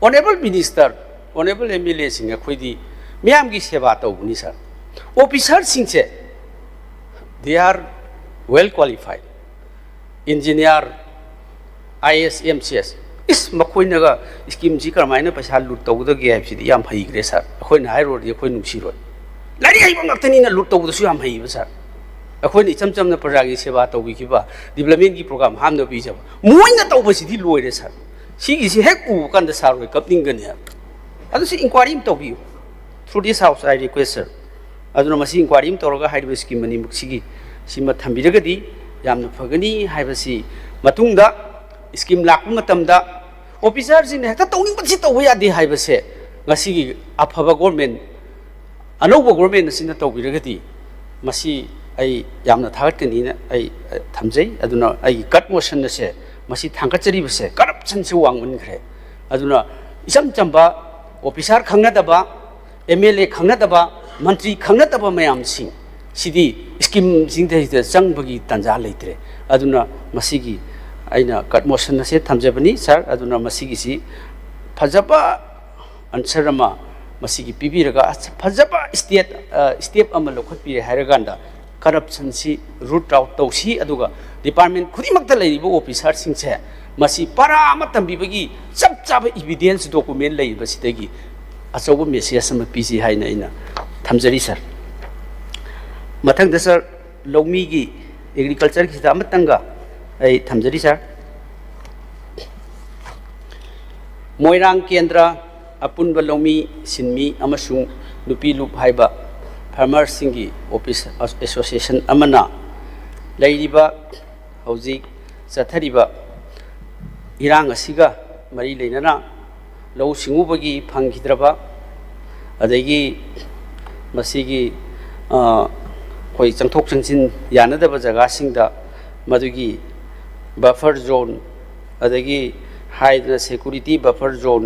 honourable minister honourable MLA Singh खोइदी मियाम की सेवा तौबनी sir officer Singh they are well qualified engineer IS MCS is makoinaga scheme ji karmaina paisa lut tawda ge hai sidi yam hai gre sir akhoi na hairo ri akhoi nungsi roi lari hai bangakthani na lut tawda su yam hai ba sir akhoi ni cham cham na praja gi seba tawbi ki ba development ki program ham na bi jaba moi na tawba sidi loi re sir si gi si hek u kan da sir roi kapning ga ne adu si inquiry tawbi through this house I request sir aduna masi inquiry toroga haidba scheme mani muksigi sima thambiragadi yamna phagani haibasi matungda scheme lakpa matamda officer sin hekta tawning basi tawba yade haibase ngasigi afaba government anoba government sina tawbiragadi masi ai yamna thagatkani na ai thamjai aduna ai cut motion na se masi thangkachari base corruption se wangman khre aduna isam chamba officer khangna daba MLA khangna daba मंत्री खंगनतब मयाम सिंह सिदी स्कीम सिंह चंबगी तंजा लेत्रे अदुना मसीगी आइना कट मोशन से थमजबनी सर अदुना मसीगी सी फजबा आंसर अमा मसीगी पिबिरगा फजबा स्टेप अमा लखोत्पि हायरगांदा करप्शन सी रूट आउट तौसी अदुगा डिपार्टमेंट खुदिमक्ता लेरिबो ऑफिसर सिंह से मसी परा अमा तंबिबगी चप चाब एविडेंस डॉक्यूमेंट लेबसिदगी अचौब मेसेज अमा पीसी हाइना इना थमजरी सर मथंग सर लौमी की एग्रीकल्चर की अमतंगा आई थमजरी सर मोइरांग केंद्र अपुनब लौमी सिनमी अमसुंग नुपी लुप हाइबा फार्मर सिंगी ऑफिस एसोसिएशन अमना लेरिबा हौजिक चथरिबा इरांग असिगा मरी लेनना लौ सिंगुबगी फंगिद्रबा अदगी मसीगी कोई चंथोक चंसिन यानदब जगह सिंगदा मदुगी बफर जोन अदगी हाइदना सिक्योरिटी बफर जोन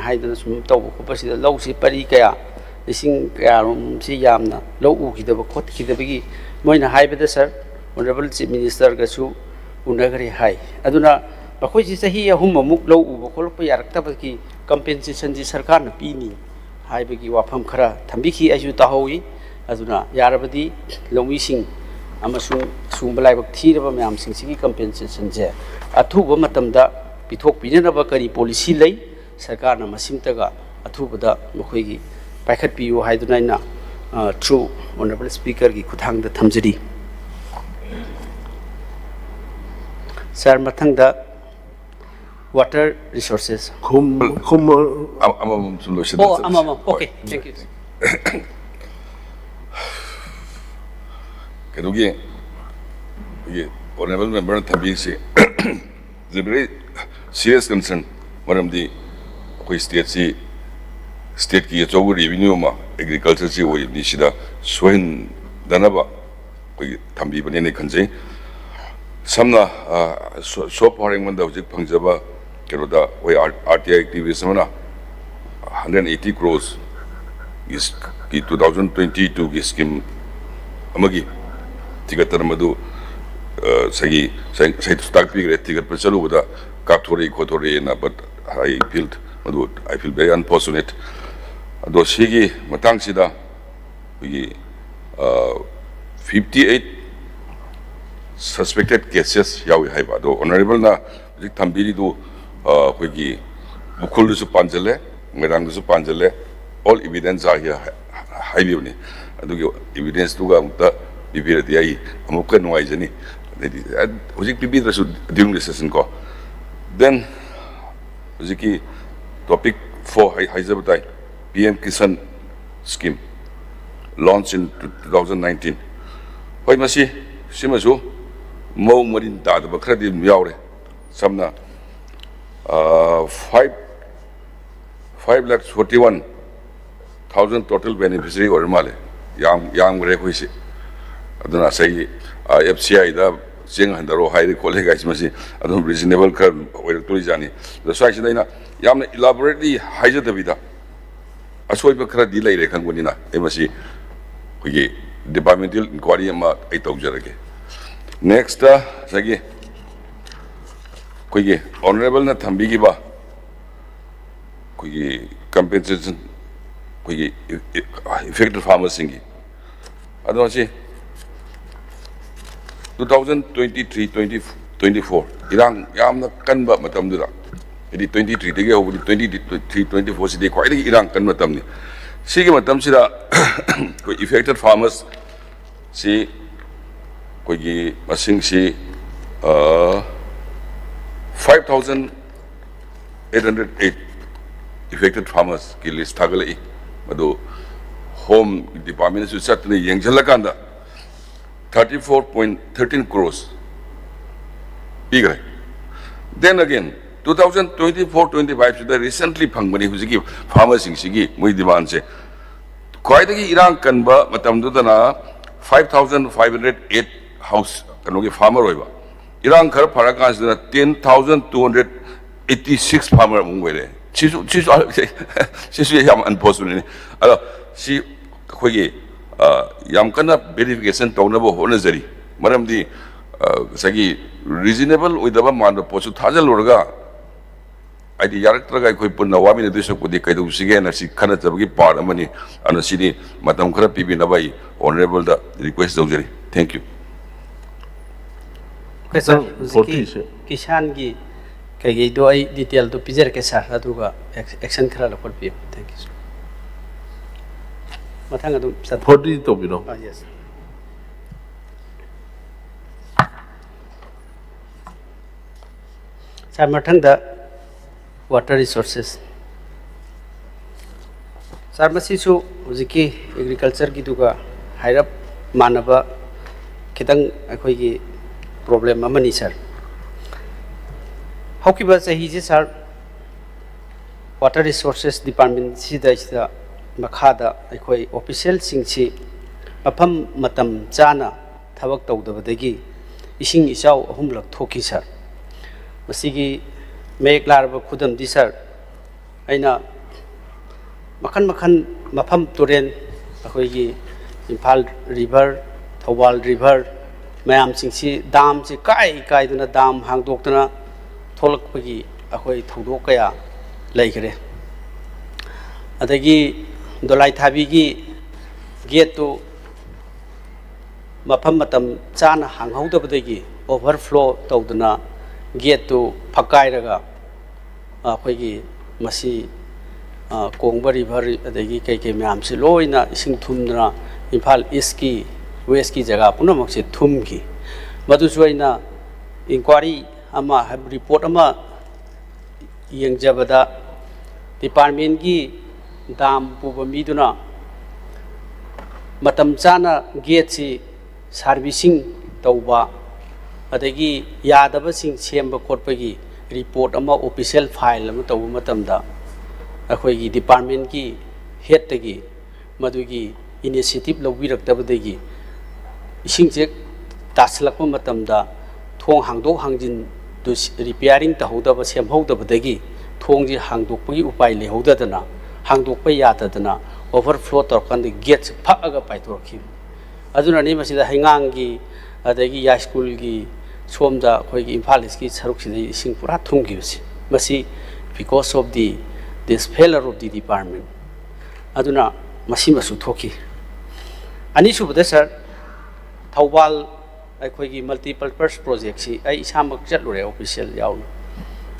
हाइदना सुम तौब खोपसिदा लौसी परि कया लिसिंग कयारोम सि यामना लौ उखिदब खोतखिदबगी मोइना हाइबदा सर ऑनरेबल चीफ मिनिस्टर गसु उनगरे हाइ अदुना बखोइ सि सही अहुम मुक लौ उब खोलप यारक्तबकी कंपेंसेशन जी सरकार न पीनी हाइबगी वाफम खरा थंबिखी आइसु ताहोई अदुना यारबदी लौमीसिंग अमसुंग सुंबलाइबक थीरब म्याम सिंसिगी कंपेंसेशन जे अथुब मतमदा पिथोक पिननब करी पॉलिसी लै सरकारना मसिमतगा अथुबदा मखोइगी पाइखत पियो हाइदुनाइना थ्रू ऑनरेबल स्पीकर की खुथांग द थमजरी सर मथंगदा water resources okay thank you कदोगी ये ऑनरेबल मेंबर थबी से the very serious concern मरमदी कोई स्टेट की अचौब रेवेन्यू में एग्रीकल्चर से होनी सोहन दनबा कोई थम्बी बने खनजे समना सोप हरेंगमन हजिक फंगजब कहोदा RTI एक्टिविस्ट 180 crores की 2022 की स्कीम तिगतर मधु सही ताकपीग्रे तिगत पर चलूबदा काथोरे खोथोरे ना but I feel very unfortunate अदो सिगी मतंग सिदा we 58 suspected cases yawi haiba do honorable na hojik thambiri do hoigi bukhul su panjale ngerang su panjale all evidence are here haibibni adugi evidence tu ga mutta bibira di ai amuka nuai jani hojik bibira su during the session ko then hojiki topic 4 haizabatai PM Kisan scheme launched in 2019 hoi masi simasu Mau Marin Dad Bakradi Yaure Samna 5,41,000 total beneficiary or Male Yang Requisi. Aduna say FCI the Sing and the Rohai colleagues Masi, Adum reasonable curve or Turizani. The Saxina Yam elaborately Haja the Vida. A swipe Bakra delay Rekangunina, Emasi departmental inquiry ma 8,000. Next, sagi, कोई honorable ना थम्बी की बा, कोई compensation, कोई effective farmers सिंगी, अदमासी 2023-24 इरांग याम ना कन्बा मतम दुरा, यदि 23 देगे हो 23-24 से देखो यदि इरांग कन मतम नहीं, सिगी मतम सिरा कोई effective farmers सी कोई मसिंग सी 5,808 affected farmers की लिस्ट थागले मधु होम डिपार्टमेंट से चटने यंगजला कांदा 34.13 crores इगरे then again 2024-25 से recently फंगबनी हुई की farmers सिंगी मुझे डिमांड से कोई तक इरांग कन्बा मतम दुतना 5,508 house कनोगे farmer होइबा इरांग खर फरक कांस 10,286 farmer मुंगवेले चिसु याम अनफॉर्चुनेट अलो सी खोगे याम कना वेरिफिकेशन तौनबो होनजरी मरमदी सगी रीजनेबल ओइदबा मानबो पोसु थाजल लोरगा आइदि यारक्त्रगा कोइ पुन्ना वामिने दुसो कोदि कैदु सिगे न सि खना जबगी पार्ट अमनी अन सिदि मतम खरा पिबिनबाई ऑनरेबल दा रिक्वेस्ट दौजरी थैंक यू किसान की कई दो आई डिटेल तो पिजर के सर अदुगा एक्शन खरा लपट पियो थैंक यू मथांग अदुम सर 40 तो बिनो यस सर मथांग दा वाटर रिसोर्सेस सर मसीसु हुजिकी एग्रीकल्चर की दुगा हाइरप मानबा खितंग अखोइगी प्रॉब्लम अमनी सर हौकिबा सहीजे सर वाटर रिसोर्सेस डिपार्टमेंट सिदा मखादा अखोइ ऑफिशियल सिंगसी मफम मतम चाना थबक तौदबदगी इसिंग इचाव अहुमलक थोकी सर मसिगी मेक लारब खुदम दि सर अइना मखन मखन मफम तुरेन अखोइगी इम्फाल रिवर थौबाल रिवर मैम सिंसी दाम से काय दुना दाम हांगदोक्तना थोलकपगी अखोइ थौदोक कया लैखरे अदगी दोलाई थाबीगी गेट तो मफम मतम चाना हांगहौदबदगी ओवरफ्लो तौदना गेट तो फकाइरगा अखोइगी masi Kongba River adagi kai myam si loina ising thumna Imphal East ki West ki jaga punamak si thum ki madu suaina inquiry ama report ama yengjabada department ki dam puba miduna matam chana gate si servicing tauba adagi yadaba sing semba khotpagi report ama official file ama tauba matamda akhoi department ki head tagi madugi initiative lawbiraktabadagi ising check taslakpa matamda thong hangdok hangjin du repairing tahodaba semhodabadagi thong ji hangdokpagi upai lehodadana hangdokpa yatadana overflow torkan the gates phagaga paitorki aduna ni masida hangangi adagi high school gi somda khoi gi Imphal East ki saruk sidai ising pura thumgi basi masi because of this failure of the department aduna masi masu thoki ani subada sir Thawbal akhoi gi multiple purpose project si ai isamak chatlure official yauna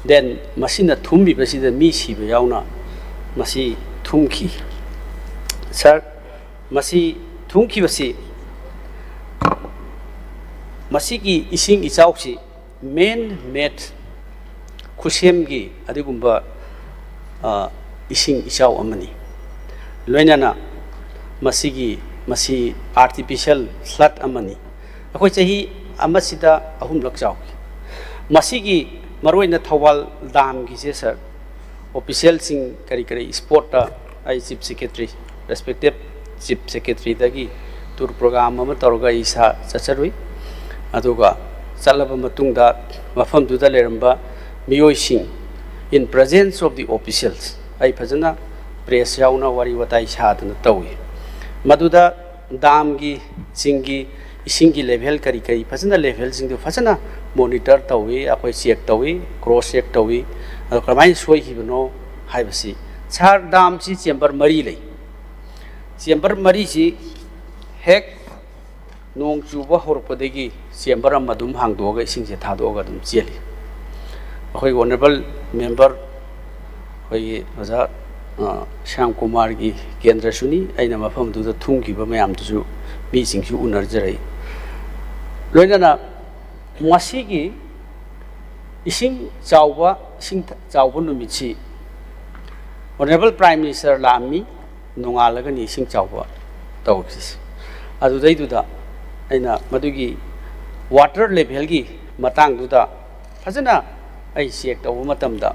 then masina thumbi basida mi siba yauna masi thumki sir masi thumki basi masi ki ising ichau si main made khusem gi adigumba ising ichau amani loinana masi artificial flood amani akhoi chahi amasida ahum lak chau masi gi maroina Thawbal dam gi se sir official sing kari sport ai chief secretary respective chief secretary dagi tour program ama toroga isa chacharui aduga chalaba matungda mafam duda leramba miyoi sing in presence of the officials ai phajana press yauna wari watai sadna tawi maduda dam gi singi isingi level kari phajana level sing du phajana monitor tawi akoi check tawi cross check tawi kramai soi hibno haibasi char dam si chamber mari lei chamber mari si hek nong chuba horpadagi chamber amadum hangdoga isingse thadoga dum cheli akhoi honorable member khoi oja Shyam Kumar gi kendra suni aina mafam du da thumgi ba mayam du mi singsu unar jarai loinana masi gi ising chawba numitsi honorable prime minister lami nongalaga ni ising chawba tawsis adu dai du da aina madugi water level gi matang du da phajana ai check taw matamda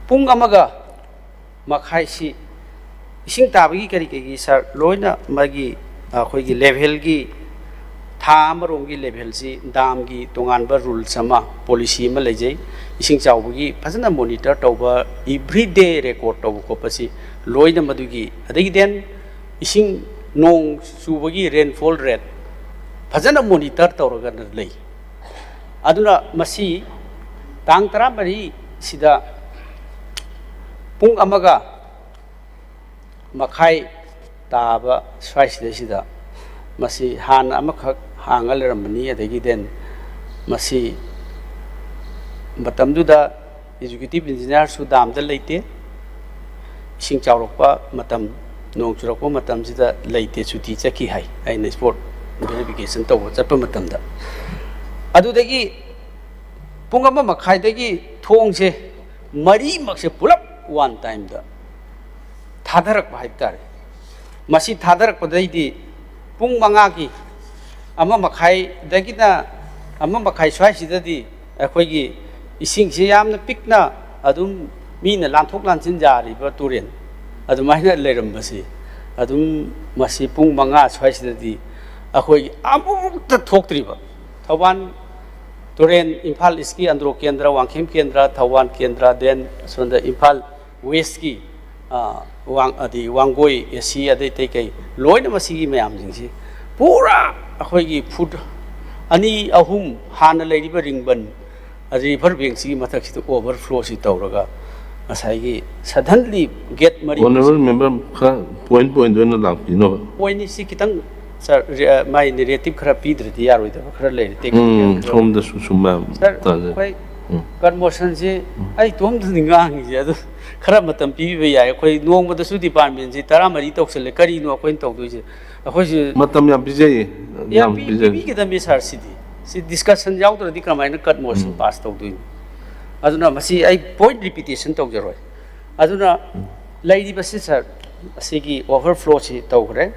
pung amaga makhai si ising tabagi kari sir loina magi khoi gi level gi thamarong gi level si dam gi tongan ba rule sama policy ma lejai ising chawgi phajana monitor tawba every day record taw ko pasi loina madugi adagi den ising nong subagi rainfall rate phajana monitor tawraga lei aduna masi tang tara mari sida pung amaga makhai taba swaisida sida masi han amakhak hangal ramani adagi den masi matamduda executive engineer su dam da leite sing chawrokpa matam nong churokpa matam sida leite chuti chaki hai aina sport verification taw chapa matam da adudagi pungama makhai dagi thongse mari makse pulap one time da thadarak bhai tar masi thadarak padaidi pung manga ki ama makhai dagi na ama makhai swai sidadi akhoi gi ising se yamna pikna adum mina lanthok lanchin jari ba turen adumaina leram basi adum masi pung manga swai sidadi akhoi amuk ta thoktri ba Thawban turen Imphal East ki andro kendra wangkhem kendra Thawban kendra den sonda Imphal West ki wangoi esi adai te kai loina masi gi mayam jingsi pura akhoi gi food ani ahum hana leiriba ringban river bank si mathak si overflow si tawraga asai gi suddenly get mari honorable member kha point na lang pino point ni si kitang sir my narrative khara pidridi yaroi da khara le te from the summa sir koi ꯀꯠ ꯃꯣꯁꯟꯁꯤ ꯑꯩ ꯏꯇꯣꯝꯇꯗꯤ ꯉꯥꯡꯉꯤꯁꯦ ꯑꯗꯨ ꯈꯔ ꯃꯇꯝ ꯄꯤꯕꯤꯕ ꯌꯥꯏ ꯑꯩꯈꯣꯏ ꯅꯣꯡꯃꯗꯁꯨ ꯗꯤꯄꯥꯔꯠꯃꯦꯟꯁꯤ 14 ꯇꯧꯁꯜꯂꯦ ꯀꯔꯤꯅꯣ ꯑꯩꯈꯣꯏꯅ ꯇꯧꯗꯣꯏꯁꯦ ꯑꯩꯈꯣꯏꯁꯨ matam yam pijay ꯌꯥꯝ ꯄꯤꯕꯤꯒꯗꯕꯅꯤ ꯁꯥꯔ ꯁꯤ ꯗꯤꯁꯀꯁꯟ ꯌꯥꯎꯗ꯭ꯔꯗꯤ ꯀꯃꯥꯏꯅ ꯀꯠ ꯃꯣꯁꯟ ꯄꯥꯁ ꯇꯧꯗꯣꯏꯅꯣ ꯑꯗꯨꯅ ꯃꯁꯤ ꯑꯩ ꯄꯣꯏꯟ ꯔꯤꯄꯤꯇꯦꯁꯟ ꯇꯧꯖꯔꯣꯏ ꯑꯗꯨꯅ ꯂꯩꯔꯤꯕꯁꯤ ꯁꯥꯔ ꯑꯁꯤꯒꯤ ꯑꯣꯚꯔꯐ꯭ꯂꯣꯁꯤ ꯇꯧꯈ꯭ꯔꯦ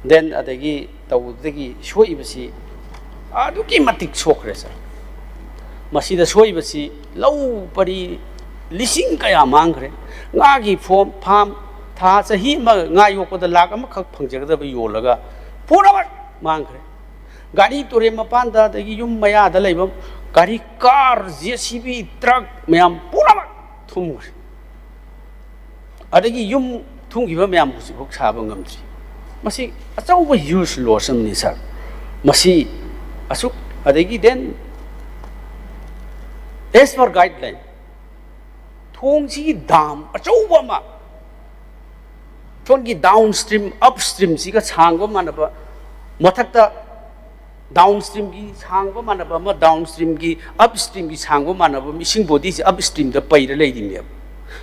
ꯗꯦꯟ ꯑꯗꯒꯤ ꯇꯧꯕꯗꯒꯤ ꯁꯣꯛꯏꯕꯁꯤ ꯑꯗꯨꯛꯀꯤ ꯃꯇꯤꯛ ꯁꯣꯛꯈ꯭ꯔꯦ ꯁꯥꯔ ꯃꯁꯤꯗ ꯁꯣꯛꯏꯕꯁꯤ ꯂꯧ ꯄꯔꯤ ꯂꯤꯁꯤꯡ ꯀꯌꯥ ꯃꯥꯡꯈ꯭ꯔꯦ ꯉꯥꯒꯤ ꯐꯥꯝ ꯊꯥ ꯆꯍꯤ ꯑꯃ ꯉꯥ ꯌꯣꯛꯄꯗ ꯂꯥꯛ ꯑꯃꯈꯛ ꯐꯪꯖꯒꯗꯕ ꯌꯣꯜꯂꯒ ꯄꯨꯝꯅꯃꯛ ꯃꯥꯡꯈ꯭ꯔꯦ ꯒꯥꯔꯤ ꯇꯨꯔꯦꯟ ꯃꯄꯥꯟꯗ ꯑꯗꯒꯤ ꯌꯨꯝ ꯃꯌꯥꯗ ꯂꯩꯕ ꯒꯥꯔꯤ ꯀꯥꯔ JCB ꯇ꯭ꯔꯛ ꯃꯌꯥꯝ ꯄꯨꯝꯅꯃꯛ ꯊꯨꯝꯈ꯭ꯔꯦ ꯑꯗꯒꯤ ꯌꯨꯝ ꯊꯨꯝꯈꯤꯕ ꯃꯌꯥꯝ ꯍꯧꯖꯤꯛꯐꯥꯎ ꯁꯥꯕ ꯉꯝꯗ꯭ꯔꯤ ꯃꯁꯤ ꯑꯆꯧꯕ ꯍ꯭ꯌꯨꯖ ꯂꯣꯁ ꯑꯃꯅꯤ ꯁꯥꯔ ꯃꯁꯤ ꯑꯁꯨꯛ ꯑꯗꯒꯤ ꯗꯦꯟ as per guideline ꯊꯣꯡꯁꯤꯒꯤ ꯗꯥꯝ ꯑꯆꯧꯕ ꯑꯃ ꯊꯣꯡꯒꯤ ꯗꯥꯎꯟ ꯁ꯭ꯇ꯭ꯔꯤꯝ ꯑꯞ ꯁ꯭ꯇ꯭ꯔꯤꯝꯁꯤꯒ ꯁꯥꯡꯕ ꯃꯥꯟꯅꯕ ꯃꯊꯛꯇ ꯗꯥꯎꯟ ꯁ꯭ꯇ꯭ꯔꯤꯝꯒꯤ ꯁꯥꯡꯕ ꯃꯥꯟꯅꯕ ꯑꯃ ꯗꯥꯎꯟ ꯁ꯭ꯇ꯭ꯔꯤꯝꯒꯤ ꯑꯞ ꯁ꯭ꯇ꯭ꯔꯤꯝꯒꯤ ꯁꯥꯡꯕ ꯃꯥꯟꯅꯕ ꯏꯁꯤꯡ ꯕꯣꯗꯤꯁꯤ ꯑꯞ ꯁ꯭ꯇ꯭ꯔꯤꯝꯗ ꯄꯩꯔ ꯂꯩꯔꯤꯅꯦꯕ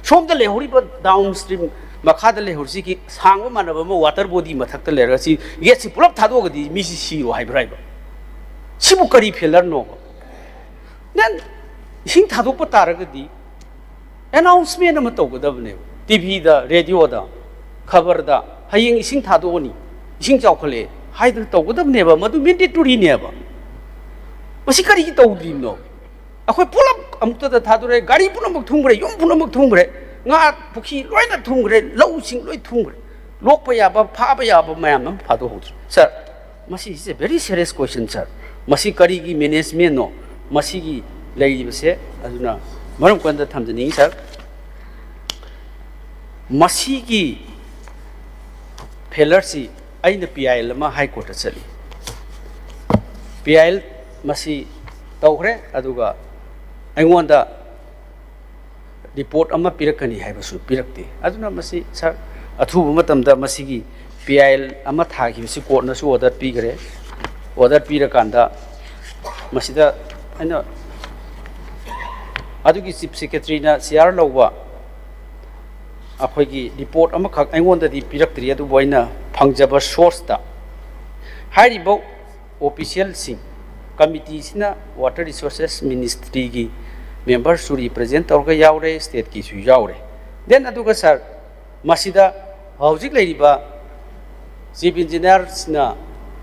ꯁꯣꯝꯗ ꯂꯩꯍꯧꯔꯤꯕ ꯗꯥꯎꯟ ꯁ꯭ꯇ꯭ꯔꯤꯝ ꯃꯈꯥꯗ ꯂꯩꯍꯧꯔꯤꯁꯤꯒꯤ ꯁꯥꯡꯕ ꯃꯥꯟꯅꯕ ꯑꯃ ꯋꯥꯇꯔ ꯕꯣꯗꯤ ꯃꯊꯛꯇ ꯂꯩꯔꯒ ꯁꯤ ꯒꯦꯠꯁꯤ ꯄꯨꯂꯞ ꯊꯥꯗꯣꯛꯑꯒꯗꯤ ꯃꯤꯁꯤ ꯁꯤꯔꯣ ꯍꯥꯏꯕ꯭ꯔꯥ ꯁꯤꯕꯨ ꯀꯔꯤ ꯐꯦꯂꯔꯅꯣꯕ ꯗꯦꯟ ꯏꯁꯤꯡ ꯊꯥꯗꯣꯛꯄ ꯇꯥꯔꯒꯗꯤ ꯑꯦꯅꯥꯎꯟꯁꯃꯦꯟ ꯑꯃ ꯇꯧꯒꯗꯕꯅꯦꯕ ꯇꯤꯚꯤꯗ ꯔꯦꯗꯤꯑꯣꯗ ꯈꯕꯔꯗ ꯍꯌꯦꯡ ꯏꯁꯤꯡ ꯊꯥꯗꯣꯛꯑꯅꯤ ꯏꯁꯤꯡ ꯆꯥꯎꯈꯠꯂꯛꯑꯦ ꯍꯥꯏꯗꯅ ꯇꯧꯒꯗꯕꯅꯦꯕ ꯃꯗꯨ ꯃꯦꯟꯗꯦꯇꯣꯔꯤꯅꯦꯕ ꯃꯁꯤ ꯀꯔꯤꯒꯤ ꯇꯧꯗ꯭ꯔꯤꯕꯅꯣ ꯑꯩꯈꯣꯏ ꯄꯨꯂꯞ ꯑꯃꯨꯛꯇꯗ ꯊꯥꯗꯣꯔꯛꯑꯦ ꯒꯥꯔꯤ ꯄꯨꯝꯅꯃꯛ ꯊꯨꯝꯈ꯭ꯔꯦ ꯌꯨꯝ ꯄꯨꯝꯅꯃꯛ ꯊꯨꯝꯈ꯭ꯔꯦ ꯉꯥ ꯄꯨꯈ꯭ꯔꯤ ꯂꯣꯏꯅ ꯊꯨꯝꯈ꯭ꯔꯦ ꯂꯧꯁꯤꯡ ꯂꯣꯏ ꯊꯨꯝꯈ꯭ꯔꯦ ꯂꯣꯛꯄ ꯌꯥꯕ ꯐꯥꯕ ꯌꯥꯕ ꯃꯌꯥꯝ ꯑꯃ ꯐꯥꯗꯣꯛꯍꯧꯗ꯭ꯔꯦ ꯁꯥꯔ ꯃꯁꯤ ꯏꯁ ꯑꯦ ꯚꯦꯔꯤ ꯁꯦꯔꯤꯌꯁ ꯀ꯭ꯋꯦꯁꯟ ꯁꯥꯔ ꯃꯁꯤ ꯀꯔꯤꯒꯤ ꯃꯦꯅꯦꯖꯃꯦꯟꯅꯣ ꯃꯁꯤꯒꯤ ꯂꯩꯔꯤꯕꯁꯦ ꯑꯗꯨꯅ ꯃꯔꯝ ꯀꯟꯗ ꯊꯝꯖꯅꯤꯡꯉꯤ ꯁꯥꯔ ꯃꯁꯤꯒꯤ ꯐꯦꯂꯔꯁꯤ ꯑꯩꯅ PIL ꯑꯃ ꯍꯥꯏ ꯀꯣꯔꯠꯇ ꯆꯠꯂꯤ PIL ꯃꯁꯤ ꯇꯧꯈ꯭ꯔꯦ ꯑꯗꯨꯒ ꯑꯩꯉꯣꯟꯗ ꯔꯤꯄꯣꯔꯠ ꯑꯃ ꯄꯤꯔꯛꯀꯅꯤ ꯍꯥꯏꯕꯁꯨ ꯄꯤꯔꯛꯇꯦ ꯑꯗꯨꯅ ꯃꯁꯤ ꯁꯥꯔ ꯑꯊꯨꯕ ꯃꯇꯝꯗ ꯃꯁꯤꯒꯤ PIL ꯑꯃ ꯊꯥꯈꯤꯕꯁꯤ ꯀꯣꯔꯠꯅꯁꯨ ꯑꯣꯔꯗꯔ ꯄꯤꯈ꯭ꯔꯦ ꯑꯣꯔꯗꯔ ꯄꯤꯔꯀꯥꯟꯗ ꯃꯁꯤꯗ ꯑꯩꯅ ꯑꯗꯨꯒꯤ ꯆꯤꯐ ꯁꯦꯀ꯭ꯔꯦꯇꯔꯤꯅ CR ꯂꯧꯕ ꯑꯩꯈꯣꯏꯒꯤ ꯔꯤꯄꯣꯔꯠ ꯑꯃꯈꯛ ꯑꯩꯉꯣꯟꯗꯗꯤ ꯄꯤꯔꯛꯇ꯭ꯔꯤ ꯑꯗꯨꯕꯨ ꯑꯩꯅ ꯐꯪꯖꯕ ꯁꯣꯔꯁꯇ ꯍꯥꯏꯔꯤꯕ ꯑꯣꯐꯤꯁꯤꯌꯦꯜꯁꯤꯡ ꯀꯃꯤꯇꯤꯁꯤꯅ ꯋꯥꯇꯔ ꯔꯤꯁꯣꯔꯁꯦꯁ ꯃꯤꯅꯤꯁꯇ꯭ꯔꯤꯒꯤ ꯃꯦꯝꯕꯔꯁꯨ ꯔꯤꯄ꯭ꯔꯖꯦꯟ ꯇꯧꯔꯒ ꯌꯥꯎꯔꯦ ꯁ꯭ꯇꯦꯠꯀꯤꯁꯨ ꯌꯥꯎꯔꯦ ꯗꯦꯟ ꯑꯗꯨꯒ ꯁꯥꯔ ꯃꯁꯤꯗ ꯍꯧꯖꯤꯛ ꯂꯩꯔꯤꯕ ꯆꯤꯐ ꯏꯟꯖꯤꯅꯤꯌꯥꯔꯁꯤꯅ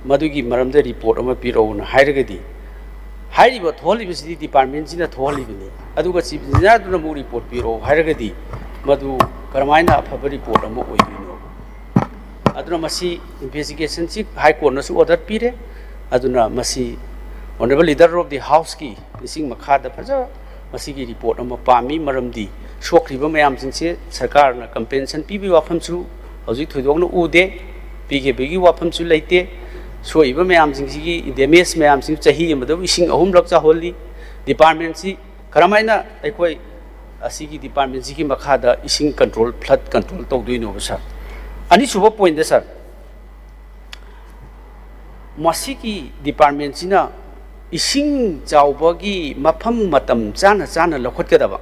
ꯃꯗꯨꯒꯤ ꯃꯔꯝꯗ ꯔꯤꯄꯣꯔꯠ ꯑꯃ ꯄꯤꯔꯛꯎꯅ ꯍꯥꯏꯔꯒꯗꯤ ꯍꯥꯏꯔꯤꯕ ꯊꯣꯛꯍꯜꯂꯤꯕꯁꯤꯗꯤ ꯗꯤꯄꯥꯔꯠꯃꯦꯟꯁꯤꯅ ꯊꯣꯛꯍꯜꯂꯤꯕꯅꯤ ꯑꯗꯨꯒ ꯆꯤꯐ ꯏꯟꯖꯤꯅꯤꯌꯥꯔꯗꯨꯅ ꯑꯃꯨꯛ ꯔꯤꯄꯣꯔꯠ ꯄꯤꯔꯛꯎ ꯍꯥꯏꯔꯒꯗꯤ ꯃꯗꯨ ꯀꯔꯝꯍꯥꯏꯅ ꯑꯐꯕ ꯔꯤꯄꯣꯔꯠ ꯑꯃ ꯑꯣꯏꯗꯣꯏꯅꯣ ꯑꯗꯨꯅ ꯃꯁꯤ ꯏꯟꯚꯦꯁꯇꯤꯒꯦꯁꯟꯁꯤ ꯍꯥꯏ ꯀꯣꯔꯠꯅꯁꯨ ꯑꯣꯔꯗꯔ ꯄꯤꯔꯦ ꯑꯗꯨꯅ ꯃꯁꯤ ꯑꯣꯅꯔꯦꯕꯜ ꯂꯤꯗꯔ ꯑꯣꯐ ꯗꯤ ꯍꯥꯎꯁꯀꯤ ꯂꯤꯁꯤꯡ ꯃꯈꯥꯗ ꯐꯖ ꯃꯁꯤꯒꯤ ꯔꯤꯄꯣꯔꯠ ꯑꯃ ꯄꯥꯝꯃꯤ ꯃꯔꯝꯗꯤ ꯁꯣꯛꯈ꯭ꯔꯤꯕ ꯃꯌꯥꯝꯁꯤꯡꯁꯦ ꯁꯔꯀꯥꯔꯅ ꯀꯝꯄꯦꯟꯁꯟ ꯄꯤꯕꯒꯤ ꯋꯥꯐꯝꯁꯨ ꯍꯧꯖꯤꯛ ꯊꯣꯏꯗꯣꯛꯅ ꯎꯗꯦ ꯄꯤꯈꯤꯕꯒꯤ ꯋꯥꯐꯝꯁꯨ ꯂꯩꯇꯦ ꯁꯣꯛꯏꯕ ꯃꯌꯥꯝꯁꯤꯡꯁꯤꯒꯤ ꯗꯦꯃꯦꯖ ꯃꯌꯥꯝꯁꯤꯡ ꯆꯍꯤ ꯑꯃꯗꯕꯨ ꯏꯁꯤꯡ 3ꯂꯛ ꯆꯥꯍꯜꯂꯤ ꯗꯤꯄꯥꯔꯠꯃꯦꯟꯁꯤ ꯀꯔꯝꯍꯥꯏꯅ ꯑꯩꯈꯣꯏ ꯑꯁꯤꯒꯤ ꯗꯤꯄꯥꯔꯠꯃꯦꯟꯁꯤꯒꯤ ꯃꯈꯥꯗ ꯏꯁꯤꯡ ꯀꯟꯇ꯭ꯔꯣꯜ ꯐ꯭ꯂꯠ ꯀꯟꯇ꯭ꯔꯣꯜ ꯇꯧꯗꯣꯏꯅꯣꯕ ꯁꯥꯔ ꯑꯅꯤꯁꯨꯕ ꯄꯣꯏꯟꯗ ꯁꯥꯔ ꯃꯁꯤꯒꯤ ꯗꯤꯄꯥꯔꯠꯃꯦꯟꯁꯤꯅ ꯏꯁꯤꯡ ꯆꯥꯎꯕꯒꯤ ꯃꯐꯝ ꯃꯇꯝ ꯆꯥꯅ ꯆꯥꯅ ꯂꯧꯈꯠꯀꯗꯕ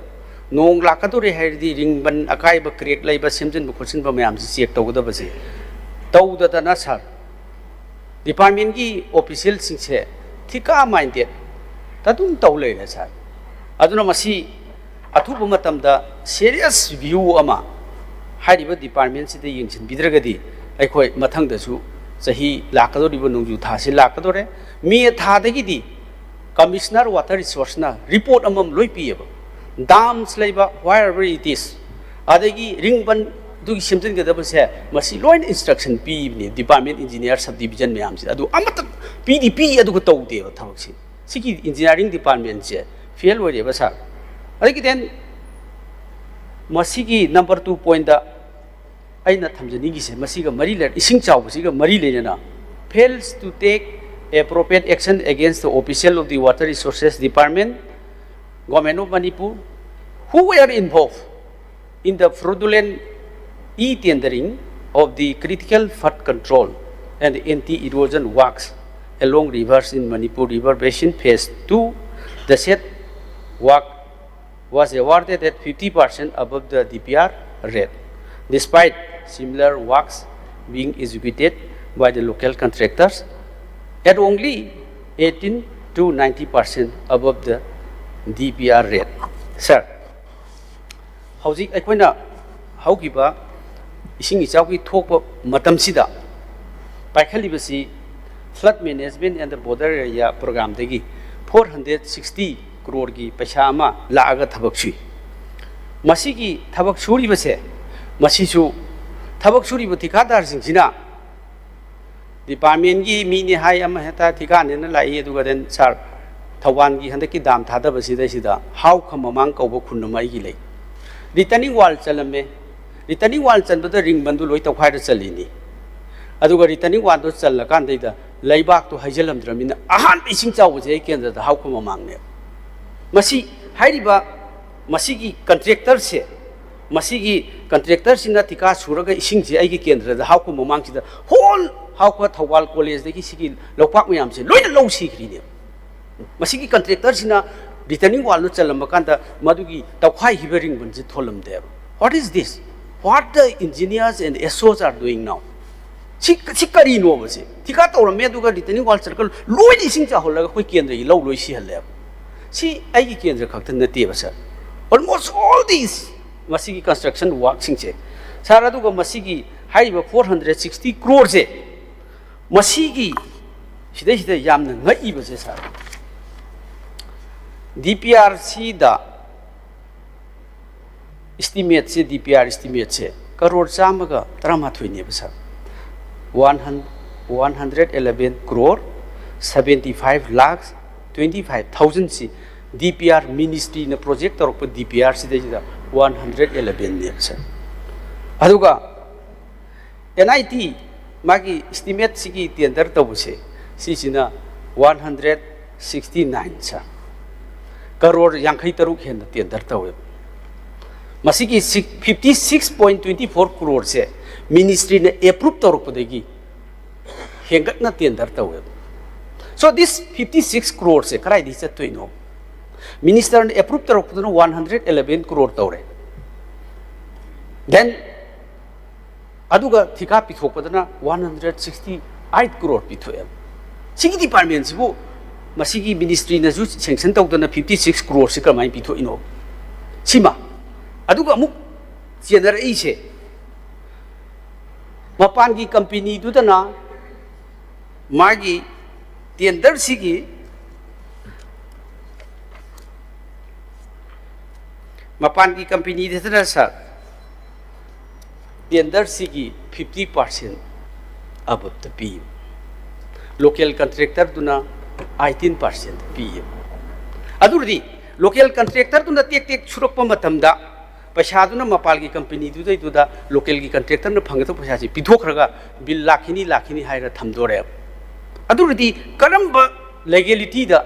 ꯅꯣꯡ ꯂꯥꯛꯀꯗꯣꯔꯦ ꯍꯥꯏꯔꯗꯤ ꯔꯤꯡꯕꯟ ꯑꯀꯥꯏꯕ ꯀ꯭ꯔꯦꯛ ꯂꯩꯕ ꯁꯦꯝꯖꯤꯟꯕ ꯈꯣꯠꯆꯤꯟꯕ ꯃꯌꯥꯝꯁꯤ ꯆꯦꯛ ꯇꯧꯒꯗꯕꯁꯦ ꯇꯧꯗꯗꯅ ꯁꯥꯔ ꯗꯤꯄꯥꯔꯠꯃꯦꯟꯒꯤ ꯑꯣꯐꯤꯁꯤꯌꯦꯜꯁꯤꯡꯁꯦ ꯊꯤꯀꯥ ꯃꯥꯏꯟꯗꯦꯠ ꯑꯗꯨꯝ ꯇꯧ ꯂꯩꯔꯦ ꯁꯥꯔ ꯑꯗꯨꯅ ꯃꯁꯤ ꯑꯊꯨꯕ ꯃꯇꯝꯗ ꯁꯦꯔꯤꯌꯁ ꯚ꯭ꯌꯨ ꯑꯃ ꯍꯥꯏꯔꯤꯕ ꯗꯤꯄꯥꯔꯠꯃꯦꯟꯁꯤꯗ ꯌꯦꯡꯁꯤꯟꯕꯤꯗ꯭ꯔꯒꯗꯤ ꯑꯩꯈꯣꯏ ꯃꯊꯪꯗꯁꯨ ꯆꯍꯤ ꯂꯥꯛꯀꯗꯧꯔꯤꯕ ꯅꯣꯡꯖꯨ ꯊꯥꯁꯤ ꯂꯥꯛꯀꯗꯧꯔꯦ ꯃꯦ ꯊꯥꯗꯒꯤꯗꯤ ꯀꯃꯤꯁꯅꯔ ꯋꯥꯇꯔ ꯔꯤꯁꯣꯔꯁꯅ ꯔꯤꯄꯣꯔꯠ ꯑꯃꯃꯝ ꯂꯣꯏ ꯄꯤꯌꯦꯕ ꯗꯥꯝꯁ ꯂꯩꯕ ꯋꯥꯏꯔꯕꯔ ꯏꯠ ꯏꯁ ꯑꯗꯒꯤ ꯔꯤꯡꯕꯟ ꯑꯗꯨꯒꯤ ꯁꯦꯝꯖꯤꯟꯒꯗꯕꯁꯦ ꯃꯁꯤ ꯂꯣꯏꯅ ꯏꯟꯁꯇ꯭ꯔꯛꯁꯟ ꯄꯤꯕꯅꯦ ꯗꯤꯄꯥꯔꯠꯃꯦꯟ ꯏꯟꯖꯤꯅꯤꯌꯥꯔ ꯁꯕ ꯗꯤꯕꯤꯖꯟ ꯃꯌꯥꯝꯁꯤꯗ ꯑꯗꯨ ꯑꯃꯠꯇ ꯄꯤꯗꯤ ꯄꯤ ꯑꯗꯨꯒ ꯇꯧꯗꯦꯕ ꯊꯕꯛꯁꯤ ꯁꯤꯒꯤ ꯏꯟꯖꯤꯅꯤꯌꯥꯔꯤꯡ ꯗꯤꯄꯥꯔꯠꯃꯦꯟꯁꯦ ꯐꯦꯜ ꯑꯣꯏꯔꯦꯕ ꯁꯥꯔ ꯑꯗꯒꯤ ꯗꯦꯟ ꯃꯁꯤꯒꯤ ꯅꯝꯕꯔ 2 ꯄꯣꯏꯟꯗ ꯑꯩꯅ ꯊꯝꯖꯅꯤꯡꯉꯤꯁꯦ ꯃꯁꯤꯒ ꯃꯔꯤ ꯂꯩꯅ ꯏꯁꯤꯡ ꯆꯥꯎꯕꯁꯤꯒ ꯃꯔꯤ ꯂꯩꯅꯅ fails to take appropriate action against the official of the Water Resources Department, Government of Manipur, who were involved in the fraudulent e-tendering of the critical flood control and anti-erosion works along rivers in Manipur River Basin Phase 2, the said work was awarded at 50% above the DPR rate, despite similar works being executed by the local contractors at only 18 to 90% above the DPR rate. Sir, howzik aikoina haukiba ising ichauki thokpa matamsida paikhalibasi flood management and the border area program degi 460 crore gi paisa ama laaga thabak sui masigi thabak suri base masisu thabak suri bu thikadar sing sina department gi mini hai ama heta thika ne na lai aduga den sar Thawan gi handaki dam thada basida sida how khamamang kauba khunna gi lei returning wall chalame returning wall chalbada ring bandu loi tawkhai da chalini aduga returning wall do challa kan deida laibak to haijalam dramina ahan ising chaw je kendra da how khamamang ne masi hairiba masigi contractor se masigi contractor sina tika suraga ising je ai gi kendra da how khamamang sida whole how ko Thawal college de gi sigi lopak mayam se loina low sikri ne masigi contractor sina returning wall no chalam kanda madugi tawkhai hibering bunji tholam de. What is this? What the engineers and SOs are doing now? Chikari no base tika tawra me duga returning wall circle loi ising cha holaga koi kendra gi low loi si halle si ai gi kendra khakta nate ba sir. Almost all these masigi construction work sing che sara duga masigi haiba 460 crore je masigi sida yamna ngai ba se sir. DPRC da estimate se DPR estimate se crore chamaga tramathoi ne basa 111 crore 75 lakhs 25,000 si DPR ministry na project or DPR si da 111 ne basa aduga NIT magi estimate sigi tender tawse si sina 169 sa crore yankhai taruk hen tender tawe masigi 56.24 crore se ministry ne approve taruk padegi hengat na tender tawe. So this 56 crore se karai di chat toino minister ne approve taruk padno 111 crore tawre then aduga thika pithok padana 168 crore pithoe sigi department sibu masigi ministry na ju sanction tawdana 56 crore se kamai pitho ino sima aduga amuk generate se mapan gi company du dana magi tender sigi mapan gi company de dana sa tender sigi 50% above the P local contractor duna 18% PM. Adurdi local contractor tu na tek suruk pematamda paisa tu na mapal ki company tu da local ki contractor na phang to paisa si pithok raga bill lakhini hai ra thamdore. Adurdi karamba legality da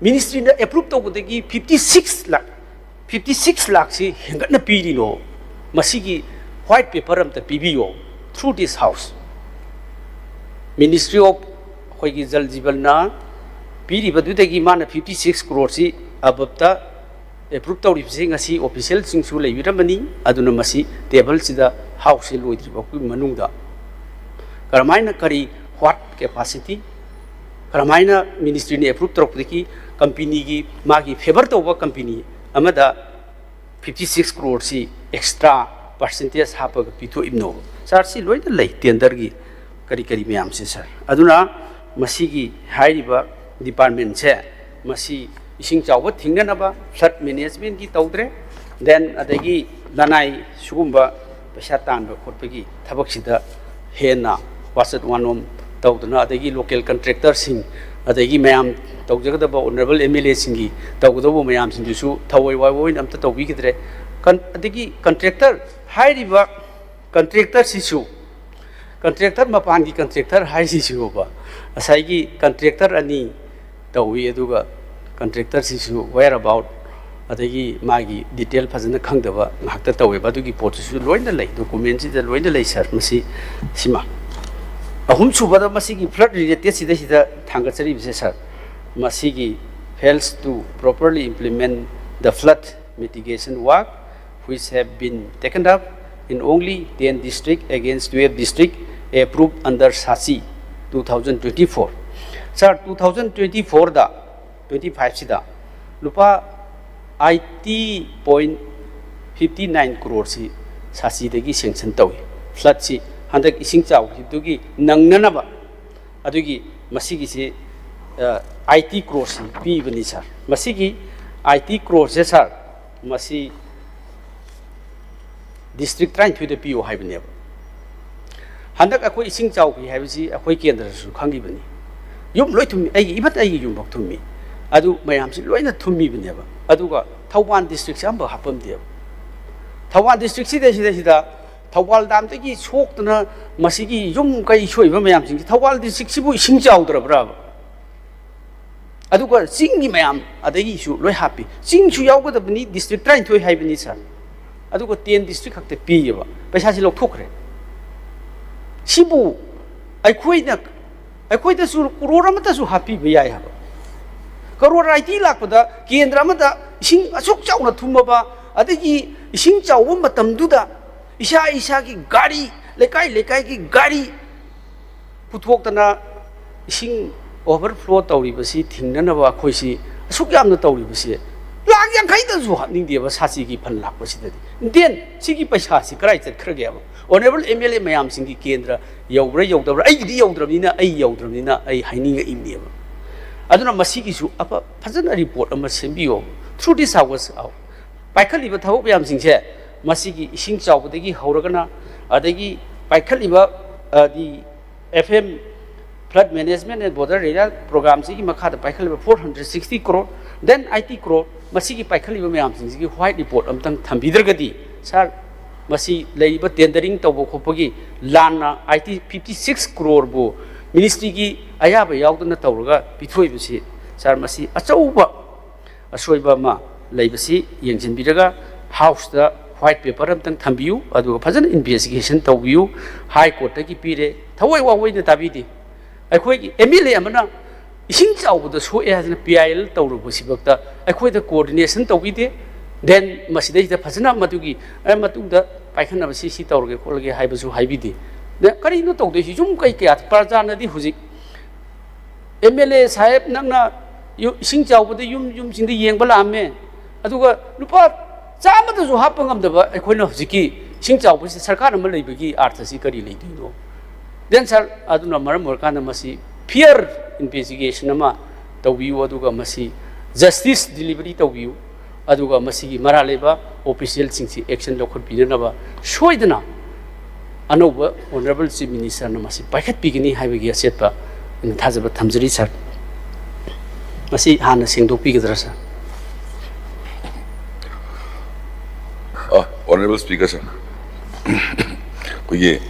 ministry na approve to budegi 56 lakh si hengat na piri no masigi white paper am ta PBO through this house. Ministry of Hoigi Jal Jeevan na piri badudagi mana 56 crore si abapta approve tawri sing asi official sing su lei wiramani aduna masi table sida house loidri bakui manungda karamaina kari what capacity karamaina ministry ne approve tawriki company gi magi favor tawba company amada 56 crore si extra percentage hapa pitho ibno sar si loida lei tender gi kari mayam se sir aduna masigi hairiba department se masi ising chawba thinganaba flood management gi tawdre then adagi lanai sugumba paisa tanba khotpagi thabak sida hena wasat wanom tawduna adagi local contractor sing adagi mayam tawjagadaba honorable MLA singi tawgadabu mayam singisu thawai wai namta tawbi gidre adagi contractor hairiba contractor sisu contractor mapan gi contractor hai sisu ba asai contractor ani tawi aduga contractor sisu where about adagi magi detail phajana khangdaba ngakta tawe badugi pot su loina lei document si loina lei sir masi sima ahum subada masi gi flood related sida thanga chari bise sir masi gi fails to properly implement the flood mitigation work, which have been taken up in only 10 districts against 12 districts approved under SASI 2024. Sir, 2024 da 25 sida lupa 80.59 crore si SASI dagi sanction tawi flood si handak ising chaw hidugi nangnanaba adugi masigi si IT crore si pi bani sir masigi IT crore se sir masi district train to the PO haibani handak akoi ising chaw pi haibisi akoi kendra su khangi bani yum loi thumi ai ibat ai yum bok thumi adu mayam si loina thumi bani ba aduga Thawal district si amba hapam dia Thawal district si da Thawal dam te ki sok na masigi yum kai choi ba mayam sing Thawal district si bu ising chaw dra bra aduga singi mayam adagi su loi happy sing chu yaw ga da bani district train thoi haibani sir aduga 10 district khakte pi ba paisa si lok thokre sibu ai khoi da su crore amata su happy ba yai ha crore IT lakpada kendra amata ising asuk chauna thumaba adagi ising chawba matamduda isa ki gari lekai ki gari puthokdana ising overflow tawribasi thingnanaba khoisi asuk yamna tawribasi lag yang khaida zu hapning deba sasi ki phan lakpasi dadi den sigi paisa si krai chat khrage aba honorable MLA mayam singi kendra yawdabra ai di yawdrabnina ai haininga imniaba aduna masigi su apa phajana report ama sembiyo through this hours out paikhaliba thawuk yam singse masigi ising chawbadagi hauragana adagi paikhaliba di FM flood management and border area program sigi makhada paikhaliba 460 crore then IT crore masigi paikhaliba mayam singsi white report amtang thambidragadi sir masi leiba tendering tawbo khopagi lana IT 56 crore bo ministry ki ayaba yawdana tawraga pithoibasi sir masi achauba asoiba ma leibasi yengsin biraga house da white paper amtang thambiu aduga phajana investigation tawbiu high court ki pire thawai wawai na tabidi akhoi ki MLA amana ising chawbda soe hasna PIL tawrubo sibakta akhoi da coordination tawbide then masidai da phajana matugi matugda paikhanna basi si tawrge kolge haibasu haibidi ne kari no tawde si jum kai kya parjana di huji MLA sahib nangna ising chawbda yum sing di yengbala amme aduga lupa chamada su hapangam da akhoi hujiki ising chawbu si sarkar ma leibagi artha si kari leidino then sir aduna maram workana masi fear investigation ama tawbiu aduga masi justice delivery tawbiu aduga masigi maraleba official singsi action lokhot binaba soidana anoba honorable chief minister na masi paikhat pigini haibagi asetpa in thajaba thamjari sir masi hana singdok pigadra sir Honorable Speaker sir koye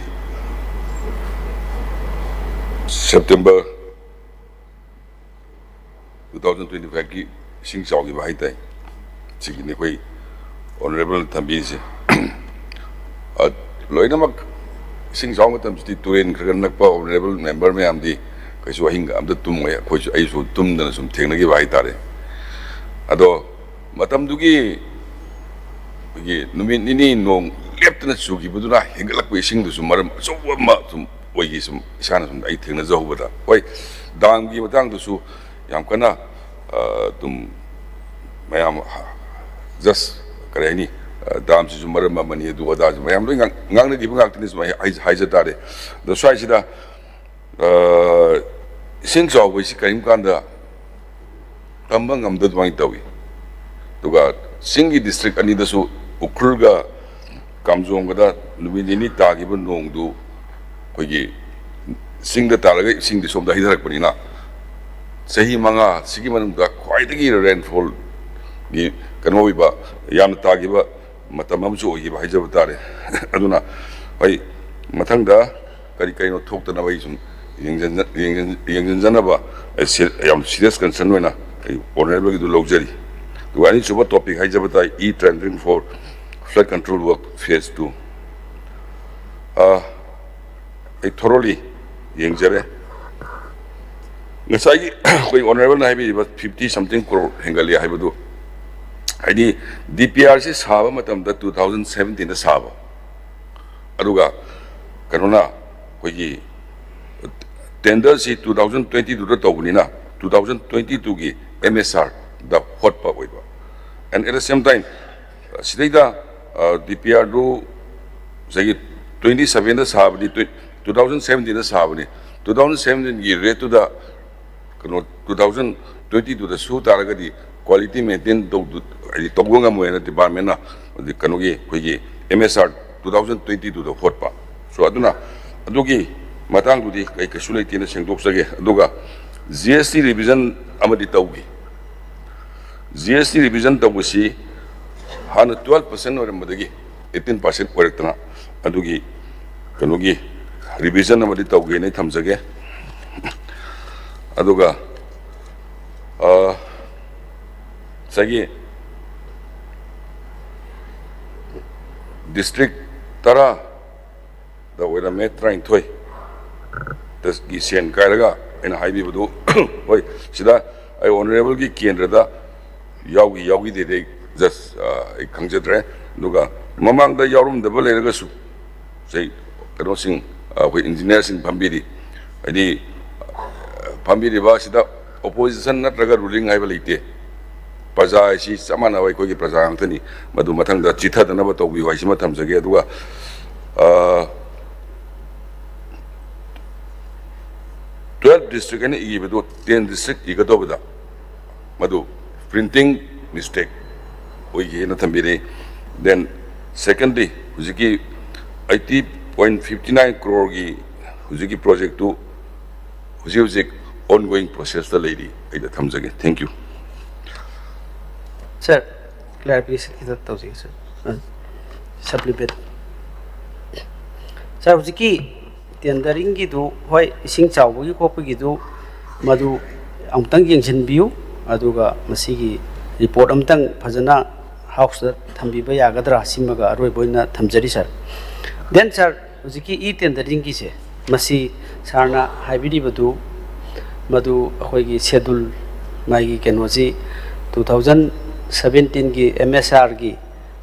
September 2025 ki sing chaw gi bai tai chigi ne koi honorable thambi se loina mak sing chaw ma tam sti turen khran nak pa honorable member me am di kai su hinga am da tum ya khoi su ai su tum da sum theng na gi bai tare ado matam du gi numin ni nong leptana su gi buduna hingalak pe sing du su maram so ma sum oi gi sum isana sum ai theng na zo bada oi dang gi matang du su yam kana tum mayam just kare ni dam si sumar ma mani du wada mayam do ngang na gi bang aktinis mai ai ja tare do swai sida sing zo wi si kaim kan da tambang am da dwang tawi duga singi district ani da su ukrulga kamjong ga da lumini ni ta gi bu nong du ko gi sing da taraga sing di som da hidarak pani na sahi manga sigi manung da khwai dagi rainfall gi kano wi ba yam ta gi ba matam am jo gi ba hijab tare aduna bai mathang da kari kai no thok ta na bai sum yengjan jana ba yam serious concern wena honorable gi du luxury to any super topic hijab ta tendering for flood control work phase 2 I thoroughly yengjare ngasai koi honorable na bi 50 something crore hengali haibadu haidi DPR se saba matam da 2017 da saba aduga kanona koi gi tender si 2022 da tawni na 2022 gi MSR da hot pa oiba and at the same time sidai DPR do say 27 da saba di 2017 da saba ni 2017 gi rate to da 2022 da su taragadi quality maintain do togunga moena department na di kanogi kogi MSR 2022 da hotpa so aduna adugi matang dudi kai kasulai tina sengdok sage aduga GST revision amadi tawgi GST revision tawsi hana 12% or madagi 18% orektana adugi kanogi revision amadi tawgi ne thamjage aduga sagi district tara da wera metrain thoi das gi sen kairaga ena haibi budu oi sida ai honorable gi kendra da yawi de just ai kangjadre duga mamang da yarum da bale ga su sei kano sing oi engineer sing pambiri ai pambiri ba sida opposition natraga ruling ai balite praja si samana wai ko gi praja angtani madu mathang da chitha da na ba to bi wai si matham jage aduga 12 district and igibedo 10 district igadobada madu printing mistake oigi na thambire then secondly hujiki 80.59 crore gi hujiki project to hujik ongoing process the lady ida thamjage thank you sir clarification kita tahu sih sir supplement sir hujiki tendering gitu hoi ising chawgi kopgi du madu amtang yengsin biu aduga masigi report amtang phajana house da thambiba yagadra simaga aroi boina thamjari sir then sir hujiki tendering gi se masi sarna haibidi badu madu akhoi schedule mai gi kenoji 2017 gi MSR gi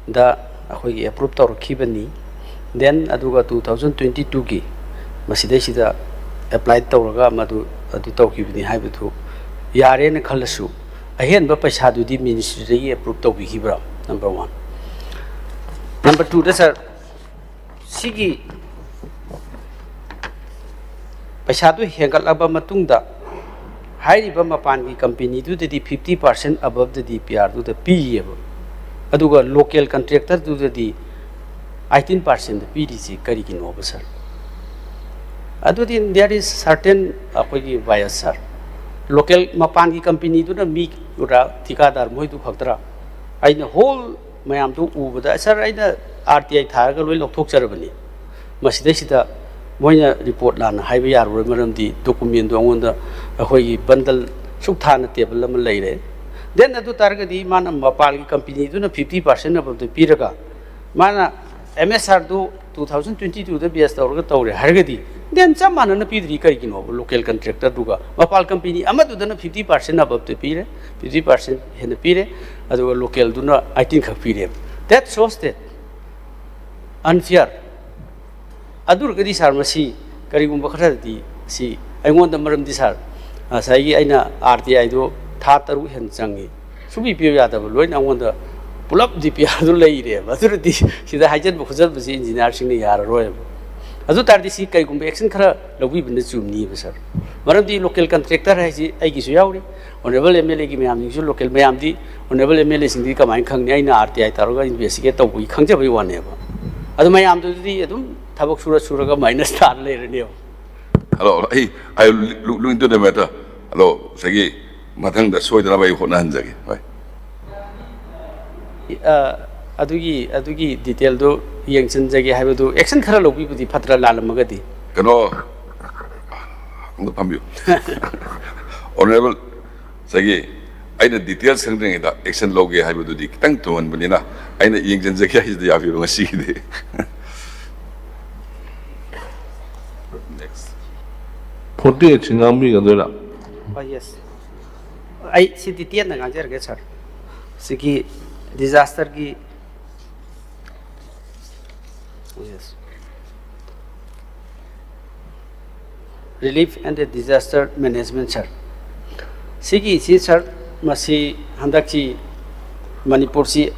da akhoi approve tor khibani then aduga 2022 gi masidai sida apply tawraga madu adu tawkibni haibatu yare na khalasu ahen ba paisa du di ministry approve tawbi khibra number 1 number 2 da sir sigi paisa du hengal aba matungda hairiba mapan gi company du di 50% above the DPR du the PEB aduga local contractor du di 18% PDC kari kin over sir there is certain bias sir local mapan ki company do na mi ura thikadar moi du khaktra aina whole mayam tu ubada sir aina RTI tharaga loi lokthok charabani masida sida moina report lan haiba yar ro maram di document do ngonda akhoi bundle suk thana table am leire then adu targa di mana mapal ki company do na 50% above the piraga mana MSR do 2022 da BS tawra tawre hargadi then chamana na pidri kai kino local contractor duga mapal company amadu da na 50% above the pire 50% hen pire adu local du na 18 khak pire that shows that unfair adur gadi sar masi kari gum bakhra di si aingon da maram di sar sai aina RTI do tha taru hen changi subi piyo ya da loina ngon da pulap DPR do leire badur di sida hajan bu khujal basi engineer sing ni yar roy adu tar di si kai gum action khara lobi bin chumni ba sir maram di local contractor hai ji ai gi su yauri honorable MLA gi mayam ni local mayam di honorable MLA sing di kamai khang ni aina RTI taroga investigate to bui khang jabai wane ba adu mayam du di adum thabak sura ga minus star leire ne hello I look into the matter hello sagi mathang da soidana bai hona hanjage bye adugi detail do yengsin jage haiba do action khara lobi budi phatra lalamagadi kano ang pambio honorable sagi aina details sangdeng da action loge haiba do di kitang tuan bunina aina yengsin jage hais da yafi ngasi de next 48 chingambi ga dola yes. I see the tian nga jer ge sir. Siki disaster ki yes. Relief and the disaster management sir. Siki si sir masi handak chi Manipur si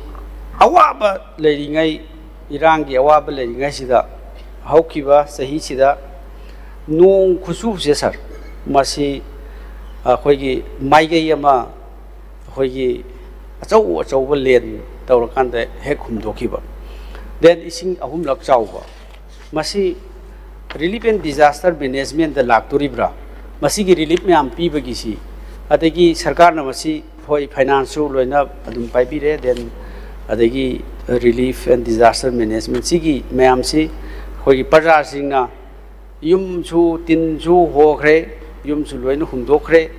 awaba leiringai irangi awaba leiringai sida haukiba sahi sida nong khusu se sir masi akhoi maigai ama akhoi achau len tawrakan de hek humdokiba then ising ahum lak chawba masi relief and disaster management da lakturibra masi gi relief me am pi bagi si adegi sarkar na masi hoi finance loina adum pai bi re then adegi relief and disaster management sigi me am si hoi praja singna yum chu tin chu ho khre yum chu loina humdokre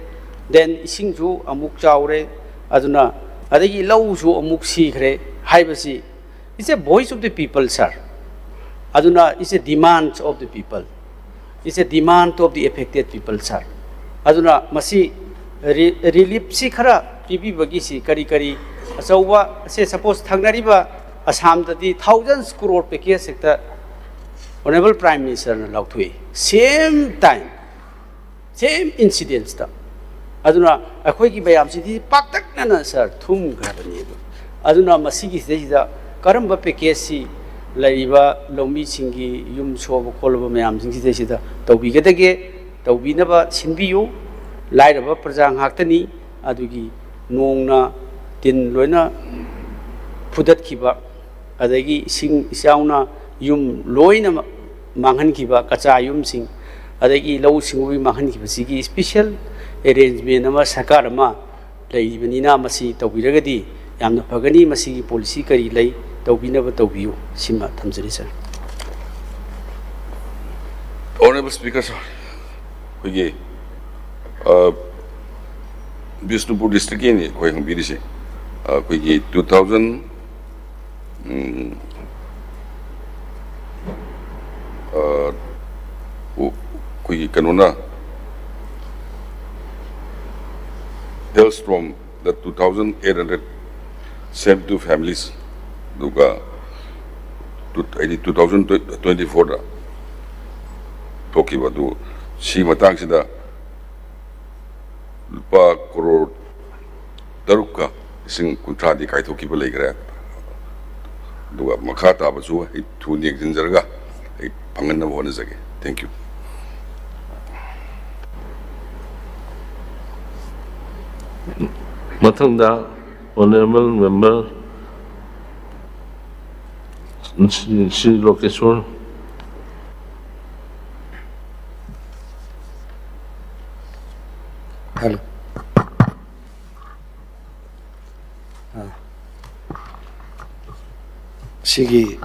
then ising chu amuk chawre aduna adegi lau chu amuk si khre haibasi it's a voice of the people sir aduna is a demand of the people it's a demand of the affected people sir aduna masi relief si khara pibi bagi si kari kari achauba se suppose thangnariba assam dadi thousands crore package sector honorable prime minister na lauthui same time same incidents ta aduna akhoi gi bayam si di paktak na sir thum grabani aduna masigi sida karamba package si laiba lomi singi yum soba kolba mayam singi sida tawbi gedege tawbi naba sinbiyu lairaba praja nghaktani adugi nongna tin loina phudat khiba adagi sing isauna yum loina manghan khiba kacha yum sing adagi lau singui manghan khiba sigi special arrangement ama sarkar ama leibanina masi tawbiragadi yamna phagani masi policy kari lei tawbinaba tawbiyu sima thamjari sir. Honorable Speaker sir, we Bishnupur district ni koi hang biri se koi 2000 koi kanona hailstorm the 2,872 families duga 2024 da toki badu si matang sida lupa crore taruka sing kuntra di kai thoki ba legra duga makha ta ba chu ai thu ni jinjarga ai pangan na wona jage thank you Matangda honorable member si Lokeshwar. Hello. Sigi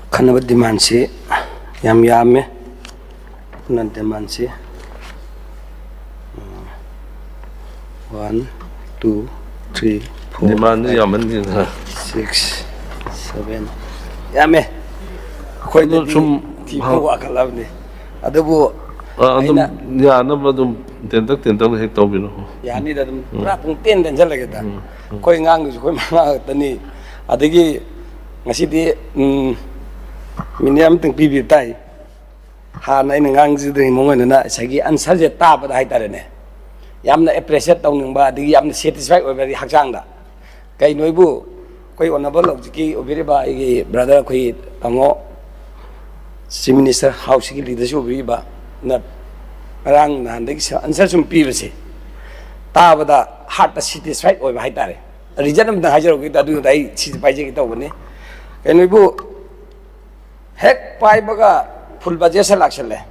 kanaba demand se yam me nan demand se 1 2 3 4 Demand ni yaman ni na. 6 7 yame khoi Ano sum ti ko akalab ni adabu adum ya na badum tentak hek taw bino. yani da pura pung ten den jala geta khoi ngang ju khoi ma tani adagi ngasi di miniam teng pibi tai ha na ina ngang ji de mo ngana na sagi answer je ta ba dai tare ne yamna appreciate taw ning ba adagi yamna satisfied oi bari hakjang da kai noibu koi honorable objiki obiri ba igi brother koi tango chief minister house ki leadership obiri ba na rang na de answer sum pi base ta ba da heart satisfied oi ba hai tare reason am da hajar gi da du dai chi pai je ki taw bane kai noibu hek pai baga full budget sa laksale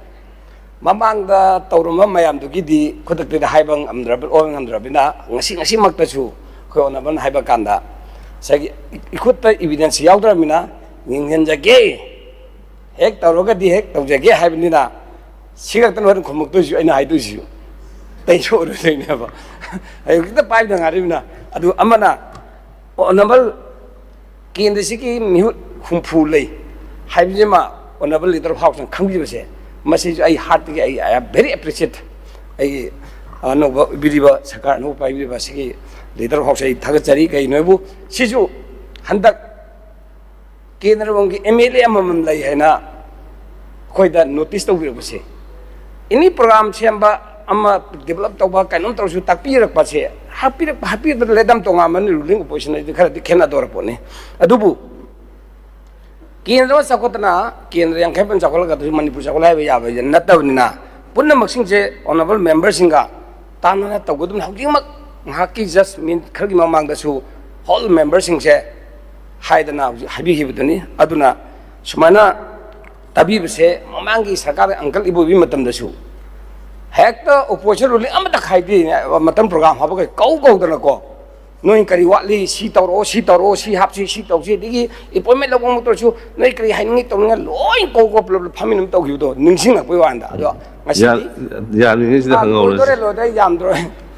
mamang da tawruma mayam du gi di khodak de haibang amdrabel ong amdrabina ngasi makta chu ko na ban haiba kanda sagi ikutta evidence yaudra mina ningen jage hek tawroga di hek tawjage haibnina sigak tan waran khomuk tu ju aina haidu ju tai cho ru nei na ba ayo kita pai da ngari mina adu amana onabal kendri siki mi humpu lei haibjema onabal leader house khangji base masi ai heart ge ai very appreciate ꯑꯩ ꯑꯅꯧꯕ ꯄꯤꯕꯤꯔꯤꯕ ꯁꯔꯀꯥꯔ ꯑꯅꯧꯕ ꯄꯥꯏꯕꯤꯔꯤꯕ ꯁꯤꯒꯤ ꯂꯤꯗꯔ ꯍꯥꯎꯁ ꯑꯩ ꯊꯥꯒꯠꯆꯔꯤ ꯀꯩꯅꯣꯕꯨ ꯁꯤꯁꯨ ꯍꯟꯗꯛ ꯀꯦꯟꯗ꯭ꯔꯒꯤ MLA ꯑꯃꯃꯝ ꯂꯩ ꯍꯥꯏꯅ ꯑꯩꯈꯣꯏꯗ ꯅꯣꯇꯤꯁ ꯇꯧꯕꯤꯔꯛꯄꯁꯦ ꯑꯦꯅꯤ ꯄ꯭ꯔꯣꯒ꯭ꯔꯥꯝ ꯁꯦꯝꯕ ꯑꯃ ꯗꯦꯚꯂꯞ ꯇꯧꯕ ꯀꯩꯅꯣꯝ ꯇꯧꯔꯁꯨ ꯇꯥꯛꯄꯤꯔꯛꯄꯁꯦ ꯍꯥꯞꯄꯤꯕꯗ ꯂꯩꯗꯝ ꯇꯣꯉꯥꯟꯕꯅꯤ ꯔꯨꯂꯤꯡ ꯑꯣꯄꯣꯖꯤꯁꯟ ꯍꯥꯏꯗꯤ ꯈꯔꯗꯤ ꯈꯦꯠꯅꯗꯧꯔ ꯄꯣꯠꯅꯤ ꯑꯗꯨꯕꯨ केंद्र चौकतना केंद्र यांखेपन चौकलगा मनपुर चौकल है याब नत्तबनिना पुनमकसिंगसे ऑनरेबल मेंबर सिंगा ताना तौगदुम हौजिमक हाकी जस्ट मिन खरगी ममांगदसु होल मेंबर सिंगसे हाइदना हाबिहिबदनी अदुना सुमाना तबीबसे ममांगी सरकार अंकल इबोबी मतमदसु हेक्टा ओपोजिशन रूलिंग अमता खाइदि मतम प्रोग्राम हाबगे कौदनको नोई करी वाली सी तौरो सी हापसी सी तौसी दिगी अपॉइंटमेंट लगो मोटरसु नोई करी हाइनिंग तौनिंग लोइन को फामिन तौगिदो निंगसिंग पय वांदा अदो यानी सिदा हंगौर लोदे यामद्रो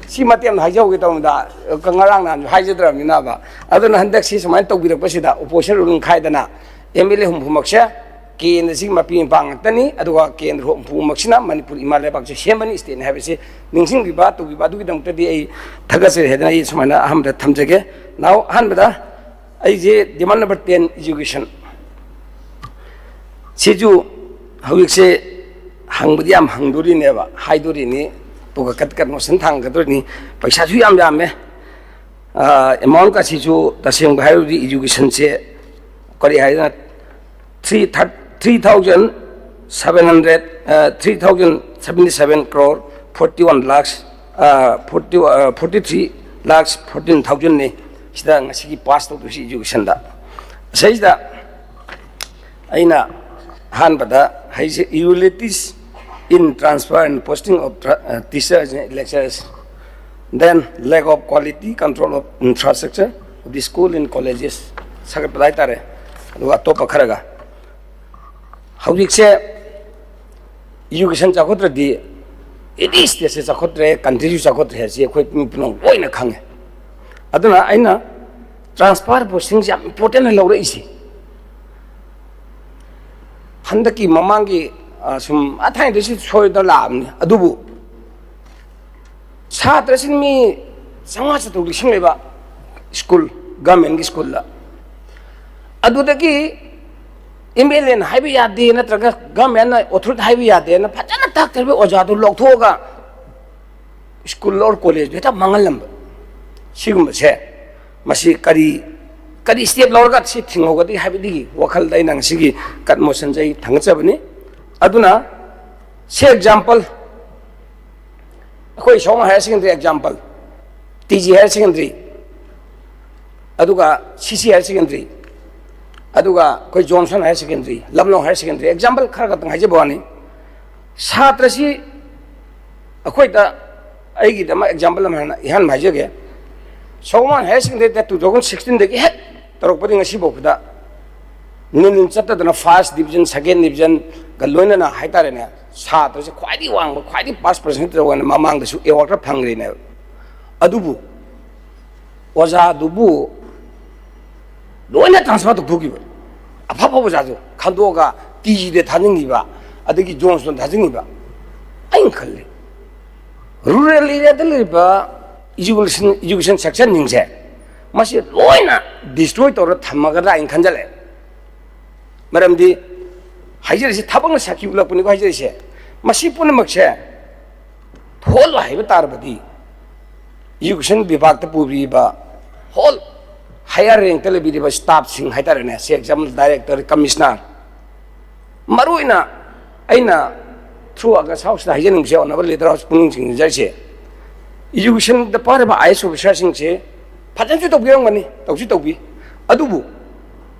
सी मतेम हाइजौगे तौदा कंगरांग नाम हाइजद्रमिना बा अदुना हंदक सी समाय तौबिरकपसिदा ओपोजिशन रूलिंग खाइदना MLA हुमफुमक्से केंद्र सिंग मपी पांगतनी अदुगा केंद्र हुमफुमक्सिना मणिपुर इमा लेबाकसे सेमबनी स्टेट हाबसे निंगसिंग बिबा तुबिबा दुगी दमतदी आई थगसे हेदना ई समाना अहमद थमजगे नाउ हनबदा आई जे डिमांड नंबर 10 एजुकेशन सिजु हविकसे हंगबदी याम हंगदोरी नेबा हाइदोरी नि तुगा कतकत मोसन थांगदोरी पैसा सु याम यामे अमाउंट का सिजु तसेंग हाइदोरी एजुकेशन से करी हाइना 3,077 crore 41 lakhs 43 lakhs 14,000 ने सिदा ngasi pass to education da saida aina han bada haise irregularities in transfer and posting of teachers and lecturers, then lack of quality control of infrastructure of the school and colleges sagat badai tare aduga topa kharaga हौजिकसे एजुकेशन चाखोद्रदी एनी स्टेट से चाखोद्रे कंट्री चाखोद्रे है से कोई पिनो लोइना खंगे अदुना आइना ट्रांसफर पोस्टिंग से इंपोर्टेंट लौरे इसी हंदकी ममांगी सुम अथाइ दसि सोयदा लाबनी अदुबु छात्रसिन मी समाज तो लिसिंग लेबा स्कूल गवर्नमेंट की school La अदुदगी MLA na haibi yade natraga government na authority haibi yade na fajana taktarbe ojadu logthoga school or college beta mangalam sigum se masi kari step lorga si thingogadi haibi digi wakhal dai nang sigi kat motion jai thangchabani aduna se example akoi soma higher secondary example TG higher secondary aduga CC higher secondary अदुगा कोई Johnson higher secondary लमलोंग higher secondary example खर खतंग हाइजे बवानी छात्रसी अखोइदा आइगी दमा एग्जांपल हमना इहान भाइजेगे सोमान हायर सेकेंडरी 2016 दगी हे तरकपदि ngasi बौखदा निन चतदना फर्स्ट डिवीजन सेकंड डिवीजन गलोइना ना हाइतारेने छात्रसे ख्वाइदि वांग ख्वाइदि पास परसेंट रवन ममांगदसु एवार्ड फंगरिने अदुबु ओजा दुबु लोइना ट्रांसफर तौथोगिबा अफाफा जाजो खांदोगा TG दे थानिंगिबा अदगी जॉनसन थाजिंगिबा आइन खल्ले रूरल एरिया दलिबा एजुकेशन सेक्शन निंगसे मसी लोइना डिस्ट्रॉय तौर थमगदा आइन खंजले मरमदी हाइजरसे थाबंग साखि उलपनि को हाइजरसे मसी पुनमकसे थोल हाइबा तारबदी एजुकेशन विभाग त पुबीबा होल हायर रैंक तलेबीब स्टाफ सिंह हाइतारने से एग्जाम्पल डायरेक्टर कमिश्नर मरुइना अइना थ्रू अगस हाउस हाइजनिंग से ऑनरेबल लीडर हाउस पुनिंग सिंह जैसे एजुकेशन द पारबा आईएस ऑफिसर सिंह से फजन तो बिरंगनी तौसी तौबी अदुबु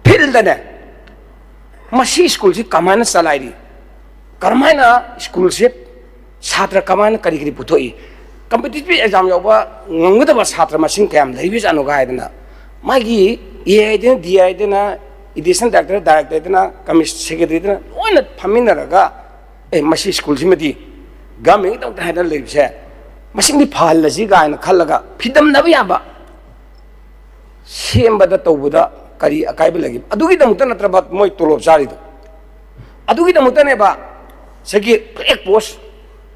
फील्ड ने मसी स्कूल से कमाइन चलाइरी करमाइना स्कूल से छात्र कमाइन करी करी पुथोई कॉम्पिटिटिव एग्जाम याबा ngangdaba छात्र मसिंग कयम लैबि जानो गायदना मागी एआइदना डीआइदना एडिशन डायरेक्टरना कमिश्नर सेक्रेटरीदना लोइना फमिनरगा ए मसी स्कूल सिमदी गवर्नमेंट तौत हाइदा लेबसे मसिंगदि फाहलसि गायना खल्लगा फिदम नबि याबा सेमबदा तौबदा करी अकाइब लगी अदुगी दमुत नत्रबा मोय तोलोब चारिदो अदुगी दमुतनेबा सगी एक पोस्ट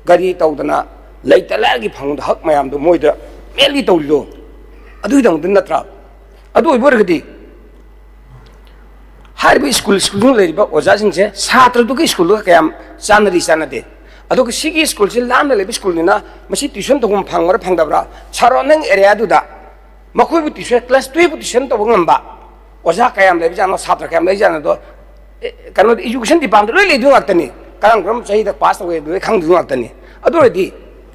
गरी तौदना ꯂꯩꯇ ꯂꯥꯏꯔꯒꯤ ꯐꯪꯕꯗ ꯍꯛ ꯃꯌꯥꯝꯗꯣ ꯃꯣꯏꯗ ꯃꯦꯟꯂꯤ ꯇꯧꯔꯤꯗꯣ ꯑꯗꯨꯒꯤꯗꯃꯛꯇ ꯅꯠꯇ꯭ꯔꯥ ꯑꯗꯨ ꯑꯣꯏꯕ ꯑꯣꯏꯔꯒꯗꯤ ꯍꯥꯏꯔꯤꯕ ꯁ꯭ꯀꯨꯜꯁꯤꯡ ꯂꯩꯔꯤꯕ ꯑꯣꯖꯥꯁꯤꯡꯁꯦ ꯁꯥꯇ꯭ꯔꯗꯨꯒꯤ ꯁ꯭ꯀꯨꯜꯗꯨꯒ ꯀꯌꯥꯝ ꯆꯥꯟꯅꯔꯤ ꯆꯥꯟꯅꯗꯦ ꯑꯗꯨꯒ ꯁꯤꯒꯤ ꯁ꯭ꯀꯨꯜꯁꯤ ꯂꯥꯞꯅ ꯂꯩꯕ ꯁ꯭ꯀꯨꯜꯅꯤꯅ ꯃꯁꯤ ꯇ꯭ꯌꯨꯁꯟ ꯇꯧꯐꯝ ꯐꯪꯕ꯭ꯔꯥ ꯐꯪꯗꯕ꯭ꯔꯥ ꯁꯔꯥꯎꯟꯗꯤꯡ ꯑꯦꯔꯤꯌꯥꯗꯨꯗ ꯃꯈꯣꯏꯕꯨ ꯇ꯭ꯌꯨꯁꯟ ꯀ꯭ꯂꯥꯁ 12ꯕꯨ ꯇ꯭ꯌꯨꯁꯟ ꯇꯧꯕ ꯉꯝꯕ ꯑꯣꯖꯥ ꯀꯌꯥꯝ ꯂꯩꯕꯖꯥꯠꯅꯣ ꯁꯥꯇ꯭ꯔ ꯀꯌꯥꯝ ꯂꯩꯖꯥꯠꯅꯣ ꯀꯩꯅꯣ ꯏꯖꯨꯀꯦꯁꯟ ꯗꯤꯄꯥꯔꯠꯃꯦꯟꯇ ꯂꯣꯏ ꯂꯩꯗꯣꯏ ꯉꯥꯛꯇꯅꯤ ꯀꯔꯝ ꯀꯔꯝꯕ ꯆꯍꯤꯗ ꯄꯥꯁ ꯇꯧꯋꯦ ꯑꯗꯨꯗꯩ ꯈꯪꯗꯣꯏ ꯉꯥꯛꯇꯅꯤ ꯑꯗꯨ ꯑꯣꯏꯔꯗꯤ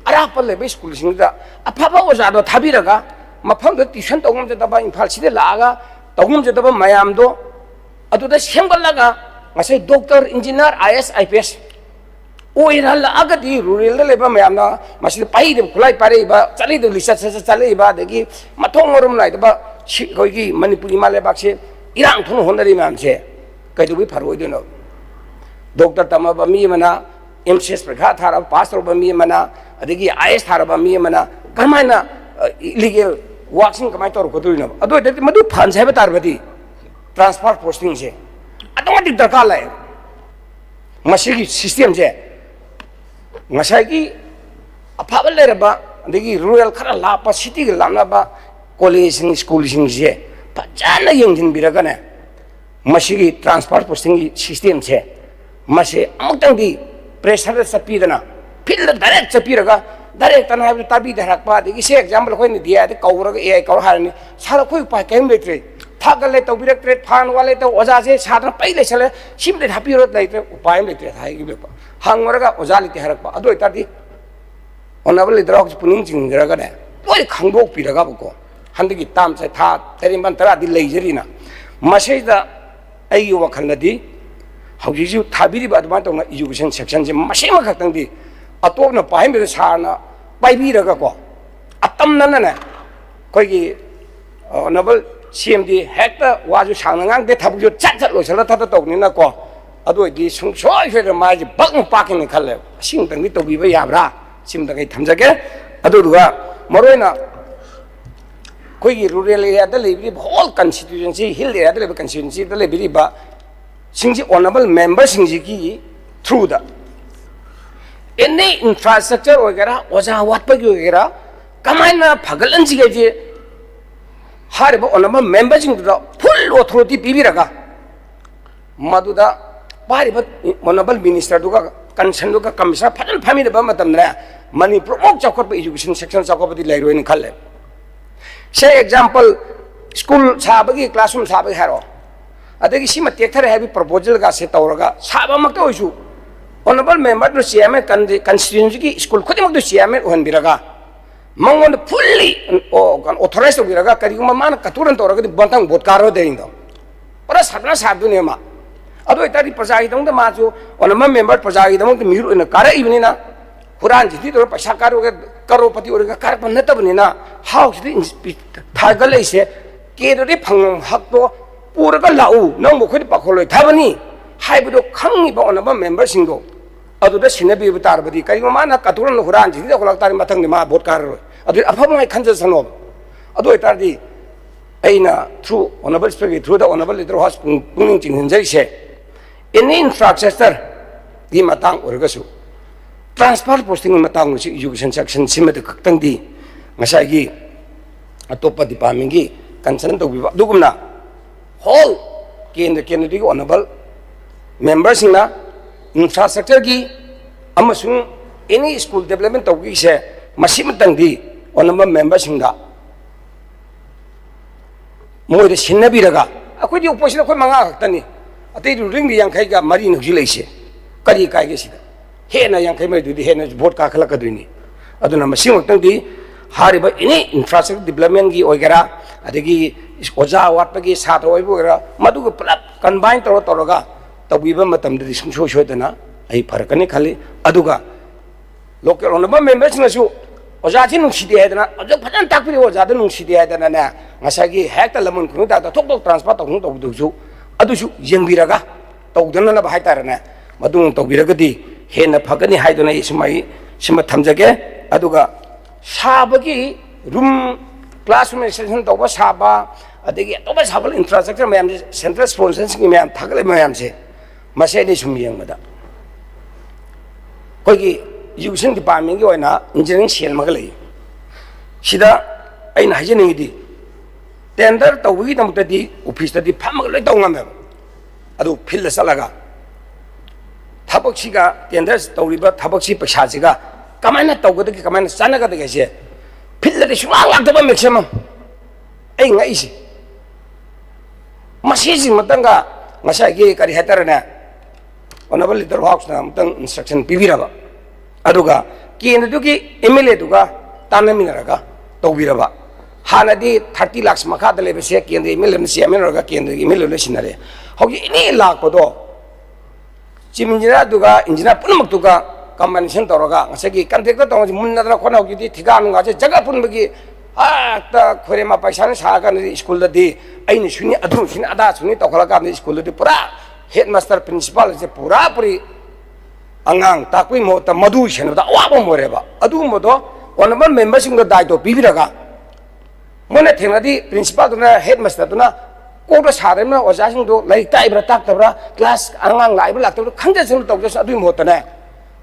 ꯑꯔꯥꯞꯄ ꯂꯩꯕ ꯁ꯭ꯀꯨꯜꯁꯤꯡꯗꯨꯗ ꯑꯐꯕ ꯑꯣꯖꯥꯗꯣ ꯊꯥꯕꯤꯔꯒ ꯃꯐꯝꯗꯨꯗ ꯇ꯭ꯌꯨꯁꯟ ꯇꯧꯕ ꯉꯝꯖꯗꯕ ꯏꯝꯐꯥꯜꯁꯤꯗ ꯂꯥꯛꯑꯒ ꯇꯧꯕ ꯉꯝꯖꯗꯕ ꯃꯌꯥꯝꯗꯣ ꯑꯗꯨꯗ ꯁꯦꯝꯒꯠꯂꯒ ꯉꯁꯥꯏ ꯗꯣꯛꯇꯔ ꯏꯟꯖꯤꯅꯤꯌꯥꯔ IAS IPS ꯑꯣꯏꯍꯜꯂꯛꯑꯒꯗꯤ ꯔꯨꯔꯦꯜꯗ ꯂꯩꯕ ꯃꯌꯥꯝꯅ ꯃꯁꯤꯗ ꯄꯥꯏꯗꯕ ꯈꯨꯠꯂꯥꯏ ꯄꯥꯏꯔꯛꯏꯕ ꯆꯠꯂꯤꯗꯕ ꯂꯤꯆꯠ ꯆꯠꯂꯛꯏꯕ ꯑꯗꯒꯤ ꯃꯊꯣꯡ ꯃꯔꯝ ꯅꯥꯏꯗꯕ ꯑꯩꯈꯣꯏꯒꯤ ꯃꯅꯤꯄꯨꯔ ꯏꯃꯥ ꯂꯩꯕꯥꯛꯁꯦ ꯏꯔꯥꯡ ꯊꯣꯛꯅ ꯍꯣꯠꯅꯔꯤ ꯃꯌꯥꯝꯁꯦ ꯀꯩꯗꯧꯕꯩ ꯐꯔꯛꯑꯣꯏꯗꯣꯏꯅꯣ ꯗꯣꯛꯇꯔ ꯇꯝꯃꯕ ꯃꯤ ꯑꯃꯅ MCS ꯄꯔꯤꯈꯥ ꯊꯥꯔꯕ ꯄꯥꯁ ꯇꯧꯔꯕ ꯃꯤ ꯑꯃꯅ ꯑꯗꯒꯤ IAS ꯊꯥꯔꯕ ꯃꯤ ꯑꯃꯅ ꯀꯔꯝꯍꯥꯏꯅ ꯏꯂꯤꯒꯦꯜ ꯋꯥꯛꯁꯤꯡ ꯀꯃꯥꯏꯅ ꯇꯧꯔꯛꯀꯗꯣꯏꯅꯣ ꯑꯗꯨ ꯑꯣꯏꯔꯗꯤ ꯃꯗꯨ ꯐꯍꯟꯁꯦ ꯍꯥꯏꯕ ꯇꯥꯔꯕꯗꯤ ट्रांसफर पोस्टिंग से अदुमति दरकार लाए मसीगी सिस्टम से मसाई अफाब लेरबा अदगी रूरल खरा लापा सिटी के लामनाबा कॉलेज स्कूल से फजाना यंजिन बिरगने मसीगी ट्रांसफर पोस्टिंग सिस्टम से मसे अमुक्तंगी प्रेशर चपीदना फील्ड डायरेक्ट चपीरगा डायरेक्ट तना है ताबी धरकपा अदगी से एग्जांपल कोई दिया है कौरग ए कौर हारनी सारा कोई उपाय कहीं लेते थागले तौबिरक्ट्रे फान वाले तो ओजा से साधन पहले चले सिमले थापिरो लेते उपाय लेते थाई बेपा हंगरगा ओजा लेते हरकपा अदो इतादी ओनाबल इदरक पुनिंग चिंगरगा ने लोई खंगबोक पिरगा बको हंदगी ताम से था तेरिमन तरा दि लेजरीना मसेदा अई वखलदि हौजिजु थाबिरिबा अदमा तोना एजुकेशन सेक्शन से मसेमा खतंदी अतोबना पाइमे सारना पाइबिरगा को अतमनने कोई ओनाबल CMD हेक्टर वाजु सांगनांग दे थबजु चट चट लोसला था तौनिना को अदोइदि सुंसोय फेर माजि बग पाकिन खले सिंग तंगि तौबिबा याब्रा सिम तंगि थमजगे अदुदुगा मरोइना कोई रूरल एरिया द लेबि होल कंस्टिट्यूएंसी हिल एरिया द लेबि कंस्टिट्यूएंसी द लेबि बा सिंगजि ऑनरेबल मेंबर सिंगजि की थ्रू द एनी इंफ्रास्ट्रक्चर वगैरह ओजा वाटपगि वगैरह कमाइना फगलन जिगे हारिबो ओनम मेंबरसिंग फुल अथॉरिटी पीबिरगा मदुदा पारिबो ओनबल मिनिस्टर दुगा कंसर्न दुगा कमिशनर फजन फामिदबा मतमने मणिपुर मोक चौकट एजुकेशन सेक्शन चौकपति लेरोइन खले से एग्जांपल स्कूल साबगी क्लासरूम साबगी हारो अदगी सिम टेक्थर हैबी प्रपोजल गा से तौरगा साबा मक्ता होइसु ओनबल मेंबर दु चेयरमैन कंस्टिट्यूएंसी की स्कूल खुदिमक दु चेयरमैन होनबिरगा मंगोन फुल्ली ऑथराइज तौबिरगा करिगुमा माना कतुरन तौरगदि बंतंग वोट कारो देइंदो पर साबना साबदुने मा अदो इतादि प्रजागिदमद माजु ओनम मेंबर प्रजागिदमद मिरु इन कार इबनिना हुरान जिति तो पैसा कारो करोपति ओरगा कार नतबनिना हाउस थागल इसे केदि फंग हक्तो पुरगा लाउ नंग बखोदि पखोलोय थाबनी हाइबदो खंगिबा ओनम मेंबर सिंगो अदुदा सिनबि तारबदि करिगुमा माना कतुरन हुरान जिति दखलाक तारि मथंग मा वोट कारो अदु अफमय खंजसनो अदो इतादि अइना through honourable speaker through the honourable leader house पुनिंग चिंहनजैसे एनी इंफ्रास्ट्रक्चर दी मतंग ओरगसु ट्रांसफर पोस्टिंग मतंग एजुकेशन सेक्शन सिमद खक्तंदी ngसागी अतोप डिपार्टमेंट की कंसर्न तौबिबा दुगुमना होल केंद्र दी ऑनरेबल मेंबर सिंगना इंफ्रास्ट्रक्चर की अमसुंग एनी स्कूल डेवलपमेंट तौगी से मसिमतंदी ऑनरेबल मेंबर सिंगदा मोइदे सिन्नबिरगा अखोदि ओपोजिशन अखोय मंगा खक्तनी अतै रुलिंग दी यांखै का मरी नुजि लैसे करी कायगे सिदा हेना यांखै मैदुदि हेना वोट का खलकदुनी अदुना मसिमतंदी हारिबा एनी इंफ्रास्ट्रक्चर डेवलपमेंट की ओइगरा अदगी ओजा वाटपगी सात्र ओइबोगरा मदुग पुलप कंबाइन तौरगा तौबिबा मतमदि सुंसो सोयदना आई फरकनी खाली अदुगा लोकल ओनबा मेंबर्स नसु ओजाथि नुसिदि हैदना अजो फजन ताकपिरि ओजादा नुसिदि हैदना ने ngसागी हेक्ट लमन खुनु ता थोक थोक ट्रांसफर तौनु तौदुसु अदुसु यंबिरगा तौदनना बाहायतारने मदुं तौबिरगदि हेना Phagni हायदना इसमाई SIM थमजगे अदुगा साबगी room classroom extension तौबा साबा अदगी तौबा साबल इंफ्रास्ट्रक्चर मैम सेंट्रल स्पॉन्सर्स की मैम थगले मैम से मसेनि सुम यंगदा कोई education department ki oina engineering sel maga lei sida aina hajeni di tender tawgi dam ta di office ta di phamaga loi taw ngam adu phil salaga thabak siga tender tawriba thabak si paisa siga kamaina tawgada ki kamaina chanaga de se phil la shuang lak da maximum ai ngai si masi si matanga ngasai ki kari hatarana honorable leader house na matang instruction pibiraba aduga ki endu ki MLA duga tanaminaraga tawbiraba hanadi 30 lakhs makha da lebe se ki endu MLA ni chairman raga ki endu MLA le sinare hogi ini lakh podo chief engineer duga engineer punmak duga combination toroga ngasai ki contractor tong munna da khona hogi di thigan nga je jaga punbagi ta khore ma paisa na sa kan school da di aini suni adu suni ada suni to khala kan school da di pura headmaster principal je pura puri angang takui mo ta madu shen da wa bo more ba adu mo do honorable member sing da dai to bibiraga mona thengna di principal na headmaster na ko da sa re na oja sing do lai tai bra tak ta bra class angang lai bra lak ta khangja sing to ja adu mo ta na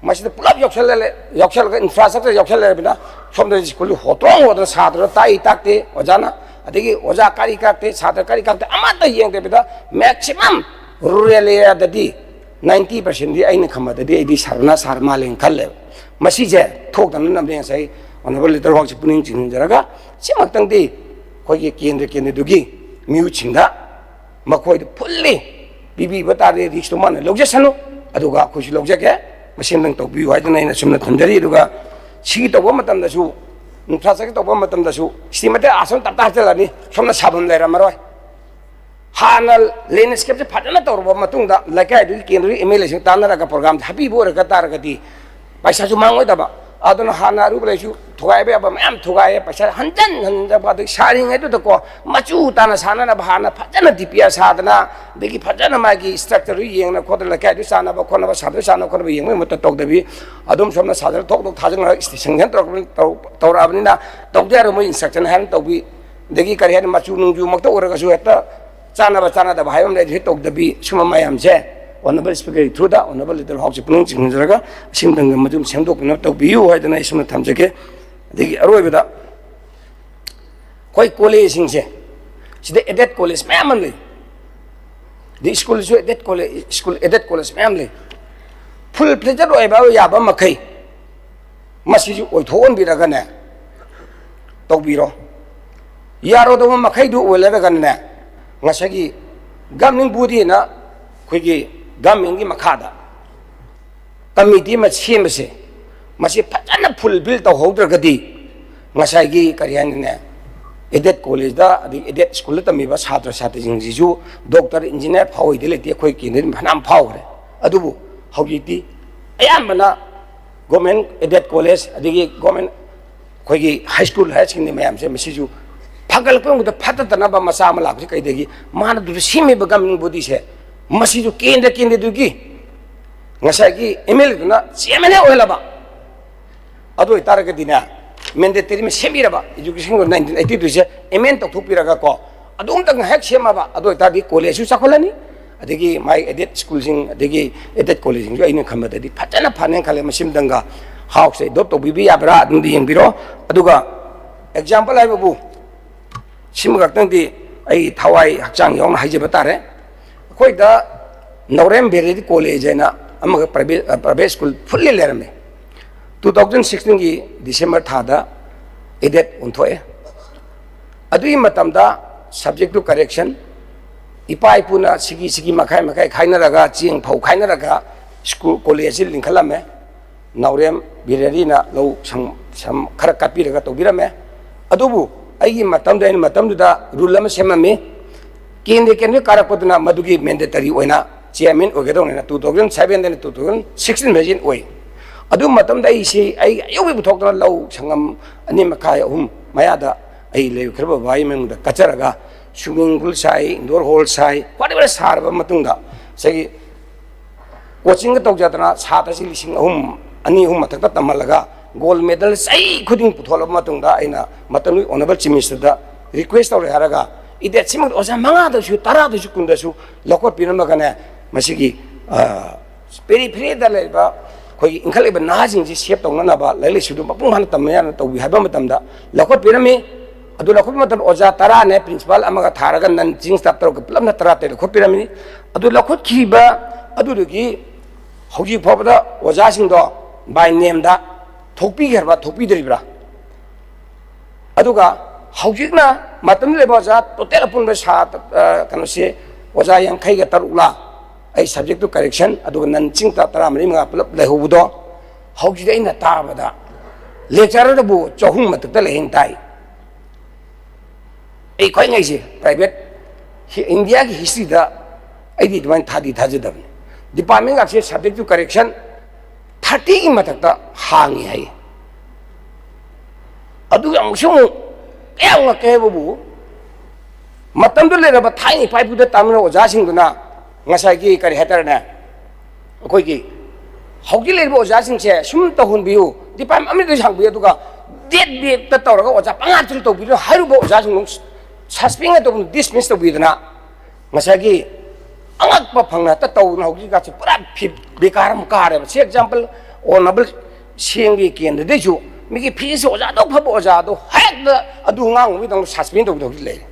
masih pulap yoksel ke infrastruktur yoksel le bina somda school hotong hoda sadra tai takte ojana adegi oja kari kakte sadra kari kakte amata yeng te bida maximum rural area dadi 90% di aina khama dadi di sarna sarma leng khalle masi je thok dan nam ne sai honorable leader hok puning chin jaraga simak tang di khoi ge kendre dugi miu chingda makhoi fully bibi batare risto man logje sanu aduga khushi logje ke machine nang topi wa jana ina sumna thamjari duga chi to bo matam da su nusa sa to bo matam da su simate asan tap ta chalani somna sabam le ramaroi hanal landscape je phajana to bo matung da lakai du kendri MLA sing tanara ka program happy bo ra ka tar ka di paisa su mangoi da ba aduna hana ru ble su thugai be ba mam thugai paisa hanjan ba de sharing ai to ko machu tana sana na bahana phajana dipia sadana degi phajana ma gi structure yeng na khod lakai du sana ba khona ba sadu sana khona ba yeng me mata tok da bi adum somna sadar tok thajang station hen tor abni na tok der mo instruction han to bi degi kari han machu nungju mak to ora ka su eta chana da bhayam le tok da bi suma mayam je honorable speaker through the honorable leader house punung chinjaraga simdang majum semdok na to biu haidana isuna thamjake degi aroi beda koi college singse sida edet college mamle the school is edet college school edet college mamle full pleasure oi ba ya ba makai masi ju oi thon bi daga ne to biro yaro do makai du oi le ga ne ngasagi gamning budi na khoigi gamingi makhada committee ma chemse masi phajana fulfill to hodra gadi ngasai gi karian ne edet college da adi edet school ta mi ba chhatra chhatri jing ji ju doctor engineer phawai de leti khoi ki ne phanam phawre adubu hauji ti ayambana government edet college adi government khoi gi high school high school ni mayam se masi ju phagal pung da phatata na ba masa ma lak kai de gi man du simi ba gamin bodi se masi ju kende dugi ngasai ki MLA duna chairman oila ba adu itar ka dina mandatory me semira ba education ko 1982 se MN to thupira ka ko adung tang hek sema ba adu itar di college su sakolani adegi mai edet school sing adegi edet college sing jo ina khama di phajana phanen khale masim danga house se dot to bibi abra adung di yengbiro aduga example ai babu simgak tang di ai thawai hakchang yong haije batare koi da Naurem Beredi College na amaga private school fully lerame 2016 gi December thada edet unthoe adui matam da subject to correction ipai puna sigi makai khaina raga ching phau khaina raga school college linkhalame Naurem Beredi na lo sam khara kapi raga to birame adubu ai matam da rule ma semame Kende karakotna madugi mandatory oina chairman ogedong na 2007 and 2016 majin oi adu matam dai si ai yobi buthok na law sangam ani makai mayada ai le khirba bai meng da kacharaga swimming pool sai indoor hall sai whatever sarba matungda sagi coaching tok jatna chhatra si lising ani mathak ta tamalaga gold medal sai khuding puthola matungda aina matam honorable chief minister da request aure haraga ide simang osa manga da su tara da su kunda su lokot pinama kana masigi peri da le ba ꯑꯩꯈꯣꯏꯒꯤ ꯏꯟꯈꯠꯂꯛꯏꯕ ꯅꯍꯥꯁꯤꯡꯁꯤ ꯁꯦꯞ ꯇꯧꯅꯅꯕ ꯂꯥꯏꯔꯤꯛ ꯂꯥꯏꯁꯨꯗꯨ ꯃꯄꯨꯡ ꯐꯥꯅ ꯇꯝꯕ ꯌꯥꯅ ꯇꯧꯕꯤ ꯍꯥꯏꯕ ꯃꯇꯝꯗ ꯂꯧꯈꯠꯄꯤꯔꯝꯃꯤ ꯑꯗꯨ ꯂꯧꯈꯠꯄ ꯃꯇꯝꯗ ꯑꯣꯖꯥ 10ꯅꯦ ꯄ꯭ꯔꯤꯟꯁꯤꯄꯥꯜ ꯑꯃꯒ ꯊꯥꯔꯒ ꯅꯟ ꯇꯤꯆꯤꯡ ꯁ꯭ꯇꯥꯐ ꯇꯧꯔꯒ ꯄꯨꯂꯞꯅ 13 ꯂꯧꯈꯠꯄꯤꯔꯝꯃꯤ ꯑꯗꯨ ꯂꯧꯈꯠꯈꯤꯕ ꯑꯗꯨꯗꯒꯤ ꯍꯧꯖꯤꯛ ꯐꯥꯎꯕꯗ ꯑꯣꯖꯥꯁꯤꯡꯗꯣ ꯕꯥꯏ ꯅꯦꯝꯗ ꯊꯣꯛꯄꯤꯈ꯭ꯔꯕ ꯊꯣꯛꯄꯤꯗ꯭ꯔꯤꯕ꯭ꯔꯥ ꯑꯗꯨꯒ ꯍꯧꯖꯤꯛꯅ ꯃꯇꯝꯗ ꯂꯩꯕ ꯑꯣꯖꯥ ꯇꯣꯇꯦꯜ ꯑꯄꯨꯟꯕ ꯀꯩꯅꯣꯁꯦ ꯑꯣꯖꯥ 53ला ꯑꯩ ꯁꯕꯖꯦꯛꯇꯨ ꯀꯔꯦꯛꯁꯟ ꯑꯗꯨꯒ ꯅꯟ ꯇꯤꯆꯤꯡ ꯁ꯭ꯇꯥꯐ 14 ꯄꯨꯂꯞ ꯂꯩꯍꯧꯕꯗꯣ ꯍꯧꯖꯤꯛꯇꯤ ꯑꯩꯅ ꯇꯥꯕꯗ ꯂꯦꯛꯆꯔꯔꯕꯨ 200 ꯃꯊꯛꯇ ꯂꯩꯍꯦꯟ ꯇꯥꯏ ꯑꯩ ꯈ꯭ꯋꯥꯏꯉꯩꯁꯦ ꯄ꯭ꯔꯥꯏꯚꯦꯠ ꯏꯟꯗꯤꯌꯥꯒꯤ ꯍꯤꯁꯇ꯭ꯔꯤꯗ ꯑꯩꯗꯤ ꯑꯗꯨꯃꯥꯏꯅ ꯊꯥꯖꯗꯕꯅꯤ ꯗꯤꯄꯥꯔꯠꯃꯦꯟꯒꯁꯦ ꯁꯕꯖꯦꯛꯇꯨ ꯀꯔꯦꯛꯁꯟ 30ꯒꯤ ꯃꯊꯛꯇ ꯍꯥꯡꯉꯤ ꯍꯥꯏꯌꯦ ꯑꯗꯨꯒ ꯑꯃꯨꯛꯁꯨ ꯀꯌꯥꯝ ꯉꯛꯀꯦ ꯍꯥꯏꯕꯕꯨ ꯃꯇꯝꯗꯨ ꯂꯩꯔꯕ ꯊꯥꯏꯅ ꯏꯄꯥ ꯏꯄꯨꯗ ꯇꯝꯂꯤꯕ ꯑꯣꯖꯥꯁꯤꯡꯗꯨꯅ ꯉꯁꯥꯏꯒꯤ ꯀꯔꯤ ꯍꯥꯏꯇꯥꯔꯦꯅꯦ ꯑꯩꯈꯣꯏꯒꯤ ꯍꯧꯖꯤꯛ ꯂꯩꯔꯤꯕ ꯑꯣꯖꯥꯁꯤꯡꯁꯦ ꯁꯨꯝ ꯇꯧꯍꯟꯕꯤꯌꯨ ꯗꯤꯄꯥꯔꯠꯃꯦꯟ ꯑꯃꯗꯁꯨ ꯍꯥꯡꯕꯤꯌꯨ ꯑꯗꯨꯒ ꯗꯦꯠ ꯕꯦꯛꯇ ꯇꯧꯔꯒ ꯑꯣꯖꯥ ꯄꯪꯍꯥꯞꯁꯨ ꯇꯧꯕꯤꯗꯨꯅ ꯍꯥꯏꯔꯤꯕ ꯑꯣꯖꯥꯁꯤꯡ ꯁꯁꯄꯦꯟ ꯇꯧꯕꯅ ꯗꯤꯁꯃꯤꯁ ꯇꯧꯕꯤꯗꯅ ꯉꯁꯥꯏꯒꯤ ꯑꯉꯛꯄ ꯐꯪꯅ ꯇꯧꯗꯅ ꯍꯧꯖꯤꯛꯀꯥꯁꯦ ꯄꯨꯔꯥ ꯕꯦꯀꯥꯔ ꯑꯃ ꯀꯥꯔꯦꯕ ꯁꯤ ꯑꯦꯛꯖꯥꯝꯄꯜ ꯑꯣꯅꯕꯜ ꯁꯦꯡꯒꯤ ꯀꯦꯟꯗ꯭ꯔꯗꯩꯁꯨ ꯃꯤꯒꯤ ꯐꯤꯁ ꯑꯣꯖꯥꯗꯣ ꯐꯕ ꯑꯣꯖꯥꯗꯣ ꯍꯦꯛꯇ ꯑꯗꯨ ꯉꯥꯡꯕꯒꯤꯗꯃꯛ ꯁꯁꯄꯦꯟ ꯇꯧꯕꯗ ꯍꯧꯖꯤꯛ ꯂꯩꯔꯦ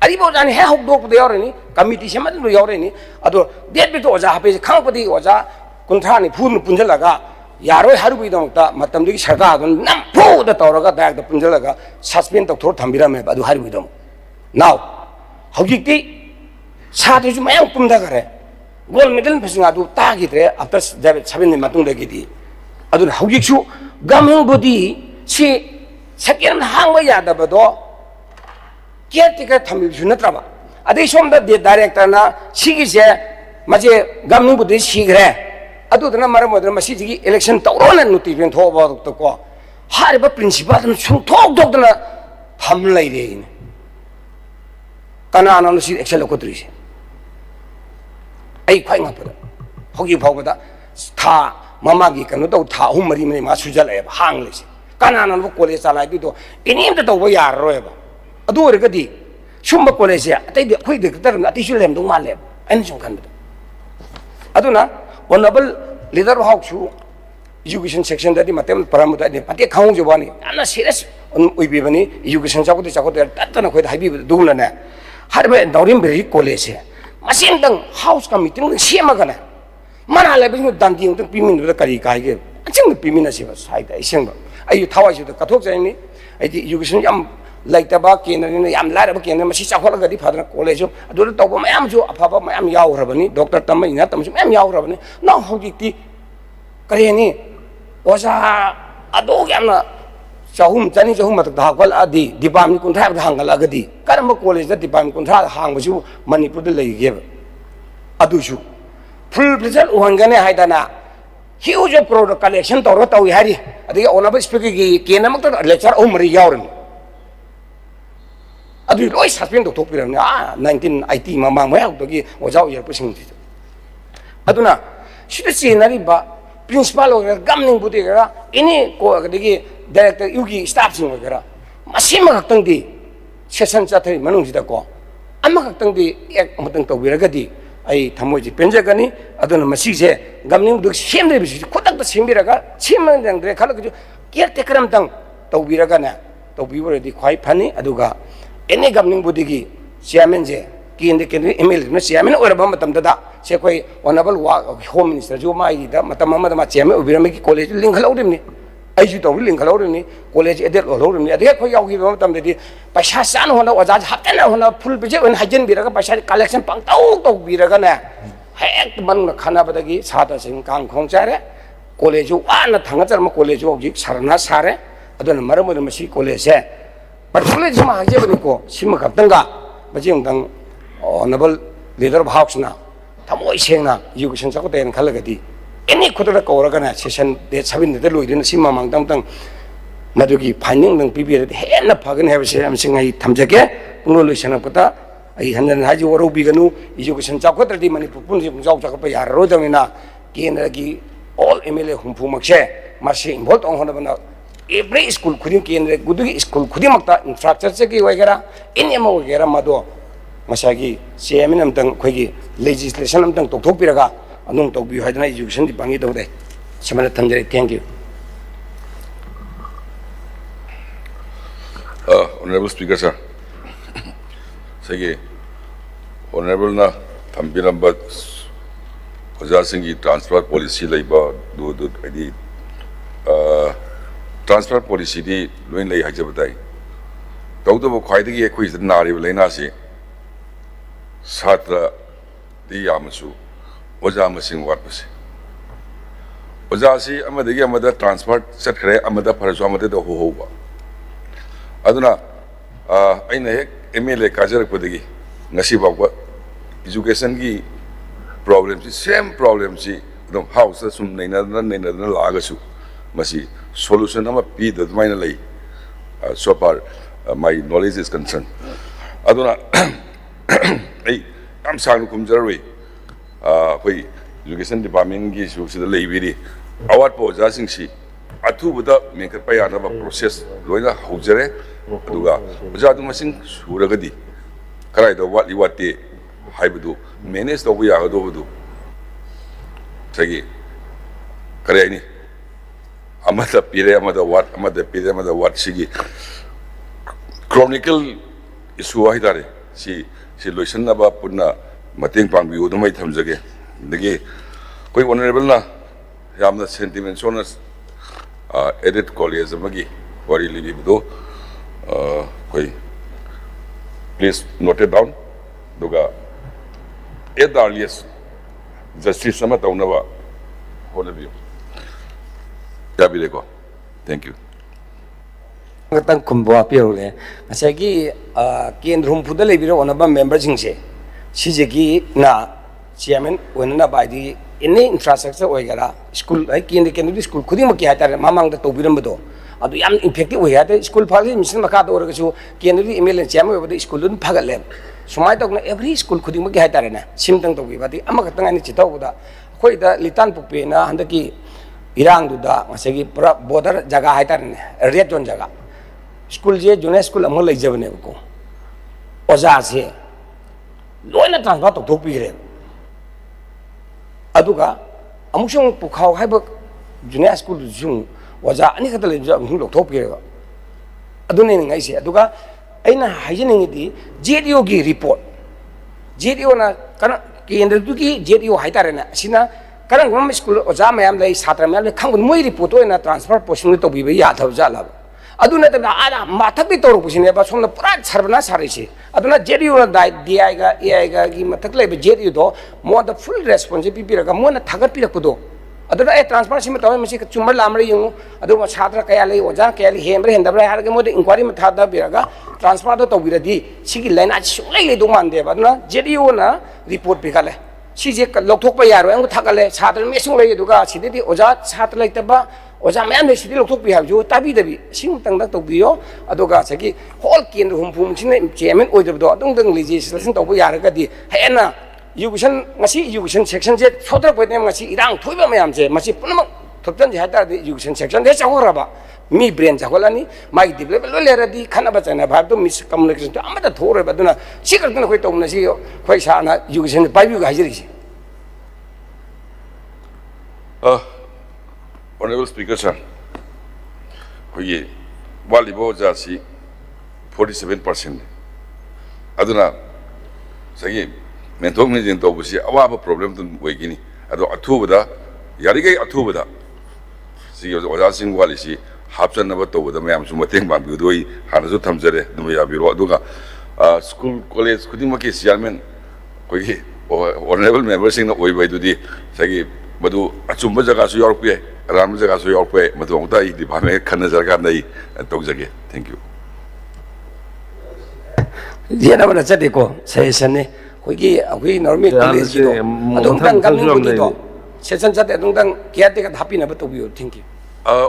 ꯑꯔꯤꯕ ꯑꯣꯖꯥꯅꯤ ꯍꯦꯛ ꯍꯧꯗꯣꯛꯄꯗ ꯌꯥꯎꯔꯅꯤ ꯀꯃꯤꯇꯤ ꯁꯦꯝꯕꯗ ꯌꯥꯎꯔꯅꯤ ꯑꯗꯣ ꯗꯦꯠ ꯕꯦꯛꯇ ꯑꯣꯖꯥ ꯍꯥꯞꯄꯤꯁꯦ ꯈꯪꯉꯛꯄꯗꯒꯤ ꯑꯣꯖꯥ 30 ꯅꯤꯐꯨꯅ ꯄꯨꯟꯁꯤꯜꯂꯒ ꯌꯥꯔꯣꯏ ꯍꯥꯏꯔꯨꯕꯒꯤꯗꯃꯛꯇ ꯃꯇꯝꯗꯨꯒꯤ ꯁꯔꯀꯥꯔꯗꯨꯅ ꯅꯝꯐꯨꯗ ꯇꯧꯔꯒ ꯗꯥꯏꯔꯦꯛꯇ ꯄꯨꯟꯁꯤꯜꯂꯒ ꯁꯁꯄꯦꯟ ꯇꯧꯊꯣꯛꯑ ꯊꯝꯕꯤꯔꯝꯃꯦꯕ ꯑꯗꯨ ꯍꯥꯏꯔꯨꯕꯒꯤꯗꯃꯛ ꯅꯥꯎ ꯍꯧꯖꯤꯛꯇꯤ ꯁꯥꯇ꯭ꯔꯁꯨ ꯃꯌꯥꯝ ꯀꯨꯝꯊꯈꯔꯦ ꯒꯣꯜ ꯃꯦꯗꯜ ꯐꯪꯁꯤꯡ ꯑꯗꯨ ꯇꯥꯈꯤꯗ꯭ꯔꯦ ꯑꯐꯇꯔ 7 ꯃꯇꯨꯡꯗꯒꯤꯗꯤ ꯑꯗꯨꯅ ꯍꯧꯖꯤꯛꯁꯨ ꯒꯚꯔꯟꯃꯦꯟꯠ ꯕꯣꯗꯤ ꯁꯤ ꯁꯦꯀꯦꯟ ꯍꯥꯡꯕ ꯌꯥꯗꯕꯗꯣ ꯀꯦꯌꯔꯇꯦꯀꯔ ꯊꯝꯕꯤꯕꯁꯨ ꯅꯠꯇ꯭ꯔꯕ ꯑꯗꯩ ꯁꯣꯝꯗ ꯗꯥꯏꯔꯦꯛꯇꯔꯅ ꯁꯤꯒꯤꯁꯦ ꯃꯁꯤ ꯒꯚꯔꯟꯃꯦꯟꯠ ꯕꯣꯗꯤ ꯁꯤꯈ꯭ꯔꯦ ꯑꯗꯨꯗꯨꯅ ꯃꯔꯝ ꯑꯣꯏꯗꯨꯅ ꯃꯁꯤꯁꯤꯒꯤ ꯏꯂꯦꯛꯁꯟ ꯇꯧꯔꯣꯅ ꯅꯣꯇꯤꯐꯤꯀꯦꯁꯟ ꯊꯣꯛꯑꯕꯗꯀꯣ ꯍꯥꯏꯔꯤꯕ ꯄ꯭ꯔꯤꯟꯁꯤꯄꯥꯜꯗꯨꯅ ꯁꯨꯡꯊꯣꯛ ꯊꯣꯛꯇꯅ ꯊꯝ ꯂꯩꯔꯦꯅꯦ ꯀꯅꯥꯅꯣ ꯁꯤ ꯑꯦꯛꯁꯟ ꯂꯧꯈꯠꯇ꯭ꯔꯤꯁꯦ ꯑꯩ ꯈ꯭ꯋꯥꯏ ꯉꯛꯄꯗ ꯍꯧꯖꯤꯛ ꯐꯥꯎꯕꯗ ꯊꯥ ꯃꯃꯥꯒꯤ ꯀꯩꯅꯣ ꯇꯧ ꯊꯥ 3 4 5 ꯁꯨꯖꯜꯂꯛꯑꯦꯕ ꯍꯥꯡꯂꯤꯁꯦ ꯀꯅꯥꯅꯣ ꯀꯣꯂꯦꯖ ꯆꯂꯥꯏꯗꯨꯗꯣ ꯑꯦꯅꯤꯝꯇ ꯇꯧꯕ ꯌꯥꯔꯔꯣꯏꯕ ꯑꯗꯨ ꯑꯣꯏꯔꯒꯗꯤ ꯁꯨꯝꯕ ꯀꯣꯂꯦꯖꯁꯦ ꯑꯇꯩꯗꯤ ꯑꯩꯈꯣꯏꯗ ꯈꯛꯇ ꯑꯇꯩꯁꯨ ꯂꯩꯔꯝꯗꯧ ꯃꯥꯜꯂꯦꯕ ꯑꯩꯅ ꯁꯨꯝ ꯈꯟꯕꯗ ꯑꯗꯨꯅ ꯑꯣꯅꯔꯦꯕꯜ ꯂꯤꯗꯔ ꯍꯥꯎꯁꯨ education section dadi matem paramuda ni pati khang jo bani ana serious uibi bani education chakote tatana khoi haibi dugna na harbe daurim beri college masin dang house committee ng sema kana mana le bi dandi ng pimin da kari kai ge aching pimin na siba sai da iseng ba ayu thawai ju da kathok jai ni ai education yam like ta ba ke na yam la ba ke na masi chakhol ga di phadna college adu to ba mayam ju aphaba mayam yaw rabani doctor tam ina tam mayam yaw rabani na hojiti kare ni osa ado yamna chahum chani chahum mat dhakal adi department kunthra hangal agadi karamba college da department kunthra hang basu manipur da lei ge adu su full result uhangane haidana huge product collection tawra tawi hari adi onaba speaker gi kenamak ta lecture umri yawren adu loi suspend to piram 1980 mamang ma yak gi ojau yer pusing ti aduna shida chenari ba principal or governing body gara ini ko adigi director yugi staff sing gara masima kaktang di session chathai manung sida ko amma kaktang di ek matang to biragadi ai thamoji penjagani aduna masi je governing body semre bisi khodak ta sembiraga chimang dang dre khala ju caretaker am tang to biraga na to biwre di khwai phani aduga any governing body gi chairman je केंद्र केंद्र एमएलए न चेयरमैन ओरबा मतम ददा से कोई ऑनरेबल होम मिनिस्टर जो माई दा मतम मद मा चेयरमैन ओबिरम की कॉलेज लिंक हलौरिमनि आइजु तो लिंक हलौरिमनि कॉलेज एडेट हलौरिमनि अदे कोई यावगी मतम ददी पैसा सान होना ओजा हतन होना फुल बिजे वन हाजन बिरगा पैसा कलेक्शन पंगताउ तो बिरगा ना हेक मन खाना बदगी साता सिंह कांग खोंग चारे कॉलेज वाना थांगा चरम कॉलेज होगी सरना सारे अदन मरम मसी कॉलेज है पर कॉलेज मा हाजे बनिको सिम खतंगा बजिंग दंग honorable leader of house na thamoi sengna education cha ko ten khalagadi any khudra kauragana session date 7 de loidin sima mangdam tang madugi finding nang pibi henna phagan have se am singai thamjake punglo loisana pata ai handan haji woro biganu education cha ko tradi mani pun jaw cha ko yar ro damina kendra gi all mla humpu makse masi involved on hona bana every school khudin kendra gudu school khudi makta infrastructure che gi wagera any mo wagera mado masagi CMN amtang khoi gi legislation amtang tokthok piraga anung tokbi haidana education di bangi dode सिमना थमजरे thank you Honorable Speaker, sir. Sige, Honorable na thambirambat Oja Singh transfer policy laiba do adi transfer policy di loin lai haja batai. Tau to khwai dagi ekoi nari laina se satra di yamasu Oja masing wat pase. Oja si amadagi amada transfer set khare amada pharasu amada do ho ba. Aduna aina hek MLA kajar padagi ngasi bawa education ki problem si same problem si dom house sum naina laga su masi solution ama pi da maina lai so far my knowledge is concerned aduna ai am sang kum jarwe koi education department ki su sida lai biri awat po ja sing si athu buda make pa ya na process loina hojare aduga oja du masing suragadi karai da wat liwate haibudu manage do ya do budu sagi kare ni amada pire amada wat sigi chronicle issue ai dare si lotion na ba punna mateng pangbi u mai thamjage dagi koi honorable na yamna sentiment sonus edit college amagi wari libi do koi please note it down duga at the earliest justice sama taunawa honabi yabi deko thank you ngatan kumbo apio le asagi kendrum phuda le biro onaba member jingse sijegi na chairman onana baidi inni infrastructure oigara school ai kendi school khudi ma ki hatar mamang da tobiram do adu yam effective oi hate school phagi mission maka do orga chu kendi MLA chairman oibadi school dun phagal le sumai tok na every school khudi ma ki hatar na simtang to badi ama katang ani chitau da khoi da litan pukpe na handaki irang du da masagi pura border jaga hatar ne red zone jaga school je junior school amol lai jabne ko oja se loina transfer to thokpi re aduga amusong pukhau haiba junior school jung oja ani khata le jung lok thokpi re adune ngai se aduga aina haijning di JDO gi report JDO na kana kendra du gi JDO haitare na sina karang gam school oja mayam lai satra mayam le khang moi report oina transfer posting to bi ya thau ja la aduna ta ada mathak bi toru pusine ba somna pura sarvana sarisi aduna JDU na DI ga AI ga gi mathak le JDU do mo the full responsibility raga mo na thagat pi rakdo aduna e transfer sim taw masi chumar lamri yung adu ma chhatra kaya le oja kaya le hemre hendabra har ga mo de inquiry ma thada bi raga transfer do biradi sigi line a sulai le do man de ba aduna JDU na report bi kale si je lokthok pa yaro ang thakale chhatra mesung le duga sidedi oja chhatra le taba oja mayam le sidhi lokthok pi ha jo tabi dabi sing tang da to biyo adoga sagi hol kin hum phum sine chairman oi do adung dang legislation to bu yar ga di hena education ngasi education section je chodra poi nem ngasi irang thoiba mayam je masi punam thoptan je hata di education section de chawra ba mi brain chawlani mai develop lo le ra di khana ba chana bhab to mis communication to amada thore ba duna sikar duna khoi to na si khoi sa na education pai bi ga hajiri si Honorable Speaker, sir, we Walibo Jasi 47%. Aduna, say, mental meeting to Busi, our problem to Wakini, Ado Atuba, Yarigay Atuba. See, you was asking Walisi, Hapsan never told the ma'am, Sumating Bambudui, Hanazu Tamzere, Numia Biro Duga, school college, Kudimaki, Siaman, honorable members in the way to the Sagi, Badu, Atsumba Jagasu York. Ram jaga so york pe matung ta I di phame khana jaga nai tok jage thank you jena bana chate ko session ne koi gi agui normal college do adung tang kam ni ko do session chate adung tang kya te ka thapi na ba to bi thank you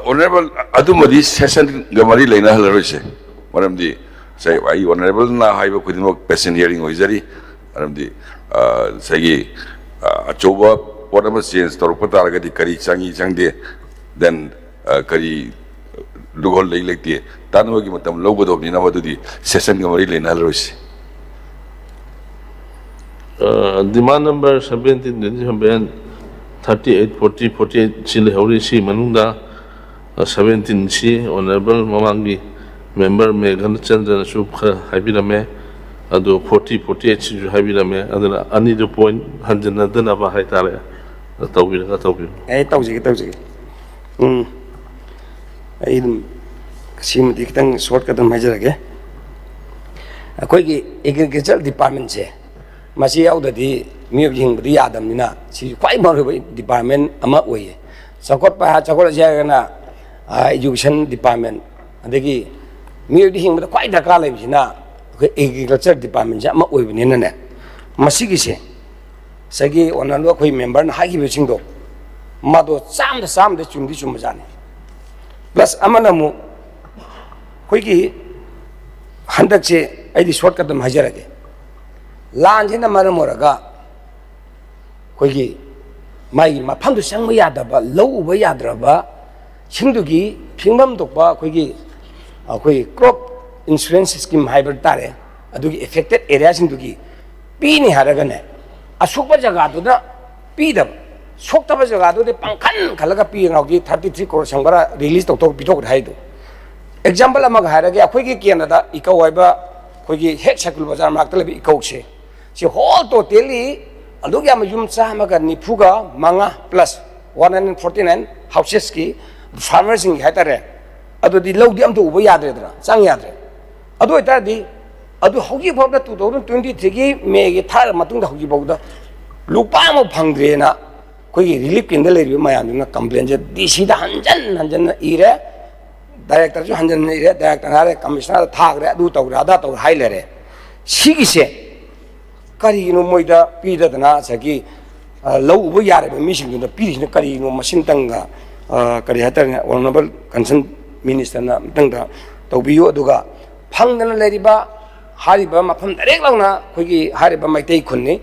honorable adumadi session gamari leina halaroise maram di say ai honorable na haiba kudimo patient hearing hoizari maram di say achoba whatever change to pata ga di kari changi changde then kari lugol lei lekti tanwa gi matam logo do ni na wadu di session ga mari lena roisi demand number 17 din hamben 38, 40, 48 si lehori si manungda 17 si honorable mamangi member Meghan Chandra su haibirame adu 40, 48 si haibirame adana ani do point hanjana dana ba haitare tawbira tawbira tawjige ai simdi kitang short kadam hajarage akoigi agriculture department se masi yaudadi miyok hingbdi yadamnina si kwai maruba department ama oye sakot pa sakot jagana education department adagi miyok hingbda kwai dakar laibsina agriculture department ja ama oibnina ne masigi se sagi onalo khoi member na hagi besingdo mado samda chumdi chumjane plus amana mu khoigi handak se aidi short kadam hajarage lanjina maramoraga khoigi mai maphamdu sangma yadaba louba yadraba singdugi phingmam dokba khoigi akhoi crop insurance scheme hybrid tare adugi affected area singdugi pini haragane asukba jaga duna pidab soktaba jaga du pangkhan khalaga pi ngaugi 33 crore sangbara release tok bitok haidu example amag harage akhoi ki Canada ikawaiba khoigi hek sakul bazar maktale bi ikawse si whole totally adugi am yum cha maga nifuga manga plus 149 houses ki farmers in haitare adu di lodi am to uba yadre dra chang yadre adu ita di adu hogi bawda 2023 gi me gi thar matung da hogi bawda lupa mo phangdre na khoigi relief kin da le mayam na complaint je dc da hanjan ire director ju hanjan ire director hare commissioner thagre adu tawra da taw hailere sigi se kari no moida pida dana sagi low bu yare mi sing na piri na kari no masin tanga kari hatar honorable concern minister na tanga tawbiyo aduga phangdana leriba hariba mafam direct launa khoigi hariba maitei khunni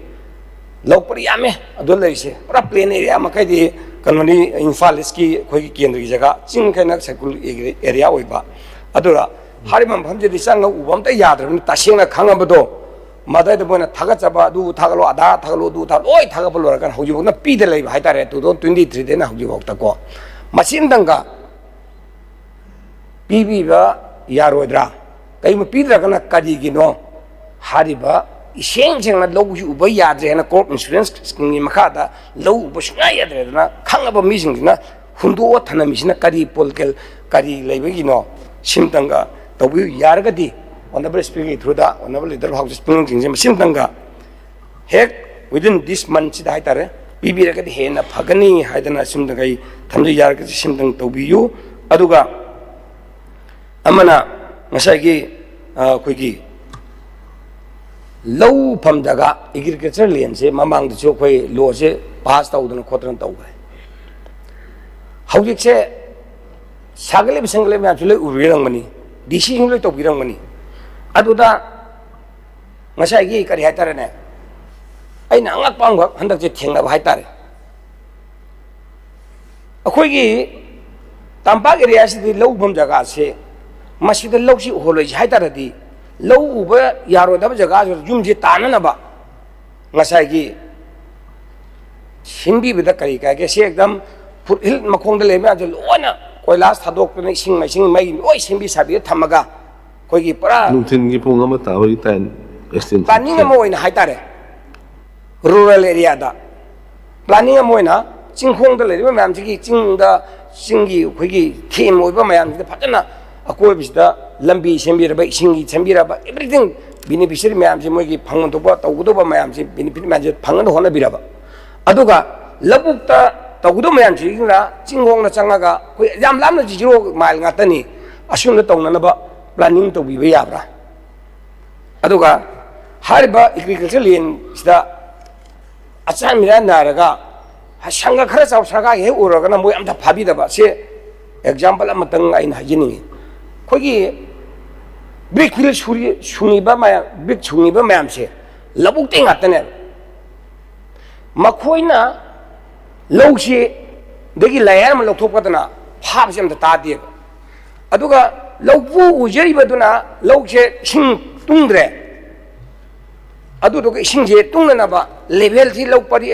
low pari ame adu leise pura plain area makai di kanoni Imphal ki khoigi kendri jaga chingkhana sakul area oiba adura hariba mafam je disanga ubam ta yadra ta singna khangabado madai de bona thaga chaba du thagalo ada thagalo du tha oi thagablo kan hoji bokna pi de lei hai tare 2023 de na hoji bokta ko machine danga pi ba yarodra kai ma pi dra kana kadi gino hariba iseng na logu uba yadre na crop insurance scheme makada logu uba sunga yadre na khangaba mising na hundo thana misina kadi polkel kadi leibe gino simtanga tobu yargadi honorable speaker through the honorable leader of speaking things simtanga hek within this month sida haitare bibi ra kadi hena phagani haidana simtanga kai thamji yarga simtang tobiyu aduga amana ngasai khoigi low pham jaga agriculture land se mamang de jo khoi lo se pass taudana khotran tawre haujik se sagale bisangle ma chule urirang mani decision loi tobirang mani aduda ngasai gi kari haitare ne aina angak pangwa handak je thengna ba haitare akhoi gi tampak area se di low pham jaga se masida low si holoi haitare di low uba yaro da jaga jum je tanana ba ngasai gi simbi bida kari ka ke se ekdam futhil makhong da lema je loina koilas thadok ne sing mai oi simbi sabi thamaga koi gi para nungthin gi pung ama ta hoi tan extension planning mo ina haitare rural area da planning mo ina chingkhong da le ma ji gi chingda singi koi gi theme oiba mayam ji phatana akoi bisda lambi sembiraba isingi sembiraba everything beneficiary mayam se mogi phangon toba tawudoba mayam se benefit mayam se phangan hona biraba aduga labukta tawudo mayam se na chinghong na changaga koi yam lamna ji jiro mile ngatani asuna tawna ba planning to biba yabra aduga hariba agriculture land sida acha mira naraga sanga khara chaw saga he uraga na moi amta phabidaba se example amatang aina hajini khogi brick hill sungiba maya brick sungiba mayam se labuk te ngatane makhoina lowse degi layar ma lokthop katana phab se amta ta de aduga lowbu ujeri baduna lowse sing tungdre adu do sing je tungna ba level thi low pari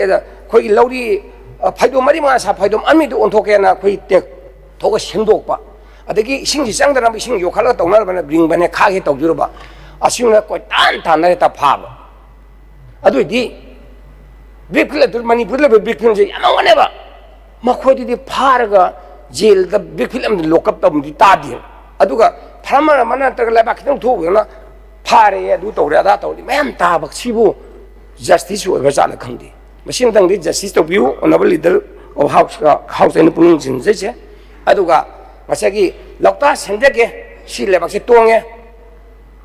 khoi lowri फाइदोम मरी मासा फाइदोम अमी तो ओंथोकेना कोई टेक थोका सेंदोकपा अदगी इसिंग संगदना इसिंग योखला तौनरबना ब्रिंगबने खागे तौजुरबा असिंगना कोई तान तानरे ता फाबा अदुदी बिग फिल्म मणिपुर ले बिग फिल्म जे यामवनेबा मखोइदि फारगा जेल द बिग फिल्म लॉकअप तमदि तादि अदुगा फरमर मना तक लेबा खितंग थोगना फारे अदु तौरे दा तौदि मैम ताबक सिबु जस्टिस ओइबा जाना खंगदि मसिंग तंगदि जस्टिस तो व्यू honourable leader of house and पुलिंग जिनजे अदुगा मसगी लौता सेंदगे सी लेबा से तोंगे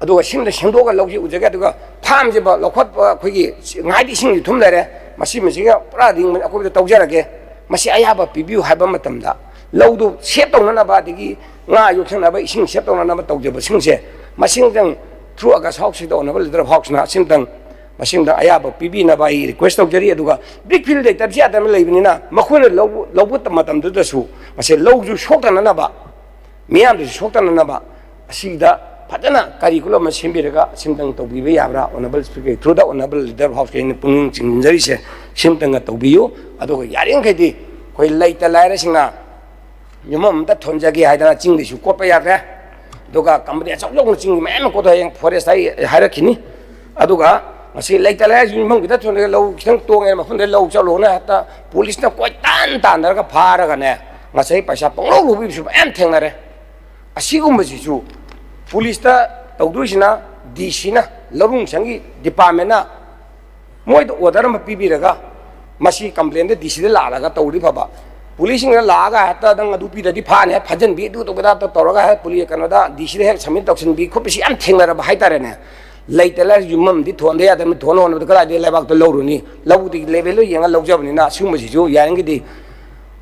अदुगा सिंग सेंदोगा लौजि उजगे अदुगा फाम जे बा लौखत खोगी ngaidi sing thum lere masi masiga pura ding akoi tawjarage masi ayaba pibiu haiba matamda laudu sep tongna ba digi nga yokhna ba ising sep tongna ba tawjaba singse masing dang through aga house do na leader house na sing dang masing dang ayaba pibi na ba request tawjari aduga big field de tabja da leibini na makhona lobu matam da su masi lauju shokta na ba miyam du shokta na ba asida फजना करिकुलम सिमबिरगा सिमतंग तौबिबे याब्रा honourable speaker through the honourable leader house के पुंग चिंजरी से सिमतंग तौबियो अदो यारिंग खैदि कोई लैता लायरा सिंगा यमम त थोनजगे हाइदना चिंगदिसु कोपा यारे दोगा कंपनी अचौलों चिंग मैम को तो फॉरेस्ट हाइरखिनी अदुगा मसी लैता लायरा यमम गिदा थोनगे लौ खितंग तोंगे मफुंदे लौ चलोना हता पुलिस न कोई तान तानरगा फारगा ने मसै पैसा पंगलो लुबिसु मैम थेंगरे असिगुमबसिसु पुलिस तौदुसिना डीसीना लरुंग संगी डिपार्टमेंट मोय ऑर्डर में पीबीरगा मसी कंप्लेन दे डीसी दे लागा तौरी फबा पुलिस लागा हता दंग अदु पीदि फाने फजन बी दु तो गदा तौरगा है पुलिस कनदा डीसी दे सबमिट तौसन बी खुपसी याम थेंगरा हाइतारेने लैतला युमम दि थोंदे यादम थोनो होन कला दे लेबाक तो लौरुनी लौदि लेवल येंगा लौजबनिना सुमसिजु यारंगिदि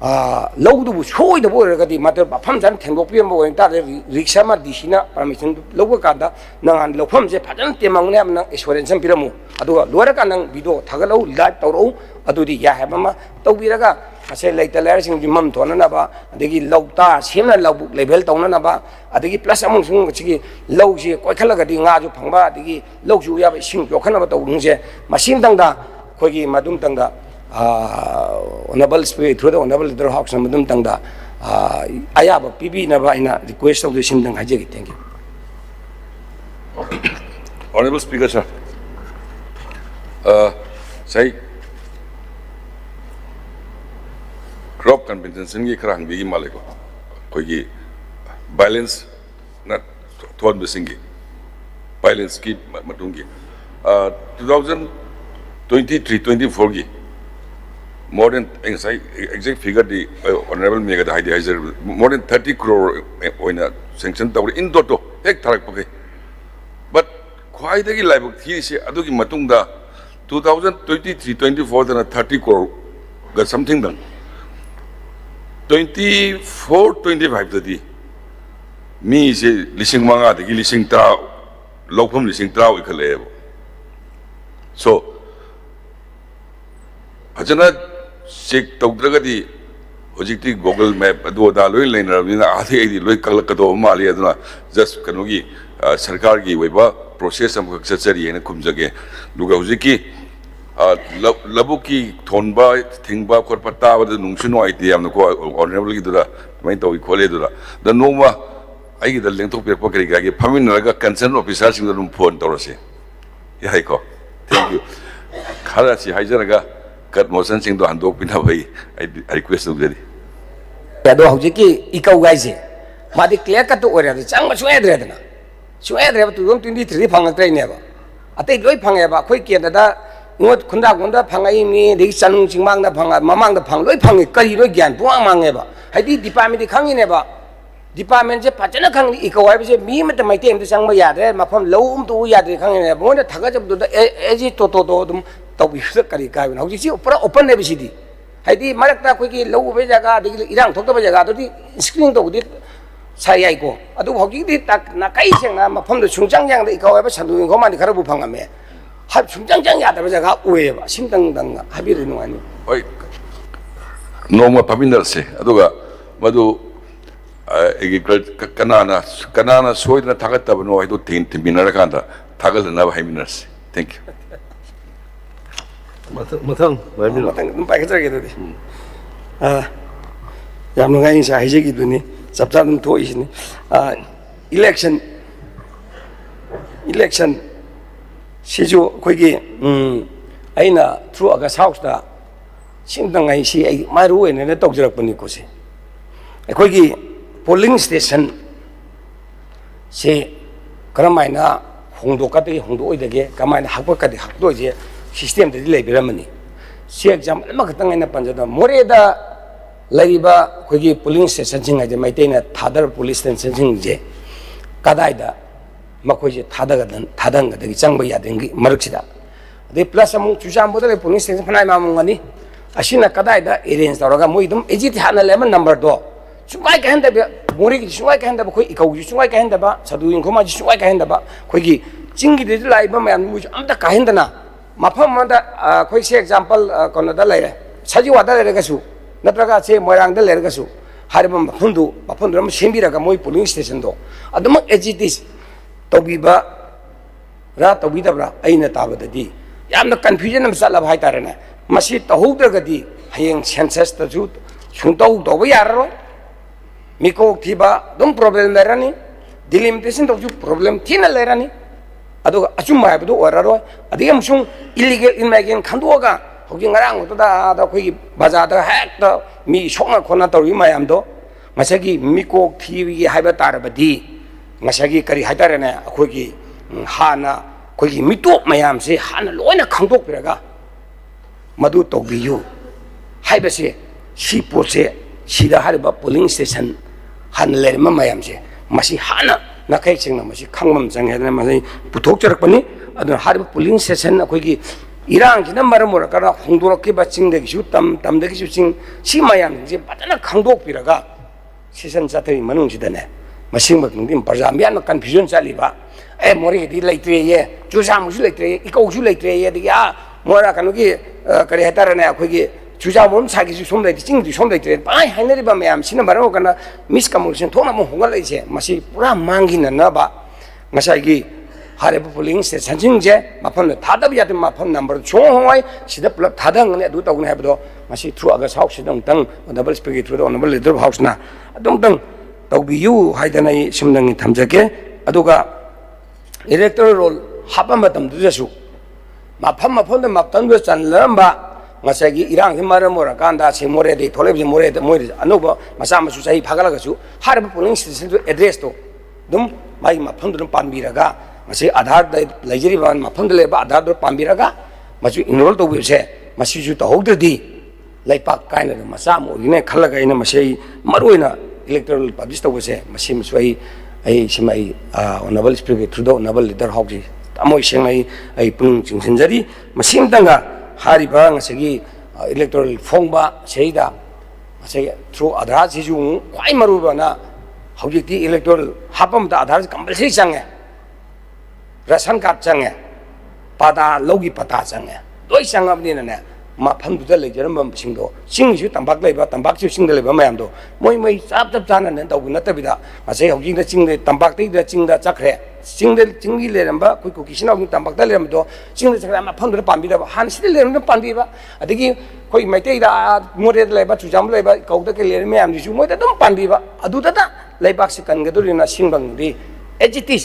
लौदुबु सोइदबु ओरगदि मात्र बाफम जान थेंगोपियम ओइन ता रिक्शा मा डीसीना परमिशन लौबो कादा नंगान लौफम जे फजन तेमंगने amna एश्योरेंस पिरमु अदुगा लोरा का नंग वीडियो थागलौ लाइव तौरौ अदुदि या हेबमा तौबिरगा असे लैतलार सिंग जिमम थोननाबा अदगी लौता सेमना लौबु लेवल तौननाबा अदगी प्लस अमंग सुंग चिगी लौजे कोइखलगदि ngaजु फंगबा अदगी लौजु याबा सिंग योखनबा तौरुंजे मसिन दंगदा खोगी मदुम तंगदा honourable speaker through the honourable leader house मदुम तंगदा अयाब पीबी नबा इना रिक्वेस्ट ऑफ द सिंदंग हाजेगी thank you honourable speaker sir सही क्रॉप कंपेंसेशन की खरांग बिगी मालेको कोई बैलेंस न थोन बिसिंगी बैलेंस की मतुंगी 2023-24 की more than exact figure the honorable mega the higher more than 30 crore in a sanction tower in toto ek tarak pake but quite the live he say aduki matungda 2023-24 than 30 crore got something done 24-25 the me say lising manga the lising tra lopum lising tra ikale so ajana check तौद्रगदी होजिकती गूगल मैप अदोदा लोई लेनरबिना आधे एदी लोई कलकदो माली अदना जस्ट कनोगी सरकार की वेबा प्रोसेस हम सक्सेसरी है न खुमजगे दुगा होजिकी लबु की थोनबा थिंगबा खोरपा ताबा द नुंगसुनो आइडिया हम को ऑनरेबल की दुदा मैं तो खोले दुदा the Noma I the लेंथोक paper करी गागे फमिन लगा कंसर्न ऑफिसर सिंग दुम फोन तोरसे याई को थैंक यू खाला सी हाइजरगा कट मोशन सिंह तो हंदोक पिना भाई आई रिक्वेस्ट हो जदी यादो हौजिकी इकौ गाइजे मादि क्लियर कट ओरे चांग सुएद्रेदना सुएद्रे 2023 फंगक्ट्रेनेबा अतै लोई फंगेबा खोइ केनदा ngod khunda gonda phangai ni de chanung chingmang da phanga mamang da phang loi phangi kari loi gyan puang mangeba haidi department khangi ne ba department je pachana khangi ikawai be mi mata mai tem de changma yadre mafam lom tu yadre khangi ne bon da thaga jab do eji to dum taubi kari kai na hauji pura open ne bisidi haidi marakta koi ki lau be jaga de irang thok ba jaga do di screen to di sai ai ko adu hauji di tak na kai seng na mafam do chungchang yang de ikawai ba sandu ko man khara bu phangame 하 중장장 야다 버자가 오해봐 심당당 합의를 놓아니 어이 너무 파빈더세 아도가 마도 이게 까나나 소이나 타갔다 보노 해도 된 미나라 간다 타갈나 하이미너스 땡큐 Mathang, ꯑꯗꯨꯝ ꯄꯥꯏꯈꯠꯆꯔꯒꯦ ꯑꯗꯨꯗꯤ ꯌꯥꯝ ꯅꯨꯡꯉꯥꯏ ꯉꯁꯥꯏ ꯍꯥꯏꯖꯈꯤꯗꯨꯅꯤ ꯆꯞ ꯆꯥ ꯑꯗꯨꯝ ꯊꯣꯛꯏꯁꯤꯅꯤ ꯏꯂꯦꯛꯁꯟ ꯁꯤꯁꯨ ꯑꯩꯈꯣꯏꯒꯤ ꯑꯩꯅ ꯊ꯭ꯔꯨ ꯑꯥꯒꯁ ꯍꯥꯎꯁꯇ ꯁꯤꯝꯇꯪ ꯑꯩ ꯁꯤ ꯑꯩ ꯃꯔꯨ ꯑꯣꯏꯅ ꯇꯧꯖꯔꯛꯄꯅꯤꯀꯣ ꯁꯤ ꯑꯩꯈꯣꯏꯒꯤ ꯄꯣꯂꯤꯡ ꯁ꯭ꯇꯦꯁꯟ ꯁꯤ ꯀꯔꯝꯍꯥꯏꯅ ꯍꯣꯡꯗꯣꯛꯀꯗꯒꯦ ꯍꯣꯡꯗꯣꯛꯑꯣꯏꯗꯒꯦ ꯀꯃꯥꯏꯅ ꯍꯥꯞꯄꯛꯀꯗꯒꯦ ꯍꯥꯞꯇꯣꯏꯁꯦ ꯁꯤꯁꯇꯦꯝꯗꯗꯤ ꯂꯩꯕꯤꯔꯝꯃꯅꯤ ꯁꯤ ꯑꯦꯛꯖꯥꯝꯄꯜ ꯑꯃꯈꯛꯇꯪ ꯑꯩꯅ ꯄꯟꯖꯗ ꯃꯣꯔꯦꯗ ꯂꯩꯔꯤꯕ ꯑꯩꯈꯣꯏꯒꯤ ꯄꯣꯂꯤꯡ ꯁ꯭ꯇꯦꯁꯟꯁꯤꯡ ꯍꯥꯏꯁꯦ ꯃꯩꯇꯩꯅ ꯊꯥꯗꯔꯕ ꯄꯣꯂꯤꯡ ꯁ꯭ꯇꯦꯁꯟꯁꯤꯡꯁꯦ ꯀꯗꯥꯏꯗ ꯃꯈꯣꯏꯁꯦ ꯊꯥꯗꯍꯟꯒꯗꯒꯦ ꯆꯪꯕ ꯌꯥꯗ꯭ꯔꯤꯉꯩ ꯃꯔꯛꯁꯤꯗ ꯑꯗꯩ ꯄ꯭ꯂꯁ ꯑꯃꯨꯛ ꯆꯨꯔꯆꯥꯟꯄꯨꯔꯗ ꯂꯩꯕ ꯄꯣꯂꯤꯡ ꯁ꯭ꯇꯦꯁꯟ ꯐꯅꯌꯥꯝ ꯌꯥꯝꯃꯝꯒꯅꯤ ꯑꯁꯤꯅ ꯀꯗꯥꯏꯗ ꯑꯦꯔꯦꯟꯖ ꯇꯧꯔꯒ ꯃꯣꯏ ꯑꯗꯨꯝ ꯑꯦꯖꯤꯠ ꯍꯥꯟꯅ ꯂꯩꯔꯝꯕ ꯅꯝꯕꯔꯗꯣ ꯁꯨꯡꯀꯥꯏ ꯀꯥꯏꯍꯟꯗꯕ ꯃꯣꯔꯦꯒꯤꯁꯨ ꯁꯨꯡꯀꯥꯏ ꯀꯥꯏꯍꯟꯗꯕ ꯑꯩꯈꯣꯏ ꯏꯀꯧꯒꯤꯁꯨ ꯁꯨꯡꯀꯥꯏ ꯀꯥꯏꯍꯟꯗꯕ ꯁꯗꯨ ꯌꯦꯡꯈꯣꯃꯥꯁꯨ ꯁꯨꯡꯀꯥꯏ ꯀꯥꯏꯍꯟꯗꯕ ꯑꯩꯈꯣꯏꯒꯤ ꯆꯤꯡꯒꯤꯗꯁꯨ ꯂꯥꯛꯏꯕ ꯃꯌꯥꯝ ꯃꯣꯏꯁꯨ ꯑꯝꯇ ꯀꯥꯏꯍꯟꯗꯅ ꯃꯐꯝ ꯑꯃꯗ ꯑꯩꯈꯣꯏ ꯁꯤ ꯑꯦꯛꯖꯥꯝꯄꯜ ꯀꯩꯅꯣꯗ ꯂꯩꯔꯦ ꯁꯖꯤꯋꯥꯗ ꯂꯩꯔꯒꯁꯨ ꯅꯠꯇ꯭ꯔꯒ ꯁꯤ ꯃꯣꯏꯔꯥꯡꯗ ꯂꯩꯔꯒꯁꯨ ꯍꯥꯏꯔꯤꯕ ꯃꯐꯝꯗꯨ ꯑꯃ ꯁꯦꯝꯕꯤꯔꯒ ꯃꯣꯏ ꯄꯣꯂꯤꯡ ꯁ꯭ꯇꯦꯁꯟꯗꯣ ꯑꯗꯨꯃꯛ ꯑꯦꯖꯤꯇꯤꯁ ꯇꯧꯕꯤꯕ रा तौबीदब्रा अइना ताबददी यामना कन्फ्यूजन अम चलब हाइतारेने मसी तहौद्रगदी हयेंग सेंसस तजु सुंतौ तौबा याररो मिको थिबा दम प्रॉब्लम लेरानी डिलिमिटेशन तजु प्रॉब्लम थिना लेरानी अदो अचुम हाइबदो ओररो अदि अमसुंग इलीगल इनमाइग्रेशन खंदोगा होगी ngaraang उतदा दा खोगी बाजादा हेक्ट मी सोंगा खोना तौरी मायामदो मसगी मिको थिबी हाइबा तारबदी मसगी करी हाइतारेने अखोगी हाना कोई मिटोप मैम से हाना लोना खांदोकरगा मधु तौबियु हाइबसे सी पोसे सीदा हारिबा पोलिंग स्टेशन हाना लेरम मैम से मसी हाना नखै सिंगना मसी खांगमम जंगेदना मसी पुथोकचरकपनि अदु हारिबा पोलिंग स्टेशन अखोगी इरांग जिना मरम ओरकरा होंदोरके बचिंगदगिसु तमदगिसु चिंग सी मैम जे बतना खांदोकपिरगा सेशन जाथरि मनुंगसिदने मसिंग बकिंग प्रजा म्यान कन्फ्यूजन चालिबा ए मोरे दी लेत्रे ये चुजामुसु लेत्रे इकौसु लेत्रे ये दिया मोरा कनुगी करि हेतारने अखोगी चुजामुम सागिसु सोम लेति चिंगदि सोम लेत्रे पाइ हाइनरिबा मयाम सिना मरम कना मिस कम्युनिकेशन थोना मो होगा लेसे मसी पूरा मांगिना नबा ngसाइगी हारेबो पोलिंग स्टेशन सिंगजे मफन थादब याते मफन नंबर छो होय सिदा पुलप थादंगने अदु तौगने हाबदो मसी थ्रु अगस हाउस सिदं तंग double speaker through honourable leader house ना अदम तंग तौबियु हाइदनाइ सिमदंगी थमजके अदुगा इलेक्टोरल रोल हापम मतमदुजसु मफम मफम मपतंदु चनलरंबा ngसाइगी इरांग से मरम ओरकांदा से मोरे दे थोलेबजे मोरे दे मोरे अनोब मसा मसु सही फागलगसु हारब पोलिंग स्टेशन एड्रेस तो दुम माई मफम दुम पानबिरगा मसे आधार लेजरिबा मफम लेबा आधार दो पानबिरगा मसु इनरोल तौबिसे मसिजु तहौद्रदी लैपाक कायना मसा मोरिने खलगा इन मसे मरुइना इलेक्टोरल पब्लिश तौबसे मसे मसुई आई सिमाई honourable speaker through the honourable leader house अमोय सेंगै आई पुंग चिंसिनजरी मसिम तंगा हारिबा ngसगी इलेक्टोरल फोंबा सेइदा मसे थ्रू आधार सिजु क्वाइ मरुबना हौजिति इलेक्टोरल हापम द आधार कंपलसरी चंगे राशन कार्ड चंगे पादा लोगी पता चंगे दोइ चंगबनिने ने मफम दुदा लेजरम सिंगदो सिंगसु तंबाक लेबा तंबाकसु सिंगद लेबा मयामदो मोय मोय चाप चाप जाना ने तौब नतबिदा मसे हौजिंग द चिंग तंबाक दै द चिंग द चखरे चिंगी लेरंबा कुइ कुकिसना तंबाक द लेरमदो चिंग द चखरे मफम दुदा पांबिदा हानसि लेरम पांबिबा अदगी कोइ मैते दा मोरे द लेबा चुजाम लेबा कौद के लेर मयाम दिसु मोय द दम पांबिबा अदुदा दा लेबाक से कनगदुरिना सिंगबंगदि एजिटिस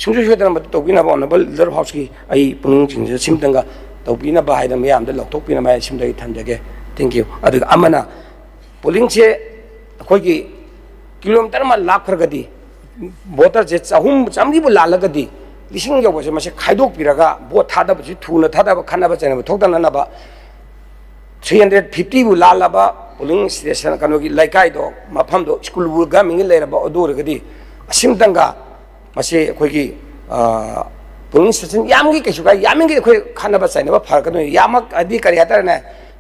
सुंजु सुदन मत तौबिना ऑनरेबल लीडर हाउस की आई पुंग चिंग सिमतंगा तौबिना बाहायदा मयाम द लौथोकपिना माय सिमदगी थमजगे थैंक यू अदुगा अमना पोलिंग से अखोगी किलोमीटर मा लाखरगदी वोटर जे चाहुम चामदीबु लालगदी लिसिंग यौबसे मसे खाइदोकपिरगा वोट थादबसि थुना थादब खनबा चेनब थोकदननबा 350 बु लालबा पोलिंग स्टेशन कनोगी लाइकाइदो मफमदो स्कूल बुगा मिंग लेरबा अदोरगदी असिमतंगा मसे अखोगी पोलिंग स्टेशन यामगी कैसुगा यामिंगी अखोय खनबा चेनब फरकनो यामक अदि करि हातरने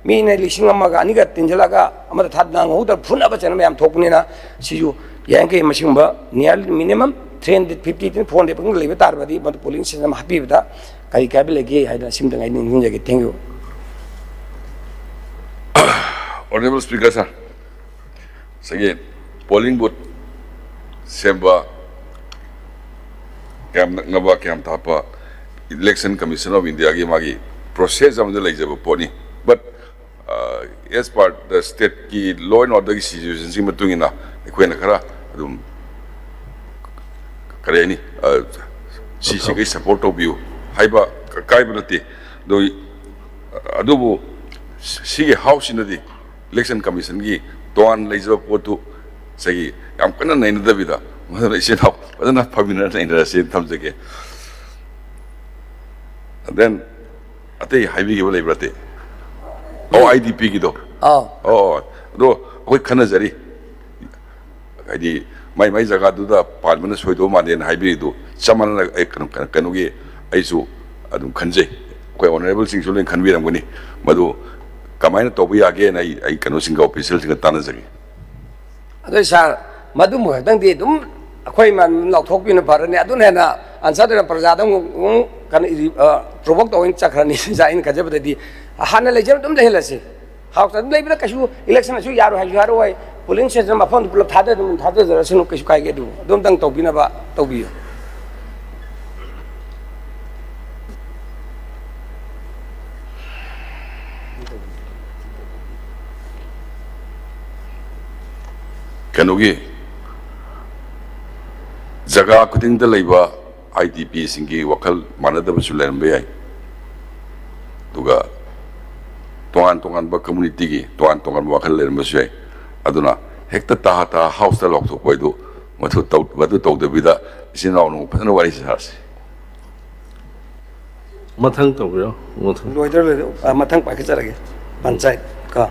मीने लिसिंग अमगा अनिगा तिंजलागा अमदा थादना ngौदर फुनबा चेनब याम थोकनिना सिजु यांगे मसिंबा नियर मिनिमम 350 to 400 पंग लेबे तारबदी मद पोलिंग स्टेशन हापीबदा कई काबे लेगे हाइदा सिमदंगाइ निंजगे thank you Honorable Speaker sir, again, polling booth semba kam naba kam thapa Election Commission of India gi magi process of the legislative pony. But as part the state ki law and order situation si matung ina equena kara adum kare ni si kai support of you haiba kai banati do adubu si house in the election commission gi toan legislative potu say am kana nain da vida madara isen how adana pamina nain da se thamjage. And then ate haibi gi bolai brate oh IDP gi do oh do koi khana jari adi mai jaga du da parliament soi do ma den haibi do chaman la kanu gi aisu adum khanje koi honorable sing sulen khanbi ram gani madu kamaina to bu ya ge na ai kanu singa official singa tana jagi ado sa madu mo dang di dum akhoi man law thok bin par ne adun hena answer da praja dang kan provoke to in chakrani ja in kajab di hana le jam dum le la se how ta le bra kashu election su yaro ha yaro wai polling station ma phone pull thada dum thada jara sinu kashu kai ge du dum dang to bina ba to bi kanugi jaga kuding da leiba IDP singi wakal manada basulan bayai duga tongan ba community gi tongan wakal len basai aduna hekta ta house da lok to koidu matu to da bida sinau no phana wari sas mathang to bro mathang loider le mathang pa ke charage panchayat ka